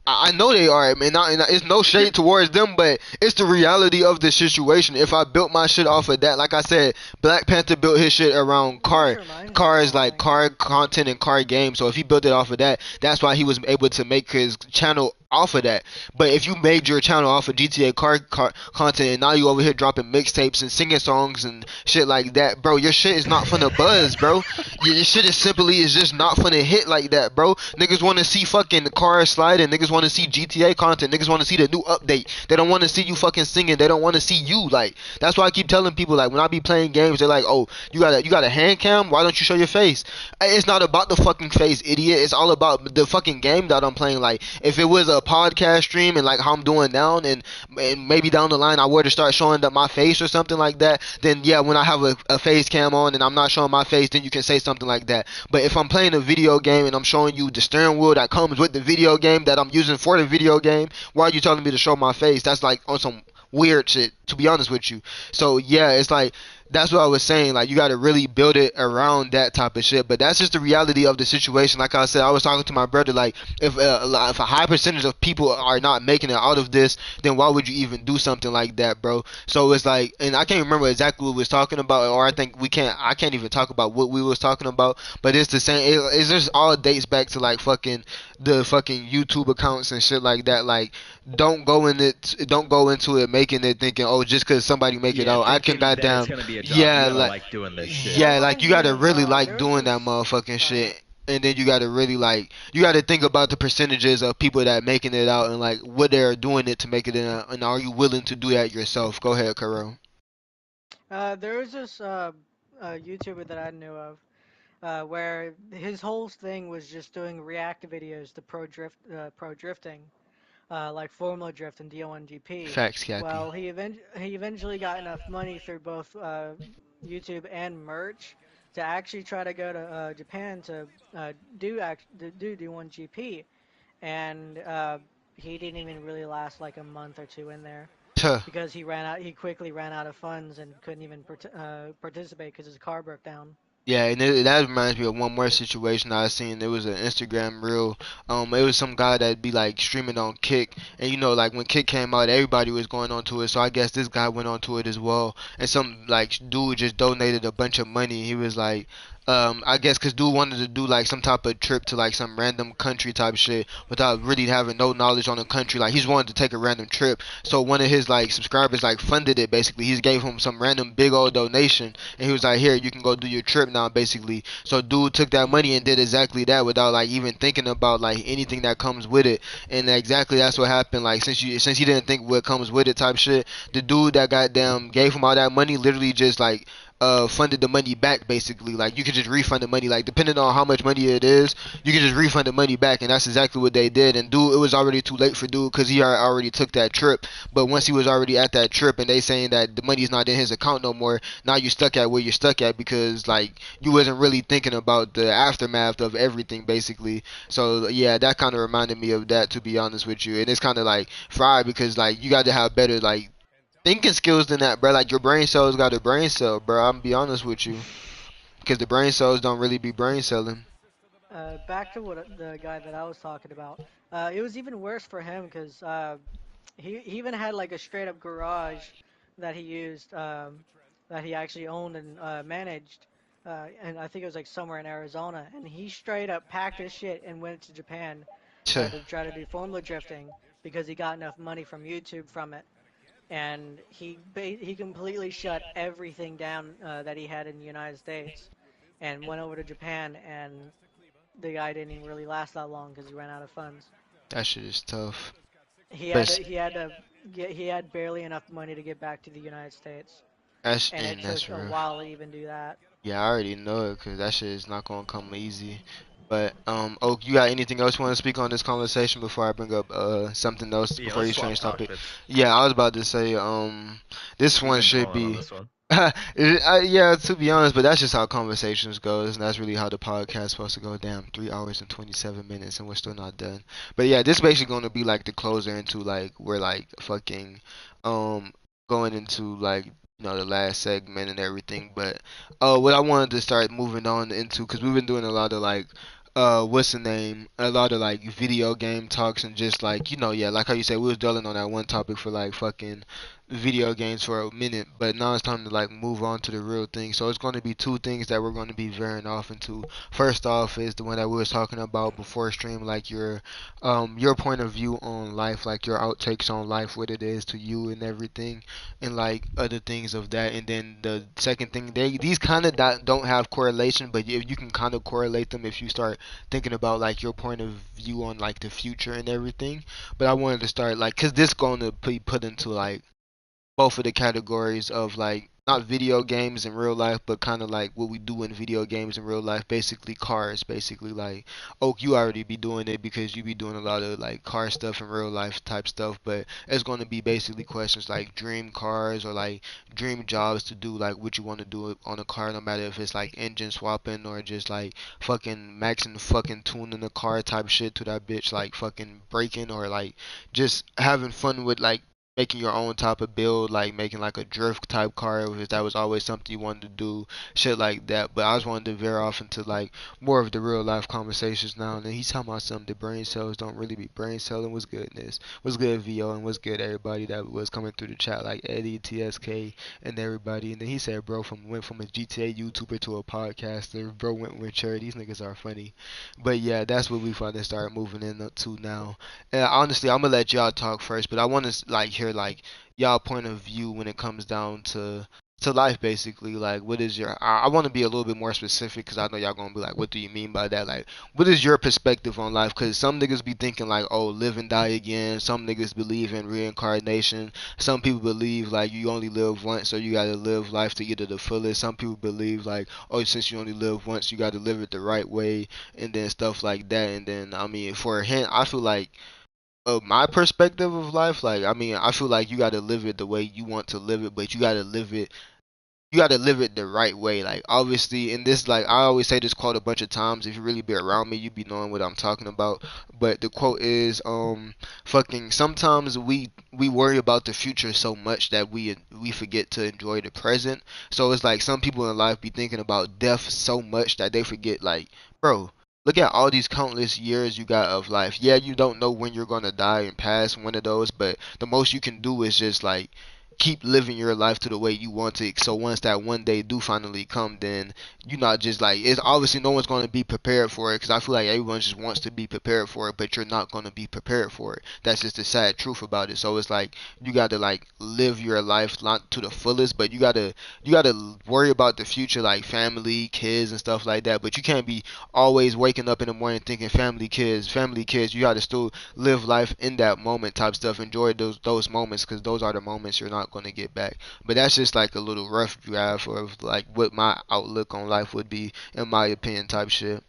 I know they are, man. It's no shade towards them, but it's the reality of the situation. If I built my shit off of that, like I said, Black Panther built his shit around This reminds me of cars, like something. car content and car games. So if he built it off of that, that's why he was able to make his channel off of that. But if you made your channel off of GTA car content and now you over here dropping mixtapes and singing songs and shit like that, bro, your shit is not finna buzz, bro. Your shit is simply is just not finna hit like that, bro. Niggas want to see fucking cars sliding. Niggas want to see GTA content. Niggas want to see the new update. They don't want to see you fucking singing. They don't want to see you. Like that's why I keep telling people like when I be playing games, they're like, oh, you got a hand cam. Why don't you show your face? It's not about the fucking face, idiot. It's all about the fucking game that I'm playing. Like if it was a podcast stream and like how I'm doing now, and maybe down the line I were to start showing up my face or something like that, then yeah, when I have a face cam on and I'm not showing my face, then you can say something like that. But if I'm playing a video game and I'm showing you the steering wheel that comes with the video game that I'm using for the video game, why are you telling me to show my face? That's like on some weird shit, to be honest with you. So yeah, it's like that's what I was saying. Like you got to really build it around that type of shit. But that's just the reality of the situation. Like I said, I was talking to my brother. Like if a high percentage of people are not making it out of this, then why would you even do something like that, bro? So it's like, and I can't remember exactly what we was talking about, or I think we can't. I can't even talk about what we was talking about. But it's the same. It's just all dates back to like fucking the fucking YouTube accounts and shit like that. Like don't go into it making it thinking, oh, just because somebody make it Yeah, out, I can thinking that it's goddamn gonna be a job. You yeah, gotta like like doing this That shit. yeah, like reminds you me gotta of really like there was doing that this. motherfucking Sorry. shit. And then you gotta really like you gotta think about the percentages of people that making it out and like what they're doing it to make it in, and are you willing to do that yourself? Go ahead, Kuro. There was this YouTuber that I knew of where his whole thing was just doing react videos to pro drifting, like Formula Drift and D1GP. Facts, Cappy. Well, he eventually got enough money through both YouTube and merch to actually try to go to Japan to do one GP, and he didn't even really last like a month or two in there Tuh. because he quickly ran out of funds and couldn't even participate because his car broke down. Yeah, and that reminds me of one more situation I seen. There was an Instagram reel. It was some guy that'd be like streaming on Kick, and you know, like when Kick came out, everybody was going onto it. So I guess this guy went onto it as well. And some like dude just donated a bunch of money. He was like, I guess 'cause dude wanted to do like some type of trip to like some random country type shit without really having no knowledge on the country. Like he just wanted to take a random trip. So one of his like subscribers like funded it basically. He gave him some random big old donation, and he was like, "Here, you can go do your trip now," basically. So dude took that money and did exactly that without like even thinking about like anything that comes with it. And exactly that's what happened. Like since he didn't think what comes with it type shit, the dude that goddamn gave him all that money literally just like funded the money back basically. Like you could just refund the money, like depending on how much money it is, you can just refund the money back. And that's exactly what they did. And dude, it was already too late for dude because he already took that trip. But once he was already at that trip and they saying that the money's not in his account no more, now you're stuck at where you're stuck at because like you wasn't really thinking about the aftermath of everything basically. So yeah, that kind of reminded me of that, to be honest with you. And it's kind of like fried because like you got to have better like thinking skills than that, bro. Like your brain cells got a brain cell, bro. I'm gonna be honest with you, because the brain cells don't really be brain celling. Back to what the guy that I was talking about. It was even worse for him because he even had like a straight up garage that he used, that he actually owned and managed, and I think it was like somewhere in Arizona. And he straight up packed his shit and went to Japan to try to do Formula drifting because he got enough money from YouTube from it. And he completely shut everything down that he had in the United States and went over to Japan. And the guy didn't even really last that long because he ran out of funds. That shit is tough. He had But to, he had to get he had barely enough money to get back to the United States, that's and it and that's took a real. while to even do that. Yeah, I already know it because that shit is not gonna come easy. But Oak, you got anything else you want to speak on this conversation before I bring up something else Yeah, before let's you swap change topic? cockpits. Yeah, I was about to say this You've one been should trolling on be this one. yeah, to be honest, but that's just how conversations goes, and that's really how the podcast is supposed to go. Damn, 3 hours and 27 minutes, and we're still not done. But yeah, this basically going to be like the closer into like we're like fucking um going into like the last segment and everything. But what I wanted to start moving on into, because we've been doing a lot of like what's the name, a lot of like video game talks and just like yeah, like how you said, we was dwelling on that one topic for like fucking video games for a minute, but now it's time to like move on to the real thing. So it's going to be two things that we're going to be veering off into. First off is the one that we was talking about before stream, like your point of view on life, like your outtakes on life, what it is to you and everything, and like other things of that. And then the second thing, these kind of don't have correlation, but you can kind of correlate them if you start thinking about like your point of view on like the future and everything. But I wanted to start like, cause this going to be put into like both of the categories of like not video games in real life, but kind of like what we do in video games in real life. Basically, cars. Basically, like Oak, you already be doing it because you be doing a lot of like car stuff in real life type stuff. But it's going to be basically questions like dream cars or like dream jobs to do, like what you want to do on a car, no matter if it's like engine swapping or just like fucking maxing fucking tuning the car type shit to that bitch, like fucking braking or like just having fun with like making your own type of build, like making like a drift type car, if that was always something you wanted to do, shit like that. But I just wanted to veer off into like more of the real life conversations now. And then he's talking about something the brain cells don't really be brain celling. What's goodness? What's good, VO? And what's good, everybody that was coming through the chat, like Eddie, TSK, and everybody. And then he said, bro, went from a GTA YouTuber to a podcaster. Bro went mature. These niggas are funny. But yeah, that's what we finally start moving into now. And honestly, I'm gonna let y'all talk first, but I want to like hear like y'all point of view when it comes down to life, basically. Like, what is your? I want to be a little bit more specific because I know y'all gonna be like, what do you mean by that? Like, what is your perspective on life? Because some niggas be thinking like, oh, live and die again. Some niggas believe in reincarnation. Some people believe like you only live once, so you gotta live life to get to the fullest. Some people believe like, oh, since you only live once, you gotta live it the right way, and then stuff like that. And then I mean, for a hint, I feel like my perspective of life, like I mean, I feel like you gotta live it the way you want to live it, but you gotta live it you gotta live it the right way. Like obviously, in this, like I always say this quote a bunch of times. If you really be around me, you be knowing what I'm talking about. But the quote is, fucking. Sometimes we worry about the future so much that we forget to enjoy the present. So it's like some people in life be thinking about death so much that they forget, like, bro. Look at all these countless years you got of life. Yeah, you don't know when you're gonna die and pass one of those, but the most you can do is just like keep living your life to the way you want it. So once that one day do finally come, then you're not just like, it's obviously no one's going to be prepared for it, because I feel like everyone just wants to be prepared for it, but you're not going to be prepared for it. That's just the sad truth about it. So it's like you got to like live your life not to the fullest, but you got to worry about the future, like family, kids and stuff like that. But you can't be always waking up in the morning thinking family, kids. You got to still live life in that moment type stuff. Enjoy those moments, because those are the moments you're not going to get back. But that's just like a little rough draft of like what my outlook on life would be, in my opinion, type shit.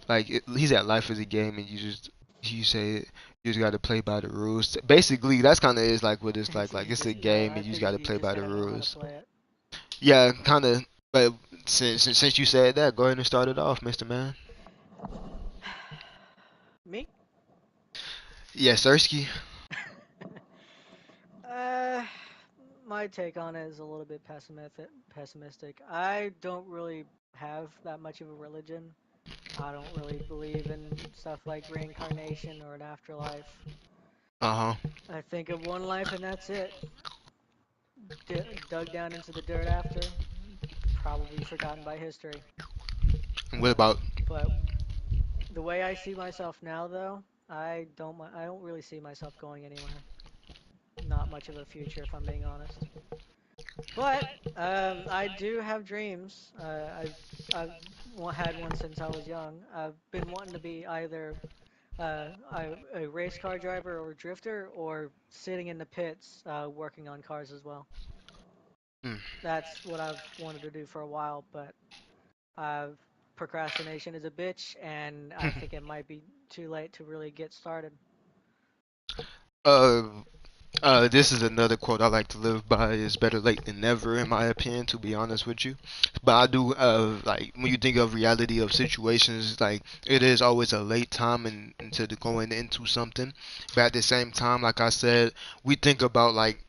Like he said, life is a game, and you say it. You just got to play by the rules. Basically, that's kind of is like what it's like. So Like you it's a just, yeah, game, I and you just got figured to you play just by the gotta know how to rules. play it. Yeah, kind of. But since you said that, go ahead and start it off, Mr. Man. Me? Yes, Sirski. uh, my take on it is a little bit pessimistic. I don't really have that much of a religion. I don't really believe in stuff like reincarnation or an afterlife. Uh huh. I think of one life and that's it. Dug down into the dirt after, probably forgotten by history. What about? But the way I see myself now, though, I don't really see myself going anywhere. Not much of a future, if I'm being honest. But I do have dreams. I've had one since I was young. I've been wanting to be either a race car driver or drifter, or sitting in the pits working on cars as well. Mm. That's what I've wanted to do for a while, but I've procrastination is a bitch, and I think it might be too late to really get started. uh, this is another quote I like to live by: is better late than never, in my opinion, to be honest with you. But I do, like, when you think of reality of situations, like, it is always a late time into going into something. But at the same time, like I said, we think about, like,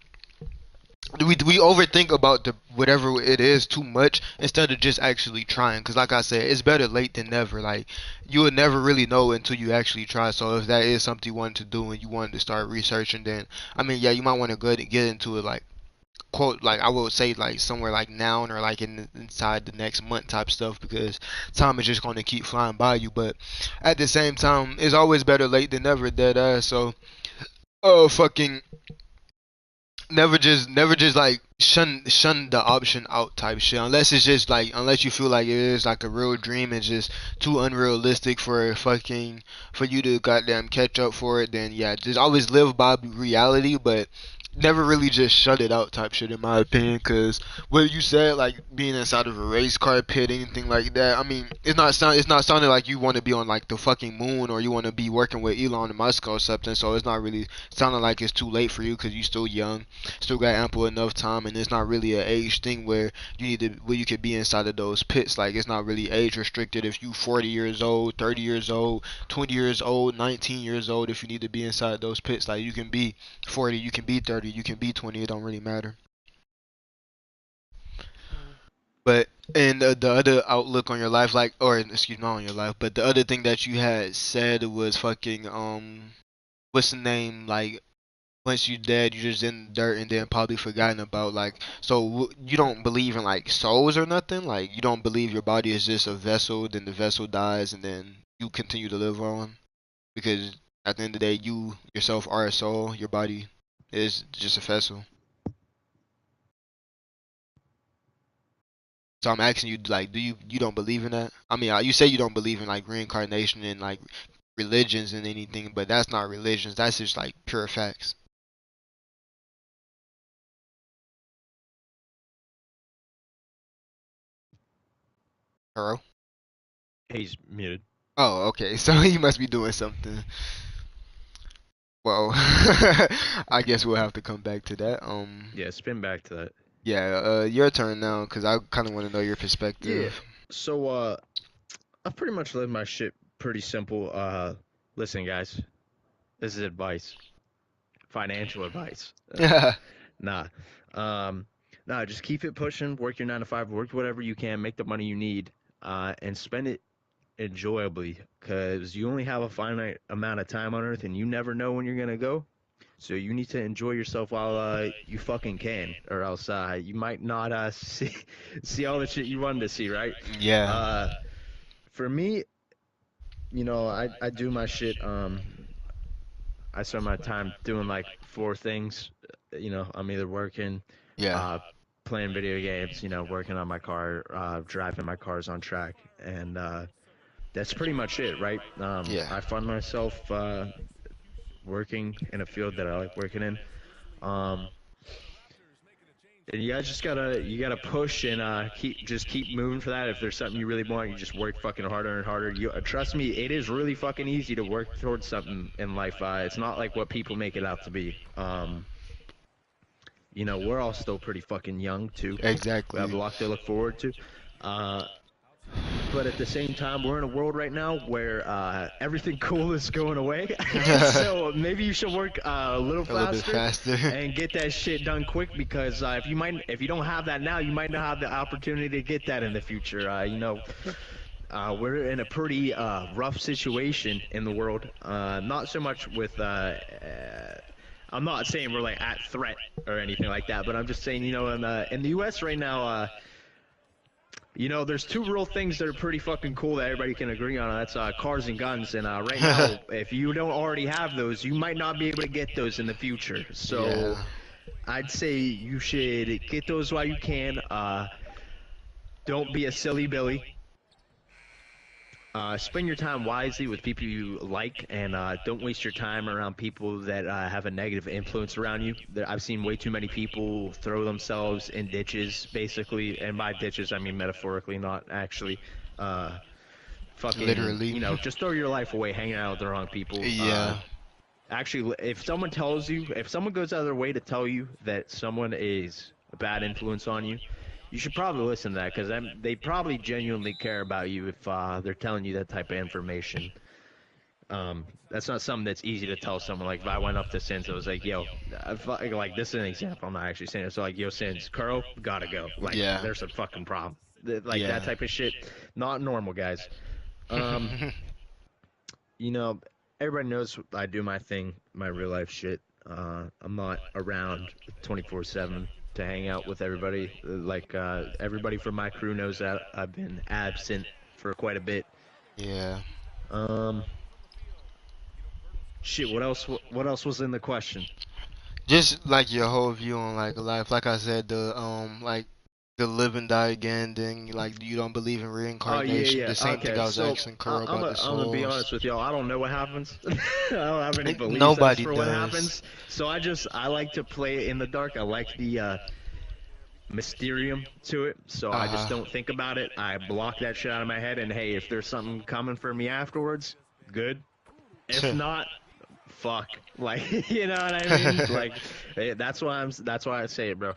we overthink about the whatever it is too much instead of just actually trying. Because like I said, it's better late than never. Like, you would never really know until you actually try. So if that is something you wanted to do and you wanted to start researching, then I mean, yeah, you might want to go and get into it, like, quote, like I would say, like somewhere like now, or like inside the next month type stuff, because time is just going to keep flying by you. But at the same time, it's always better late than never, dead ass. So fucking never just like shun the option out type shit, unless it's just like, unless you feel like it is like a real dream and just too unrealistic for fucking for you to goddamn catch up for it. Then yeah, just always live by reality, but never really just shut it out type shit, in my opinion. Because what you said, like being inside of a race car pit, anything like that, I mean, it's not sounding like you want to be on like the fucking moon, or you want to be working with Elon Musk or something. So it's not really sounding like it's too late for you, because you're still young, still got ample enough time, and it's not really an age thing where you need to, where you could be inside of those pits. Like, it's not really age restricted. If you 40 years old, 30 years old, 20 years old, 19 years old, if you need to be inside those pits, like, you can be 40, you can be 30, you can be 20, it don't really matter. Mm. But and the other outlook on your life, like, or excuse me, not on your life, but the other thing that you had said was fucking what's the name, like, once you're dead, you're just in the dirt and then probably forgotten about. Like, so you don't believe in like souls or nothing. Like, you don't believe your body is just a vessel, then the vessel dies, and then you continue to live on. Because at the end of the day, you yourself are a soul. Your body is just a vessel. So I'm asking you, like, do you don't believe in that? I mean, you say you don't believe in like reincarnation and like religions and anything, but that's not religions. That's just like pure facts. Hello? He's muted. Oh, okay. So he must be doing something. Well, I guess we'll have to come back to that. Yeah, spin back to that. Yeah, your turn now, cause I kind of want to know your Yeah. perspective. So I've pretty much lived my shit pretty simple. Listen, guys, this is advice, financial advice. Nah. Um, nah, just keep it pushing, work your 9 to 5, work whatever you can, make the money you need, and spend it enjoyably, because you only have a finite amount of time on Earth, and you never know when you're gonna go. So you need to enjoy yourself while you fucking can, or else you might not see all the shit you wanted to see, right? Yeah. Uh, for me, I do my shit. I spend my time doing like four things. I'm either working, Yeah. uh, playing video games, working on my car, driving my cars on track, and that's pretty much it, right? Yeah. I find myself working in a field that I like working in. Um, and you guys just gotta push and keep moving for that. If there's something you really want, you just work fucking harder and harder. You trust me, it is really fucking easy to work towards something in life. It's not like what people make it out to be. We're all still pretty fucking young too. We have Exactly. a lot to look forward to. Uh, but at the same time, we're in a world right now where everything cool is going away. So maybe you should work a little A little bit faster faster. and get that shit done quick, because if you don't have that now, you might not have the opportunity to get that in the future. We're in a pretty rough situation in the world. Not so much with. I'm not saying we're like at threat or anything like that, but I'm just saying, in the U.S. right now, there's two real things that are pretty fucking cool that everybody can agree on. That's cars and guns. And right now, if you don't already have those, you might not be able to get those in the future. So Yeah. I'd say you should get those while you can. Don't be a silly Billy. Spend your time wisely with people you like, and don't waste your time around people that have a negative influence around you. I've seen way too many people throw themselves in ditches, basically, and by ditches I mean metaphorically, not actually. Fucking, Literally. just throw your life away hanging out with the wrong people. Yeah. Actually, if someone goes out of their way to tell you that someone is a bad influence on you, you should probably listen to that, because they probably genuinely care about you if they're telling you that type of information. That's not something that's easy to tell someone. Like, if I went up to Sins, I was like, yo, like, this is an example, I'm not actually saying it. So, like, yo, Sins, Kuro, gotta go. Like, Yeah. there's a fucking problem. Like, Yeah. that type of shit, not normal, guys. Um, you know, Everybody knows I do my thing, my real life shit. I'm not around 24/7 to hang out with everybody. Like everybody from my crew knows that I've been absent for quite a bit. Yeah. Um, Shit. What else? What else was in the question? Just like your whole view on like life. Like I said, the live and die again thing. Like you don't believe in Oh yeah, reincarnation. yeah. The same thing Okay, I was so asking Kuro about the I'm gonna be souls. honest with y'all. I don't know what happens. I don't have any beliefs as Nobody for what does. happens. So I like to play it in the dark. I like the mysterium to it, so I just Uh don't think about it. I block that shit out of my head, and hey, if there's something coming for me afterwards, good. If huh. not, fuck. Like, you know what I mean? Like, that's why I say it, bro.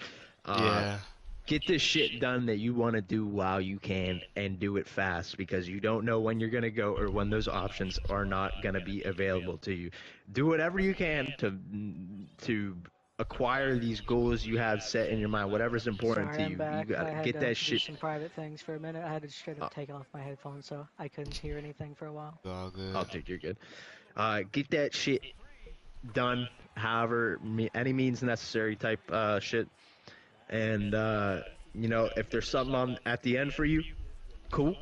Uh, Yeah. get this shit done that you want to do while you can, and do it fast, because you don't know when you're gonna go or when those options are not gonna be available to you. Do whatever you can to acquire these goals you have set in your mind, whatever's important Sorry, to I'm you. You back. I gotta had get to that do shit. some private things for a minute. I had to straight Uh, up take off my headphones, so I couldn't hear anything for a while. All I'll good. take you're good. Get that shit done, however, any means necessary type shit. And if there's something on at the end for you, cool.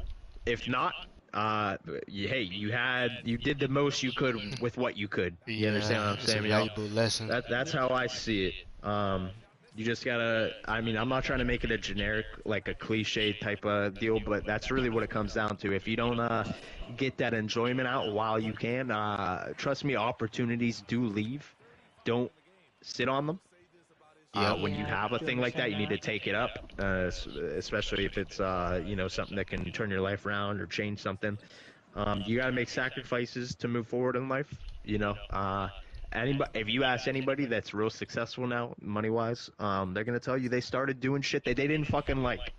If not, hey, you did the most you could with what you could. You Yeah, understand what I'm it's a saying, y'all? valuable lesson. That's how I see it. You just gotta. I mean, I'm not trying to make it a generic, like a cliche type of deal, but that's really what it comes down to. If you don't get that enjoyment out while you can, trust me, opportunities do leave. Don't sit on them. Yep. When you Yeah, have a I do thing like that, understand you need to that. take it up, especially if it's something that can turn your life around or change something. You got to make sacrifices to move forward in life. if you ask anybody that's real successful now, money wise, they're gonna tell you they started doing shit that they didn't fucking like.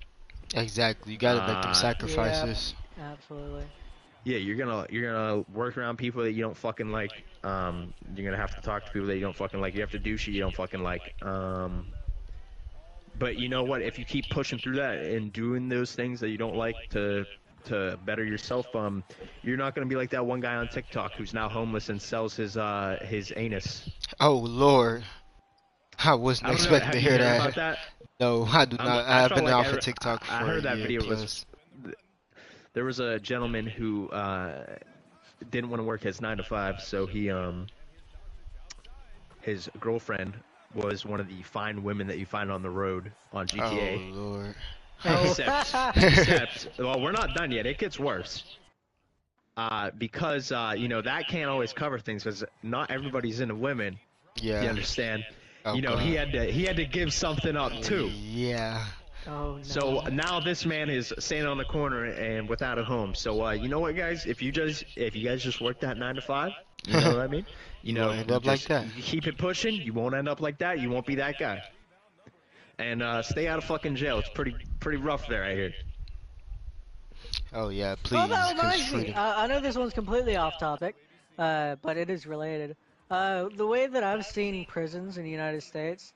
Exactly. You gotta make them Uh, Yeah, sacrifices. absolutely. yeah, you're gonna work around people that you don't fucking like. You're gonna have to talk to people that you don't fucking like. You have to do shit you don't fucking like. But you know what? If you keep pushing through that and doing those things that you don't like to better yourself, you're not gonna be like that one guy on TikTok who's now homeless and sells his anus. Oh Lord, I wasn't I don't know. expecting to Have you hear heard about that. that? No, I do not. I I have felt been like off of TikTok I for a heard that year video was. plus. There was a gentleman who didn't want to work his 9 to 5, so his girlfriend was one of the fine women that you find on the road on Oh GTA. Lord. Oh. Except, well, we're not done yet. It gets worse. Because that can't always cover things because not everybody's into women. Yeah. You understand? Oh He God. had to give something up too. Yeah. Oh no. So now this man is standing on the corner and without a home. So you know what, guys? If you guys just work that 9 to 5, you know what I mean? You won't end up like that. You keep it pushing. You won't end up like that. You won't be that guy. And stay out of fucking jail. It's pretty rough there, I hear. Oh yeah, Oh, please. that 'Cause reminds me. freedom. I know this one's completely off topic, but it is related. The way that I've seen prisons in the United States,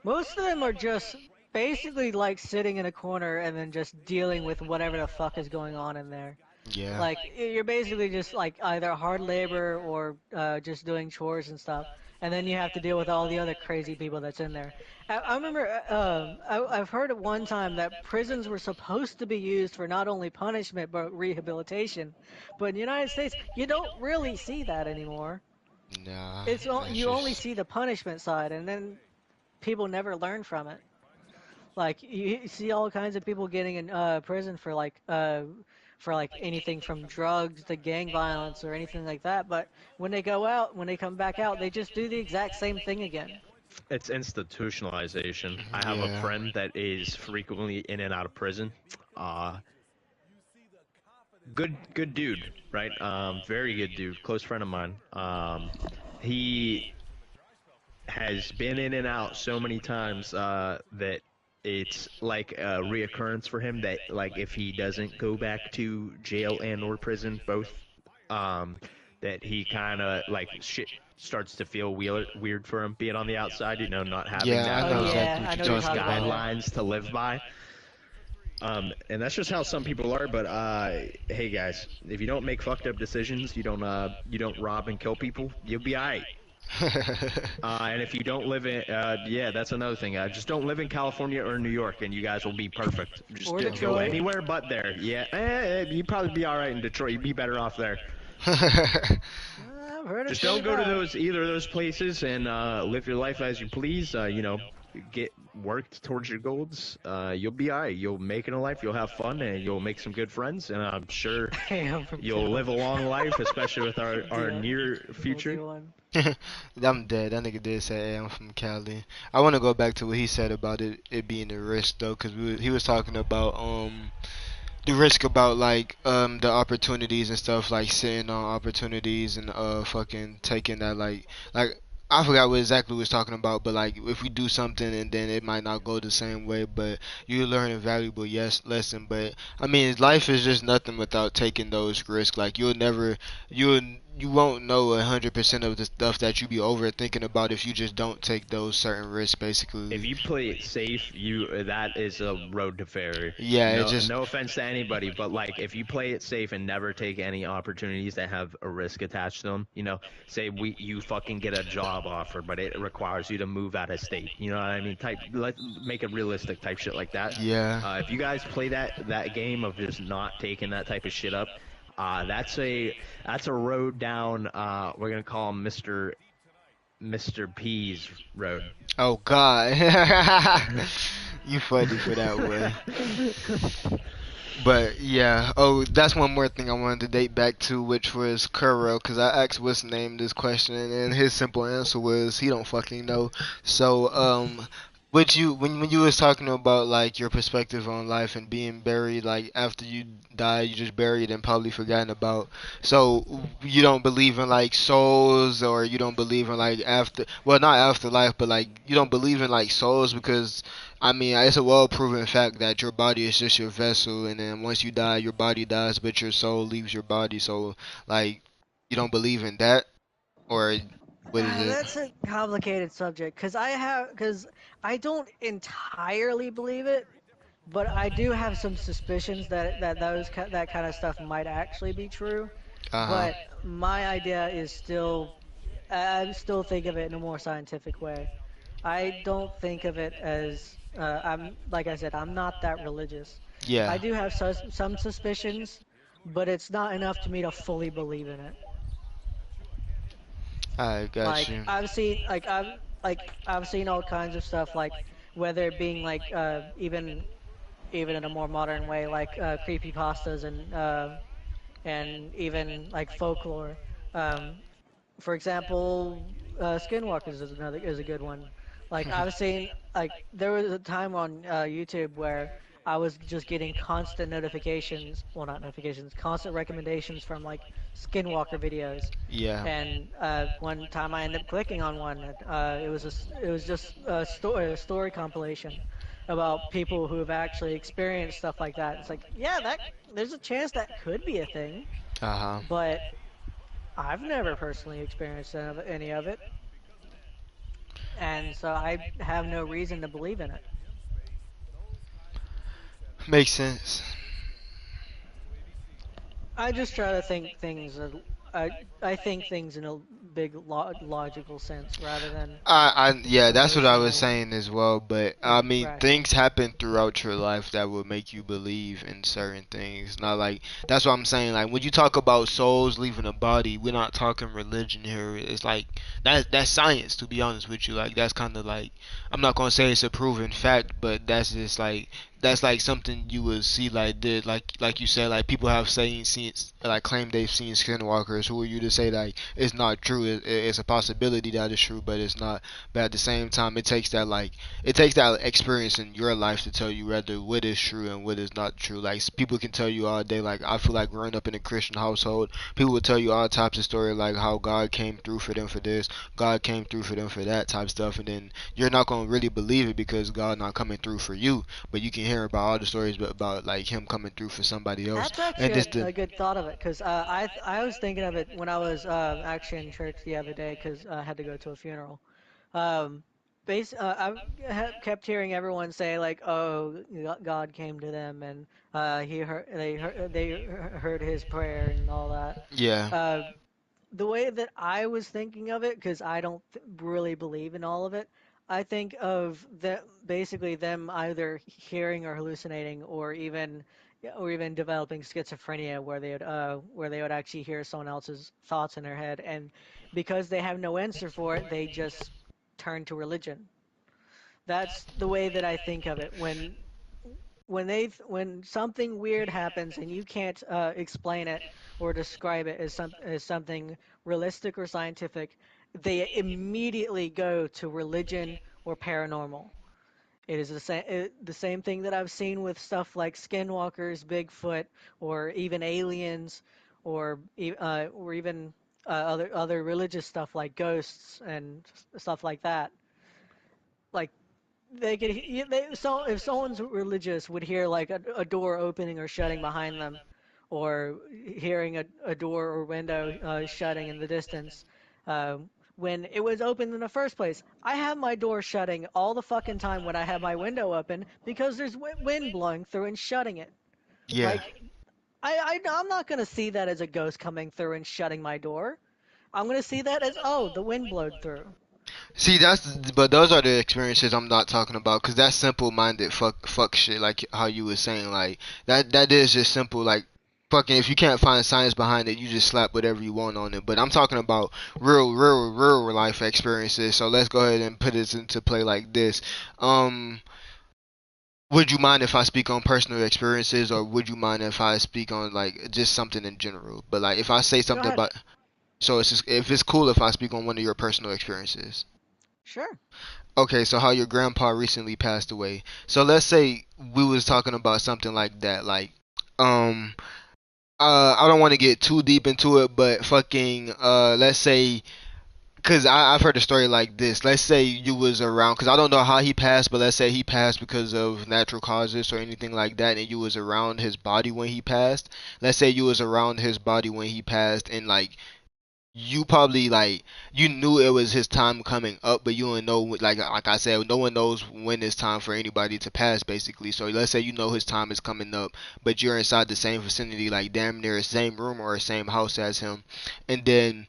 most of them are just basically like sitting in a corner and then just dealing with whatever the fuck is going on in there. Yeah. Like you're basically just like either hard labor or just doing chores and stuff, and then you have to deal with all the other crazy people that's in there. I remember I've heard at one time that prisons were supposed to be used for not only punishment but rehabilitation, but in the United States you don't really see that anymore. Nah. That's You only just. see the punishment side, and then people never learn from it. Like you see all kinds of people getting in prison for like anything from drugs to gang violence or anything like that. But when they go out, when they come back out, they just do the exact same thing again. It's institutionalization. I have a Yeah. friend that is frequently in and out of prison. Uh, good dude, right? Very good dude. Close friend of mine. He has been in and out so many times that it's like a reoccurrence for him that like if he doesn't go back to jail and or prison both, that he kind of like shit starts to feel weird for him being on the outside, not having Yeah, I that Oh know yeah, exactly I what know you're you're those talking talking about about. that. guidelines to live by. And that's just how some people are. But hey guys, if you don't make fucked up decisions, you don't rob and kill people, you'll be alright. And if you don't live in, yeah, that's another thing. Just don't live in California or New York, and you guys will be perfect. Just Or go Detroit. anywhere but there. Yeah, you'd probably be all right in Detroit. You'd be better off there. I've heard it's Just pretty don't go to bad. either of those places and live your life as you please. Get worked towards your goals. You'll be all right. You'll make it in life. You'll have fun, and you'll make some good friends. And I'm sure Hey, I'm from you'll Cali. live a long life, especially with our Yeah, near we'll future. do one. I'm dead. That nigga did say, "Hey, I'm from Cali." I want to go back to what he said about it being a risk though, cause he was talking about the risk about like the opportunities and stuff, like sitting on opportunities and fucking taking that like I forgot what exactly we was talking about, but like if we do something and then it might not go the same way, but you learn a valuable lesson. But I mean, life is just nothing without taking those risks. Like you'll you won't know 100% of the stuff that you be overthinking about if you just don't take those certain risks. If Basically, you play it safe, that is a road to failure. yeah, it just No offense to anybody, but like if you play it safe and never take any opportunities that have a risk attached to them, say you fucking get a job offer, but it requires you to move out of state. You know what I mean? Let's make it realistic type shit like that. yeah. If you guys play that game of just not taking that type of shit up, that's a road down. We're gonna call him Mr. P's road. Oh God, you funny for that one. But yeah, oh, that's one more thing I wanted to date back to, which was Kuro, because I asked what's name this question, and his simple answer was he don't fucking know. So, What you when you was talking about like your perspective on life and being buried, like after you die, you just buried and probably forgotten about. So you don't believe in like souls, or you don't believe in like after, well, not afterlife, but like you don't believe in like souls because I mean it's a well proven fact that your body is just your vessel, and then once you die, your body dies, but your soul leaves your body. So like you don't believe in that, or what is it? That's a complicated subject because I don't entirely believe it, but I do have some suspicions that kind of stuff might actually be true. Uh huh. But my idea is still I still think of it in a more scientific way. I don't think of it as I'm like I said, I'm not that religious. Yeah. I do have some suspicions, but it's not enough to me to fully believe in it. I got Like you. I've seen all kinds of stuff like whether it being like even in a more modern way like creepy pastas and even like folklore. Um, for example, Skinwalkers is a good one. Like I've seen like there was a time on YouTube where I was just getting constant notifications, well not notifications, constant recommendations from like Skinwalker videos. Yeah. And one time I ended up clicking on one. And, it was just a story compilation about people who have actually experienced stuff like that. It's like yeah, that there's a chance that could be a thing, Uh huh. but I've never personally experienced any of it, and so I have no reason to believe in it. Makes sense. I just try to think things. I I think things in a big logical sense rather than Yeah, that's what I was emotional saying as well. But I mean, rational. things happen throughout your life that will make you believe in certain things. Not like that's what I'm saying. Like when you talk about souls leaving a body, we're not talking religion here. It's like that's science. To be honest with you, like that's kind of like I'm not gonna say it's a proven fact, but that's just like that's like something you would see like did like you said, like people have seen like claim they've seen skinwalkers. Who are you to say like it's not true? It's a possibility that it's true, but it's not. But at the same time, it takes that experience in your life to tell you whether what is true and what is not true. Like people can tell you all day. Like I feel like growing up in a Christian household, people will tell you all types of stories like how God came through for them for this, God came through for them for that type stuff, and then you're not gonna really believe it because God not coming through for you, but you can hear about all the stories about like Him coming through for somebody else, That's and actually this the a good thought of it because I was thinking of it when I was actually in church the other day because I had to go to a funeral. Um, kept hearing everyone say like, "Oh, God came to them and they heard his prayer and all that." yeah. Uh, the way that I was thinking of it, because I don't really believe in all of it, I think of basically them either hearing or hallucinating, or even developing schizophrenia, where they would actually hear someone else's thoughts in their head, and because they have no answer for it, they just turn to religion. That's the way that I think of it. When something weird happens and you can't explain it or describe it as something realistic or scientific, they immediately go to religion or paranormal. It is the same thing that I've seen with stuff like skinwalkers, Bigfoot, or even aliens, or even other religious stuff like ghosts and stuff like that. Like they could so if someone's religious would hear like a door opening or shutting behind them, or hearing a door or window shutting in the distance, when it was open in the first place. I have my door shutting all the fucking time when I have my window open because there's wind blowing through and shutting it. Yeah. Like I'm not gonna see that as a ghost coming through and shutting my door. I'm gonna see that as, oh, the wind blowed through. See, but those are the experiences I'm not talking about, cause that's simple-minded fuck shit, like how you were saying, like that is just simple, like fucking. If you can't find science behind it, you just slap whatever you want on it. But I'm talking about real life experiences. So let's go ahead and put it into play like this. Um, would you mind if I speak on personal experiences, or would you mind if I speak on like just something in general? But like if I say Go something ahead. about, so it's just, if it's cool if I speak on one of your personal experiences. Sure. Okay, so how your grandpa recently passed away. So let's say we was talking about something like that, like um I don't want to get too deep into it, but fucking let's say, cause I've heard a story like this. Let's say you was around, cause I don't know how he passed, but let's say he passed because of natural causes or anything like that, and you was around his body when he passed. Let's say you was around his body when he passed, and like you probably like you knew it was his time coming up, but you didn't know, like I said, no one knows when it's time for anybody to pass, basically. So let's say you know his time is coming up, but you're inside the same vicinity, like damn near the same room or the same house as him, and then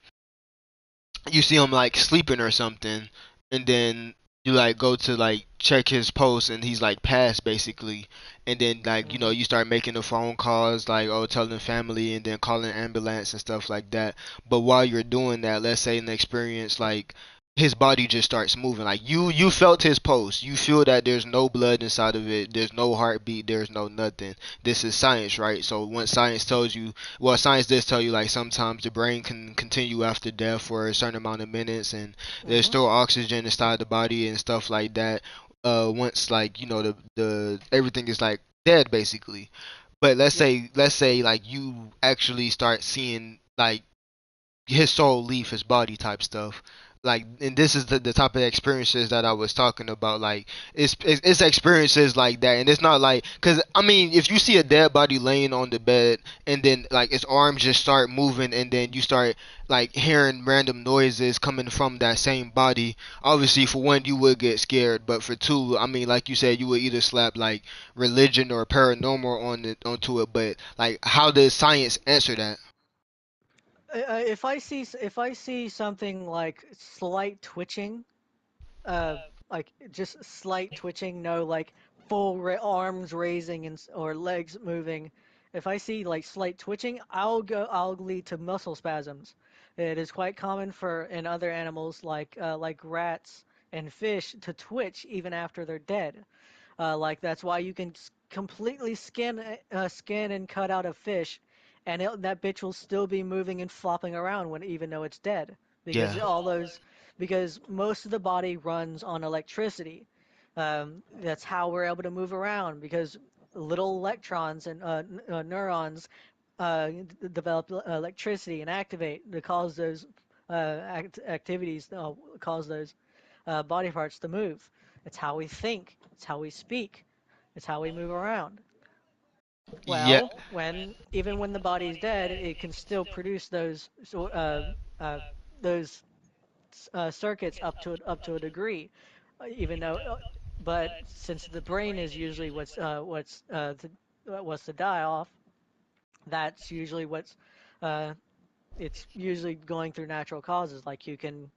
you see him like sleeping or something, and then you like go to like check his post and he's like passed basically, and then like Hmm. you start making the phone calls like, oh, telling family and then calling ambulance and stuff like that. But while you're doing that, let's say in the experience, like his body just starts moving, like you felt his pulse, you feel that there's no blood inside of it, there's no heartbeat, there's no nothing. This is science, right? So once science tells you, well, science does tell you like sometimes the brain can continue after death for a certain amount of minutes, and there's Hmm. still oxygen inside the body and stuff like that. Once like the everything is like dead basically. But Yep. let's say like you actually start seeing like his soul leave his body type stuff, like, and this is the type of experiences that I was talking about. Like it's experiences like that, and it's not like, because I mean if you see a dead body laying on the bed and then like its arms just start moving and then you start like hearing random noises coming from that same body, obviously for one you would get scared, but for two, I mean like you said, you would either slap like religion or paranormal on it onto it. But like how does science answer that? If I see something like slight twitching, uh, like just slight twitching, no like arms raising or legs moving. If I see like slight twitching, I'll lead to muscle spasms. It is quite common for in other animals like rats and fish to twitch even after they're dead. Like that's why you can completely skin and cut out a fish, and that bitch will still be moving and flopping around when even though it's dead, Yeah. because most of the body runs on electricity. That's how we're able to move around because little electrons and neurons develop electricity and activate to cause those activities cause those body parts to move. It's how we think. It's how we speak. It's how we move around. Yeah. Well, even when the body is dead, it can still produce uh, those circuits up to a degree, even though. But since the brain is usually what's to die off, that's usually uh, it's usually going through natural causes. Like you can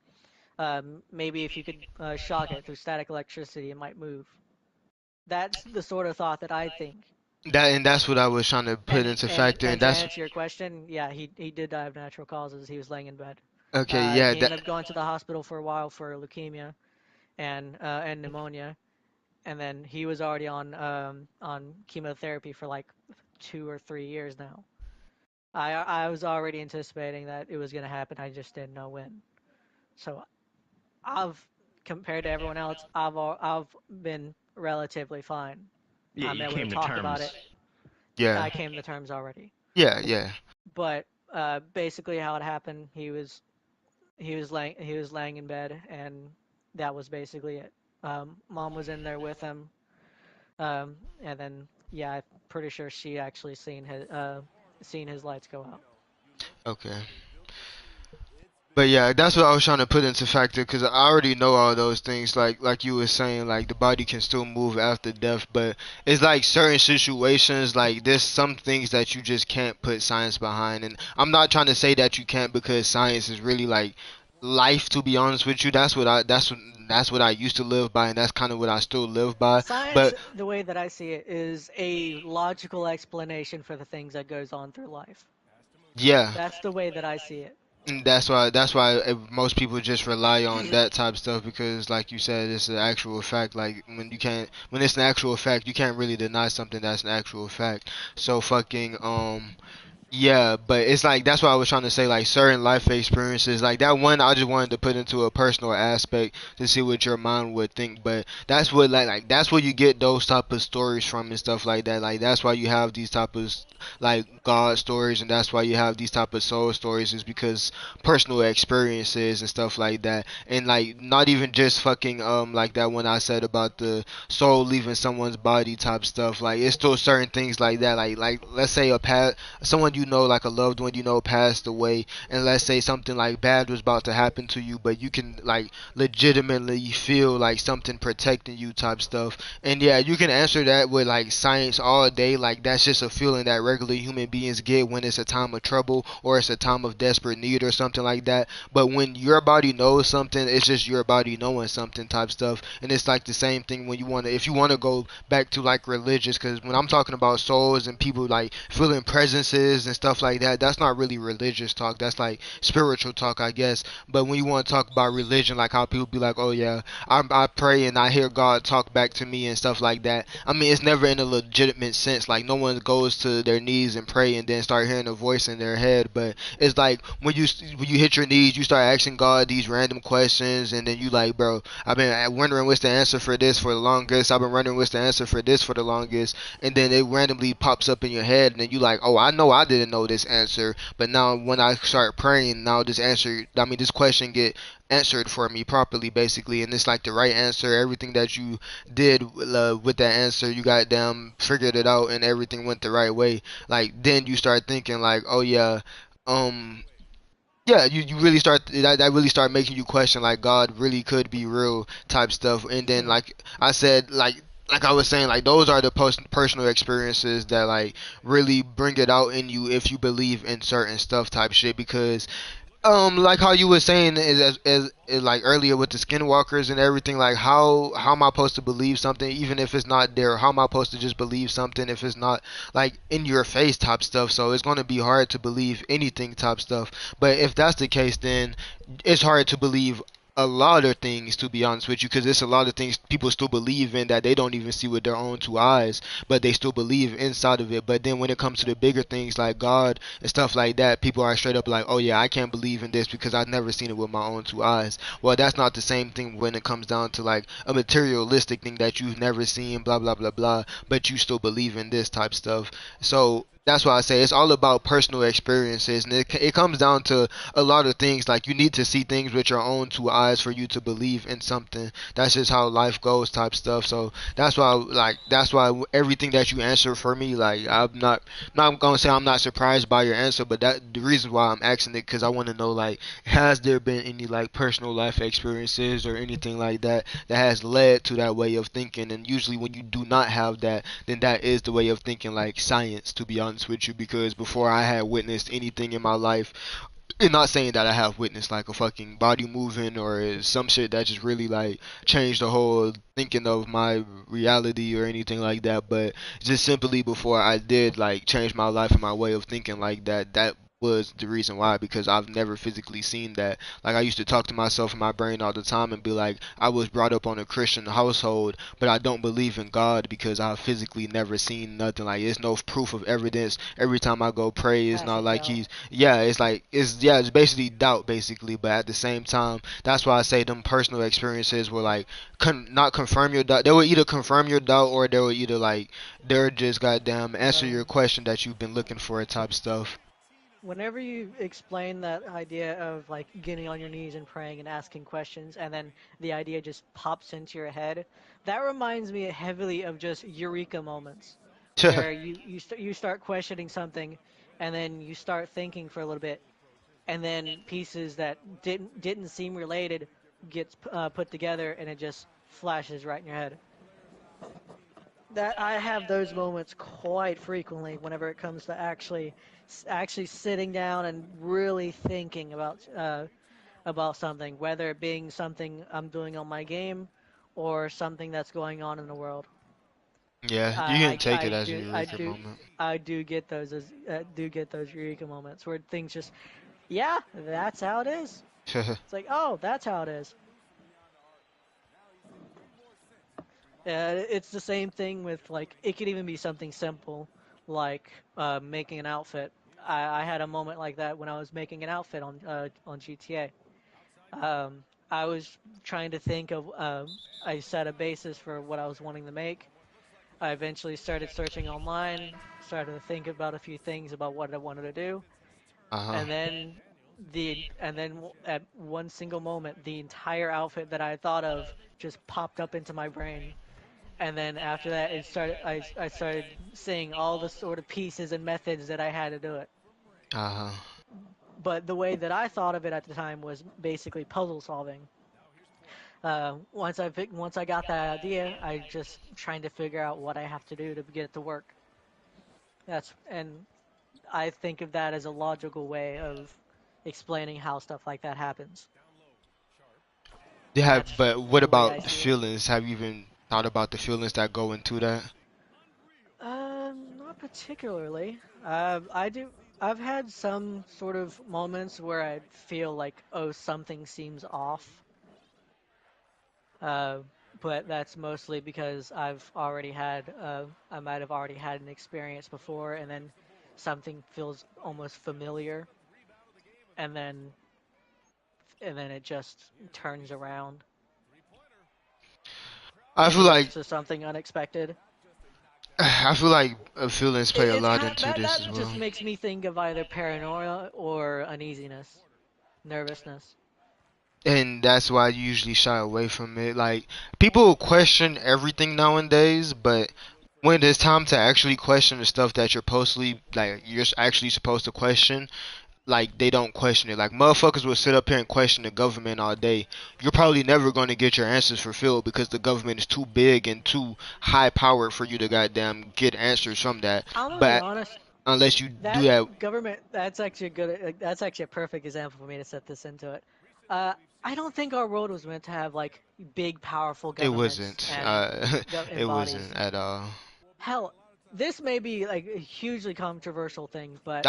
maybe if you could shock it through static electricity, it might move. That's the sort of thought that I think. That's what I was trying to put into factor, and And to that's answer your question, yeah, he did die of natural causes. He was laying in bed. okay. Yeah, He ended up going to the hospital for a while for leukemia and pneumonia, and then he was already on chemotherapy for like 2 or 3 years now. I was already anticipating that it was gonna happen. I just didn't know when. So I've compared to everyone else, I've been relatively fine. Yeah, I'm you able to came to talk about terms. it. yeah, I came to terms already. yeah, yeah. But basically, how it happened, he was laying in bed, and that was basically it. Mom was in there with him, and then yeah, I'm pretty sure she actually seen his lights go out. Okay. But yeah, that's what I was trying to put into factor, because I already know all those things. Like you were saying, like the body can still move after death, but it's like certain situations, like there's some things that you just can't put science behind. And I'm not trying to say that you can't, because science is really like life. To be honest with you, that's what I used to live by, and that's kind of what I still live by. Science, But the way that I see it, is a logical explanation for the things that goes on through life. yeah. That's the way that I see it. And that's why most people just rely on that type of stuff, because like you said, it's an actual fact. Like when it's an actual fact, you can't really deny something that's an actual fact. So fucking Yeah, but it's like that's what I was trying to say. Like certain life experiences, like that one, I just wanted to put into a personal aspect to see what your mind would think. But that's what like that's where you get those type of stories from and stuff like that. Like that's why you have these type of like God stories, and that's why you have these type of soul stories, is because personal experiences and stuff like that. And like not even just fucking like that one I said about the soul leaving someone's body type stuff. Like it's still certain things like that. Like let's say a past someone you know, like a loved one you know, passed away, and let's say something like bad was about to happen to you, but you can like legitimately feel like something protecting you type stuff. And yeah, you can answer that with like science all day. Like that's just a feeling that regular human beings get when it's a time of trouble or it's a time of desperate need or something like that. But when your body knows something, it's just your body knowing something type stuff. And it's like the same thing when you want to, if you want to go back to like religious, because when I'm talking about souls and people like feeling presences and stuff like that, that's not really religious talk. That's like spiritual talk, I guess. But when you want to talk about religion, like how people be like, oh yeah, I pray and I hear God talk back to me and stuff like that. I mean, it's never in a legitimate sense. Like no one goes to their knees and pray and then start hearing a voice in their head. But it's like when you hit your knees, you start asking God these random questions, and then you like, bro, I've been wondering what's the answer for this for the longest. I've been wondering what's the answer for this for the longest, and then it randomly pops up in your head, and then you like, oh, I know I didn't know this answer, but now when I start praying, now this answer, I mean, this question get answered for me properly, basically, and it's like the right answer. Everything that you did with that answer, you got them figured it out, and everything went the right way. Like then you start thinking like, oh yeah, um yeah, you really start that really start making you question like God really could be real type stuff. And then like I said, like I was saying, like those are the personal experiences that like really bring it out in you if you believe in certain stuff type shit. Because like how you were saying is as like earlier with the skinwalkers and everything, like how am I supposed to believe something even if it's not there? How am I supposed to just believe something if it's not like in your face type stuff? So it's gonna be hard to believe anything type stuff. But if that's the case, then it's hard to believe a lot of things, to be honest with you, because it's a lot of things people still believe in that they don't even see with their own two eyes, but they still believe inside of it. But then when it comes to the bigger things like God and stuff like that, people are straight up like, oh yeah, I can't believe in this because I've never seen it with my own two eyes. Well, that's not the same thing when it comes down to like a materialistic thing that you've never seen, blah blah blah blah, but you still believe in this type stuff. So that's why I say it's all about personal experiences, and it comes down to a lot of things. Like you need to see things with your own two eyes for you to believe in something. That's just how life goes, type stuff. So that's why everything that you answer for me, like I'm not gonna say I'm not surprised by your answer, but that the reason why I'm asking it because I want to know like has there been any like personal life experiences or anything like that that has led to that way of thinking. And usually when you do not have that, then that is the way of thinking, like science, to be honest with you, because before I had witnessed anything in my life, and not saying that I have witnessed like a fucking body moving or some shit that just really like changed the whole thinking of my reality or anything like that, but just simply before I did like change my life and my way of thinking like that, that was the reason why, because I've never physically seen that. Like I used to talk to myself in my brain all the time and be like, I was brought up on a Christian household, but I don't believe in God because I've physically never seen nothing. Like there's no proof of evidence. Every time I go pray, it's not Classic like doubt. he's yeah, it's like it's basically doubt basically, but at the same time, that's why I say them personal experiences will like not confirm your doubt. They will either confirm your doubt or they will either like they're just goddamn answer Well, your question that you've been looking for type stuff. whenever you explain that idea of like getting on your knees and praying and asking questions, and then the idea just pops into your head, that reminds me heavily of just eureka moments, where you start questioning something, and then you start thinking for a little bit, and then pieces that didn't seem related gets put together, and it just flashes right in your head. That I have those moments quite frequently whenever it comes to actually sitting down and really thinking about something, whether it being something I'm doing on my game or something that's going on in the world. Yeah, you can take it as a eureka moment. I do get those do get those eureka moments where things just, yeah, that's how it is. It's like, oh, that's how it is. It's the same thing with like it could even be something simple like making an outfit. I had a moment like that when I was making an outfit on GTA. I was trying to think of I set a basis for what I was wanting to make. I eventually started searching online, started to think about a few things about what I wanted to do, Uh-huh. and then at one single moment, the entire outfit that I had thought of just popped up into my brain. And then after that, I started seeing all the sort of pieces and methods that I had to do it. Uh-huh. But the way that I thought of it at the time was basically puzzle solving. Once I got that idea, I just trying to figure out what I have to do to get it to work. And I think of that as a logical way of explaining how stuff like that happens. That's But what the way I about see it. feelings? Have you even thought about the feelings that go into that? Not particularly. I do. I've had some sort of moments where I feel like, oh, something seems off. Uh, but that's mostly because I might have already had an experience before, and then something feels almost familiar, and then it just turns around I in feel regards like to something unexpected. I feel like feelings play a It's lot kind into that this as that well. just makes me think of either paranoia or uneasiness, nervousness. And that's why I usually shy away from it. Like people question everything nowadays, but when it's time to actually question the stuff that you're actually supposed to question, like they don't question it. Like motherfuckers will sit up here and question the government all day. You're probably never going to get your answers fulfilled because the government is too big and too high powered for you to goddamn get answers from that. I'm gonna be But honest. unless you do That that, government, that's actually a good. That's actually a perfect example for me to set this into it. Uh, I don't think our world was meant to have like big, powerful it governments wasn't. and It and bodies. wasn't at all. Hell, this may be like a hugely controversial thing, but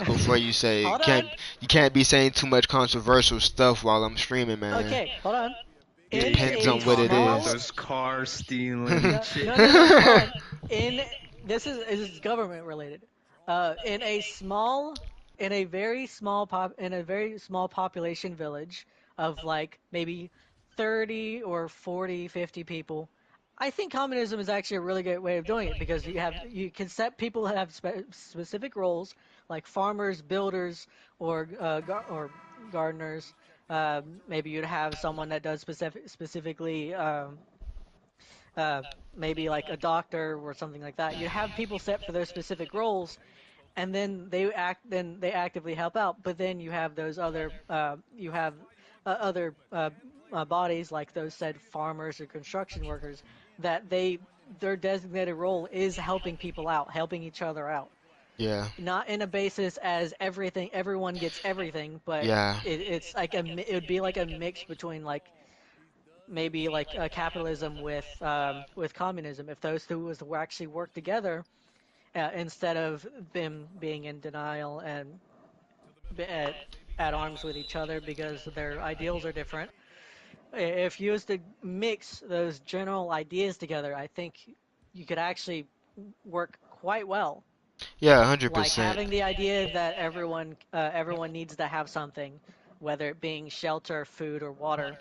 Before you say hold on. you can't be saying too much controversial stuff while I'm streaming, man. Okay, hold on. It In depends a on what it Talking about small, is. those cars stealing Yeah, no, shit. no, no, no, hold on. In this is government related. In a small, in a very small population village of like maybe 30 or 40, 50 people, I think communism is actually a really good way of doing it because you can set people that have specific roles like farmers, builders, or gardeners. Maybe you'd have someone that does specifically. Uh, Maybe like a doctor or something like that. You have people set for their specific roles, and then they actively help out. But then you have other bodies like those said farmers or construction workers that their designated role is helping people out, helping each other out. yeah, Not in a basis as everyone gets everything, but yeah, it's like it would be like a mix between like maybe like capitalism with communism. If those two was to actually work together instead of them being in denial and at, at arms with each other because their ideals are different. If you was to mix those general ideas together, I think you could actually work quite well. yeah, 100%. Like having the idea that everyone needs to have something, whether it being shelter, food, or water,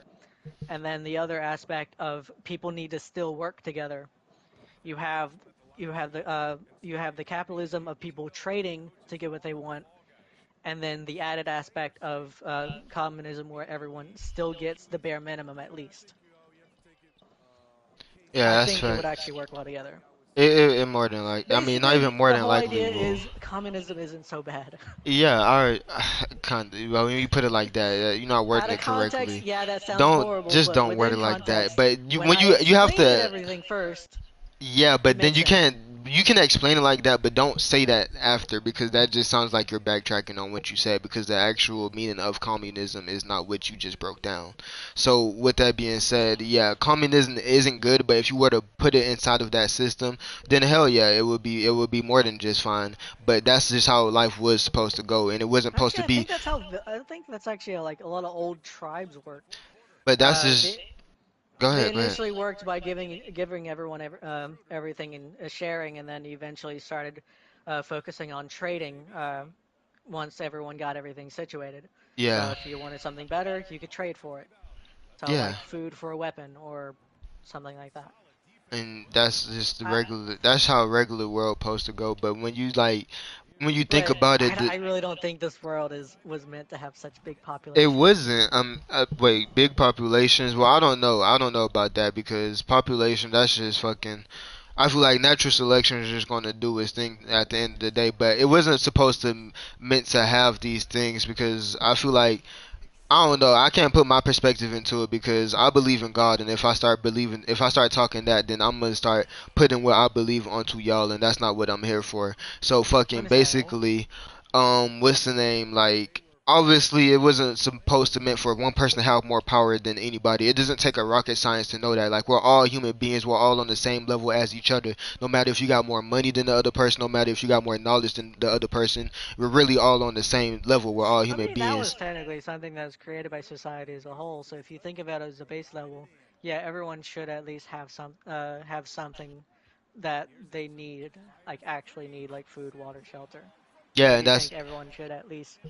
and then the other aspect of people need to still work together. You have you have the capitalism of people trading to get what they want, and then the added aspect of communism where everyone still gets the bare minimum at least. I Yeah, that's think it fact. would actually work well together. It more than like, I mean, not even Basically, more the than whole likely idea will. is communism isn't so bad. Yeah, alright, kind of. Well, when you put it like that, you're not Out wording of it context, correctly. yeah, that sounds horrible, Just but don't word it within like that. context, But when I you have explained it to. everything first, Yeah, it but then made sense. you can explain it like that, but don't say that after because that just sounds like you're backtracking on what you said because the actual meaning of communism is not what you just broke down. So with that being said, yeah, communism isn't good, but if you were to put it inside of that system, then hell yeah, it would be more than just fine. But that's just how life was supposed to go, and it wasn't supposed Actually, to be. I think that's actually how, like a lot of old tribes work. But that's just They go they ahead, go ahead. initially worked by giving everyone everything and sharing, and then eventually started. focusing on trading once everyone got everything situated. So Yeah, if you wanted something better, you could trade for it. So yeah. like food for a weapon or something like that. And that's just the I, regular. That's how a regular world supposed to go. But when you like, when you think but about it, I really don't think this world is was meant to have such big it populations. wasn't. Wait, big populations. Well, I don't know. I don't know about that because population. That's just fucking. I feel like natural selection is just going to do its thing at the end of the day. But it wasn't supposed to meant to have these things because I feel like I don't know. I can't put my perspective into it because I believe in God, and if I start talking that, then I'm gonna start putting what I believe onto y'all, and that's not what I'm here for. So fucking Understandable. basically, what's the name? Like, obviously, it wasn't supposed to meant for one person to have more power than anybody. It doesn't take a rocket science to know that. Like, we're all human beings. We're all on the same level as each other. No matter if you got more money than the other person, no matter if you got more knowledge than the other person, we're really all on the same level. We're all I human mean, that was beings. technically something that was created by society as a whole. So if you think about it as a base level, yeah, everyone should at least have something that they need, like actually need, like food, water, shelter. I Yeah, and do that's think everyone should at least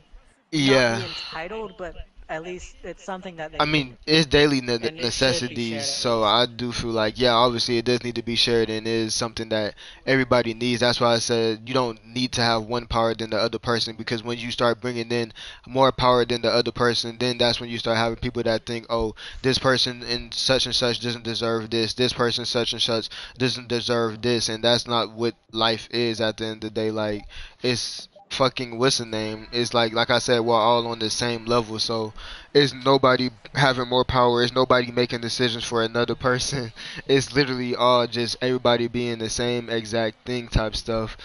not yeah. be entitled, but at least it's something that I they mean, need, it's daily and it should be necessities, shared at so least. I do feel like, yeah, obviously it does need to be shared and it is something that everybody needs. That's why I said you don't need to have one power than the other person because when you start bringing in more power than the other person, then that's when you start having people that think, oh, this person in such and such doesn't deserve this person such and such doesn't deserve this, and that's not what life is at the end of the day. Like, it's fucking what's the name? It's like I said, we're all on the same level, so it's nobody having more power. It's nobody making decisions for another person. It's literally all just everybody being the same exact thing type stuff.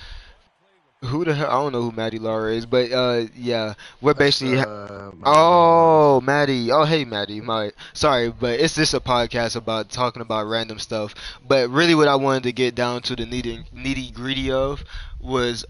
Who the hell? I don't know who Maddie Laura is, but yeah, we're That's basically. my brother. Oh, Maddie. Oh, hey, Maddie. My sorry, but it's just a podcast about talking about random stuff. But really, what I wanted to get down to the nitty gritty of was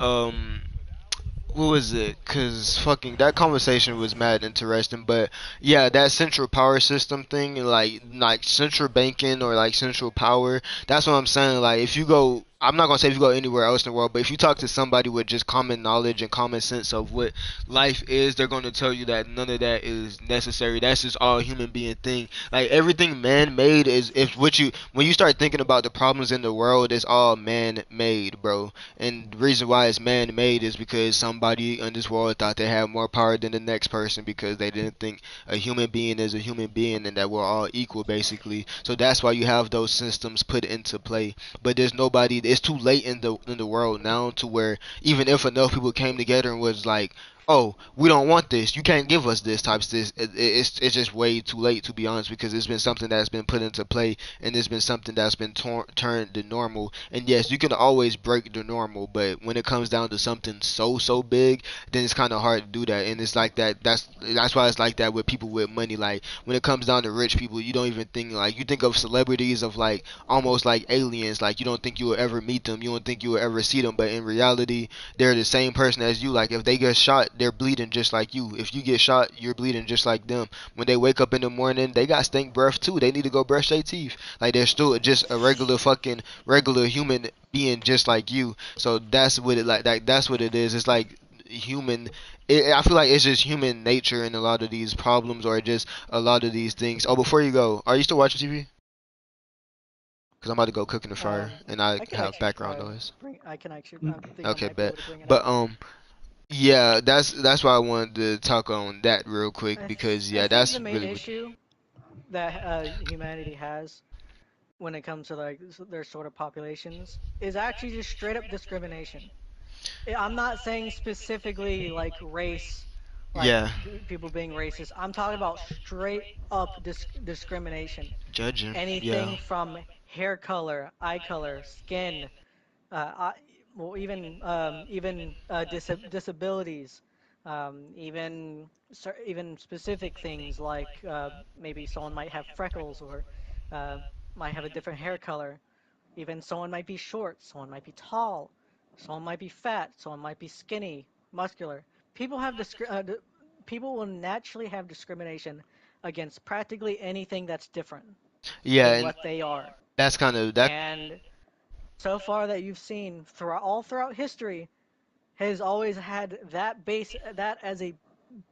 what was it? Cause fucking that conversation was mad interesting. But yeah, that central power system thing, like central banking or like central power. That's what I'm saying. Like if you go, I'm not gonna say if you go anywhere else in the world, but if you talk to somebody with just common knowledge and common sense of what life is, they're gonna tell you that none of that is necessary. That's just all human being thing. Like everything man made is if what you when you start thinking about the problems in the world, it's all man made, bro. And the reason why it's man made is because somebody in this world thought they had more power than the next person because they didn't think a human being is a human being and that we're all equal basically. So that's why you have those systems put into play. But there's nobody it's too late in the world now to where even if enough people came together and was like, oh, we don't want this. You can't give us this types. It's just way too late to be honest because it's been something that's been put into play and it's been something that's been turned to normal. And yes, you can always break the normal, but when it comes down to something so big, then it's kind of hard to do that. And it's like that. That's why it's like that with people with money. Like when it comes down to rich people, you don't even think like you think of celebrities of like almost like aliens. Like you don't think you will ever meet them. You don't think you will ever see them. But in reality, they're the same person as you. Like if they get shot, they're bleeding just like you. If you get shot, you're bleeding just like them. When they wake up in the morning, they got stink breath too. They need to go brush their teeth. Like they're still just a regular human being just like you. So that's what it like. That's what it is. It's like human. I feel like it's just human nature in a lot of these problems or just a lot of these things. Oh, before you go, are you still watching TV? Because I'm about to go cook in the fire and I I can have actually background noise. I can actually. I Mm, think I Okay, might be bet. able to bring it But up. yeah, that's why I wanted to talk on that real quick because I yeah, think the that's main really what. issue that humanity has when it comes to like their sort of populations is actually just straight up discrimination. I'm not saying specifically like race, like Yeah, people being racist. I'm talking about straight up discrimination. judging. Yeah, Anything from hair color, eye color, skin, I, well, even disabilities, even specific things like maybe someone might have freckles or uh, might have a different hair color. Even someone might be short, someone might be tall, someone might be fat, someone might be skinny, muscular. People have people will naturally have discrimination against practically anything that's different yeah, than and what they are. that's kind of that. And so far that you've seen throughout all throughout history, has always had that as a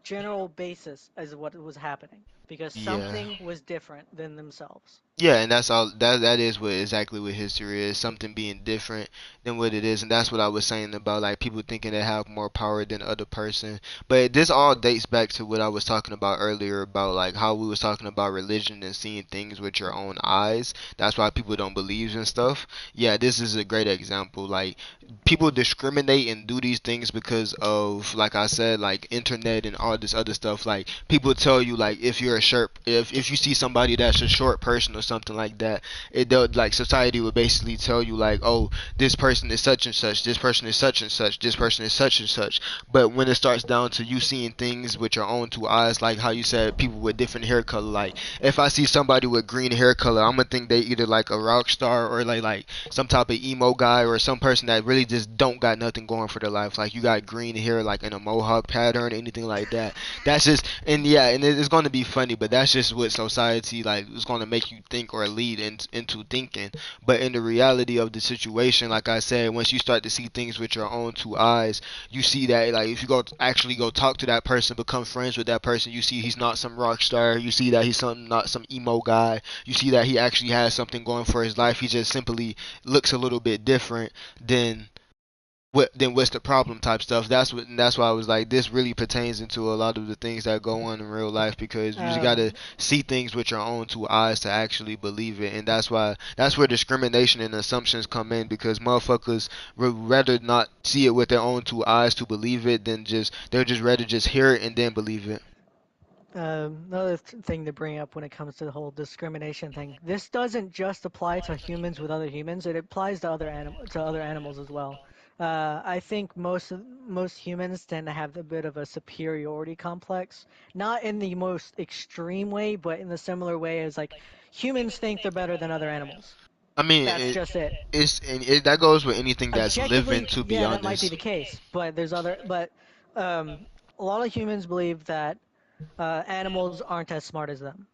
general basis as what was happening because Yeah. something was different than themselves. Yeah, and that's all. That is what exactly what history is. Something being different than what it is, and that's what I was saying about like people thinking they have more power than other person. But this all dates back to what I was talking about earlier about like how we was talking about religion and seeing things with your own eyes. That's why people don't believe in stuff. Yeah, this is a great example. Like people discriminate and do these things because of like I said like internet and all this other stuff. Like people tell you like if you're a short if you see somebody that's a short person or something like that, it does like society would basically tell you like, oh, this person is such and such, this person is such and such, this person is such and such. But when it starts down to you seeing things with your own two eyes, like how you said people with different hair color, like if I see somebody with green hair color, I'm gonna think they either like a rock star or like some type of emo guy or some person that really just don't got nothing going for their life. Like you got green hair like in a mohawk pattern, anything like that. That's just and yeah, and it's going to be funny, but that's just what society like is going to make you think or lead into thinking. But in the reality of the situation, like I said, once you start to see things with your own two eyes, you see that like if you go actually go talk to that person, become friends with that person, you see he's not some rock star. You see that he's some not some emo guy. You see that he actually has something going for his life. He just simply looks a little bit different than what's the problem type stuff. That's why I was like this really pertains into a lot of the things that go on in real life because you just gotta Um, see things with your own two eyes to actually believe it, and that's where discrimination and assumptions come in because motherfuckers would rather not see it with their own two eyes to believe it than just they'll just rather just hear it and then believe it. Another thing to bring up when it comes to the whole discrimination thing, this doesn't just apply to humans with other humans; it applies to other animals as well. I think most humans tend to have a bit of a superiority complex, not in the most extreme way, but in the similar way as like humans think they're better than other animals. I mean, That's just it. that goes with anything that's living. Objectively, To be yeah, that might be honest, the case, but um, a lot of humans believe that animals aren't as smart as them.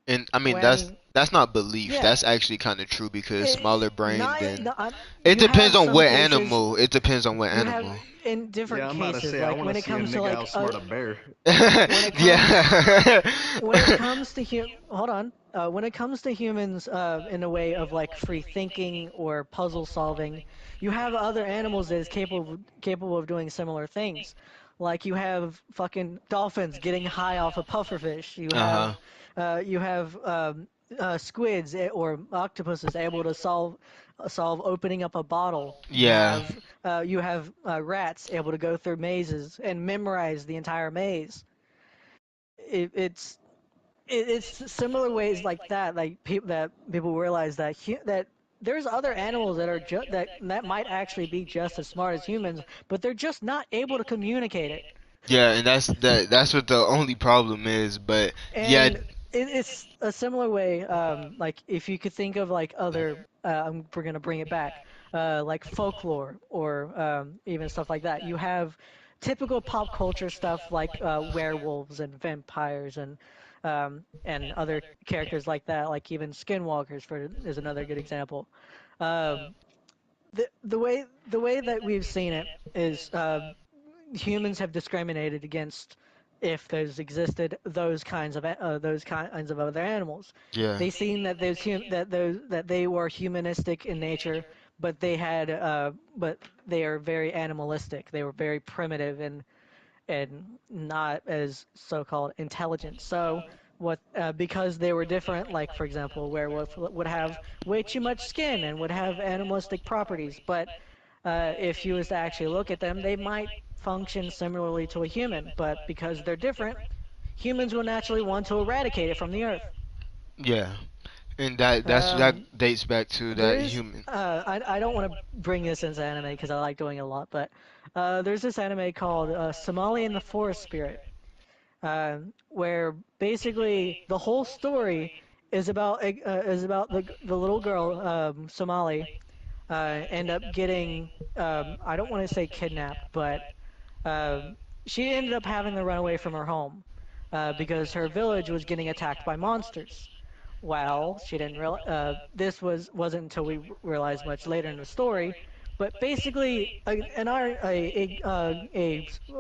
and I mean When that's not belief. yeah, That's actually kind of true because smaller brain than not it you depends have on some what cases animal. It depends on what you have animal. in Yeah, different I'm about to cases say I like want to when it see a comes to nigga like outsmart a bear. when it comes Yeah. when it comes to hold on when it comes to humans in a way of like free thinking or puzzle solving, you have other animals that is capable of doing similar things, like you have fucking dolphins getting high off a pufferfish. Uh-huh. You have squids or octopuses able to solve opening up a bottle. Yeah. You have rats able to go through mazes and memorize the entire maze. It's it's similar ways like that, like that people realize that that there's other animals that that might actually be just as smart as humans, but they're just not able to communicate it. Yeah, and that's what the only problem is, but yeah, And it's a similar way, like if you could think of like other, we're gonna bring it back, like folklore or even stuff like that. You have typical pop culture stuff like werewolves and vampires and other characters like that, like even skinwalkers for is another good example. Um, the way that we've seen it is humans have discriminated against if there's existed those kinds of other animals. yeah. They seen that that they were humanistic in nature, but but they are very animalistic. They were very primitive and not as so-called intelligent. So what because they were different, like for example, a werewolf would have way too much skin and would have animalistic properties, but if you was to actually look at them, they might function similarly to a human, but because they're different, humans will naturally want to eradicate it from the earth. Yeah. And that Um, dates back to that there's human. I don't want to bring this into anime because I like doing it a lot, but there's this anime called Somali and the Forest Spirit, where basically the whole story is about the little girl Somali end up getting I don't want to say kidnapped, but um, she ended up having to run away from her home because her village was getting attacked by monsters. Well, she didn't realize this wasn't until we realized much later in the story But basically, a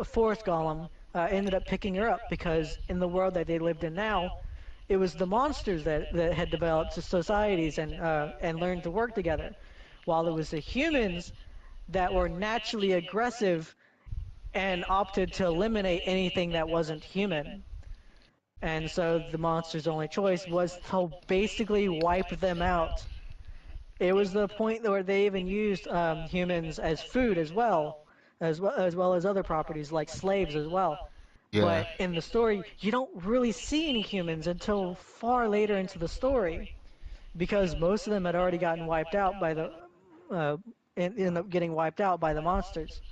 fourth golem ended up picking her up because in the world that they lived in now, it was the monsters that had developed societies and learned to work together, while it was the humans that were naturally aggressive and opted to eliminate anything that wasn't human. And so the monster's only choice was to basically wipe them out. It was the point where they even used humans as food as well as other properties like slaves as well. Yeah. But in the story, you don't really see any humans until far later into the story because most of them had already gotten wiped out by the uh, end up getting wiped out by the monsters.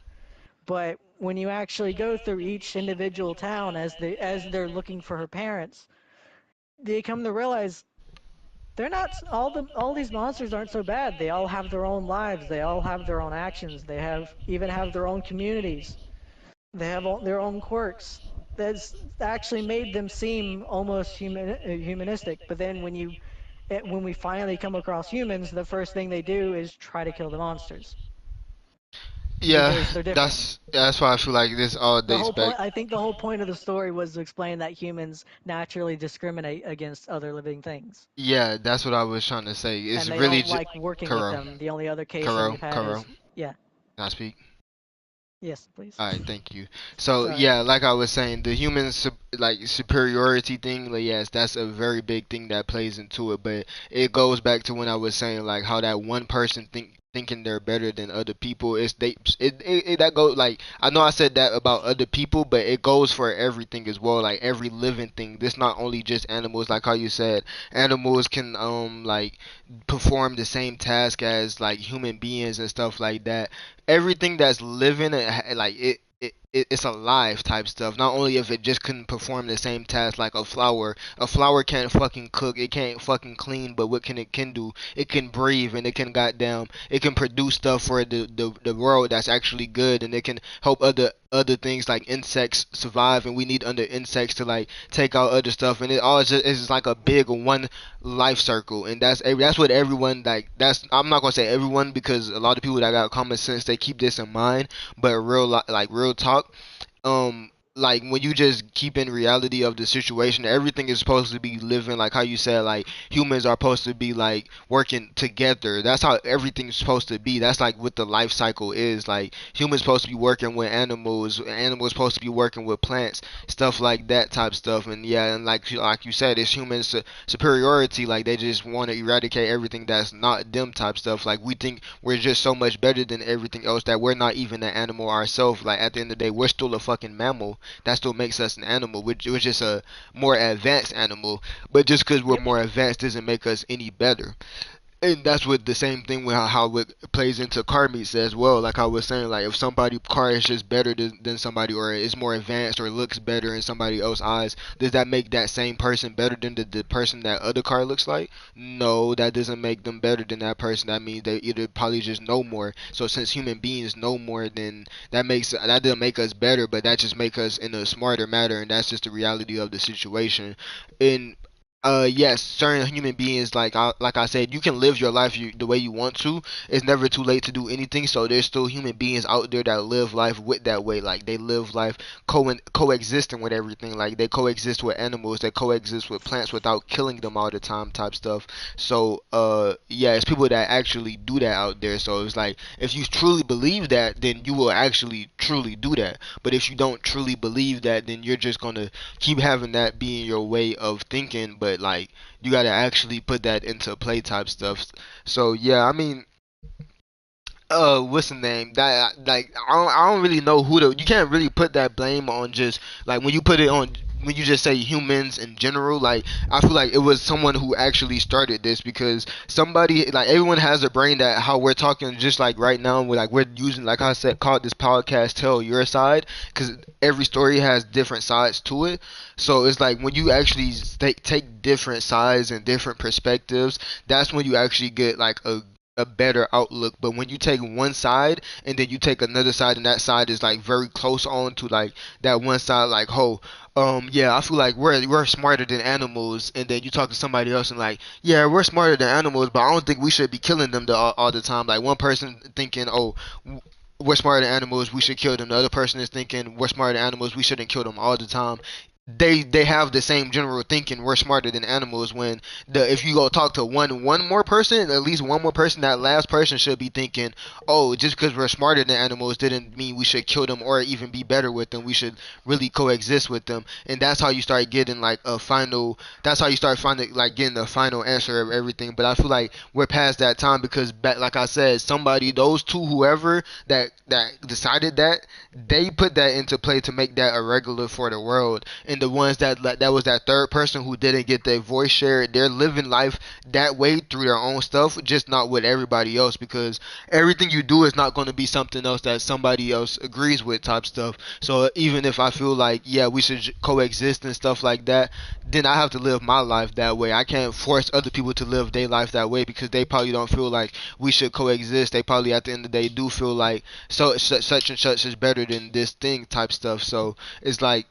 But when you actually go through each individual town as they're looking for her parents, they come to realize they're not all these monsters aren't so bad. They all have their own lives. They all have their own actions. They have their own communities. They have their own quirks. That's actually made them seem almost humanistic. But then when we finally come across humans, the first thing they do is try to kill the monsters Yeah, because they're different. that's why I feel like this all The dates whole back. point, I think, the whole point of the story was to explain that humans naturally discriminate against other living things, Yeah, that's what I was trying to say. It's and they really don't just like working with Kuro, them. The only other case that Kuro, we've had Kuro. is, yeah, Can I speak? yes, please. All right, thank you. So Sorry. yeah, like I was saying, the human like superiority thing, like yes, that's a very big thing that plays into it. But it goes back to when I was saying like how that one person thinking they're better than other people is that goes like I know I said that about other people, but it goes for everything as well, like every living thing. This not only just animals, like how you said, animals can like perform the same task as like human beings and stuff like that. Everything that's living like it's alive type stuff. Not only if it just couldn't perform the same task like a flower can't fucking cook, it can't fucking clean, but what can do? It can breathe and it can goddamn it can produce stuff for the world that's actually good, and it can help other things like insects survive, and we need other insects to like take out other stuff, and it all just is like a big one life circle. And that's what everyone like that's I'm not gonna say everyone because a lot of people that got common sense they keep this in mind, but like real talk, like when you just keep in reality of the situation, everything is supposed to be living like how you said, like humans are supposed to be like working together. That's how everything's supposed to be. That's like what the life cycle is. Like humans supposed to be working with animals supposed to be working with plants, stuff like that type stuff. And yeah, and like you said, it's human superiority. Like they just want to eradicate everything that's not them type stuff. Like we think we're just so much better than everything else that we're not even an animal ourselves. Like at the end of the day, we're still a fucking mammal. That still makes us an animal. We're just a more advanced animal. But just because we're Yep. more advanced doesn't make us any better. And that's what the same thing with how it plays into car meets as well. Like I was saying, like if somebody car is just better than somebody, or is more advanced, or looks better in somebody else's eyes, does that make that same person better than the person that other car looks like? No, that doesn't make them better than that person. That means they either probably just know more. So since human beings know more, then that doesn't make us better, but that just make us in a smarter matter, and that's just the reality of the situation. And yes, certain human beings, like I said, you can live your life the way you want to. It's never too late to do anything. So there's still human beings out there that live life with that way. Like they live life coexisting with everything. Like they coexist with animals, they coexist with plants without killing them all the time, type stuff. So yeah, it's people that actually do that out there. So it's like if you truly believe that, then you will actually truly do that. But if you don't truly believe that, then you're just gonna keep having that being your way of thinking, but like you gotta actually put that into play type stuff. So yeah, I mean, what's the name? That like I don't really know who you can't really put that blame on just like when you put it on when you just say humans in general. Like I feel like it was someone who actually started this because somebody like everyone has a brain that how we're talking just like right now we're using like I said called this podcast tell your side because every story has different sides to it. So it's like when you actually take different sides and different perspectives, that's when you actually get like a a better outlook. But when you take one side and then you take another side, and that side is like very close on to like that one side, like, oh, yeah, I feel like we're smarter than animals, and then you talk to somebody else and like, yeah, we're smarter than animals, but I don't think we should be killing them all the time. Like one person thinking, oh, we're smarter than animals, we should kill them. The other person is thinking we're smarter than animals, we shouldn't kill them all the time. They have the same general thinking, we're smarter than animals, when the if you go talk to one more person, at least one more person, that last person should be thinking, oh, just because we're smarter than animals didn't mean we should kill them or even be better with them. We should really coexist with them. And that's how you start getting like a final, that's how you start finding like getting the final answer of everything. But I feel like we're past that time, because back, like I said, somebody, those two, whoever that decided that, they put that into play to make that a regular for the world. And the ones that was that third person who didn't get their voice shared, they're living life that way through their own stuff, just not with everybody else, because everything you do is not going to be something else that somebody else agrees with type stuff. So even if I feel like, yeah, we should coexist and stuff like that, then I have to live my life that way. I can't force other people to live their life that way, because they probably don't feel like we should coexist. They probably at the end of the day do feel like such and such is better than this thing type stuff. So it's like,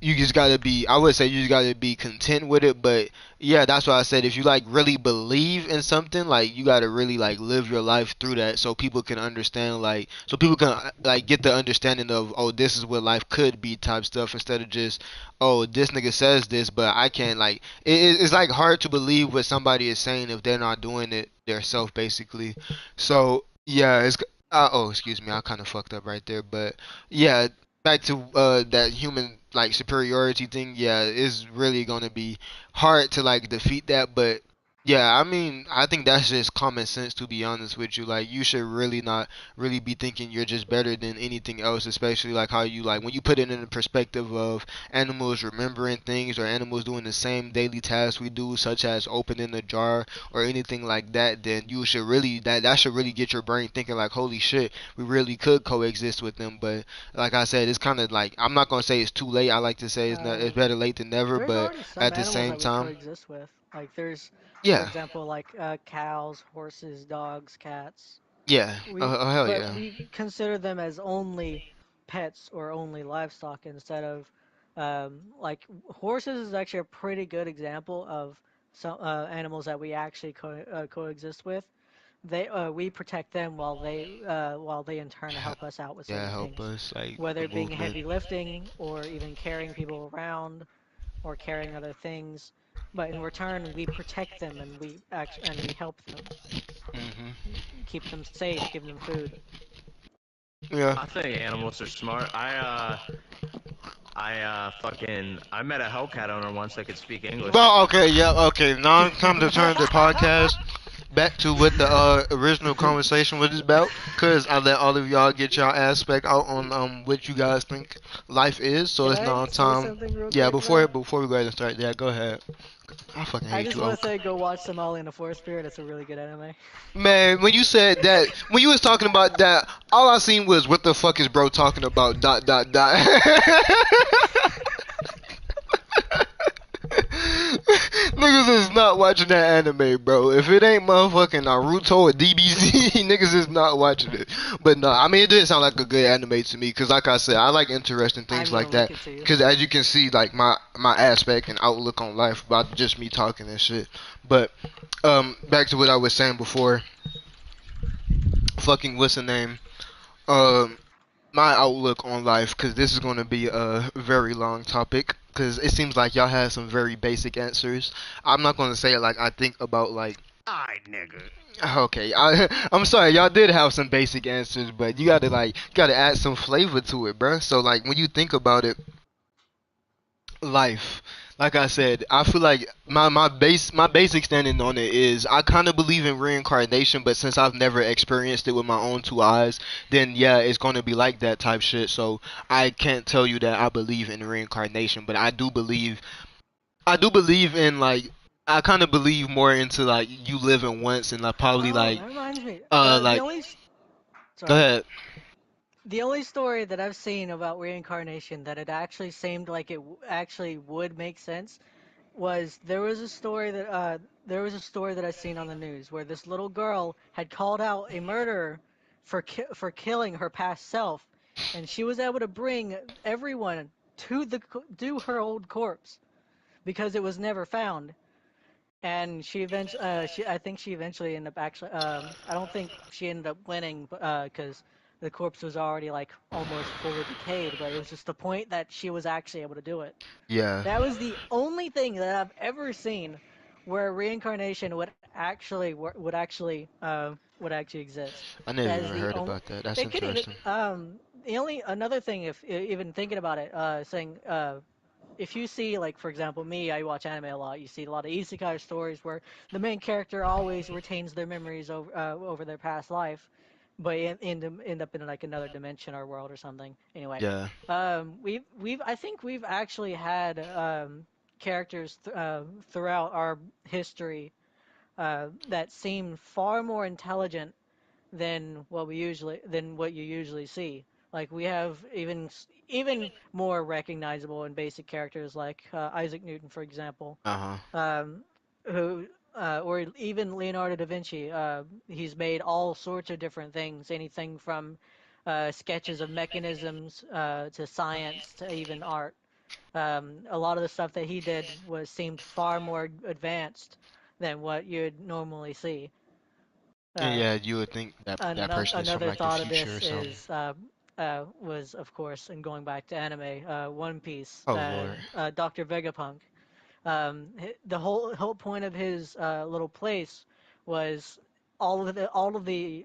you just gotta be, I would say you just gotta be content with it. But yeah, that's why I said, if you like really believe in something, like you gotta really like live your life through that, so people can understand, like so people can like get the understanding of, oh, this is what life could be type stuff, instead of just, oh, this nigga says this but I can't, like it's like hard to believe what somebody is saying if they're not doing it themselves basically. So yeah, it's oh, excuse me, I kind of fucked up right there. But yeah, back to that human like superiority thing, yeah, it's really gonna be hard to like defeat that. But yeah, I mean, I think that's just common sense, to be honest with you. Like, you should really not really be thinking you're just better than anything else, especially like how you, like when you put it in the perspective of animals remembering things, or animals doing the same daily tasks we do, such as opening a jar or anything like that. Then you should really, that should really get your brain thinking like, holy shit, we really could coexist with them. But like I said, it's kind of like, I'm not gonna say it's too late. I like to say it's better late than never. There's But already some at the animals same that we time, coexist with. Like there's, for yeah, example, like cows, horses, dogs, cats. yeah, hell But yeah, we consider them as only pets or only livestock instead of, like horses is actually a pretty good example of some animals that we actually coexist with. We protect them while they in turn Ha- help us out with yeah, certain help things, us like whether the it being movement. heavy lifting or even carrying people around or carrying other things. But in return, we protect them and we help them, Hmm. keep them safe, give them food. Yeah. I think animals are smart. I met a Hellcat owner once that could speak English. Well, okay, yeah, okay. Now it's time to turn the podcast back to what the original conversation was about, cause I let all of y'all get y'all aspect out on what you guys think life is. So Can it's I now say time. something real Yeah, quick though? before we go ahead and start, yeah, go ahead. I fucking I hate just you, want to Oak. say go watch Somali and the Forest Spirit. It's a really good anime. Man, when you said that, when you was talking about that, all I seen was, what the fuck is bro talking about? Dot dot dot. Niggas is not watching that anime, bro. If it ain't motherfucking Naruto or DBZ, niggas is not watching it. But no, I mean, it did sound like a good anime to me, because like I said, I like interesting things I'm gonna like link that. it to you. Because as you can see, like my aspect and outlook on life about just me talking and shit. But back to what I was saying before. Fucking what's the name? Um, my outlook on life, because this is going to be a very long topic, because it seems like y'all have some very basic answers. I'm not going to say it like I think about, like, Alright, nigga. okay, I'm sorry, y'all did have some basic answers, but you gotta like gotta add some flavor to it, bruh. So like when you think about it, life, like I said, I feel like my basic standing on it is, I kind of believe in reincarnation, but since I've never experienced it with my own two eyes, then yeah, it's gonna be like that type shit. So I can't tell you that I believe in reincarnation, but I do believe in, like, I kind of believe more into like you living once, and like probably Oh, like that reminds me. like go Sorry. ahead. The only story that I've seen about reincarnation that it actually seemed like it actually would make sense was there was a story that I seen on the news where this little girl had called out a murderer for killing her past self, and she was able to bring everyone to her old corpse because it was never found. And I think she eventually ended up actually, I don't think she ended up winning, because the corpse was already like almost fully decayed, but it was just the point that she was actually able to do it. Yeah, That was the only thing that I've ever seen where reincarnation would actually exist. I never That is even the heard only. about that. That's It could even interesting. the only another thing if even thinking about it, saying if you see, like, for example, me, I watch anime a lot. You see a lot of isekai stories where the main character always retains their memories over their past life, but end up in like another dimension or world or something. Anyway, Yeah, we've I think we've actually had characters throughout our history that seem far more intelligent than what you usually see. Like we have even more recognizable and basic characters like Isaac Newton, for example, uh huh. um, who or even Leonardo da Vinci. He's made all sorts of different things, anything from sketches of mechanisms to science to even art. A lot of the stuff that he did was seemed far more advanced than what you'd normally see. And Uh, yeah, you would think that that person is from Another like the thought of future or this something. is was of course, and going back to anime, One Piece, Oh lord. Dr. Vegapunk. The whole point of his little place was all of the all the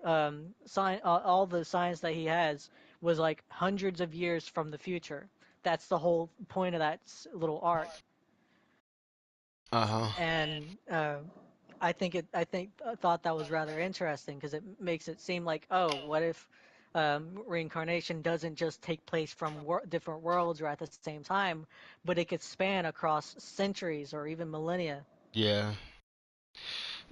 science that he has was like hundreds of years from the future. That's the whole point of that little arc. Uh huh. And I thought that was rather interesting because it makes it seem like, oh, what if reincarnation doesn't just take place from different worlds or at the same time, but it could span across centuries or even millennia. Yeah.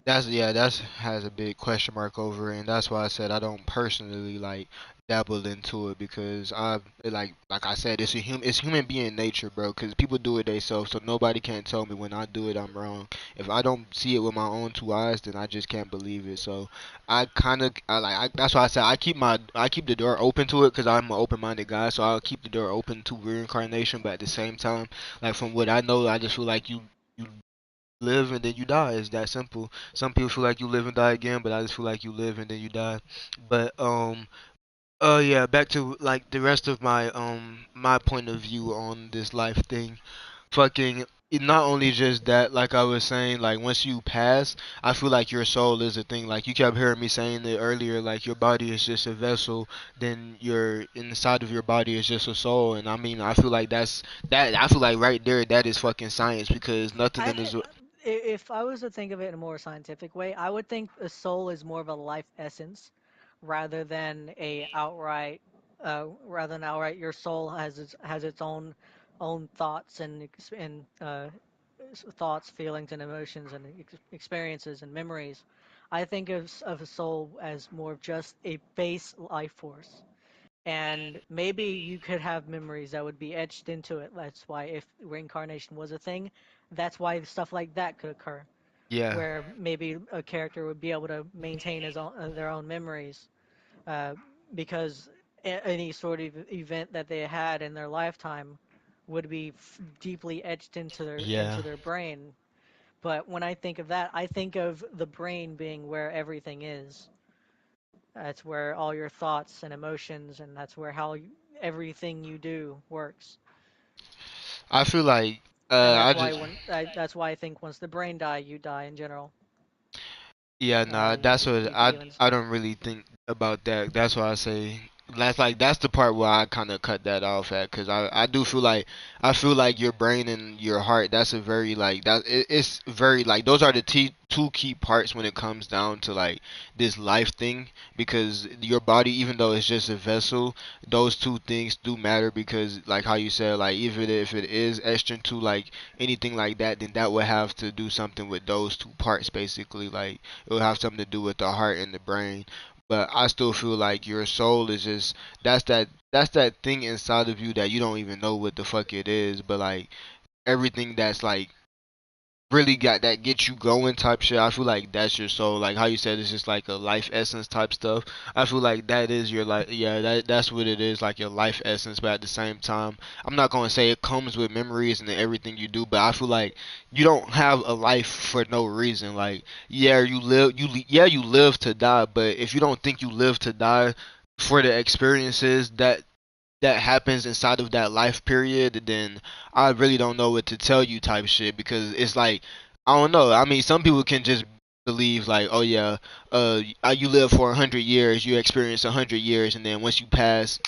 That's has a big question mark over it, and that's why I said I don't personally like dabble into it because like I said it's human being nature, bro. Because people do it themselves, so nobody can tell me when I do it I'm wrong. If I don't see it with my own two eyes, then I just can't believe it. So that's why I said I keep the door open to it because I'm an open minded guy. So I'll keep the door open to reincarnation, but at the same time, like from what I know, I just feel like you live and then you die. It's that simple. Some people feel like you live and die again, but I just feel like you live and then you die. But yeah, back to like the rest of my point of view on this life thing. Fucking not only just that, like I was saying, like once you pass, I feel like your soul is a thing. Like you kept hearing me saying it earlier, like your body is just a vessel, then your inside of your body is just a soul. And I mean, I feel like I feel like right there, that is fucking science because nothing I, in this. if I was to think of it in a more scientific way, I would think a soul is more of a life essence rather than outright your soul has its own thoughts and thoughts, feelings, and emotions and experiences and memories. I think of a soul as more of just a base life force. And maybe you could have memories that would be etched into it. That's why, if reincarnation was a thing, that's why stuff like that could occur, Yeah, where maybe a character would be able to maintain their own memories, uh, because any sort of event that they had in their lifetime would be deeply etched yeah. into their brain. But when I think of that, I think of the brain being where everything is. That's where all your thoughts and emotions, and that's where everything you do works. I feel like And I just that's why I think once the brain die, you die in general. yeah, nah, that's You what leave feelings. I don't really think about that. That's why I say that's the part where I kind of cut that off at because I do feel like I feel like your brain and your heart that's a very like it's very like those are the two key parts when it comes down to like this life thing because your body even though it's just a vessel those two things do matter because like how you said like even if it is etched into like anything like that then that would have to do something with those two parts basically like it will have something to do with the heart and the brain. But I still feel like your soul is just that's that thing inside of you that you don't even know what the fuck it is. But like everything that's like really got that get you going type shit. I feel like that's your soul. Like how you said, it's just like a life essence type stuff. I feel like that is your life. Yeah, that's what it is, like your life essence. But at the same time, I'm not gonna say it comes with memories and everything you do. But I feel like you don't have a life for no reason. Like yeah, you live. Yeah, you live to die. But if you don't think you live to die for the experiences that happens inside of that life period, then I really don't know what to tell you type shit, because it's like I don't know. I mean, some people can just believe like, oh yeah, you live for 100 years, you experience 100 years, and then once you pass,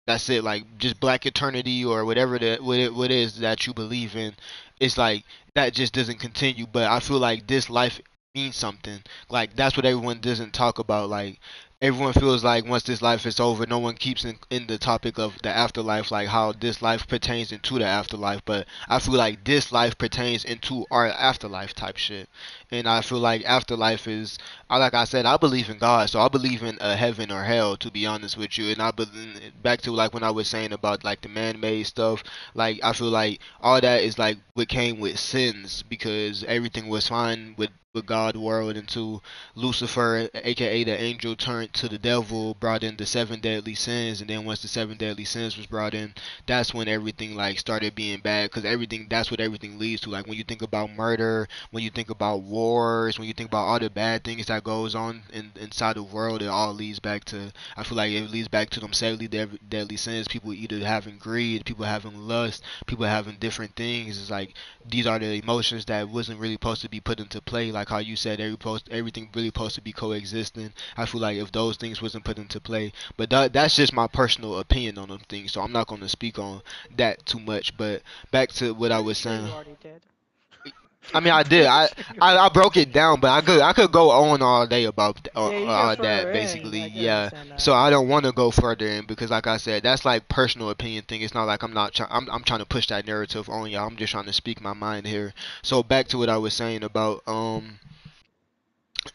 that's it. Like just black eternity or whatever that what it is that you believe in. It's like that just doesn't continue. But I feel like this life means something. Like that's what everyone doesn't talk about. Like everyone feels like once this life is over, no one keeps in the topic of the afterlife, like how this life pertains into the afterlife. But I feel like this life pertains into our afterlife type shit. And I feel like afterlife is, like I said, I believe in God, so I believe in a heaven or hell. To be honest with you, and I believe back to like when I was saying about like the man-made stuff. Like I feel like all that is like what came with sins, because everything was fine with God world until Lucifer, aka the angel, turned to the devil, brought in the seven deadly sins, and then once the seven deadly sins was brought in, that's when everything like started being bad. Because everything, that's what everything leads to. Like when you think about murder, when you think about wars, when you think about all the bad things that goes on inside the world, it all leads back to, I feel like it leads back to them deadly sins. People either having greed, people having lust, people having different things. It's like these are the emotions that wasn't really supposed to be put into play. Like how you said, everything really supposed to be coexisting. I feel like if those things wasn't put into play, but that's just my personal opinion on them things. So I'm not going to speak on that too much. But back to what I Pretty was sure saying. you already did. I mean, I did. Pretty I, sure you I already I broke did. it down, but I could go on all day about Yeah, you can go all that further in. basically. I can Yeah. understand So that. I don't want to go further in because, like I said, that's like personal opinion thing. It's not like I'm not. I'm trying to push that narrative on y'all. I'm just trying to speak my mind here. So back to what I was saying about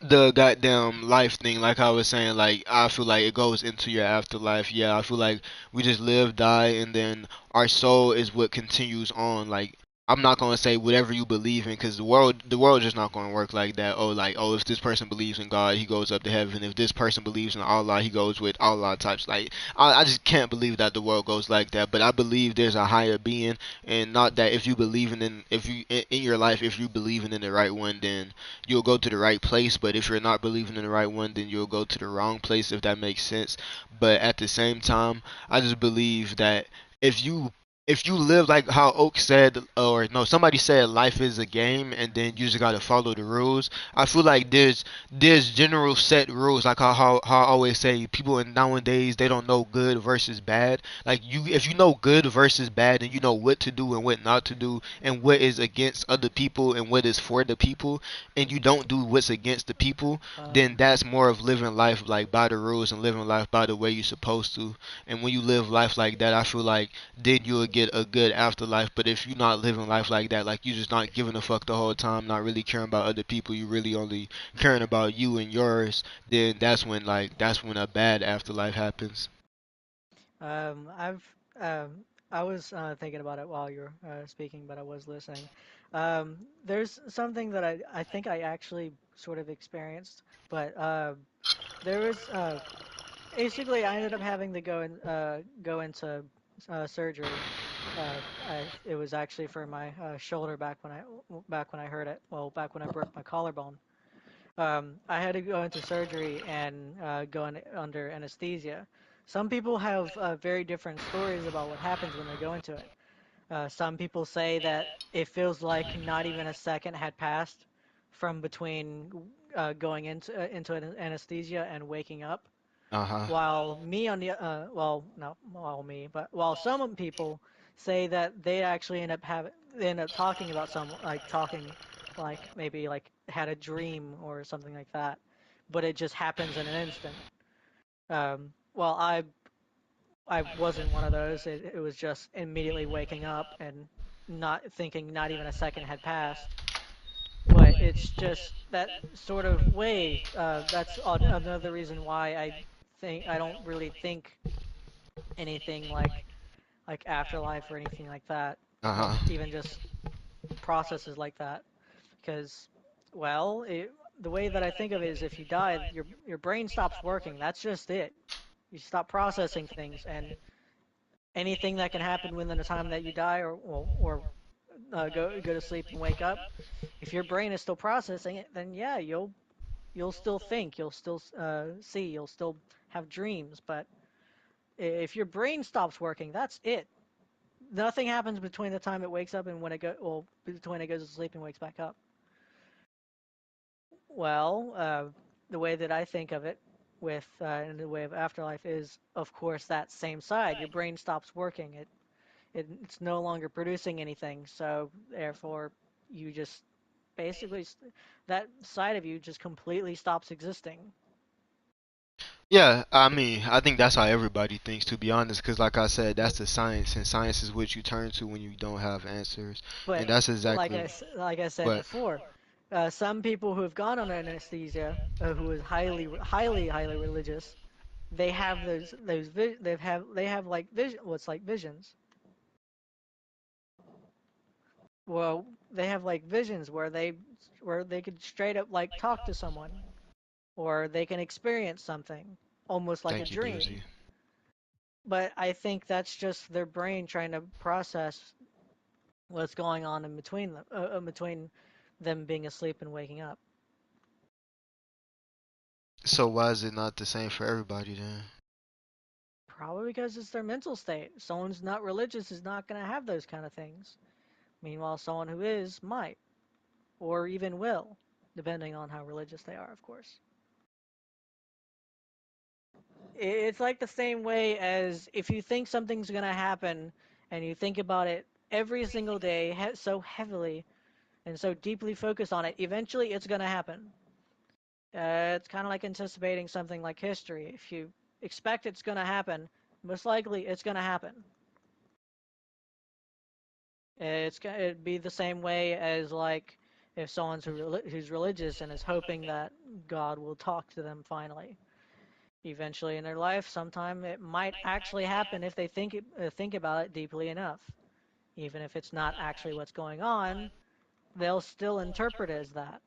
the goddamn life thing. Like I was saying, like I feel like it goes into your afterlife. Yeah, I feel like we just live, die, and then our soul is what continues on. Like I'm not gonna say whatever you believe in, because the world just not gonna work like that. Oh, like, oh, if this person believes in God, he goes up to heaven. If this person believes in Allah, he goes with Allah types. Like I just can't believe that the world goes like that. But I believe there's a higher being, and not that if you believe in, if you in your life, if you believe in the right one, then you'll go to the right place. But if you're not believing in the right one, then you'll go to the wrong place, if that makes sense. But at the same time, I just believe that if you if you live like how Oak said, or no, somebody said life is a game, and then you just gotta follow the rules. I feel like there's general set rules, like how I always say, people in nowadays, they don't know good versus bad. Like you, if you know good versus bad, and you know what to do and what not to do, and what is against other people and what is for the people, and you don't do what's against the people, then that's more of living life like by the rules and living life by the way you're supposed to. And when you live life like that, I feel like then you'll get a good afterlife. But if you're not living life like that, like you just not giving a fuck the whole time, not really caring about other people, you really only caring about you and yours, then that's when a bad afterlife happens. I've I was thinking about it while you were speaking, but I was listening. There's something that I think I actually sort of experienced, but there was basically I ended up having to go into surgery. It was actually for my shoulder back when I hurt it. Well, back when I broke my collarbone. I had to go into surgery and go under anesthesia. Some people have very different stories about what happens when they go into it. Some people say that it feels like not even a second had passed from between going into anesthesia and waking up. Uh huh. While me on the well, not while me, but while some people say that they actually they end up talking about talking like maybe like had a dream or something like that, but it just happens in an instant. Well, I wasn't one of those. It was just immediately waking up and not thinking not even a second had passed. But it's just that sort of way. That's another reason why I think I don't really think anything like afterlife or anything like that, Uh or huh. even just processes like that. Because, well, the way that I think of it is if you die, your brain stops working. That's just it. You stop processing things, and anything that can happen within the time that you die, or go to sleep and wake up, if your brain is still processing it, then yeah, you'll still think, you'll still see, you'll still have dreams. But if your brain stops working, that's it. Nothing happens between the time it wakes up and when between it goes to sleep and wakes back up. Well, the way that I think of it, in the way of afterlife, is of course that same side. Your brain stops working. It's no longer producing anything. So therefore, you just basically that side of you just completely stops existing. Yeah, I mean, I think that's how everybody thinks, to be honest, because like I said, that's the science, and science is what you turn to when you don't have answers, and But that's exactly like I said what. before, some people who have gone on anesthesia, who is highly religious, they have they have like what's like visions. Well, they have like visions where they could straight up like talk to someone, or they can experience something, almost like a Thank you, dream. DOZ. But I think that's just their brain trying to process what's going on in between them being asleep and waking up. So why is it not the same for everybody then? Probably because it's their mental state. Someone who's not religious is not going to have those kind of things. Meanwhile, someone who is might, or even will, depending on how religious they are, of course. It's like the same way as if you think something's going to happen and you think about it every single day so heavily and so deeply focused on it, eventually it's going to happen. It's kind of like anticipating something like history. If you expect it's going to happen, most likely it's going to happen. It'd be the same way as like if who's religious and is hoping that God will talk to them finally. Eventually in their life, sometime it might actually happen if they think about it deeply enough. Even if it's not actually what's going on, they'll still interpret it as that.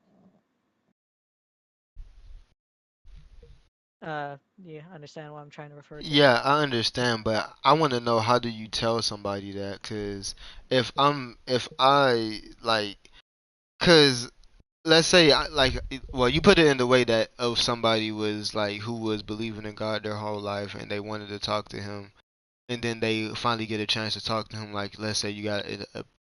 You understand what I'm trying to refer to? Yeah, I understand, but I want to know, how do you tell somebody that? Cause if I like, cause let's say well, you put it in the way that if somebody was like who was believing in God their whole life and they wanted to talk to him, and then they finally get a chance to talk to him, like let's say you got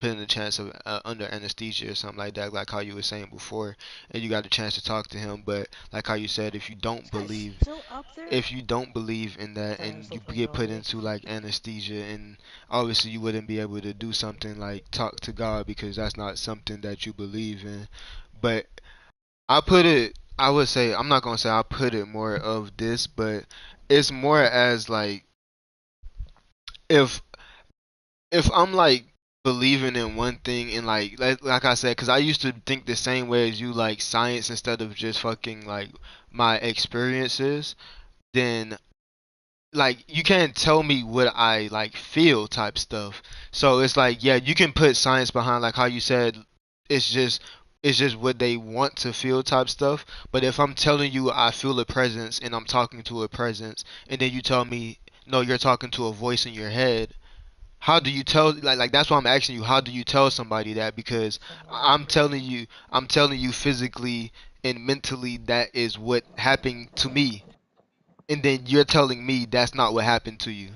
put in a chance of under anesthesia or something like that, like how you were saying before, and you got a chance to talk to him, but like how you said, if you This don't guy's believe, still up there? in that Sorry, I'm and still you playing get put normally. into like anesthesia, and obviously you wouldn't be able to do something like talk to God because that's not something that you believe in. But I would say, I'm not gonna say I put it more of this, but it's more as like, if I'm like believing in one thing, and like I said, because I used to think the same way as you, like science instead of just fucking like my experiences, then like you can't tell me what I like feel type stuff. So it's like, yeah, you can put science behind, like how you said, it's just what they want to feel type stuff. But if I'm telling you I feel a presence and I'm talking to a presence, and then you tell me no, you're talking to a voice in your head, how do you tell, like that's why I'm asking you, how do you tell somebody that? Because Someone I'm remembered. telling you, physically and mentally that is what happened to me, and then you're telling me that's not what happened to you.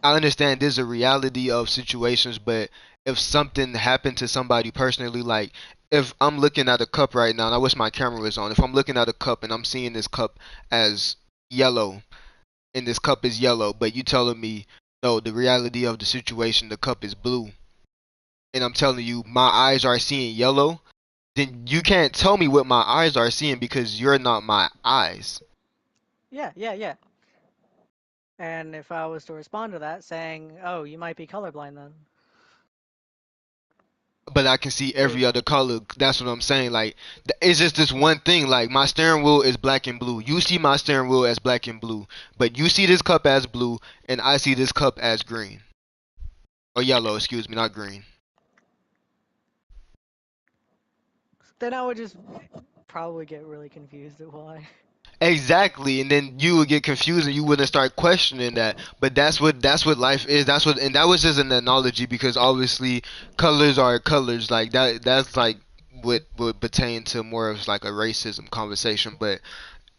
I understand there's a reality of situations, but if something happened to somebody personally, like if I'm looking at a cup right now, and I wish my camera was on, if I'm looking at a cup and I'm seeing this cup as yellow, and this cup is yellow, but you telling me no, the reality of the situation, the cup is blue, and I'm telling you my eyes are seeing yellow, then you can't tell me what my eyes are seeing because you're not my eyes. Yeah, yeah, yeah. And if I was to respond to that saying, "Oh, you might be colorblind then," But I can see it, every other color. That's what I'm saying. Like, it's just this one thing. Like, my steering wheel is black and blue. You see my steering wheel as black and blue, but you see this cup as blue, and I see this cup as green or yellow. Excuse me, not green. then I would just probably get really confused at why. Exactly, and then you would get confused and you wouldn't start questioning that. But that's what life is. And that was just an analogy because obviously colors are colors. Like that's like what would pertain to more of like a racism conversation. But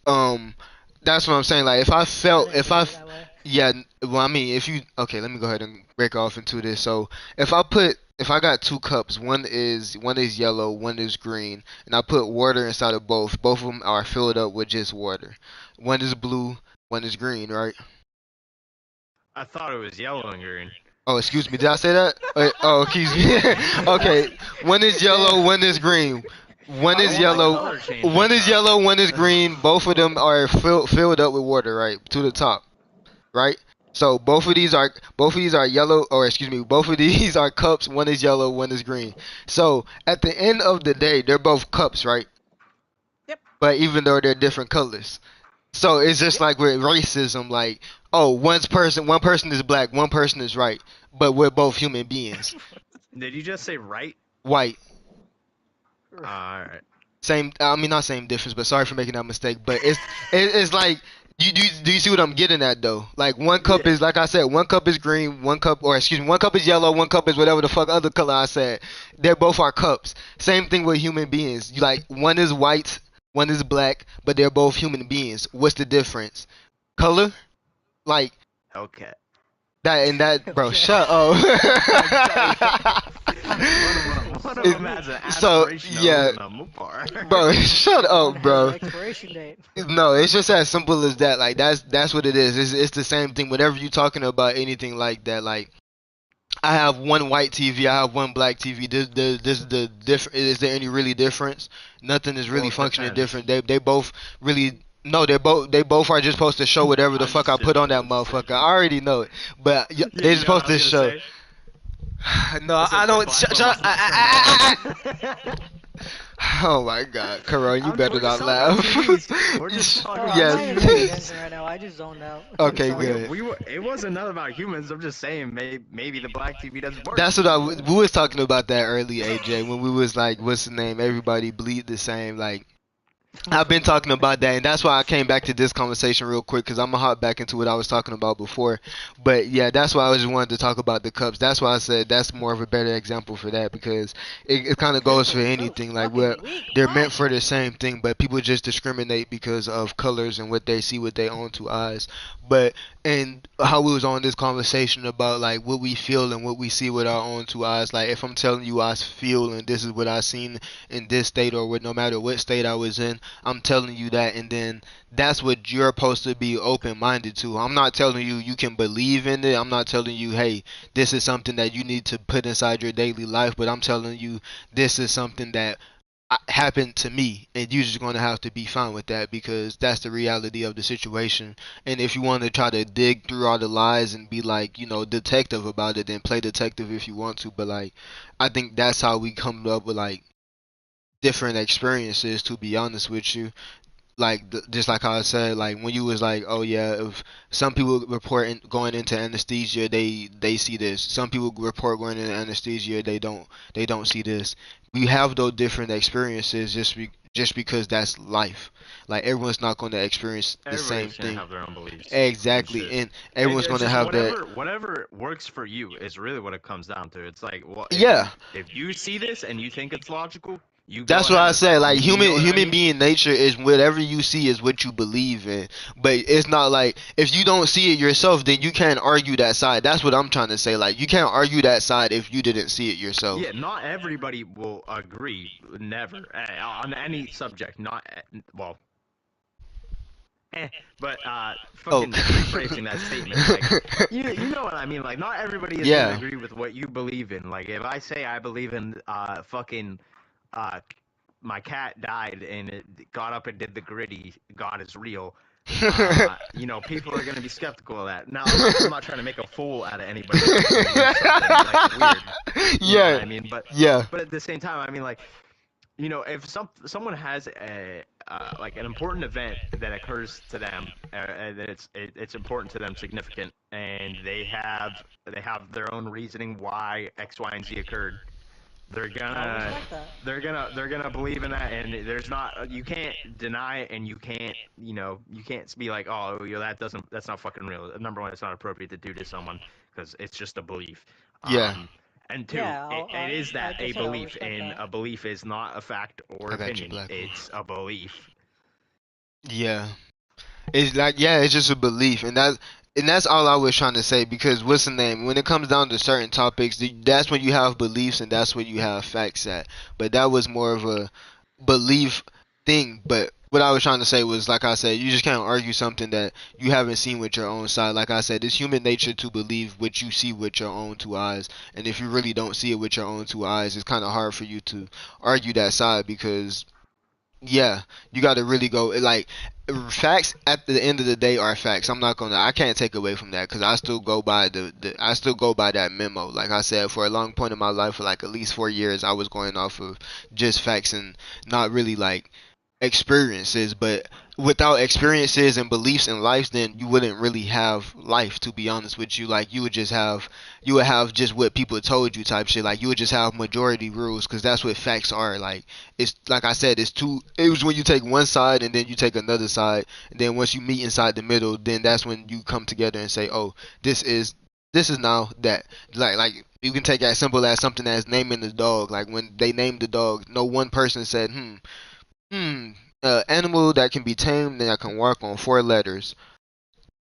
um, that's what I'm saying. Like I didn't see it that way. yeah, well, I mean, if you okay, let me go ahead and break off into this. So if I got two cups, one is yellow, one is green, and I put water inside of both. Both of them are filled up with just water. One is blue, one is green, right? I thought it was yellow and green. Oh, excuse me, did I say that? Oh, excuse me. Okay, one is yellow, one is green. One I is want my yellow, color changed one this is time. yellow, one is green. Both of them are filled up with water, right, to the top, right? So both of these are yellow, or excuse me, both of these are cups. One is yellow, one is green. So at the end of the day, they're both cups, right? Yep. But even though they're different colors, so it's just Yep. like with racism, like oh, one person is black, one person is right, but we're both human beings. Did you just say right? White, Alright. same. I mean, not same difference, but sorry for making that mistake. But it's like do you see what I'm getting at though? Like one cup Yeah. is like I said, one cup is green, one cup or excuse me, one cup is yellow, one cup is whatever the fuck other color I said. They both are cups. Same thing with human beings. You like one is white, one is black, but they're both human beings. What's the difference? Color? Like Okay. that and that, bro. Okay. Shut up. One of them has an So aspiration yeah, to open a Mupar. bro. Shut One up, has an bro. expiration date. No, it's just as simple as that. Like that's what it is. It's the same thing. Whenever you're talking about anything like that, like I have one white TV, I have one black TV. This the different. Is there any really difference? Nothing is Well, really it functioning depends. different. They both really. No, they both are just supposed to show whatever the I'm fuck just I put joking. on that I'm just motherfucker. joking. I already know it, but Yeah, they're you know what supposed I to was gonna show. say? No, It's I like the don't. black one Shut. must not turn on. Oh my God, Karan, you better We're not just talking about laugh. TVs. We're just Oh, talking I'm about not even paying Yes. attention right now. I just zoned out. Okay, Sorry. good. It wasn't none about humans. I'm just saying maybe the black TV doesn't work. That's what we was talking about that earlier, AJ, when we was like, what's the name? Everybody bleed the same. Like, I've been talking about that, and that's why I came back to this conversation real quick because I'm gonna hop back into what I was talking about before. But yeah, that's why I just wanted to talk about the cups. That's why I said that's more of a better example for that because it kind of goes for Pimple's so anything. Like, fucking well, weak. they're Why? meant for the same thing, but people just discriminate because of colors and what they see with their own two eyes. But and how we was on this conversation about like what we feel and what we see with our own two eyes. Like, if I'm telling you I feel and this is what I seen in this state or with no matter what state I was in. I'm telling you that, and then that's what you're supposed to be open minded to. I'm not telling you you can believe in it. I'm not telling you, hey, this is something that you need to put inside your daily life, but I'm telling you this is something that happened to me, and you're just going to have to be fine with that because that's the reality of the situation. And if you want to try to dig through all the lies and be like, detective about it, then play detective if you want to. But like, I think that's how we come up with like different experiences, to be honest with you. Like just like how I said, like when you was like, oh yeah, if some people report going into anesthesia, they see this. Some people report going into anesthesia, they don't see this. We have those different experiences just because that's life. Like everyone's not going to experience the same Everybody's gonna thing. have their own beliefs and Exactly, shit. and everyone's It's going to just have that. whatever works for you is really what it comes down to. It's like, well, Yeah, if you see this and you think it's logical, you go that's what ahead I with it. said. Like You know human what I human mean? being nature is whatever you see is what you believe in. But it's not like if you don't see it yourself, then you can't argue that side. That's what I'm trying to say. Like you can't argue that side if you didn't see it yourself. Yeah, not everybody will agree. Never on any subject. Not well. But Oh. fucking rephrasing that statement, like you know what I mean. Like not everybody is gonna Yeah. agree with what you believe in. Like if I say I believe in fucking uh my cat died and it got up and did the gritty, God is real. People are gonna be skeptical of that. Now I'm not trying to make a fool out of anybody that believes something like weird. You know what Yeah. I mean? Yeah. But at the same time, I mean like if someone has a like an important event that occurs to them, that it's important to them, significant, and they have their own reasoning why X, Y, and Z occurred, They're I gonna respect that. they're gonna believe in that, and there's not you can't deny it, and you can't you can't be like, oh, that's not fucking real. Number one, it's not appropriate to do to someone because it's just a belief. Yeah, And two, Yeah, it is that like I a said, I'll belief, respect and that. a belief is not a fact or I got you, opinion. Black Wolf. It's a belief. Yeah, it's like it's just a belief, and that's all I was trying to say. Because what's the name? When it comes down to certain topics, that's when you have beliefs, and that's when you have facts at. But that was more of a belief thing. But what I was trying to say was, like I said, you just can't argue something that you haven't seen with your own side. Like I said, it's human nature to believe what you see with your own two eyes, and if you really don't see it with your own two eyes, it's kind of hard for you to argue that side because yeah, you got to really go like facts at the end of the day are facts. I can't take away from that because I still go by I still go by that memo. Like I said, for a long point in my life, for like at least 4 years, I was going off of just facts and not really like experiences. But without experiences and beliefs in life, then you wouldn't really have life. To be honest with you, like you would have just what people told you type shit. Like you would just have majority rules because that's what facts are. Like it's like I said, it was when you take one side and then you take another side, and then once you meet inside the middle, then that's when you come together and say, oh, this is now that. Like you can take it as simple as something as naming the dog. Like when they named the dog, no one person said animal that can be tamed and that can walk on 4 letters,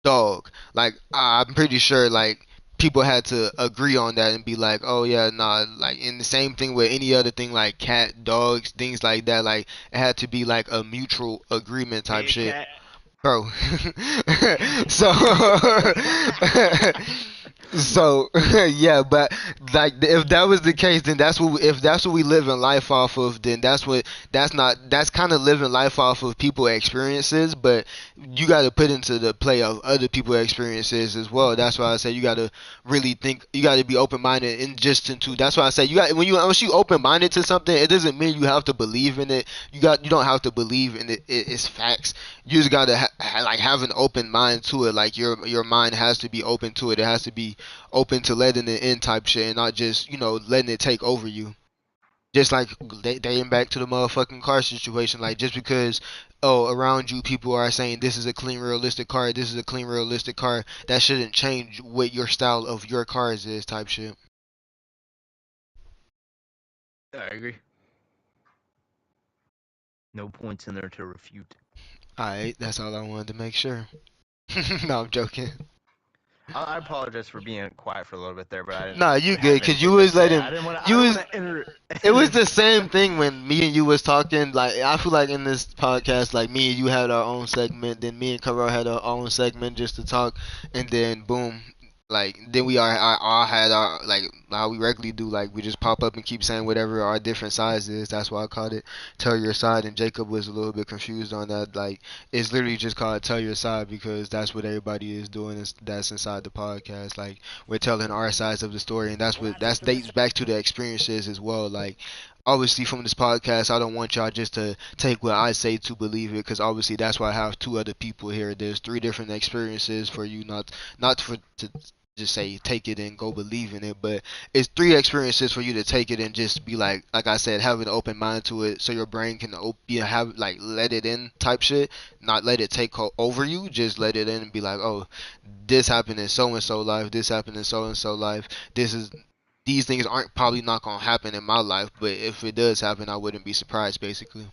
dog. Like I'm pretty sure like people had to agree on that and be like, oh yeah, nah. Like in the same thing with any other thing like cat, dogs, things like that. Like it had to be like a mutual agreement type Big shit, cat. bro. So so yeah, but like if that was the case, then if that's what we live in life off of, then that's kind of living life off of people experiences. But you got to put into the play of other people experiences as well. That's why I say you got to really think. You got to be open minded and just into. That's why I say once you open minded to something, it doesn't mean you have to believe in it. You don't have to believe in it. It's facts. You just gotta like have an open mind to it. Like your mind has to be open to it. It has to be open to letting it in type shit and not just letting it take over you. Just like dating back to the motherfucking car situation. Like just because around you people are saying this is a clean realistic car, this is a clean realistic car, that shouldn't change what your style of your cars is type shit. I agree. No points in there to refute. Alright, that's all I wanted to make sure. No, I'm joking. I apologize for being quiet for a little bit there, but I didn't Nah, you good have because you anything to was say. letting I didn't want to. you I was didn't want to it was the same thing when me and you was talking. Like I feel like in this podcast, like me and you had our own segment, then me and Kuro had our own segment just to talk, and then boom, like then we all had our like how we regularly do. Like we just pop up and keep saying whatever our different sides is. That's why I called it Tell Your Side. And Jacob was a little bit confused on that. Like it's literally just called Tell Your Side because that's what everybody is doing. That's inside the podcast. Like we're telling our sides of the story, and that's dates back to the experiences as well. Like obviously from this podcast, I don't want y'all just to take what I say to believe it, because obviously that's why I have two other people here. There's three different experiences for you, not for to just say take it and go believe in it, but it's three experiences for you to take it and just be like I said, have an open mind to it, so your brain can have like let it in type shit, not let it take over you. Just let it in and be like, oh, this happened in so and so life, this happened in so and so life. This is these things aren't probably not gonna happen in my life, but if it does happen, I wouldn't be surprised, basically.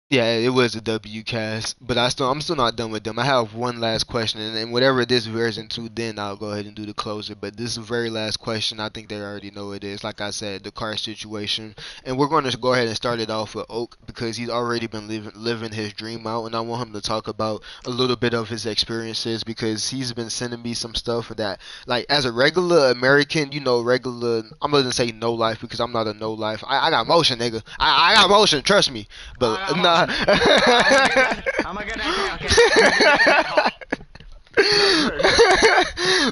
Yeah, it was a W cast, but I'm still not done with them. I have one last question, and whatever this veers into, then I'll go ahead and do the closer. But this is the very last question. I think they already know it is. Like I said, the car situation, and we're going to go ahead and start it off with Oak because he's already been living his dream out, and I want him to talk about a little bit of his experiences because he's been sending me some stuff that, like, as a regular American, regular. I'm not gonna say no life because I'm not a no life. I got motion, nigga. I got motion. Trust me. But nah. I'm a good at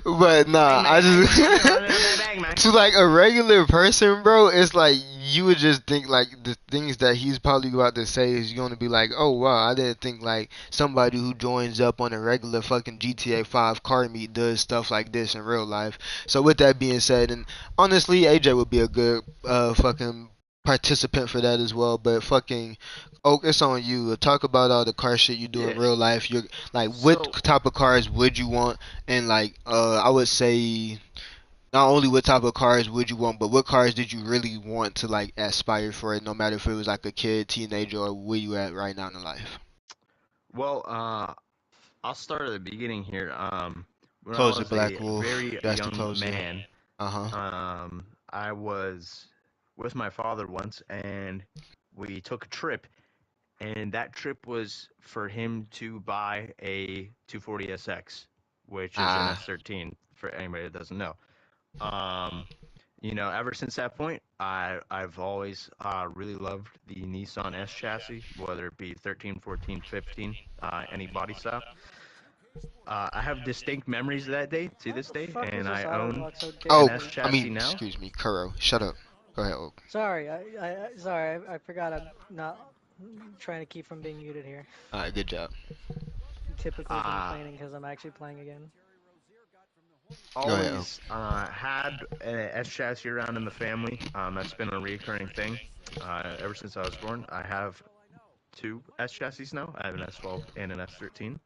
But nah, I just to like a regular person, bro. It's like you would just think like the things that he's probably about to say is going to be like, oh wow, I didn't think like somebody who joins up on a regular fucking GTA 5 car meet does stuff like this in real life. So with that being said, and honestly, AJ would be a good fucking participant for that as well. But fucking, oh, it's on you. Talk about all the car shit you do in Yeah. real life. You're like, what So type of cars would you want? And like, I would say not only what type of cars would you want, but what cars did you really want to like aspire for it, no matter if it was like a kid, teenager, or where you at right now in life. well, I'll start at the beginning here. When I Close it, was a Black Wolf. very That's to young close it. man, Uh huh. I was with my father once, and we took a trip, and that trip was for him to buy a 240SX, which is an Ah. S13 for anybody that doesn't know. Um, ever since that point, I've always really loved the Nissan S chassis, whether it be 13, 14, 15, any body style. I have distinct memories of that day to How this the day, fuck is and this I auto own lock so an Oh, damn S weak? I chassis mean, now. excuse me, Kuro. Shut up. Go ahead, Oak. Sorry, sorry, I forgot I'm not trying to keep from being muted here. All right, good job. I'm typically Uh, complaining because I'm actually playing again. Go ahead, Oak. always had an S chassis around in the family. That's been a recurring thing ever since I was born. I have two S chassis now. I have an S12 and an S13.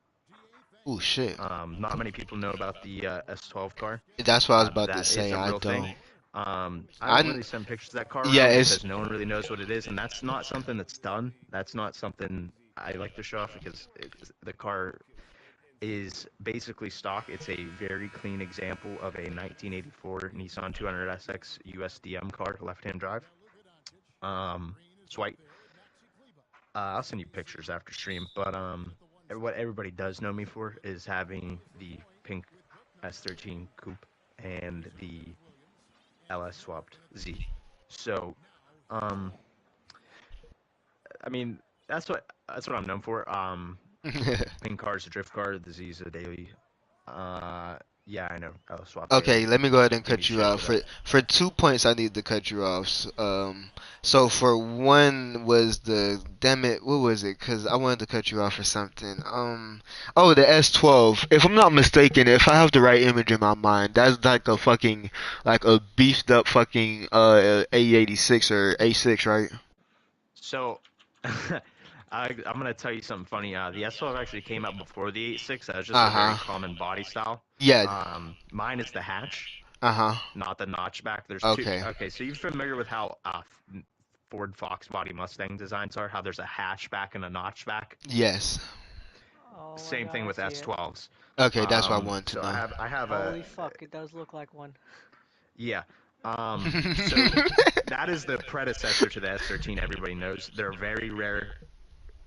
Oh shit. Not many people know about the S12 car. That's what I was about to That is say. a I real thing. don't. I don't I really send pictures of that car yeah, around it's because no one really knows what it is, and that's not something that's done. That's not something I like to show off because the car is basically stock. It's a very clean example of a 1984 Nissan 200SX USDM car, left-hand drive. It's white. I'll send you pictures after stream, but what everybody does know me for is having the pink S13 coupe and the LS swapped Z. So, um, I mean, that's what I'm known for. Pink car's a drift car, the Z's a daily. Uh, yeah, I know. LS swap Okay, daily. let me go ahead and Give me cut you shit off. for that. For 2 points, I need to cut you off. So for one was the damn it, what was it? Cause I wanted to cut you off for something. Oh, the S12. If I'm not mistaken, if I have the right image in my mind, that's like a fucking like a beefed up fucking A86 or A6, right? So, I'm gonna tell you something funny. The S12 actually came out before the 8.6. That was just Uh a very huh. common body style. Yeah. Mine is the hatch, Uh huh. not the notchback. There's two. Okay. Okay, so you're familiar with how Ford Fox body Mustang designs are? How there's a hatchback and a notchback. Yes. Oh my Same god, thing I with see it. S12s. Okay, that's what I wanted to So I know. have I have Holy fuck, it does look like one. yeah. So that is the predecessor to the S13. Everybody knows they're very rare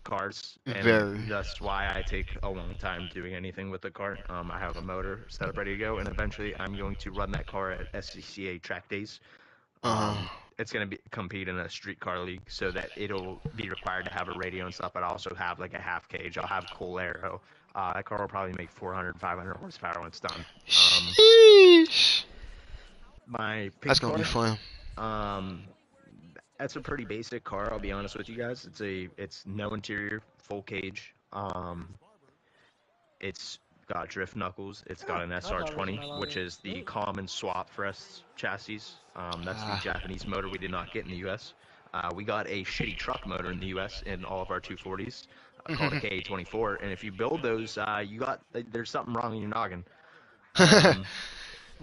cars, and Very. that's why I take a long time doing anything with the car. I have a motor set up ready to go, and eventually I'm going to run that car at SCCA track days. Uh It's going to be compete in a street car league, so that it'll be required to have a radio and stuff, but I also have like a half cage. I'll have cool aero. That car will probably make 400, 500 horsepower when it's done. Sheesh. My That's pink gonna be car, fun. um, that's a pretty basic car. I'll be honest with you guys. It's no interior, full cage. It's got drift knuckles. It's got an I thought this was SR20, my which logo. is the common swap for S chassis. That's the Ah. Japanese motor we did not get in the U.S. We got a shitty truck motor in the U.S. in all of our 240s called a KA24, and if you build those, there's something wrong in your noggin.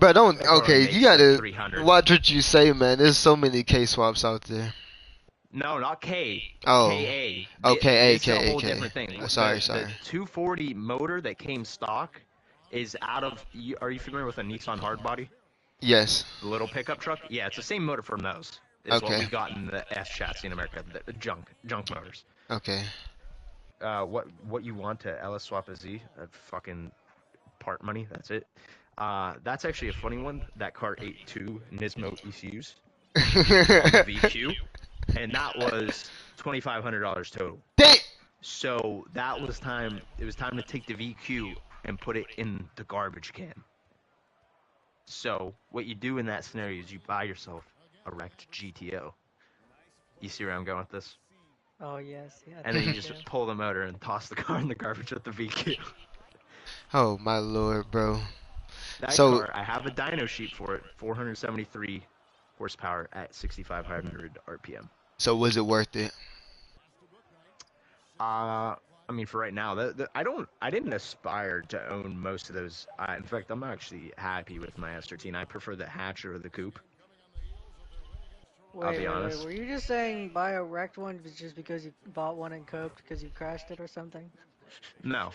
But don't. That car only Okay, you makes like gotta 300. watch what you say, man. There's so many K swaps out there. No, not K. Oh. KA. Okay, It's a whole AK. different thing. Sorry, The sorry. 240 motor that came stock is out of. Are you familiar with a Nissan hardbody? Yes. The little pickup truck? Yeah, it's the same motor from those. Is what Okay. we got in the S chassis in America. The junk motors. Okay. What you want to LS swap a Z? Fucking part money. That's it. That's actually a funny one. That car ate two Nismo ECUs on the VQ, and that was $2,500 total. Dang! So that was time. It was time to take the VQ and put it in the garbage can. So what you do in that scenario is you buy yourself a wrecked GTO. You see where I'm going with this? Oh yes, yeah. I And think then you I just can. pull the motor and toss the car in the garbage with the VQ. Oh my lord, bro. That So car, I have a dyno sheet for it, 473 horsepower at 6,500 RPM. so was it worth it? I mean, for right now, I didn't aspire to own most of those. In fact, I'm actually happy with my S13. I prefer the hatch over the coupe. I'll Wait, be wait, wait. honest. Were you just saying buy a wrecked one just because you bought one and coped because you crashed it or something? No,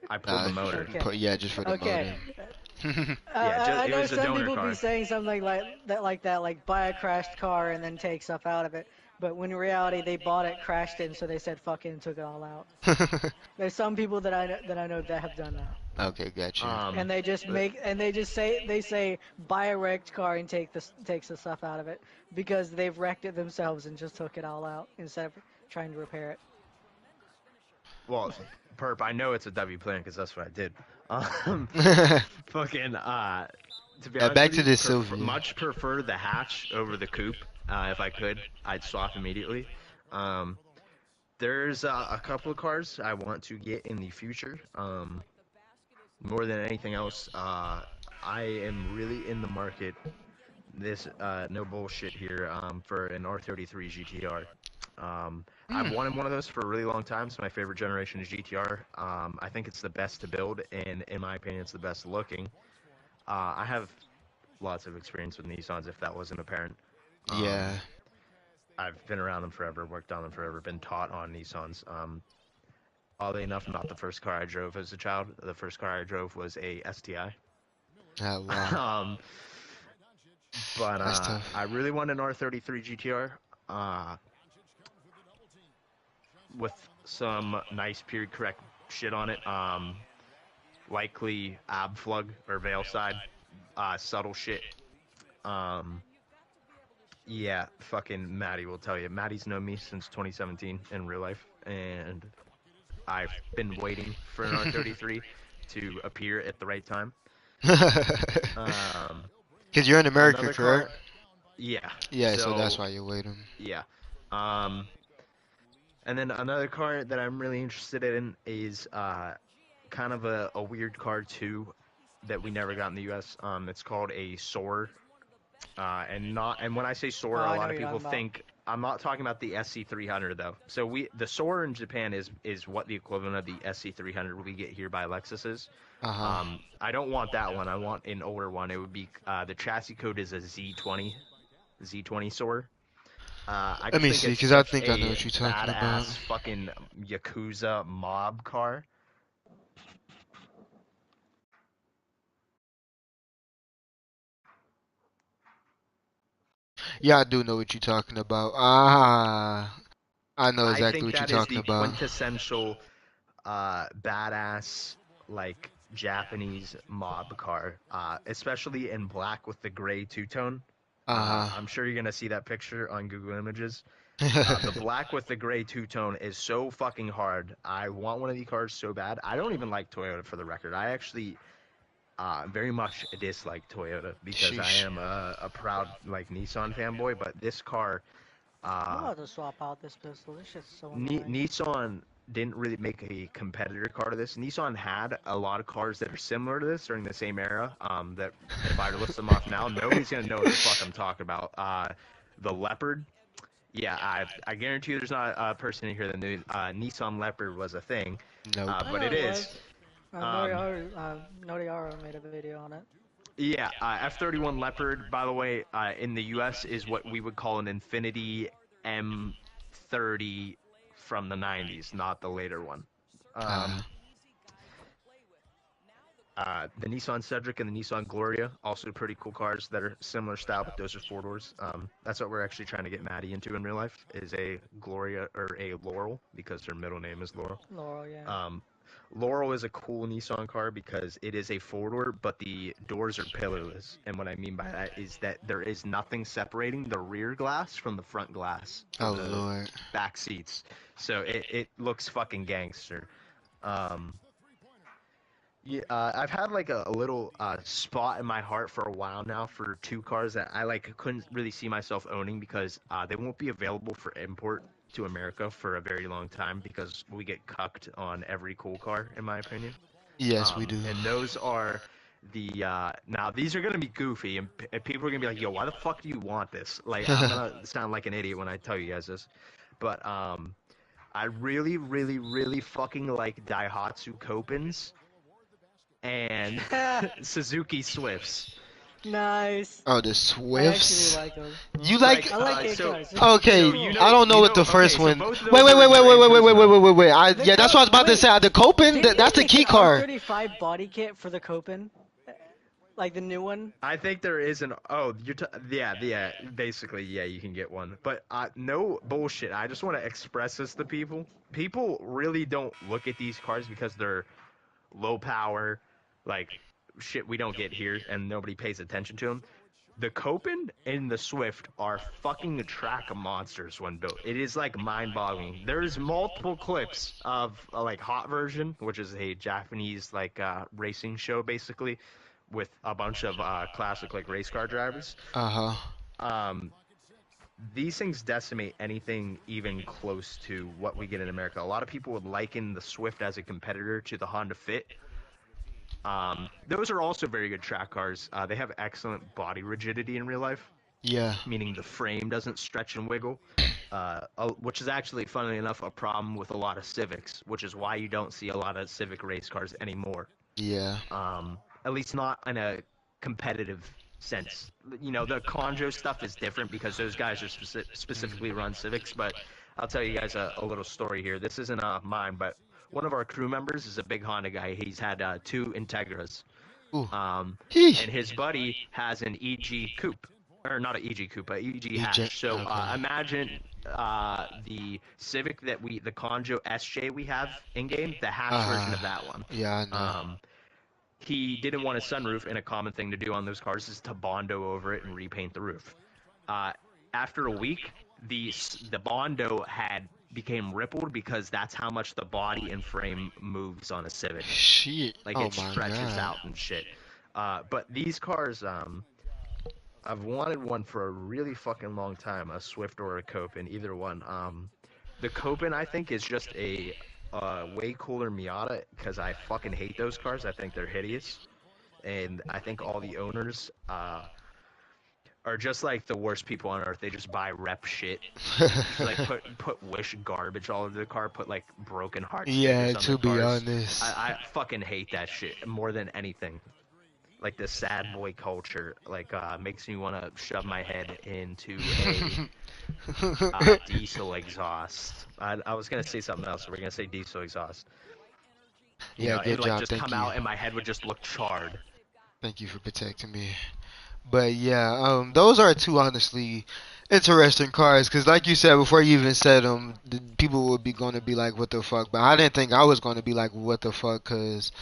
I pulled the Uh, motor. Okay. yeah, just for the Okay. motor. Yeah, I it know was the some donor people be car. saying something like that, like buy a crashed car and then take stuff out of it. But when in reality they bought it, crashed it, and so they said fuck it and took it all out. There's some people that I know that have done that. Okay, got you. And they just The- make and they say buy a wrecked car and takes the stuff out of it because they've wrecked it themselves and just took it all out instead of trying to repair it. well, perp, I know it's a W plan because that's what I did. Um, fucking, to be honest Back with to you, this Sylvia. much prefer the hatch over the coupe. If I could, I'd swap immediately. Um, there's a couple of cars I want to get in the future. More than anything else, I am really in the market. This no bullshit here. For an R33 GTR. I've Mm. wanted one of those for a really long time. It's my favorite generation of GTR. I think it's the best to build, and in my opinion, it's the best looking. I have lots of experience with Nissans, if that wasn't apparent. Yeah. I've been around them forever, worked on them forever, been taught on Nissans. Oddly enough, not the first car I drove as a child. The first car I drove was a STI. Oh wow. um, but That's tough. I really want an R33 GTR. With some nice period correct shit on it. Likely ab flug or veil side, subtle shit. Um, yeah, fucking Maddie will tell you. Maddie's known me since 2017 in real life, and I've been waiting for an R33 to appear at the right time. Um, Cause you're in America, another car, correct? yeah. Yeah, so that's So why you're waiting. yeah. Um, and then another car that I'm really interested in is kind of a weird car too that we never got in the U.S. It's called a Soar, and when I say Oh, Soar, a I know lot what of you're people talking about. think I'm not talking about the SC300 though. So the Soar in Japan is what the equivalent of the SC300 we get here by Lexus is. Uh-huh. I don't want that one. I want an older one. It would be the chassis code is a Z20 Soar. I Let just me think see, it's cause I such think I know a what you're talking about. badass fucking Yakuza mob car. Yeah, I do know what you're talking about. Ah, I know I exactly think what you're that is talking the about. quintessential badass like Japanese mob car, especially in black with the gray two-tone. I'm sure you're gonna see that picture on Google Images. The Uh-huh. black with the gray two-tone is so fucking hard. I want one of these cars so bad. I don't even like Toyota for the record. I actually very much dislike Toyota because I Sheesh. am a proud like Nissan fanboy. But this car, I'm uh, about to swap out this pistol. This shit's so annoying. Nissan didn't really make a competitor car to this. Nissan had a lot of cars that are similar to this during the same era. That if I were to list them off now, nobody's gonna know what the fuck I'm talking about. The Leopard. Yeah, I guarantee you there's not a person in here that knew Nissan Leopard was a thing, Nope. I but know it it is. was. Um, Noriaro made a video on it. yeah, F31 Leopard, by the way, in the U.S. is what we would call an Infinity M30 from the 90s, not the later one. Uh, Um, the Nissan Cedric and the Nissan Gloria, also pretty cool cars that are similar style, but those are four doors. That's what we're actually trying to get Maddie into in real life, is a Gloria or a Laurel, because her middle name is Laurel. Laurel, yeah. Laurel is a cool Nissan car because it is a four-door, but the doors are pillarless. And what I mean by that is that there is nothing separating the rear glass from the front glass oh of the Lord. back seats. So it looks fucking gangster. Um, Yeah, I've had like a little spot in my heart for a while now for two cars that I like couldn't really see myself owning because they won't be available for import to America for a very long time because we get cucked on every cool car, in my opinion. Yes, we do. And those are the now these are gonna be goofy and people are gonna be like, yo, why the fuck do you want this? Like I'm gonna sound like an idiot when I tell you guys this, but I really, really, really fucking like Daihatsu Copens and Suzuki Swifts. Nice. Oh, the I actually Swifts. like them. You like? I like K So cars. Okay, They're you cool. know, I don't know what the first okay, so one. both of Wait, those wait, are wait, in wait, Gran wait, wait, wait, wait, Turismo. wait, wait, wait. The Yeah, that's what I was about to wait, say. The Copen, didn't that's they the make key an car. R35 body kit for the Copen? Like the new one? I think there is an yeah, basically yeah, you can get one. But no bullshit. I just want to express this to people. People really don't look at these cars because they're low power, like shit we don't get here, and nobody pays attention to them. The Copen and the Swift are fucking track monsters when built. It is like mind-boggling. There's multiple clips of like Hot Version, which is a Japanese like racing show basically, with a bunch of classic like race car drivers. Uh huh. Um, these things decimate anything even close to what we get in America. A lot of people would liken the Swift as a competitor to the Honda Fit. Those are also very good track cars. They have excellent body rigidity in real life, Yeah. meaning the frame doesn't stretch and wiggle, which is actually, funnily enough, a problem with a lot of Civics, which is why you don't see a lot of Civic race cars anymore. Yeah. At least not in a competitive sense. You know, the Conjo stuff is different because those guys are specifically run Civics, but I'll tell you guys a little story here. This isn't mine, but one of our crew members is a big Honda guy. He's had two Integras. Ooh. Um, He. and his buddy has an EG Coupe, or not an EG Coupe, but EG Eject. Hatch. So Okay. imagine the Civic the Conjo SJ we have in game, the hatch version of that one. Yeah, I know. He didn't want a sunroof, and a common thing to do on those cars is to Bondo over it and repaint the roof. Uh, After a week, the Bondo had became rippled because that's how much the body and frame moves on a Civic. Shit. Like Oh it my stretches god. out and shit. But these cars, I've wanted one for a really fucking long time, a Swift or a Copen, either one. The Copen, I think, is just a way cooler Miata because I fucking hate those cars. I think they're hideous, and I think all the owners are just like the worst people on earth. They just buy rep shit. Just like put Wish garbage all over the car. Put like broken heart Yeah, stickers on to their be cars. honest. I fucking hate that shit more than anything. Like the sad boy culture, like makes me want to shove my head into a diesel exhaust. I was gonna say something else. We're gonna say diesel exhaust. You Yeah, know, good it like job. just Thank come you. out and my head would just look charred. Thank you for protecting me. But yeah, those are two honestly interesting cars because, like you said before, you even said the people would be going to be like, "What the fuck?" But I didn't think I was going to be like, "What the fuck?" Because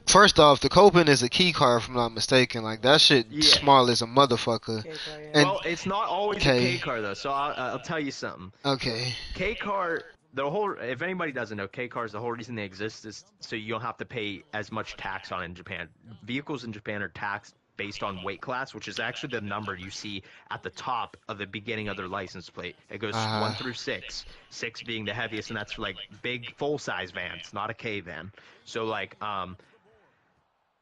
first off, the Copen is a key car, if I'm not mistaken. Like that shit Yeah. small as a motherfucker. K car, yeah. And Well, it's not always a okay, K car though. So I'll tell you something. okay, K car, the whole if anybody doesn't know, K cars, the whole reason they exist is so you don't have to pay as much tax on it in Japan. Vehicles in Japan are taxed based on weight class, which is actually the number you see at the top of the beginning of their license plate. It goes uh, 1 through 6, 6 being the heaviest, and that's for like big full size vans, not a K van. So like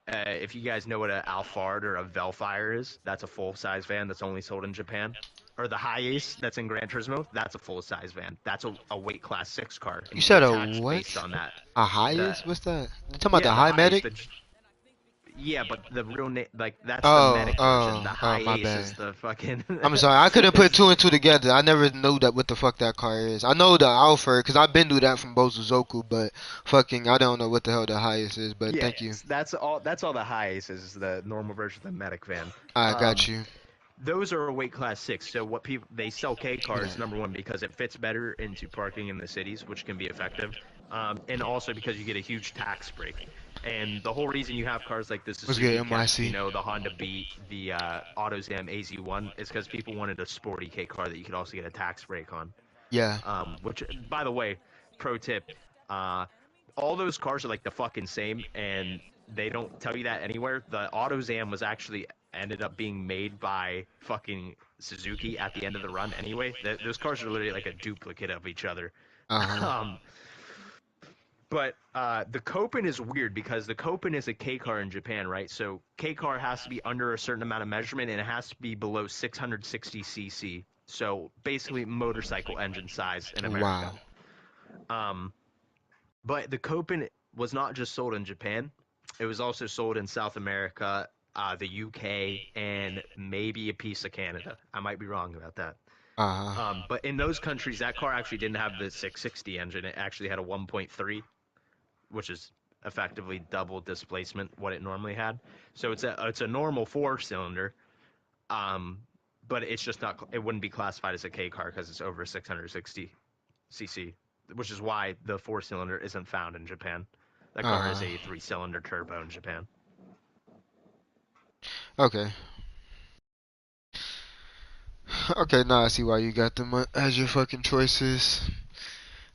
if you guys know what an Alphard or a Velfire is, that's a full-size van that's only sold in Japan. Or the Hiace that's in Gran Turismo, that's a full-size van. That's a weight class 6 car, and you you said get a taxed based what? on that. A The highest? What's that? You talking about the yeah, the high Hiace, medic? yeah, but the real name, like that's the Oh, medic version. The oh, oh, my Hiace is bad. the fucking. I'm sorry, I couldn't put It's two and two together. I never knew that what the fuck that car is. I know the Alpha because I've been through that from Bozuzoku, but fucking I don't know what the hell the highest is. But yeah, thank you, that's all. That's all the Hiace is the normal version of the medic van. I got you. Those are a weight class 6. So what people they sell K Yeah. cars number one because it fits better into parking in the cities, which can be effective, and also because you get a huge tax break. And the whole reason you have cars like the What's Suzuki good, Catch, you MYC? know, the Honda Beat, the AutoZam AZ1, is because people wanted a sporty K car that you could also get a tax break on. Yeah. Which, by the way, pro tip, uh, all those cars are like the fucking same, and they don't tell you that anywhere. The AutoZam was actually ended up being made by fucking Suzuki at the end of the run anyway. Those cars are literally like a duplicate of each other. Uh-huh. Um, but the Copen is weird because the Copen is a K car in Japan, right? So K car has to be under a certain amount of measurement and it has to be below 660 cc. So basically motorcycle engine size in America. Wow. Um, but the Copen was not just sold in Japan; it was also sold in South America, the UK, and maybe a piece of Canada. I might be wrong about that. Uh-huh. But in those countries, that car actually didn't have the 660 engine. It actually had a 1.3, which is effectively double displacement what it normally had. So it's a normal four cylinder, um, but it's just not. It wouldn't be classified as a K car because it's over 660 cc, which is why the four cylinder isn't found in Japan. That car is Uh-huh. a three-cylinder turbo in Japan. Okay. Okay, now I see why you got them as your fucking choices.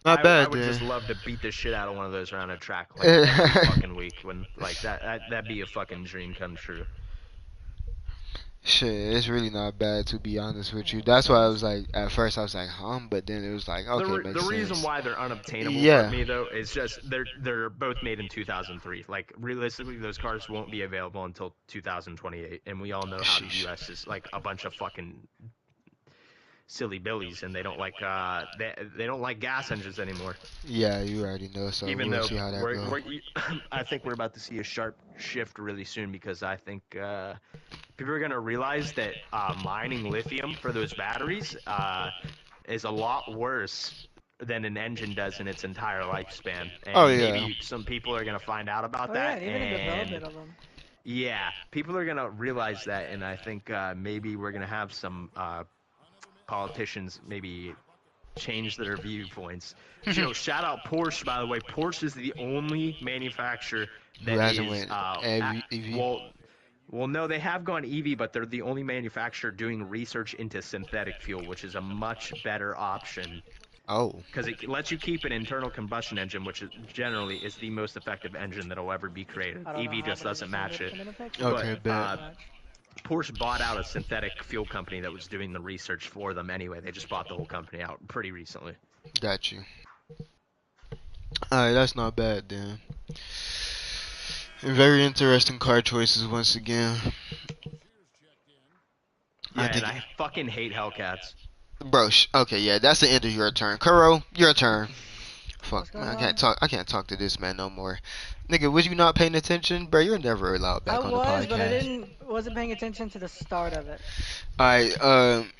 Not I bad would then. just love to beat the shit out of one of those around a track like every fucking week when like that'd be a fucking dream come true. Shit, it's really not bad to be honest with you. Yeah, That's why I was sounds. like, at first I was like, but then it was like, okay, it The makes reason sense. why they're unobtainable for Yeah. me though is just they're both made in 2003. Like realistically, those cars won't be available until 2028, and we all know how the Sheesh. U.S. is like a bunch of fucking silly billies, and they don't like gas engines anymore. Yeah, you already know, so Even we'll though see how that go. I think we're about to see a sharp shift really soon because I think people are gonna realize that mining lithium for those batteries is a lot worse than an engine does in its entire lifespan, Oh and yeah. maybe some people are gonna find out about Oh yeah, that, and even in and development of them. yeah, people are gonna realize that, and I think maybe we're gonna have some politicians maybe change their viewpoints. Shout out Porsche, by the way. Porsche is the only manufacturer Who that hasn't is went EV? well, no, they have gone EV, but they're the only manufacturer doing research into synthetic fuel, which is a much better option Oh. because it lets you keep an internal combustion engine, which generally is the most effective engine that'll ever be created. I don't know EV how, just but I doesn't just seen match it it. in a picture. But Okay, bet. Pretty much. Porsche bought out a synthetic fuel company that was doing the research for them anyway. They just bought the whole company out pretty recently. Got you. Alright, that's not bad then. Very interesting car choices once again. I Yeah, and think, I fucking hate Hellcats. bro. Okay, yeah, that's the end of your turn. Kuro, your turn. What's Fuck, man, going I can't on? talk. I can't talk to this man no more. Nigga, was you not paying attention, bro? You're never allowed I back on the was, but I podcast. wasn't paying attention to the start of it. Alright,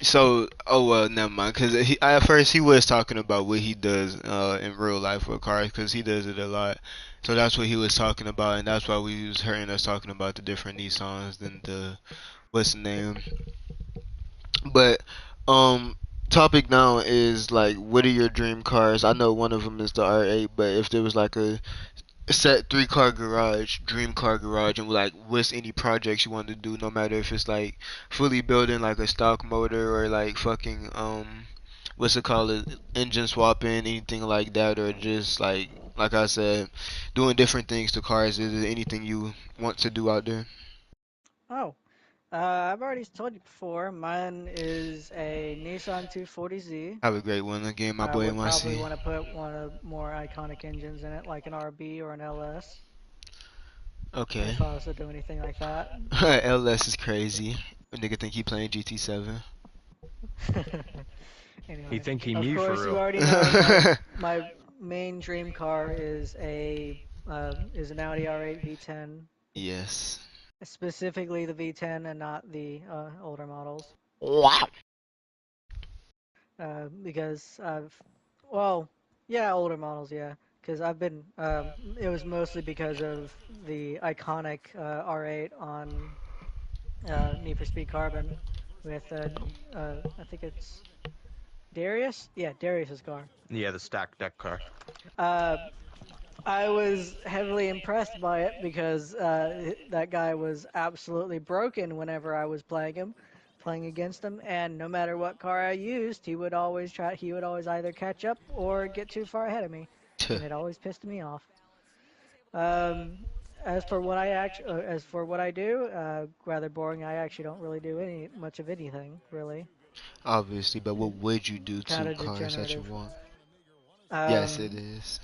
so, oh well, never mind. Cause at first he was talking about what he does, in real life with cars, cause he does it a lot. So that's what he was talking about, and that's why we was hearing us talking about the different Nissans and the what's the name. But, topic now is like, what are your dream cars? I know one of them is the R8, but if there was like a set three-car garage, dream car garage, and like what's any projects you want to do, no matter if it's like fully building like a stock motor or like fucking what's it called, engine swapping, anything like that, or just like I said, doing different things to cars. Is there anything you want to do out there? Oh, I've already told you before. Mine is a Nissan 240Z. Have a great one again, my I boy would probably NYC. want to put one of more iconic engines in it, like an RB or an LS, Okay. if I was to do anything like that. LS is crazy. A nigga think he playing GT7. You Anyway, think he of me for course, you real? already know my main dream car is an Audi R8 V10, Yes. specifically the V10 and not the older models, Wow. because well, yeah, older models, yeah, because it was mostly because of the iconic R8 on Need for Speed Carbon with I think it's Darius, yeah, Darius's car. Yeah, the stacked deck car. Uh, I was heavily impressed by it because that guy was absolutely broken whenever I was playing against him, and no matter what car I used, he would always either catch up or get too far ahead of me, and it always pissed me off. Um, as for what I do, rather boring. I actually don't really do any much of anything really. Obviously, but what would you do Kind to of cars that you degenerative. want? Yes, it Um, is.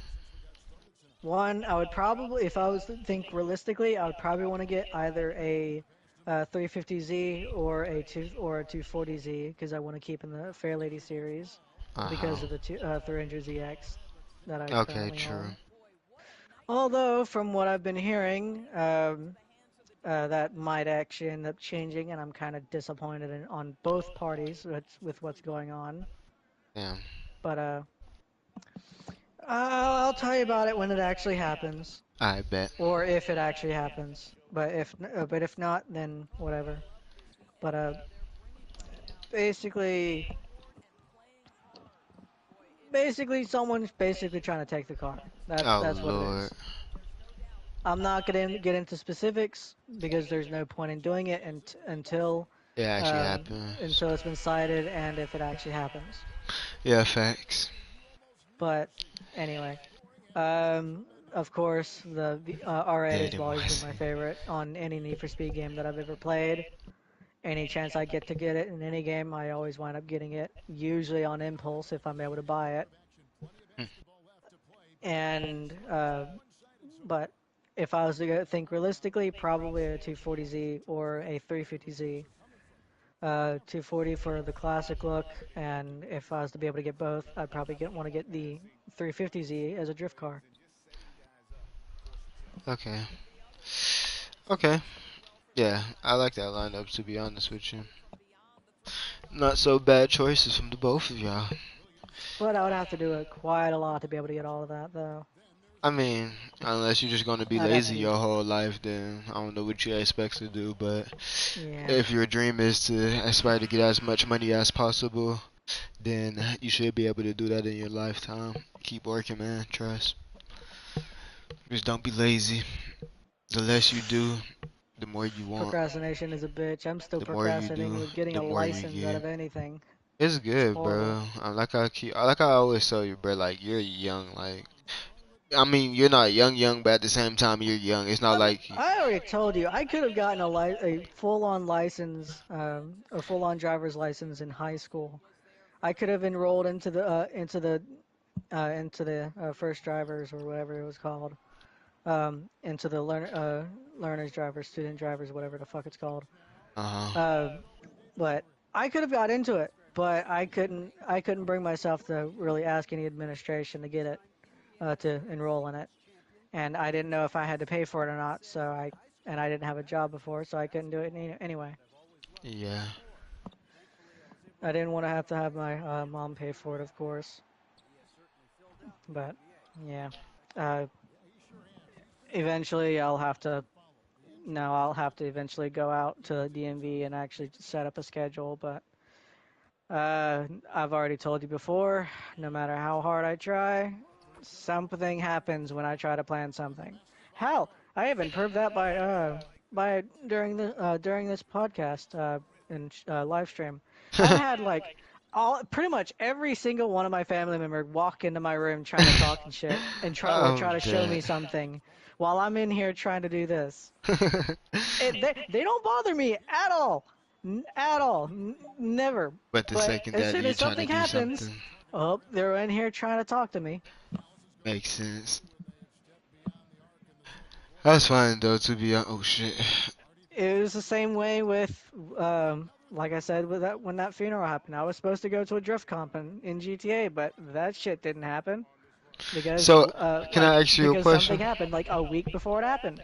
One, I would probably, if I was to think realistically, I would probably want to get either a 350Z or a 240Z because I want to keep in the Fairlady series Uh-huh. because of the 300ZX that I Okay, currently true. own. Although, from what I've been hearing, that might actually end up changing, and I'm kind of disappointed on both parties with what's going on. Damn. But I'll tell you about it when it actually happens. I bet. Or if it actually happens. But if not, then whatever. But basically, someone's basically trying to take the car. Oh That's what it Lord. is. I'm not gonna get into specifics because there's no point in doing it It actually um, happens. until it's been cited and if it actually happens. Yeah, facts. But anyway, of course, the R8 Dead has in always my been my sleep. favorite on any Need for Speed game that I've ever played. Any chance I get to get it in any game, I always wind up getting it, usually on impulse if I'm able to buy it. Hmm. And but if I was to think realistically, probably a 240Z or a 350Z. 240 for the classic look, and if I was to be able to get both, I'd probably want to get the 350Z as a drift car. Okay. Okay. Yeah, I like that lineup to be honest with you. Not so bad choices from the both of y'all. But I would have to do it quite a lot to be able to get all of that, though. I mean, unless you're just gonna be I'd have to lazy be, your whole life, then I don't know what you expect to do. But yeah. if your dream is to aspire to get as much money as possible, then you should be able to do that in your lifetime. Keep working, man. Trust. Just don't be lazy. The less you do, the more you want. Procrastination is a bitch. I'm still The more you procrastinating do, with getting the a more you license out get. of anything. It's It's good, horrible. bro. Like I always tell you, bro. Like you're young. Like I mean, you're not young, but at the same time, you're young. It's not like I already told you I could have gotten a full-on license, a full-on driver's license in high school. I could have enrolled into the first drivers or whatever it was called, into the learners drivers, student drivers, whatever the fuck it's called. uh huh. Uh, but I could have got into it, but I couldn't bring myself to really ask any administration to get it, to enroll in it, and I didn't know if I had to pay for it or not. And I didn't have a job before, so I couldn't do it anyway. Yeah. I didn't want to have my mom pay for it, of course. But yeah, uh, eventually I'll have to. No, I'll have to eventually go out to the DMV and actually set up a schedule. But I've already told you before, no matter how hard I try, something happens when I try to plan something. Hell, I even proved that by during this podcast and live stream. I had like all pretty much every single one of my family members walk into my room trying to talk and shit and I'm try to show me dead. something while I'm in here trying to do this. They don't bother me at all. At all. Never. But the But second as that soon you as trying to something do happens, something, oh, they're in here trying to talk to me. makes sense. That's fine though. To be oh shit. It was the same way with, like I said, with that when that funeral happened. I was supposed to go to a drift comp in GTA, but that shit didn't happen because, So, can I ask you a because something question? happened like a week before it happened.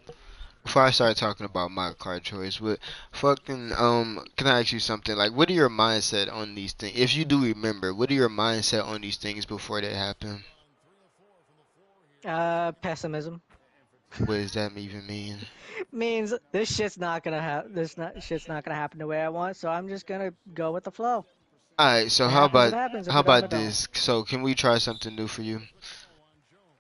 Before I start talking about my car choice, what fucking can I ask you something? Like, what are your mindset on these things? If you do remember, what are your mindset on these things before they happen? Pessimism What does that even mean? means this shit's not gonna happen. Shit's not gonna happen the way I want. So I'm just gonna go with the flow. All right. So If it happens, it happens. If how it don't, about it don't. this? So can we try something new for you?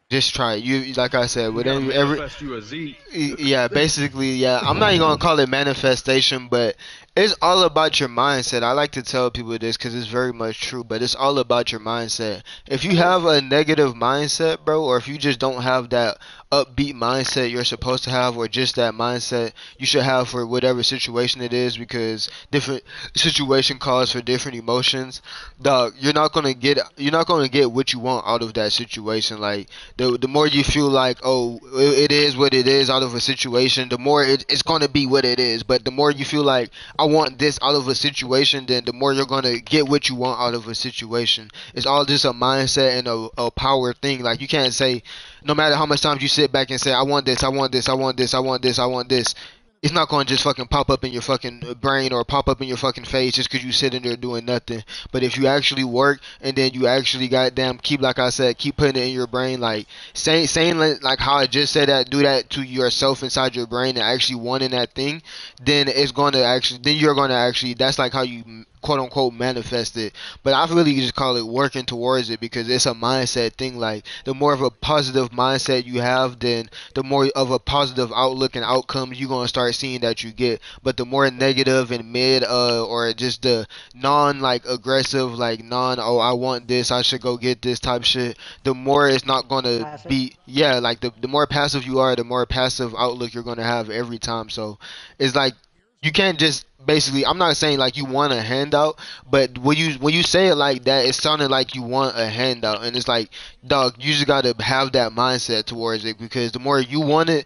Just try it. You like I said, You with gotta every manifest you a Z. yeah, basically, yeah. I'm not even gonna call it manifestation, but it's all about your mindset. I like to tell people this because it's very much true, but it's all about your mindset. If you It have is. a negative mindset, bro, or if you just don't have that upbeat mindset you're supposed to have, or just that mindset you should have for whatever situation it is, because different situation calls for different emotions. Dog, you're not gonna get what you want out of that situation. Like the more you feel like, oh, it is what it is out of a situation, the more it's gonna be what it is. But the more you feel like, I want this out of a situation, then the more you're gonna get what you want out of a situation. It's all just a mindset and a power thing. Like, you can't say, no matter how much times you sit back and say, I want this, I want this, I want this, I want this, I want this, it's not going to just fucking pop up in your fucking brain or pop up in your fucking face just because you sitting there doing nothing. But if you actually work, and then you actually goddamn keep, like I said, keep putting it in your brain, like saying like how I just said that, do that to yourself inside your brain and actually wanting that thing, then you're going to actually, that's like how you quote unquote manifest it. But I really just call it working towards it, because it's a mindset thing. Like, the more of a positive mindset you have, then the more of a positive outlook and outcomes you're gonna start seeing that you get. But the more negative and mid, or just the non, like, aggressive, like non, oh, I want this, I should go get this type shit, the more it's not gonna Passive. be, yeah, like the more passive you are, the more passive outlook you're gonna have every time. So it's like, you can't just basically, I'm not saying like you want a handout, but when you say it like that, it sounded like you want a handout. And it's like, dog, you just gotta have that mindset towards it, because the more you want it,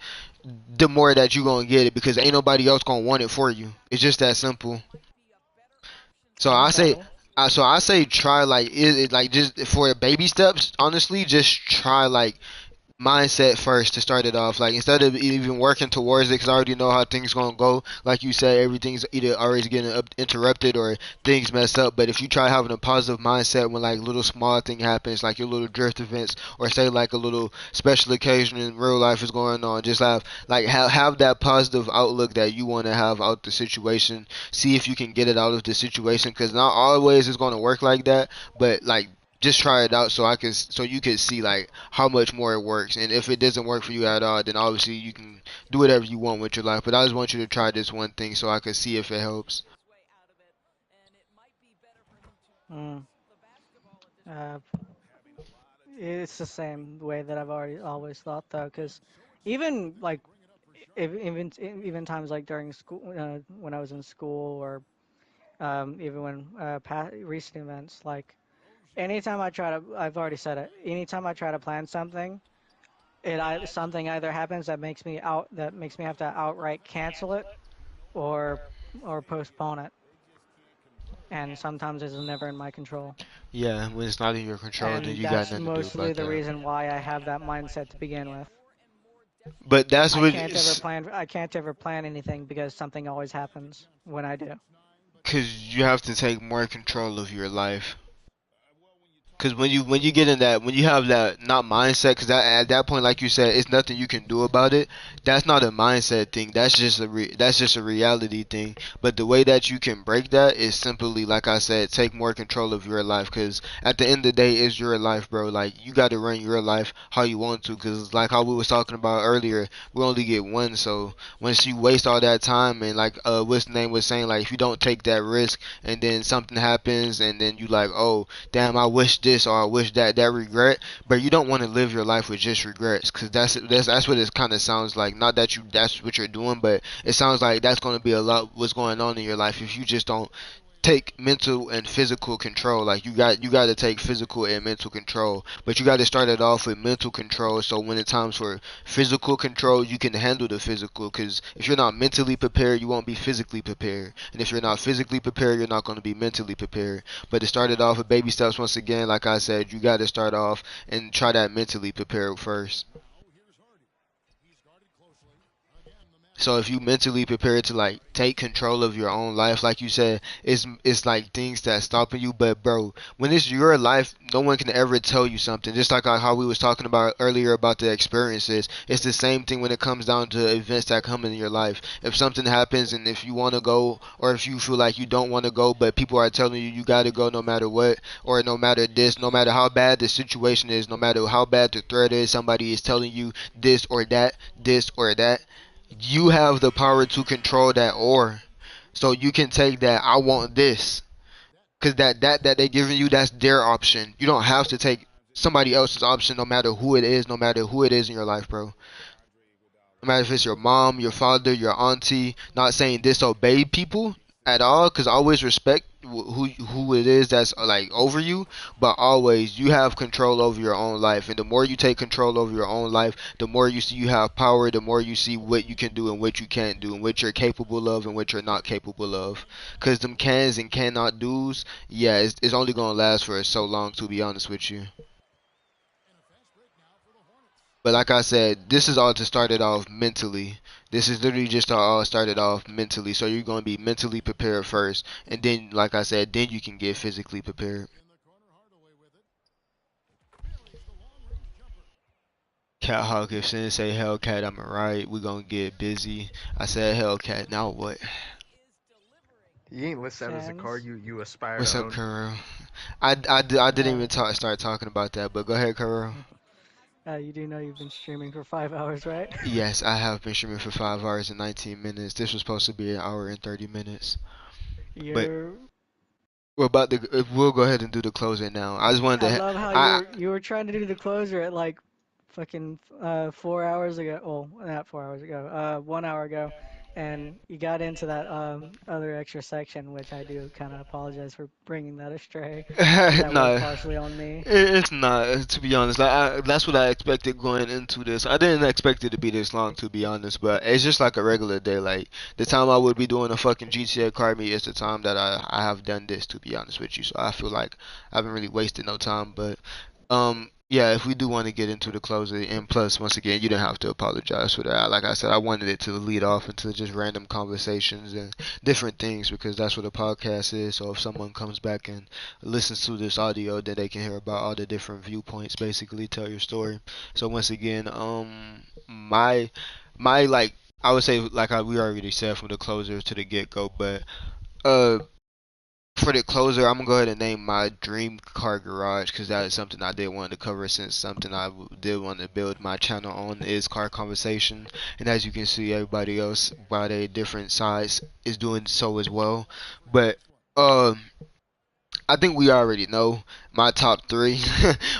the more that you gonna get it, because ain't nobody else gonna want it for you. It's just that simple. So I say, Understandable. I say try, like, like, just for baby steps. Honestly, just try, like, mindset first to start it off. Like, instead of even working towards it, because I already know how things gonna go. Like you said, everything's either always getting interrupted or things mess up. But if you try having a positive mindset when, like, little small thing happens, like your little drift events, or say like a little special occasion in real life is going on, just have that positive outlook that you want to have out the situation. See if you can get it out of the situation, because not always it's gonna work like that. But, like, just try it out, so you can see, like, how much more it works. And if it doesn't work for you at all, then obviously you can do whatever you want with your life. But I just want you to try this one thing so I can see if it helps. Mm. Uh, it's the same way that I've already always thought though, because even like even times like during school, when I was in school, or even when recent events, like anytime I try to, I've already said it. Anytime I try to plan something, something either happens that makes me have to outright cancel it, or postpone it, and sometimes it's never in my control. Yeah, when it's not in your control, then And you got that's nothing to do mostly about the that. reason why I have that mindset to begin with. But that's I what can't ever it's, plan. I can't ever plan anything because something always happens when I do. because you have to take more control of your life. Because when you get in that, when you have that, not mindset, because at that point, like you said, it's nothing you can do about it. That's not a mindset thing. That's just a reality thing. But the way that you can break that is simply, like I said, take more control of your life. Because at the end of the day, it's your life, bro. Like, you got to run your life how you want to. Because, like how we was talking about earlier, we only get one. So once you waste all that time, and like, what's the name was saying, like, if you don't take that risk, and then something happens, and then you like, oh, damn, I wish this or I wish that, that regret. But you don't want to live your life with just regrets, because that's what it kind of sounds like. Not that that's what you're doing, but it sounds like that's going to be a lot what's going on in your life if you just don't take mental and physical control. Like, you got to take physical and mental control, but you got to start it off with mental control, so when it's times for physical control, you can handle the physical. Because if you're not mentally prepared, you won't be physically prepared, and if you're not physically prepared, you're not going to be mentally prepared. But to start it off with baby steps, once again, like I said, you got to start off and try that mentally prepared first. So if you mentally prepared to, like, take control of your own life, like you said, it's like things that stopping you. But, bro, when it's your life, no one can ever tell you something. Just like how we was talking about earlier about the experiences, it's the same thing when it comes down to events that come in your life. If something happens, and if you want to go, or if you feel like you don't want to go, but people are telling you got to go no matter what, or no matter this, no matter how bad the situation is, no matter how bad the threat is, somebody is telling you this or that, you have the power to control that. Or so you can take that, I want this, because that they giving you, that's their option. You don't have to take. somebody else's option, no matter who it is, no matter who it is in your life, bro. No matter if it's your mom, your father, your auntie. Not saying disobey people at all, because always respect who it is that's like over you, but always you have control over your own life, and the more you take control over your own life, the more you see you have power, the more you see what you can do and what you can't do, and what you're capable of and what you're not capable of. Because them cans and cannot do's, yeah, it's only gonna last for so long, to be honest with you. But like I said, this is all to start it off mentally. This is literally just to all start it off mentally. So you're going to be mentally prepared first. And then, like I said, then you can get physically prepared. Cat Hawk, if Sin say Hellcat, I'm right. We're going to get busy. I said Hellcat, now what? You ain't list that as a car Sans. you aspire What's to up, own. Kuro? I didn't Uh, even start talking about that, but go ahead, Kuro. you do know you've been streaming for 5 hours, right? Yes, I have been streaming for 5 hours and 19 minutes. This was supposed to be an hour and 30 minutes. But You're. we're about to. We'll go ahead and do the closing now. I just wanted I to. love how I you were trying to do the closer at like fucking 4 hours ago. Oh, not 4 hours ago. 1 hour ago, and you got into that other extra section, which I do kind of apologize for bringing that astray, because that was no, partially on me. it's not. To be honest, that's what I expected going into this. I didn't expect it to be this long, to be honest. But it's just like a regular day. Like the time I would be doing a fucking GTA car meet is the time that I have done this. To be honest with you, so I feel like I haven't really wasted no time. But yeah, if we do want to get into the closer, and plus, once again, you didn't have to apologize for that. Like I said, I wanted it to lead off into just random conversations and different things because that's what a podcast is. So if someone comes back and listens to this audio, then they can hear about all the different viewpoints, basically tell your story. So once again, my like I would say like we already said from the closer to the get go, but uh for the closer, I'm gonna go ahead and name my dream car garage because that is something I did want to cover since something did want to build my channel on is car conversation. And as you can see, everybody else by their different sides is doing so as well. But um, I think we already know my top three,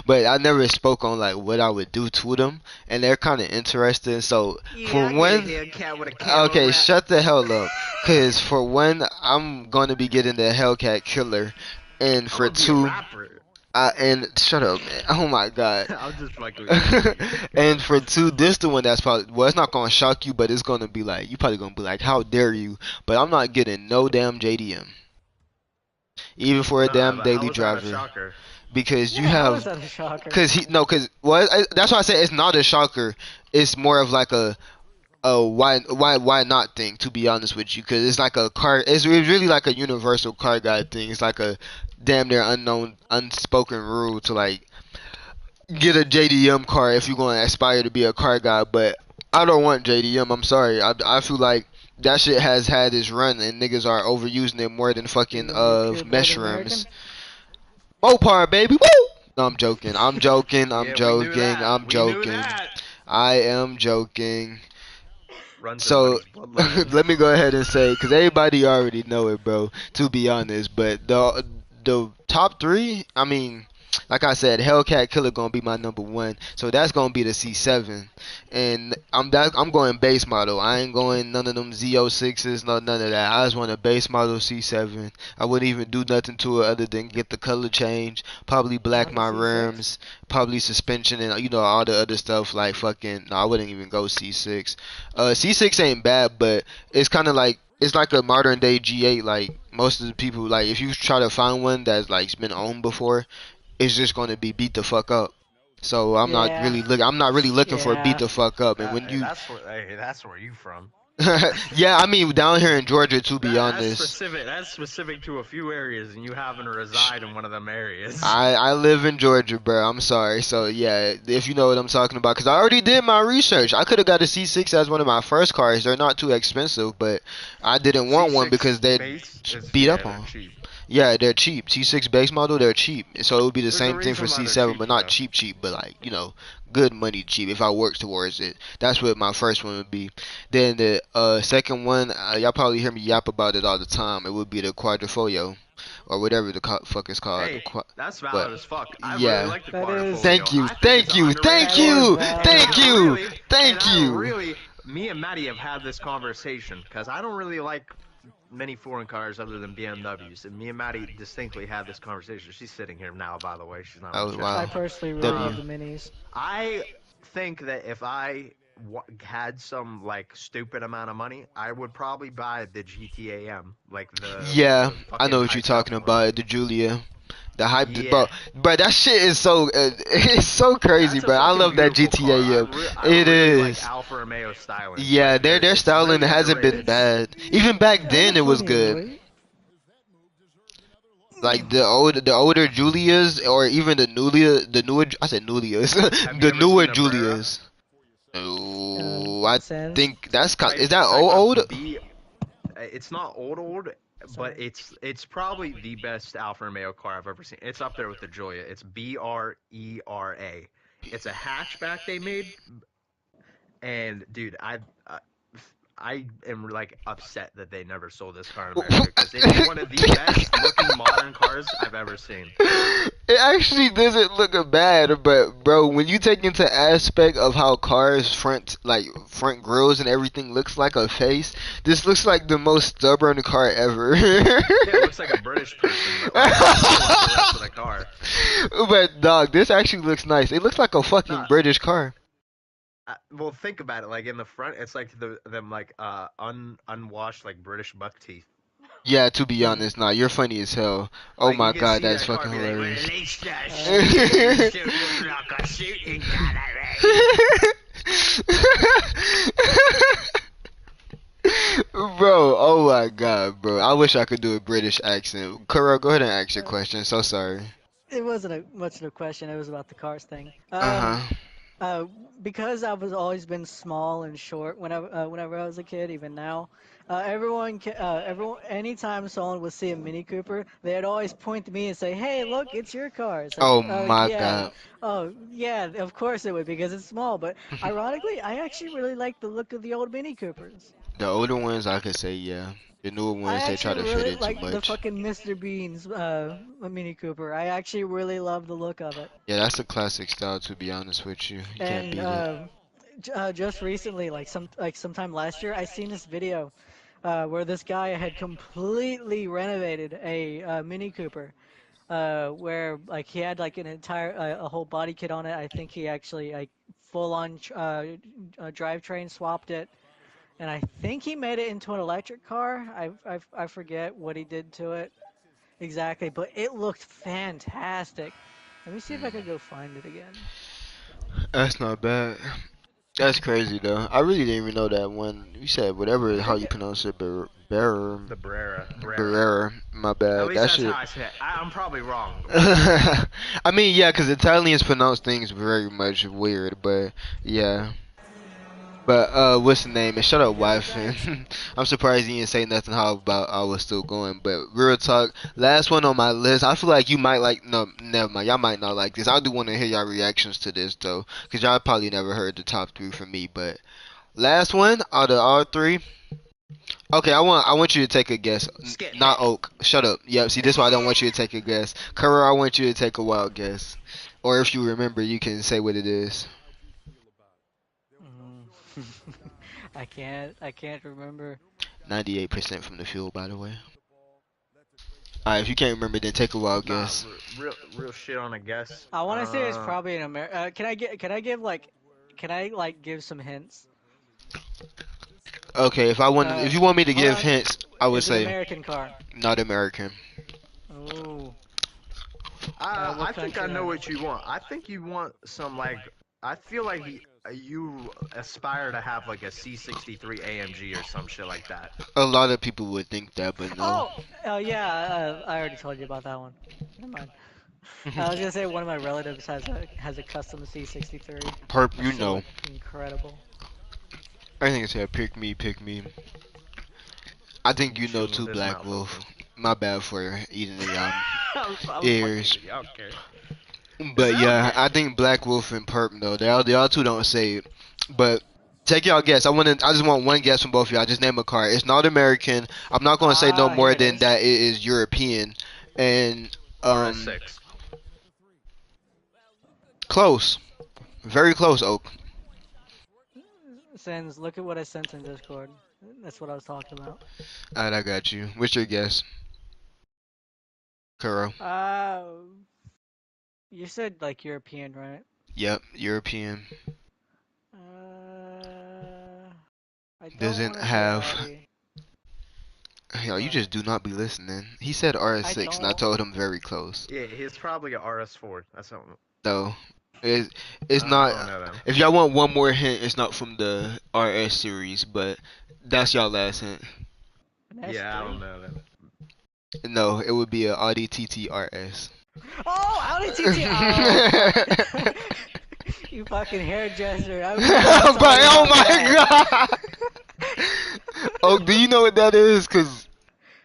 but I never spoke on like what I would do to them, and they're kind of interesting. So Yeah, for I get a one, Hellcat with a camera okay, wrap. shut the hell up. Cause for one, I'm gonna be getting the Hellcat Killer, and I'm for gonna be a two, rapper. and shut up, man. Oh my god. I'm just fucking with you. And for two, this the one that's probably well, it's not gonna shock you, but it's gonna be like you probably gonna be like, how dare you? But I'm not getting no damn JDM, even for a Nah, damn but how daily is that a driver, shocker? because you Yeah, how is have, that a shocker? cause he no, cause well, that's why I said it's not a shocker. It's more of like a why not thing, to be honest with you, because it's like a car, it's really like a universal car guy thing. It's like a damn near unknown unspoken rule to like get a JDM car if you're going to aspire to be a car guy. But I don't want JDM, I'm sorry. I feel like that shit has had its run and niggas are overusing it more than You fucking gonna be pure mesh blooded rims. American? Mopar baby, woo. No, I'm joking, I'm Yeah, we knew joking, that. I'm We knew joking, that. I am joking. Runs in So Buddy's bloodline. let me go ahead and say, because everybody already know it, bro. To be honest, but the top three, I mean, like I said, Hellcat Killer gonna be my number one. So that's gonna be the C7, and I'm going base model. I ain't going none of them Z06s, no none of that. I just want a base model C7. I wouldn't even do nothing to it other than get the color change, probably black Not the my C6? rims, probably suspension and all the other stuff like fucking. No, I wouldn't even go C6. C6 ain't bad, but it's kind of like it's like a modern day G8. Like most of the people, like if you try to find one that's like been owned before, it's just going to be beat the fuck up. So Yeah, I'm not really looking for beat yeah. the fuck up. And when Hey, you, that's where you from. yeah, I mean down here in Georgia, to be That's honest. specific. That's specific to a few areas, and you happen to reside in one of them areas. I live in Georgia, bro. I'm sorry. So yeah, if you know what I'm talking about, because I already did my research. I could have got a C6 as one of my first cars. They're not too expensive, but I didn't want one because C6 they're base is beat up they're on. cheap. Yeah, they're cheap. C6 base model, they're cheap. So it would be the There's a same thing for reason why they're C7, but cheap, not though. cheap cheap, but like, good money cheap if I work towards it. That's what my first one would be. Then the second one, y'all probably hear me yap about it all the time. It would be the Quadrifoglio, or whatever the fuck it's called. Hey, that's What? valid as fuck. I Yeah. really like the That is- Quadrifoglio. Thank you, I think thank it's an you, underrated thank That is you, valid. thank you, thank and I you. really, me and Maddie have had this conversation because I don't really like many foreign cars other than BMWs, and me and Maddie distinctly had this conversation. She's sitting here now, by the way. She's not on Oh the chat. wow. I personally really W. love the minis. I think that if I had some like stupid amount of money, I would probably buy the GTAM, like the Yeah, I fucking know what you're hyped up talking one. about. The Julia, the hype, Yeah. bro. That shit is so, it's so crazy, That's a bro. I fucking love that beautiful car. GTA. I It really like is. Alfa Romeo styling. Yeah, Like, their it's styling really hasn't been underrated. bad. Even back I then, have it was plenty of good. weight. Like the older Julias, or even the newer. I said Nulias. Have you The ever newer seen a Brera? Julias. No, I Sense. think that's Type- is that type old? of it's not old, but it's probably the best Alfa Romeo car I've ever seen. It's up there with the Giulia. It's Brera. It's a hatchback they made, and dude, I am like upset that they never sold this car in America because it is one of the best looking modern cars I've ever seen. It actually doesn't look bad, but bro, when you take into aspect of how cars front grills and everything looks like a face, this looks like the most stubborn car ever. Yeah, it looks like a British person, but like, the rest of the car. But dog, this actually looks nice. It looks like a fucking Nah. British car. Well, think about it. Like in the front, it's like them like unwashed like British buck teeth. Yeah, to be honest, nah, you're funny as hell. Oh Like, my you can god, see that's that car fucking be like, hilarious. "Release that suit. You look like a shooting Bro, oh my god, bro. I wish I could do a British accent. Kuro, go ahead and ask your question. So sorry. It wasn't much of a question. It was about the cars thing. Uh huh. Because I was always been small and short whenever I was a kid, even now. Everyone, anytime someone would see a Mini Cooper, they'd always point to me and say, "Hey, look, it's your car." It's like, Oh my yeah, god. yeah, of course it would because it's small. But ironically, I actually really like the look of the old Mini Coopers. The older ones, I could say, yeah. The newer I ones, they try actually to fit really in too like the much. fucking Mr. Bean's Mini Cooper. I actually really love the look of it. Yeah, that's a classic style, to be honest with you. You can't And beat it. just recently, sometime last year, I seen this video where this guy had completely renovated a Mini Cooper, where like he had like an entire a whole body kit on it. I think he actually like full on drivetrain swapped it, and I think he made it into an electric car. I forget what he did to it exactly, but it looked fantastic. Let me see if I could go find it again. That's not bad. That's crazy though. I really didn't even know that one. You said I whatever how think you pronounce it, Bearer. The Brera. Barrera. My At bad. least That that's shit. how I say it. I'm probably wrong. I mean, yeah, 'cause Italians pronounce things very much weird, but yeah. But what's the name? And shut up, wife. I'm surprised you didn't say nothing how about I was still going. But real talk, last one on my list. I feel like you might like. No, never mind. Y'all might not like this. I do want to hear y'all reactions to this though, 'cause y'all probably never heard the top three from me. But last one out of all three. Okay, I want you to take a guess. Skip. Not Oak. Shut up. Yep. See, this is why I don't want you to take a guess. Kuro, I want you to take a wild guess. Or if you remember, you can say what it is. Mm. I can't remember. 98% from the fuel, by the way. Alright, if you can't remember, then take a wild Nah, guess. real shit on a guess. I want to say it's probably an American. Can I like give some hints? Okay, if you want me to Hold give on. hints, I would It's an say American car. not American. Oh. I what think I country know then? what you want. I think you want some like. I feel like you aspire to have like a C63 AMG or some shit like that. A lot of people would think that, but no. Oh yeah. I already told you about that one. Never mind. I was gonna say one of my relatives has a custom C63. Perp, That you shit know. look incredible. I think it said pick me, pick me. I think you know Shooting too, with his Black mouth Wolf. open. My bad for eating the I'm ears. fucking with you, I don't care. But that yeah, okay? I think Black Wolf and Perp though. They all two don't say it. But take y'all guess. I just want one guess from both of y'all. Just name a car. It's not American. I'm not gonna say no more Here it than is. that it is European. And RS6. close, very close, Oak. Sans, look at what I sent in Discord. That's what I was talking about. Alright, I got you. What's your guess, Kuro? You said like European, right? Yep, European. I don't Doesn't want to say have. Audi. Yo, you But just do not be listening. He said I RS6, and I don't. told him very close. Yeah, he's probably a RS4. That's something. Though, it's I not. don't know them. If y'all want one more hint, it's not from the RS series, but that's y'all last hint. An Yeah, I don't S3? know them. No, it would be a Audi TT RS. Oh, Audi TT. Oh, fuck. You fucking hairdresser. That's But already oh not my bad. god! Oh, do you know what that is? Cause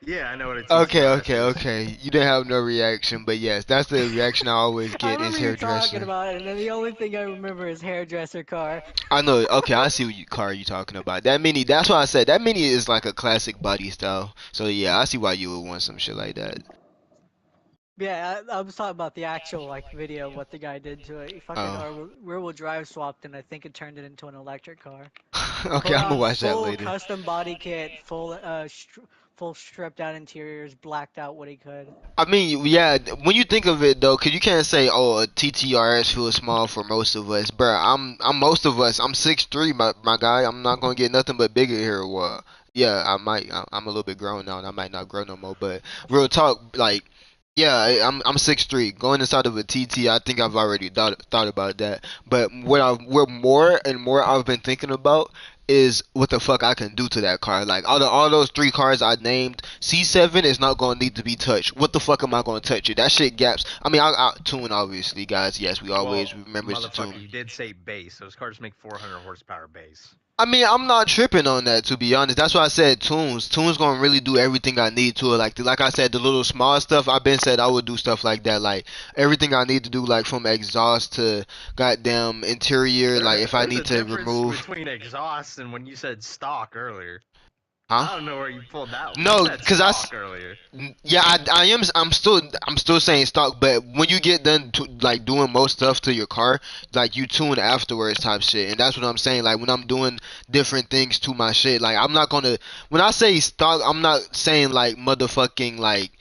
Yeah, I know what a okay, TTRS okay, is. okay. You didn't have no reaction, but yes, that's the reaction I always I get is remember you talking hairdresser. about it, and then the only thing I remember is hairdresser car. I know. Okay, I see car you talking about. That mini. That's why I said that mini is like a classic body style. So yeah, I see why you would want some shit like that. Yeah, I was talking about the actual like video of what the guy did to it. He fucking Oh. rear wheel drive swapped, and I think it turned it into an electric car. Okay, Put I'm gonna on watch that full later. custom body kit, full stripped out interiors, blacked out what he could. I mean, yeah. When you think of it though, 'cause you can't say, "Oh, a TTRS feels small for most of us." Bruh, I'm most of us. I'm 6'3", my guy. I'm not gonna get nothing but bigger here. What? Yeah, I might. I'm a little bit grown now, and I might not grow no more. But real talk, like, yeah, I'm 6'3". Going inside of a TT, I think I've already thought about that. But what more and more I've been thinking about is what the fuck I can do to that car. Like all those three cars I named, C7 is not gonna need to be touched. What the fuck am I gonna touch it? That shit gaps. I mean, I tune obviously, guys. Yes, we Well, always remember to motherfucker, tune. you did say base. Those cars make 400 horsepower base. I mean, I'm not tripping on that to be honest. That's why I said tunes. Tunes gonna really do everything I need to. Like I said, the little small stuff. I've been said I would do stuff like that. Like everything I need to do, like from exhaust to goddamn interior. Like if I There's a need to difference remove, between exhaust and when you said stock earlier. huh? I don't know where you pulled that one. You No, said cause stock earlier. yeah, I am. I'm still saying stock, but when you get done like doing most stuff to your car, like you tune afterwards type shit, and that's what I'm saying. Like when I'm doing different things to my shit, like I'm not gonna. When I say stock, I'm not saying like motherfucking like.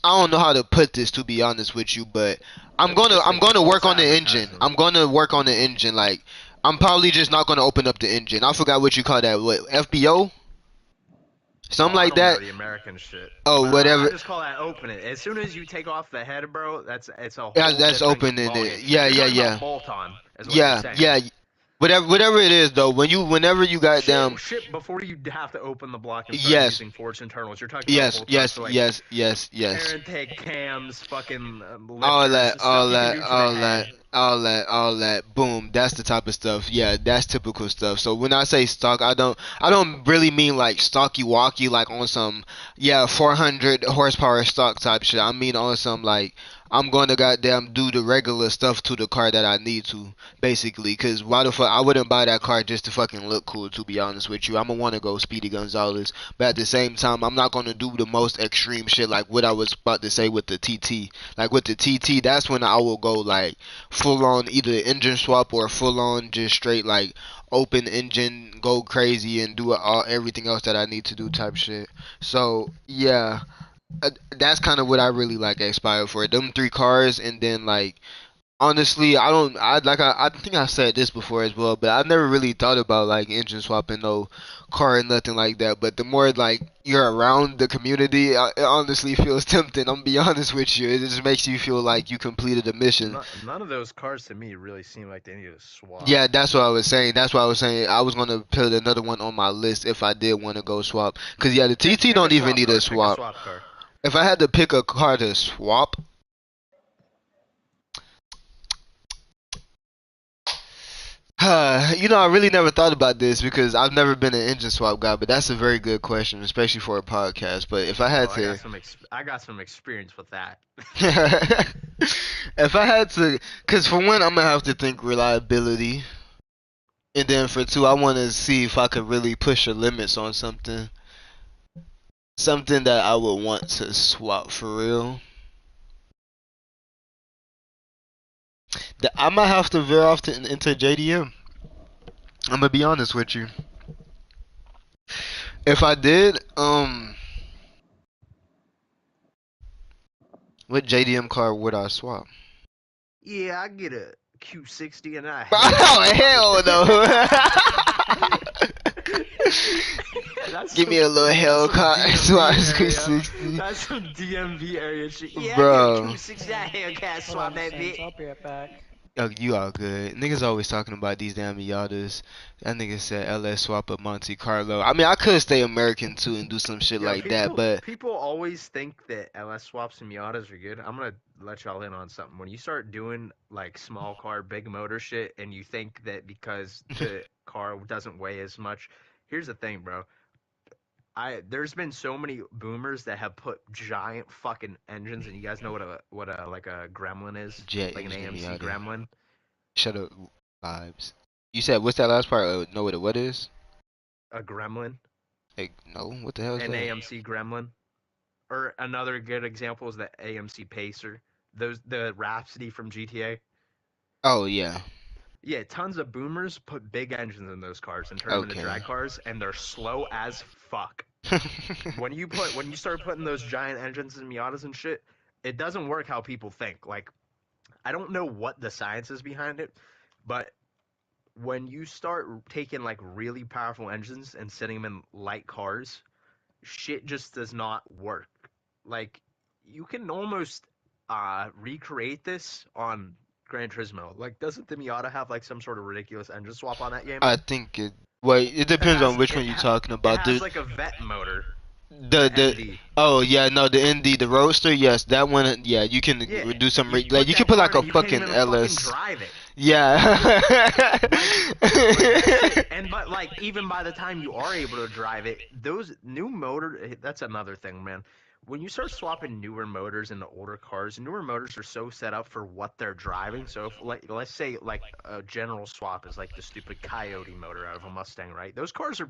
I don't know how to put this to be honest with you, but Let's just I'm say gonna work false on the engine. advertisement. I'm gonna work on the engine. Like I'm probably just not gonna open up the engine. I forgot what you call that. What FBO? Oh, Something I like don't know that. the American shit, Oh, but I whatever. just call that open it. As soon as you take off the head, bro, it's a Yeah, whole that's different open in ballgame. it. Yeah, You're yeah, talking yeah. about bolt on, is what you're Yeah, saying. yeah. Whatever it is though, whenever you got them. Shit before you have to open the block and start Yes, using forged internals. You're talking about yes, bolt on, yes, so like yes, yes, yes. parenteg cams, fucking All lifters, that, the all stuff you can that, do to the all that, head. all that. Boom. That's the type of stuff. Yeah, that's typical stuff. So when I say stock, I don't really mean like stocky walkie, like on some, yeah, 400 horsepower stock type shit. I mean on some like. I'm going to goddamn do the regular stuff to the car that I need to, basically. Cause why the fuck I wouldn't buy that car just to fucking look cool. To be honest with you, I'm gonna want to go Speedy Gonzalez, but at the same time, I'm not gonna do the most extreme shit like what I was about to say with the TT. Like with the TT, that's when I will go like full on either engine swap or full on just straight like open engine, go crazy and do all everything else that I need to do type shit. So yeah, that's kind of what I really like aspire for. Them three cars, and then like honestly, I don't. I think I said this before as well, but I've never really thought about like engine swapping no car and nothing like that. But the more like you're around the community, it honestly feels tempting. I'm gonna be honest with you. It just makes you feel like you completed a mission. None of those cars to me really seem like they need a swap. Yeah, that's what I was saying. That's what I was saying. I was gonna put another one on my list if I did want to go swap. Cause yeah, the TT Pick a don't even swap need car. a Pick a swap. swap car. If I had to pick a car to swap, I really never thought about this because I've never been an engine swap guy, but that's a very good question, especially for a podcast. But if I had to, I got some experience with that. if I had to, because for one, I'm gonna have to think reliability, and then for two, I want to see if I could really push the limits on something. Something that I would want to swap for real. I might have to veer off into JDM. I'm gonna be honest with you. If I did, what JDM car would I swap? Yeah, I get a Q60 and I Oh hell no! Give me a little Hellcat swap Q60, That's some DMV area shit. Yeah, bro. I get a Q60 that Hellcat Hold swap on, that Saints. bitch. I'll be right back. Oh, you all good. Niggas always talking about these damn Miatas. That nigga said LS swap at Monte Carlo. I mean, I could stay American too and do some shit Yo, like that, but people always think that LS swaps and Miatas are good. I'm gonna let y'all in on something. When you start doing like small car, big motor shit, and you think that because the car doesn't weigh as much, here's the thing, bro. There's been so many boomers that have put giant fucking engines, and you guys know what a like a Gremlin is, jet like an engine AMC Miata. Gremlin. Shut up, vibes. You said what's that last part? Know what what is? A Gremlin, Like no, what the hell is an that? AMC Gremlin, or another good example is the AMC Pacer. The Rhapsody from GTA. Oh yeah. Yeah, tons of boomers put big engines in those cars and turn them into Okay. drag cars, and they're slow as fuck. When you start putting those giant engines in Miatas and shit, it doesn't work how people think. Like, I don't know what the science is behind it, but when you start taking like really powerful engines and setting them in light cars, shit just does not work. Like, you can almost recreate this on Gran Turismo. Like, doesn't the Miata have like some sort of ridiculous engine swap on that game? I think it. Well, it depends on which one you're talking It about. has like a vet motor. The ND. oh yeah, no, the ND, the Roadster, yes, that one, yeah, you can Yeah, do some you like put you can that put like car a in, you can't fucking even LS. fucking drive it. Yeah. That shit, and but like even by the time you are able to drive it, those new motor, that's another thing, man. When you start swapping newer motors into older cars, newer motors are so set up for what they're driving. So if like let's say like a general swap is like the stupid Coyote motor out of a Mustang, right? Those cars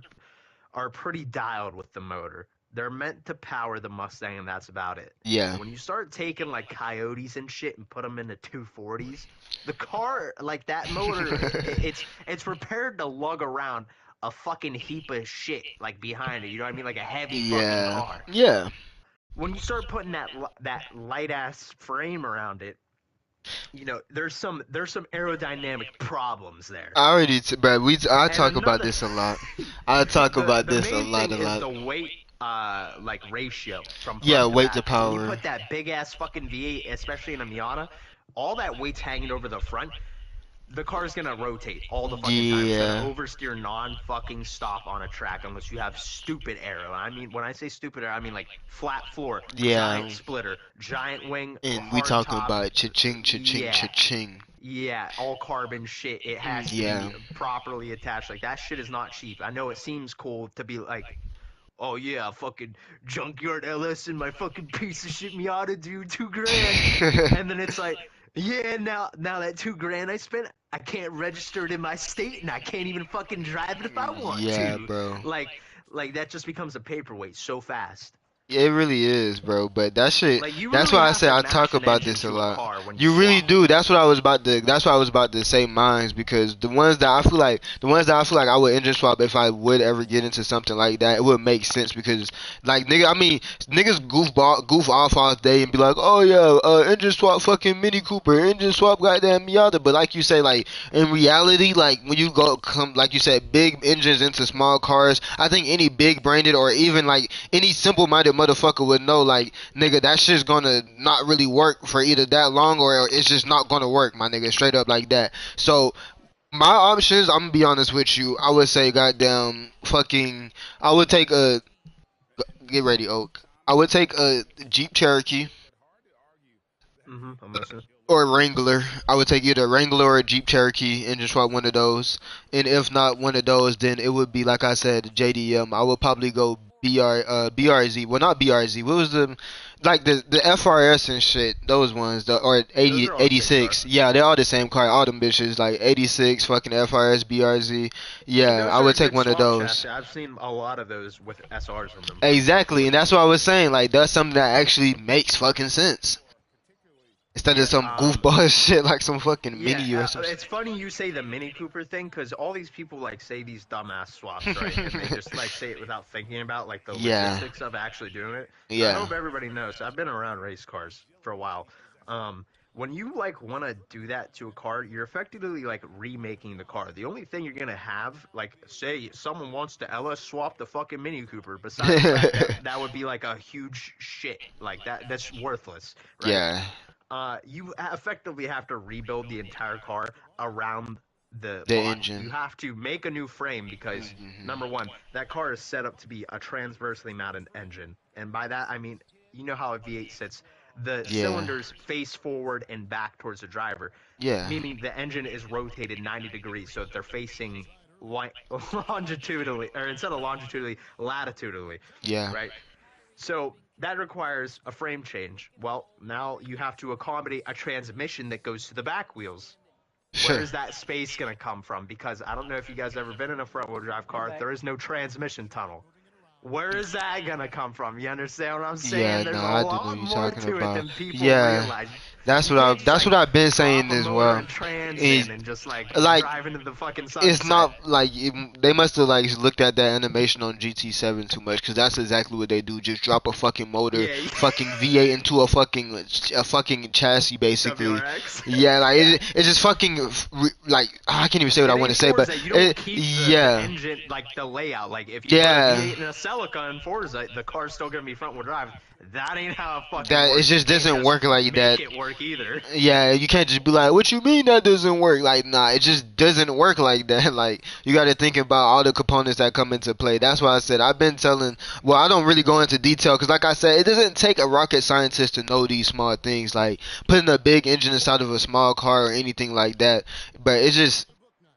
are pretty dialed with the motor. They're meant to power the Mustang, and that's about it. Yeah. When you start taking like Coyotes and shit and put them into 240s, the car, like that motor, it's prepared to lug around a fucking heap of shit like behind it. You know what I mean? Like a heavy fucking Yeah. car. Yeah. When you start putting that light ass frame around it, you know there's some aerodynamic problems there. I already, bro. I And talk about another, this a lot. I talk about the this a main lot, thing a is lot. the weight, like ratio from Yeah, front to weight to back. When you power. put that big ass fucking V8, especially in a Miata, all that weight's hanging over the front. The car's gonna rotate all the fucking time. It's gonna Yeah. oversteer non-fucking stop on a track unless you have stupid aero. I mean, when I say stupid aero, I mean like flat floor, Yeah. giant splitter, giant wing, And we hard talking top. about cha-ching, cha-ching, Yeah. cha-ching. Yeah, all carbon shit. It has to Yeah. be properly attached. Like that shit is not cheap. I know it seems cool to be like, oh yeah, fucking junkyard LS in my fucking piece of shit Miata, dude, $2,000. And then it's like, yeah, now that $2,000 I spent, I can't register it in my state, and I can't even fucking drive it if I want Yeah, to. bro. Like that just becomes a paperweight so fast. It really is, bro. But that shit. Like you That's really why I have say to I match talk an about engine this a to a lot. car when You really swap them. do. That's what I was about to. That's what I was about to say. Mines because the ones that I feel like, I would engine swap if I would ever get into something like that, it would make sense because, like, nigga, I mean, niggas goof off all day and be like, oh yeah, engine swap, fucking Mini Cooper, engine swap, goddamn Miata. But like you say, like in reality, like when you like you said, big engines into small cars, I think any big branded or even like any simple minded motherfucker would know, like, nigga, that shit's gonna not really work for either that long or it's just not gonna work, my nigga, straight up like that. So my options, I'm gonna be honest with you, I would say goddamn fucking, I would take a, get ready, Oak, I would take a Jeep Cherokee I'm listening. or a Wrangler. I would take either a Wrangler or a Jeep Cherokee and just swap one of those. And if not one of those, then it would be, like I said, JDM. I would probably go BRZ. Well, not BRZ. What was the FRS and shit? Those ones, or Those 80 are all the eighty same car. six. Yeah, they're all the same car. All them bitches like 86, fucking FRS, BRZ. And Yeah, those I are a would take good one of swap those. chassis. I've seen a lot of those with SRs on them. Exactly, and that's what I was saying. Like that's something that actually makes fucking sense instead of Yeah. some goofball shit like some fucking Yeah, mini or some. it's funny you say the Mini Cooper thing because all these people like say these dumbass swaps, right? And they just like say it without thinking about like the Yeah. logistics of actually doing it. I Yeah. hope everybody knows. I've been around race cars for a while. When you like want to do that to a car, you're effectively like remaking the car. The only thing you're gonna have, like, say someone wants to LS swap the fucking Mini Cooper. Besides the fact that that would be like a huge shit, like that's worthless, right? Yeah. You effectively have to rebuild the entire car around the The body. engine. You have to make a new frame because number one, that car is set up to be a transversely mounted engine, and by that I mean you know how a V8 sits. The Yeah. cylinders face forward and back towards the driver, Yeah. meaning the engine is rotated 90 degrees, so they're facing longitudinally, or instead of longitudinally, latitudinally, Yeah. right? So that requires a frame change. Well, now you have to accommodate a transmission that goes to the back wheels. Where is that space going to come from? Because I don't know if you guys ever been in a front-wheel drive car. There is no transmission tunnel. Where is that going to come from? You understand what I'm saying? Yeah, There's no, a I do know lot what you're more talking to about. it than people Yeah. realize. That's You what can't just, that's like, what I've been saying drop a as motor well. and trans Is in and just like like drive into the fucking sunset. it's not like they must have like looked at that animation on GT7 too much because that's exactly what they do. Just drop a fucking motor, Yeah. fucking V8 into a fucking chassis basically. WRX. Yeah, like it's just fucking like I can't even say what I want to say, but Forza, you don't keep the yeah. engine, like the layout. Like if you Yeah. put a V8 in a Celica in Forza, the car's still gonna be front-wheel drive. That ain't how it fucking That works. it just You can't doesn't work like make that. it work either. Yeah, you can't just be like, "What you mean that doesn't work?" Like, nah, it just doesn't work like that. Like, you got to think about all the components that come into play. That's why I said I've been telling. Well, I don't really go into detail because, like I said, it doesn't take a rocket scientist to know these small things, like putting a big engine inside of a small car or anything like that. But it's just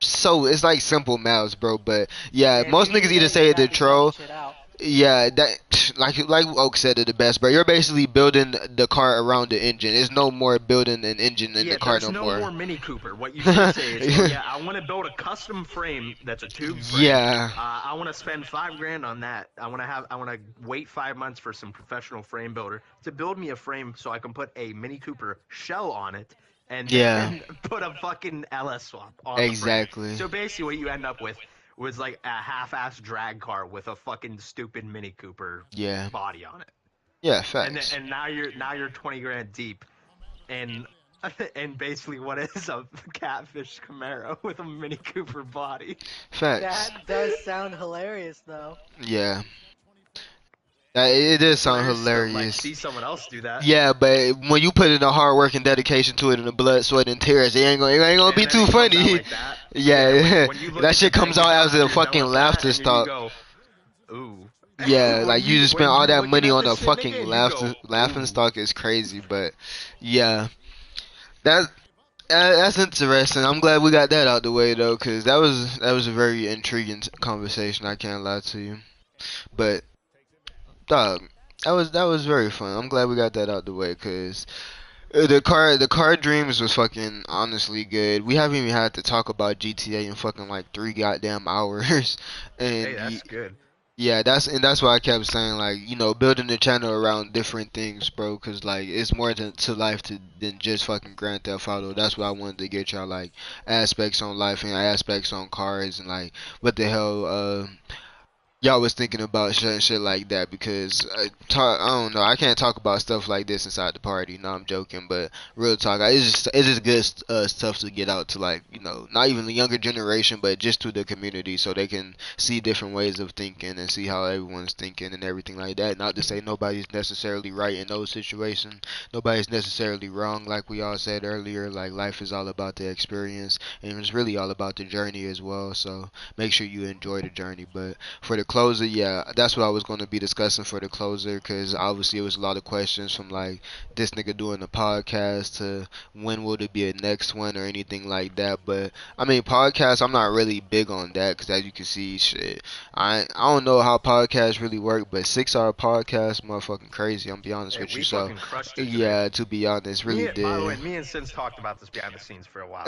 it's like simple maths, bro. But yeah, At most the end niggas of the either day, say you it to have to try the troll. shit out. Yeah, that like Oak said it the best, bro. You're basically building the car around the engine. There's no more building an engine in Yeah, the car there's no no more Mini Cooper. What you should say is, oh, yeah, I want to build a custom frame that's a tube frame. Yeah. I want to spend $5,000 on that. I want to wait 5 months for some professional frame builder to build me a frame so I can put a Mini Cooper shell on it and Yeah. then put a fucking LS swap on Exactly. the frame. So basically, what you end up with was like a half-ass drag car with a fucking stupid Mini Cooper Yeah. body on it. Yeah, facts. And now you're $20,000 deep, and basically what is a catfish Camaro with a Mini Cooper body. Facts. That does sound hilarious, though. Yeah. It does sound Hilarious to, like, hilarious. see someone else do that. Yeah, but when you put in the hard work and dedication to it and the blood, sweat, and tears, it ain't gonna be And then too it comes out funny. like that. Yeah, when you look that at shit the comes bank out account as and a you're fucking done with that, laughter and stock. you go, ooh. Yeah, When like you just when spent all you that looking money at on the a shit, fucking nigga, and you laughing go, ooh. stock is crazy, but yeah, that that's interesting. I'm glad we got that out the way though, cause that was a very intriguing conversation. I can't lie to you, but dog, that was very fun. I'm glad we got that out the way, cause the car dreams was fucking honestly good. We haven't even had to talk about GTA in fucking like 3 goddamn hours, Hey, and that's good. yeah, that's why I kept saying like building the channel around different things, bro. Cause like it's more to life than just fucking Grand Theft Auto. That's why I wanted to get y'all like aspects on life and aspects on cars and like what the hell y'all was thinking about shit like that because I don't know, I can't talk about stuff like this inside the party. No, I'm joking, but real talk, it's just good stuff to get out to like not even the younger generation, but just to the community so they can see different ways of thinking and see how everyone's thinking and everything like that. Not to say nobody's necessarily right in those situations, nobody's necessarily wrong. Like we all said earlier, like life is all about the experience and it's really all about the journey as well. So make sure you enjoy the journey, but for the closer, yeah, that's what I was going to be discussing for the closer, because obviously it was a lot of questions from like this nigga doing a podcast to when will there be a next one or anything like that. But I mean, podcasts, I'm not really big on that because as you can see, shit, I don't know how podcasts really work, but 6 hour podcast, motherfucking crazy. I'm be honest Hey, with you. we So fucking crushed it today. yeah, to be honest, really By the way, did. me and Sins talked about this behind the scenes for a while.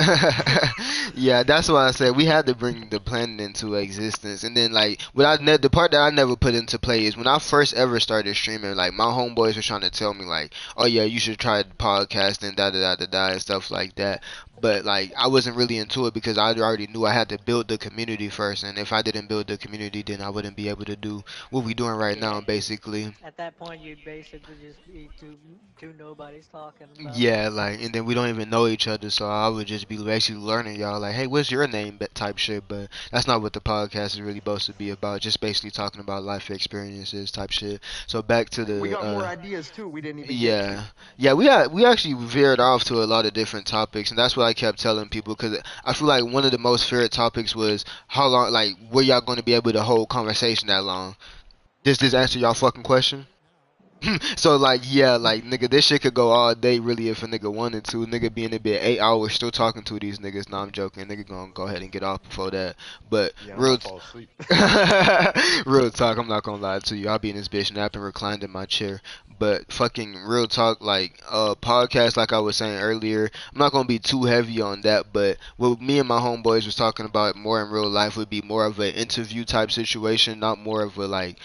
Yeah, that's why I said we had to bring the planning into existence. And then like the part that I never put into play is when I first ever started streaming, like my homeboys were trying to tell me like, oh yeah, you should try podcasting, da da da da da, and stuff like that. But like I wasn't really into it because I already knew I had to build the community first, and if I didn't build the community, then I wouldn't be able to do what we doing right Yeah, now, basically. at that point you'd basically just be two nobodies talking about Yeah, like, and then we don't even know each other, so I would just be basically learning y'all, like, hey, what's your name, type shit. But that's not what the podcast is really supposed to be about. Just basically talking about life experiences, type shit. So back to We the, got more ideas too. We didn't even get to. yeah, yeah, we actually veered off to a lot of different topics, and that's what I kept telling people because I feel like one of the most feared topics was how long, like, were y'all going to be able to hold conversation that long? Does this answer y'all fucking question? So like yeah, like nigga, this shit could go all day really if a nigga wanted to. Nigga be in a bit 8 hours still talking to these niggas. Nah, I'm joking. Nigga gonna go ahead and get off before that. But Yeah, I'm real, gonna fall asleep. real talk. I'm not gonna lie to you. I'll be in this bitch napping, reclined in my chair. But fucking real talk, like podcast, like I was saying earlier. I'm not gonna be too heavy on that. But what me and my homeboys was talking about more in real life would be more of an interview type situation, not more of a like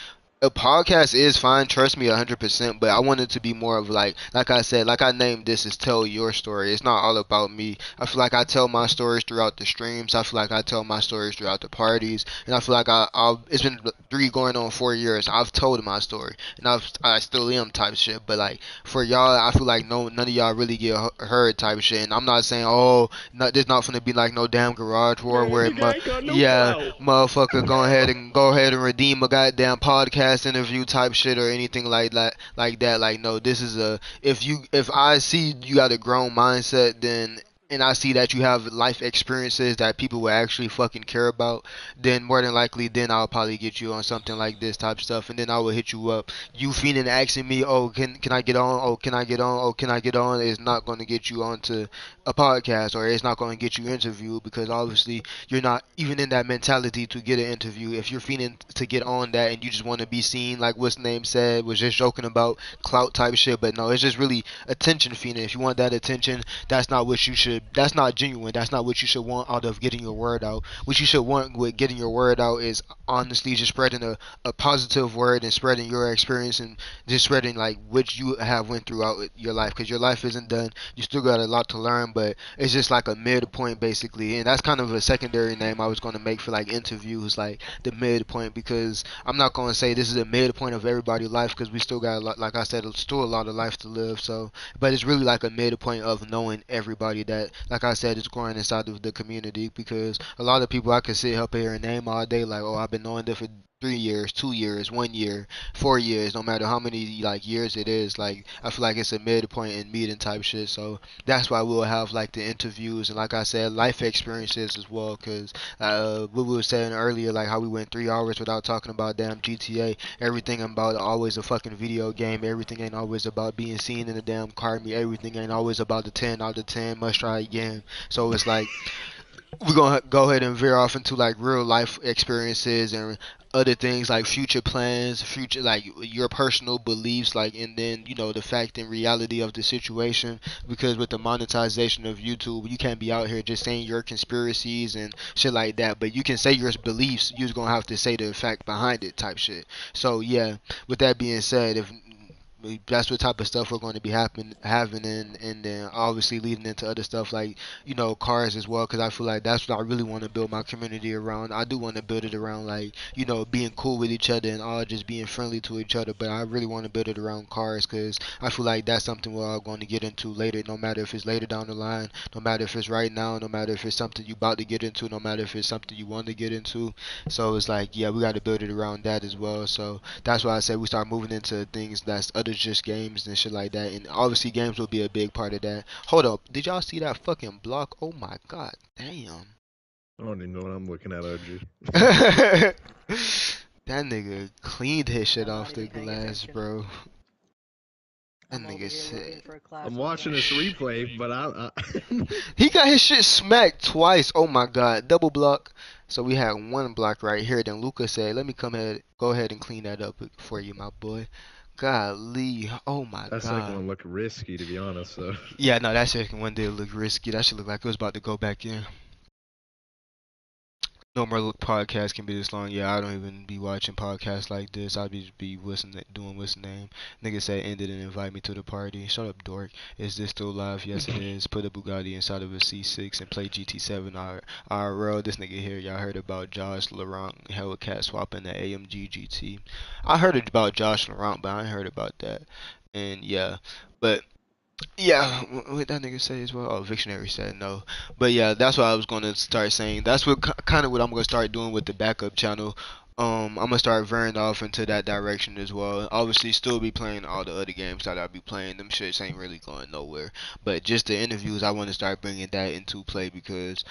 a podcast is fine, trust me 100%, but I want it to be more of like I said, like I named this is tell your story. It's not all about me. I feel like I tell my stories throughout the streams. I feel like I tell my stories throughout the parties, and I feel like it's been 3 going on 4 years. I've told my story, and I still am type shit. But like for y'all, I feel like none of y'all really get heard type shit. And I'm not saying there's not gonna be like no damn garage war Man, where nigga, I ain't got no yeah, clout. motherfucker, go ahead and redeem a goddamn podcast interview type shit or anything like that. Like that. Like no, this is a if I see you got a grown mindset, then and I see that you have life experiences that people will actually fucking care about, then more than likely, then I'll probably get you on something like this type stuff, and then I will hit you up. You feeling asking me, oh, can I get on? Oh, can I get on? Oh, can I get on? Is not going to get you onto a podcast, or it's not going to get you interviewed because obviously you're not even in that mentality to get an interview. If you're feeling to get on that and you just want to be seen, like what's name said, was just joking about clout type shit, but no, it's just really attention feeling. If you want that attention, that's not what you should. That's not genuine. That's not what you should want out of getting your word out. What you should want with getting your word out is honestly just spreading a positive word and spreading your experience and just spreading like what you have went throughout your life because your life isn't done. You still got a lot to learn, but it's just like a midpoint basically, and that's kind of a secondary name I was going to make for like interviews, like the midpoint, because I'm not going to say this is a midpoint of everybody's life because we still got a lot, like I said, still a lot of life to live. So, but it's really like a midpoint of knowing everybody that, like I said, is growing inside of the community because a lot of people I could sit up here and name all day, like, oh, I've been knowing them for 3 years, 2 years, 1 year, 4 years, no matter how many like years it is. Like I feel like it's a midpoint in meeting type shit. So that's why we'll have like the interviews and like I said, life experiences as well. Cause what we were saying earlier, like how we went 3 hours without talking about damn GTA. Everything about always a fucking video game. Everything ain't always about being seen in a damn car. Everything ain't always about the 10 out of 10 must try again. So it's like we're gonna go ahead and veer off into like real life experiences and other things like future plans, future like your personal beliefs, like and then the fact and reality of the situation. Because with the monetization of YouTube, you can't be out here just saying your conspiracies and shit like that. But you can say your beliefs. You're just gonna have to say the fact behind it, type shit. So yeah, with that being said, if that's what type of stuff we're going to be having and then obviously leading into other stuff like cars as well because I feel like that's what I really want to build my community around. I do want to build it around like being cool with each other and all just being friendly to each other, but I really want to build it around cars because I feel like that's something we're all going to get into later, no matter if it's later down the line, no matter if it's right now, no matter if it's something you about to get into, no matter if it's something you want to get into. So it's like, yeah, we got to build it around that as well. So that's why I said we start moving into things that's other just games and shit like that. And obviously games will be a big part of that. Hold up, did y'all see that fucking block? Oh my god, damn. I don't even know what I'm looking at, OG. That nigga cleaned his shit I'm not off the even paying glass, attention. bro. That I'm over nigga here looking said for a I'm class watching movement. this replay, but he got his shit smacked twice. Oh my god, double block. So we had one block right here. Then Luca said, "Let me go ahead and clean that up for you, my boy." Golly, oh my that second god. one looked risky, to be honest. So Yeah, no, that second one did look risky. That should look like it was about to go back in. No more podcast can be this long. Yeah, I don't even be watching podcasts like this. I be listening, doing what's the name. Nigga said ended and invite me to the party. Shut up, dork. Is this still live? Yes, it is. Put a Bugatti inside of a C6 and play GT7 IRL. This nigga here, y'all heard about Josh Laurent Hellcat swapping the AMG GT. I heard about Josh Laurent, but I ain't heard about that. And yeah, but yeah, what that nigga say as well? Oh, Victionary said no. But yeah, that's what I was gonna start saying. That's what kind of what I'm gonna start doing with the backup channel. I'm gonna start veering off into that direction as well. Obviously, still be playing all the other games that I be playing. Them shits ain't really going nowhere. But just the interviews, I want to start bringing that into play because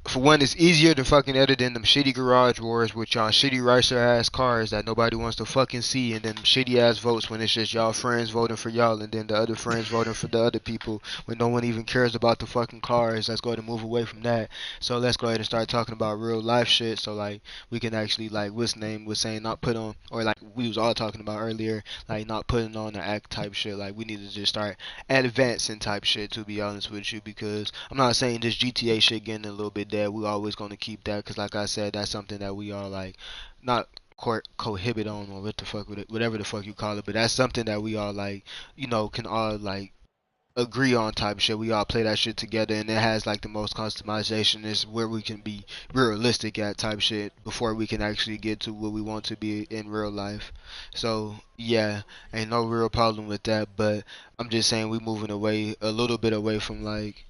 for one, it's easier to fucking edit than them shitty garage wars with y'all shitty racer ass cars that nobody wants to fucking see, and then shitty ass votes when it's just y'all friends voting for y'all, and then the other friends voting for the other people when no one even cares about the fucking cars. Let's go ahead and move away from that. So let's go ahead and start talking about real life shit. So like we can actually like what's name was saying not put on or like we was all talking about earlier, like not putting on the act type shit. Like we need to just start advancing type shit to be honest with you because I'm not saying this GTA shit getting a little bit dead. We always gonna keep that because like I said, that's something that we all like not cohibit on or what the fuck with it, whatever the fuck you call it, but that's something that we all like, can all like agree on type shit. We all play that shit together, and it has like the most customization. Is where we can be realistic at type shit before we can actually get to what we want to be in real life. So yeah, ain't no real problem with that. But I'm just saying we moving away a little bit away from like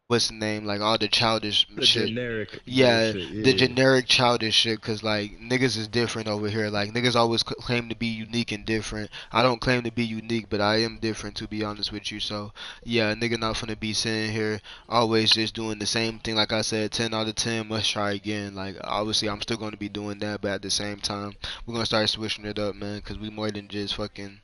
what's the name, like all the childish the shit. generic Yeah, bullshit. the Yeah. generic childish shit, cause like niggas is different over here. Like niggas always claim to be unique and different. I don't claim to be unique, but I am different to be honest with you. So yeah, nigga not finna be sitting here always just doing the same thing. Like I said, 10 out of 10, must try again. Like obviously I'm still gonna be doing that, but at the same time we're gonna start switching it up, man, cause we more than just fucking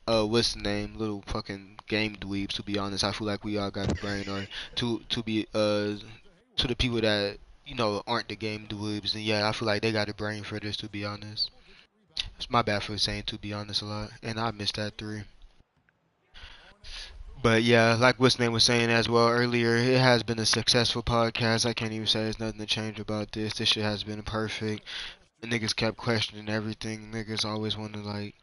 what's the name, little fucking game dweebs. To be honest, I feel like we all got a brain, or to be to the people that aren't the game dweebs, and yeah, I feel like they got a brain for this. To be honest, it's my bad for saying to be honest a lot, and I missed that three. But yeah, like what's name was saying as well earlier, it has been a successful podcast. I can't even say there's nothing to change about this. This shit has been perfect. Niggas kept questioning everything. Niggas always want to like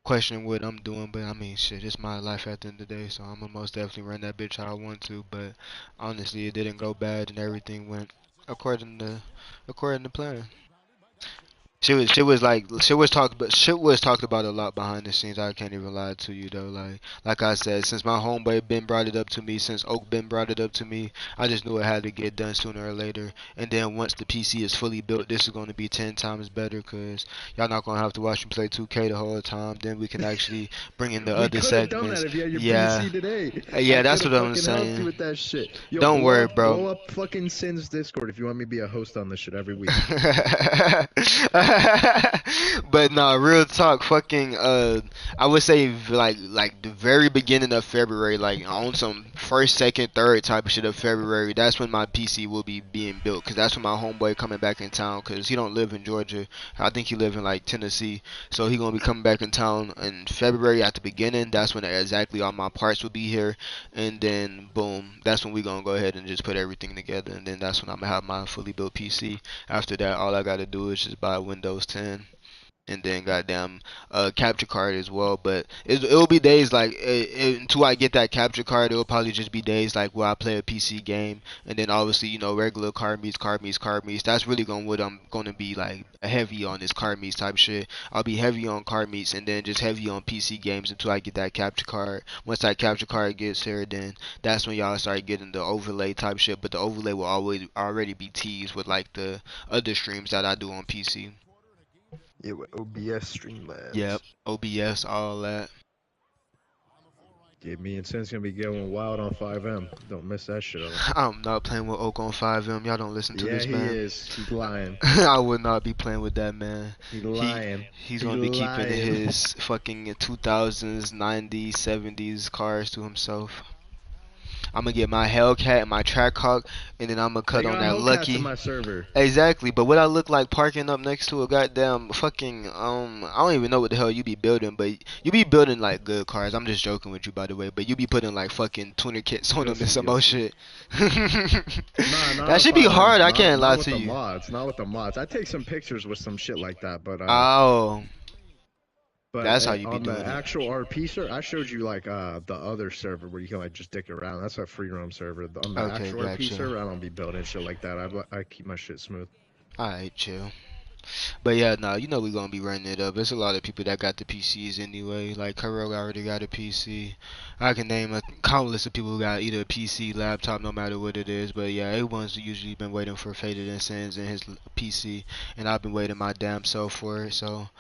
question what I'm doing, but I mean, shit, it's my life at the end of the day, so I'm gonna most definitely run that bitch how I want to. But honestly, it didn't go bad, and everything went according to according to plan. Shit was talked about a lot behind the scenes. I can't even lie to you though. Like I said, since my homeboy Ben brought it up to me, since Oak Ben brought it up to me, I just knew it had to get done sooner or later. And then once the PC is fully built, this is going to be 10 times better because y'all not gonna have to watch me play 2K the whole time. Then we can actually bring in the We other could have done segments. that if you had your Yeah, PC today. I yeah, could that's have what I'm fucking helped you saying. with that shit. Yo, Don't worry, bro. blow up fucking Sin's Discord if you want me to be a host on this shit every week. But nah, real talk, fucking I would say like the very beginning of February, like on some first, second, third type of shit of February. That's when my PC will be being built, cause that's when my homeboy coming back in town, cause he don't live in Georgia. I think he live in like Tennessee, so he gonna be coming back in town in February at the beginning. That's when exactly all my parts will be here, and then boom, that's when we gonna go ahead and just put everything together, and then that's when I'm gonna have my fully built PC. After that, all I gotta do is just buy Windows 10 and then goddamn capture card as well. But it'll be days like until I get that capture card, it'll probably just be days like where I play a PC game, and then obviously regular card meets. That's really going what I'm gonna be like heavy on this card meets type shit. I'll be heavy on card meets and then just heavy on PC games until I get that capture card. Once that capture card gets here, then that's when y'all start getting the overlay type shit. But the overlay will always already be teased with like the other streams that I do on PC. Yeah, with OBS Yep, Streamlabs. OBS, all that. Yeah, me and Sin's gonna be going wild on 5M. Don't miss that shit up. I'm not playing with Oak on 5M. Y'all don't listen to Yeah, this he man. is. He's lying. I would not be playing with that man. He He lying. he's He gonna be keeping lying. his fucking 2000s, 90s, 70s cars to himself. I'm gonna get my Hellcat and my Trackhawk, and then I'm gonna They cut on got that Hellcats in Lucky. my server. Exactly, but what I look like parking up next to a goddamn fucking I don't even know what the hell you be building, but you be building like good cars. I'm just joking with you, by the way, but you be putting like fucking tuner kits on them and Guilty, some more guilty. shit. Nah, not That on should be 5M. hard. I Not can't lie not with to the you. mods. Not with the mods. I take some pictures with some shit like that, but Oh, but that's how you be on the doing it. actual RP server, I showed you like the other server where you can like just dick around. That's a free roam server. On the Okay, actual RP gotcha. server, I don't be building shit like that. I keep my shit smooth. Alright, chill. But yeah, nah, you know we gonna be running it up. There's a lot of people that got the PCs anyway. Like Kuro already got a PC. I can name a countless of people who got either a PC, laptop, no matter what it is. But yeah, everyone's usually been waiting for Faded and Sins and his PC, and I've been waiting my damn self for it. So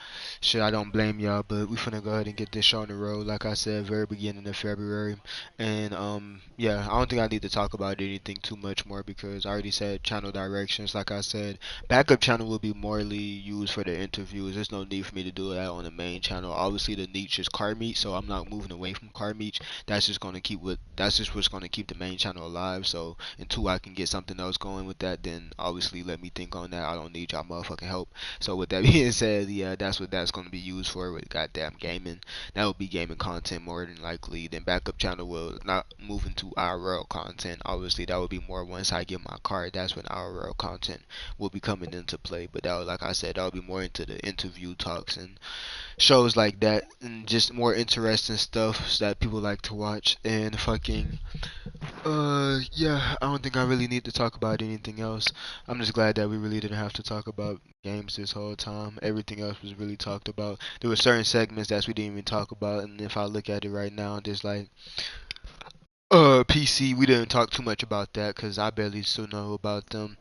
shit, I don't blame y'all. But we finna go ahead and get this show on the road. Like I said, very beginning of February, and yeah, I don't think I need to talk about anything too much more because I already said channel directions. Like I said. Backup channel will be morely used for the interviews. There's no need for me to do that on the main channel. Obviously, the niche is car meat, so I'm not moving away from car meat. That's just what's gonna keep the main channel alive. So until I can get something else going with that, then obviously let me think on that. I don't need y'all motherfucking help. So with that being said, yeah, that's what that's gonna be used for with goddamn gaming. That will be gaming content more than likely. Then backup channel will not move into IRL content. Obviously, that will be more once I get my card. That's when IRL content will be coming into play. But that, like I said, that'll be more into the interview talks and shows like that, and just more interesting stuff that people like to watch. And fucking, yeah, I don't think I really need to talk about anything else. I'm just glad that we really didn't have to talk about games this whole time. Everything else was really talked about. There were certain segments that we didn't even talk about, and if I look at it right now, there's like PC, we didn't talk too much about that because I barely still know about them.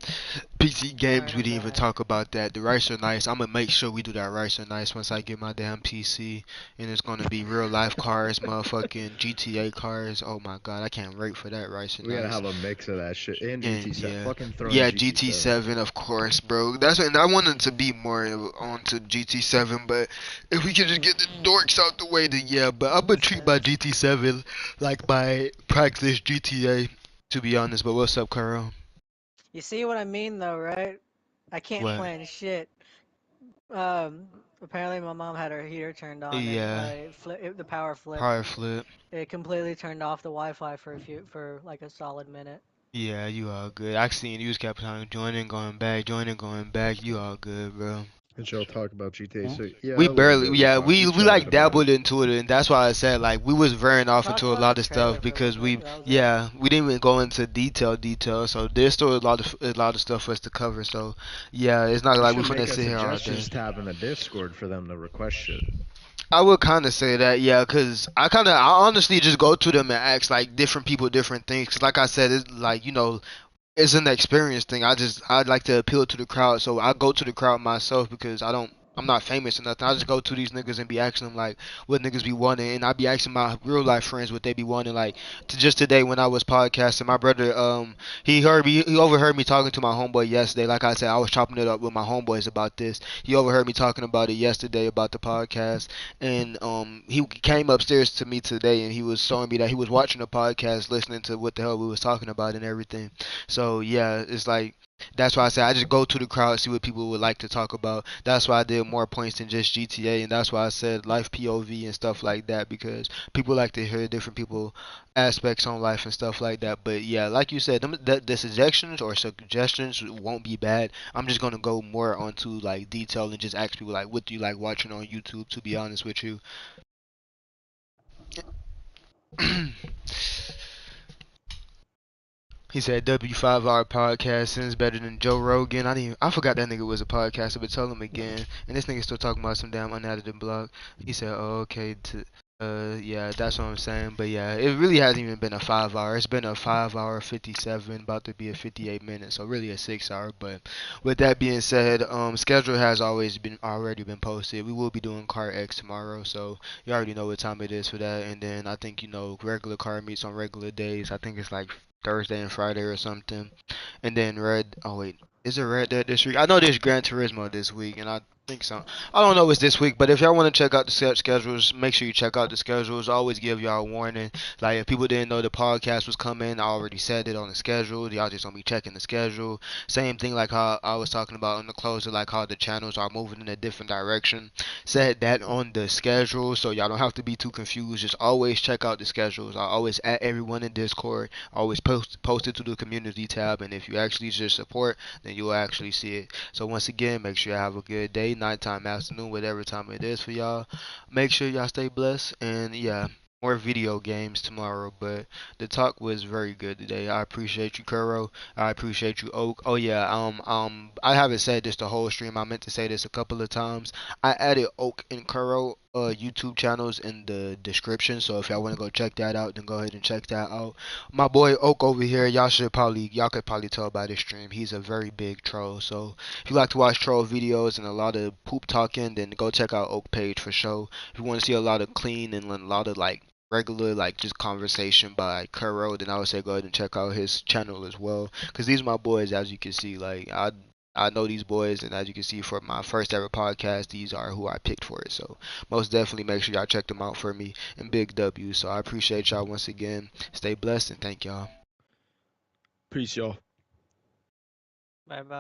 PC games, Alright, we I'm didn't even back. talk about that. The rice are nice. I'm gonna make sure we do that rice are nice once I get my damn PC, and it's gonna be real life cars, motherfucking GTA cars. Oh my god, I can't wait for that rice are We gotta nice. have a mix of that shit and And GT7. yeah, Fucking throw in yeah, GT7. GT7 of course, bro. That's what I wanted to be more onto GT7, but if we could just get the dorks out the way, then yeah. But I'm gonna treat my GT7 like my practice GTA, to be honest. But what's up, Carl? You see what I mean, though, right? I can't What? plan shit. Um, Apparently my mom had her heater turned on and Yeah, the power flipped. power flip. It completely turned off the Wi-Fi for like a solid minute. Yeah, you all good. I seen you was kept on joining, going back, joining, going back. You all good, bro. And y'all talk about GTA 6. Yeah, We a little barely, bit. yeah, We we chatted like about it. dabbled into it, and that's why I said like we was veering We off talked into a about the lot of trailer stuff for a little because bit. we, That was it. yeah, we didn't even go into detail. So there's still a lot of stuff for us to cover. So yeah, it's not We like we're should gonna make a sit here all day. suggestions tab in the Discord for them to request shit. I would kind of say that, yeah, because I honestly just go to them and ask like different people different things. Because like I said, it's like it's an experience thing. I'd like to appeal to the crowd, so I go to the crowd myself because I'm not famous or nothing. I just go to these niggas and be asking them like what niggas be wanting, and I be asking my real life friends what they be wanting. Like just today when I was podcasting, my brother he overheard me talking to my homeboy yesterday. Like I said, I was chopping it up with my homeboys about this. He overheard me talking about it yesterday about the podcast, and he came upstairs to me today and he was showing me that he was watching the podcast, listening to what the hell we was talking about and everything. So yeah, it's like that's why I say I just go to the crowd, see what people would like to talk about. That's why I did more points than just GTA, and that's why I said life POV and stuff like that because people like to hear different people aspects on life and stuff like that. But yeah, like you said, the suggestions won't be bad. I'm just gonna go more onto like detail and just ask people like, what do you like watching on YouTube? To be honest with you. He said W5R podcast is better than Joe Rogan. I forgot that nigga was a podcaster, but tell him again. And this nigga still talking about some damn unedited blog. He said, "Oh, okay." Yeah, that's what I'm saying. But yeah, it really hasn't even been a 5 hour. It's been a 5 hour 57, about to be a 58 minutes. So really a 6 hour. But with that being said, schedule has already been posted. We will be doing Car X tomorrow, so you already know what time it is for that. And then I think regular car meets on regular days. I think it's like Thursday and Friday or something. And then Red. Oh wait, is it Red Dead this week? I know there's Gran Turismo this week, and I think so. I don't know if it's this week, but if y'all want to check out the schedules, make sure you check out the schedules. I always give y'all a warning. Like if people didn't know the podcast was coming, I already said it on the schedule. Y'all just gonna be checking the schedule. Same thing like how I was talking about in the closer, like how the channels are moving in a different direction. Said that on the schedule, so y'all don't have to be too confused. Just always check out the schedules. I always add everyone in Discord. Always post it to the community tab, and if you actually just support, then you'll actually see it. So once again, make sure you have a good day, nighttime, afternoon, whatever time it is for y'all. Make sure y'all stay blessed, and yeah, more video games tomorrow. But the talk was very good today. I appreciate you, Kuro. I appreciate you, Oak. Oh yeah, I haven't said this the whole stream. I meant to say this a couple of times. I added Oak and Kuro YouTube channels in the description. So if y'all want to go check that out, then go ahead and check that out. My boy Oak over here, y'all could probably tell by this stream, he's a very big troll. So if you like to watch troll videos and a lot of poop talking, then go check out Oak page for sure. If you want to see a lot of clean and a lot of like regular like just conversation by Kuro, then I would say go ahead and check out his channel as well. Cause these are my boys, as you can see. Like I know these boys, and as you can see for my first ever podcast, these are who I picked for it. So most definitely make sure y'all check them out for me, and big W. So I appreciate y'all once again. Stay blessed and thank y'all. Peace, y'all. Bye bye.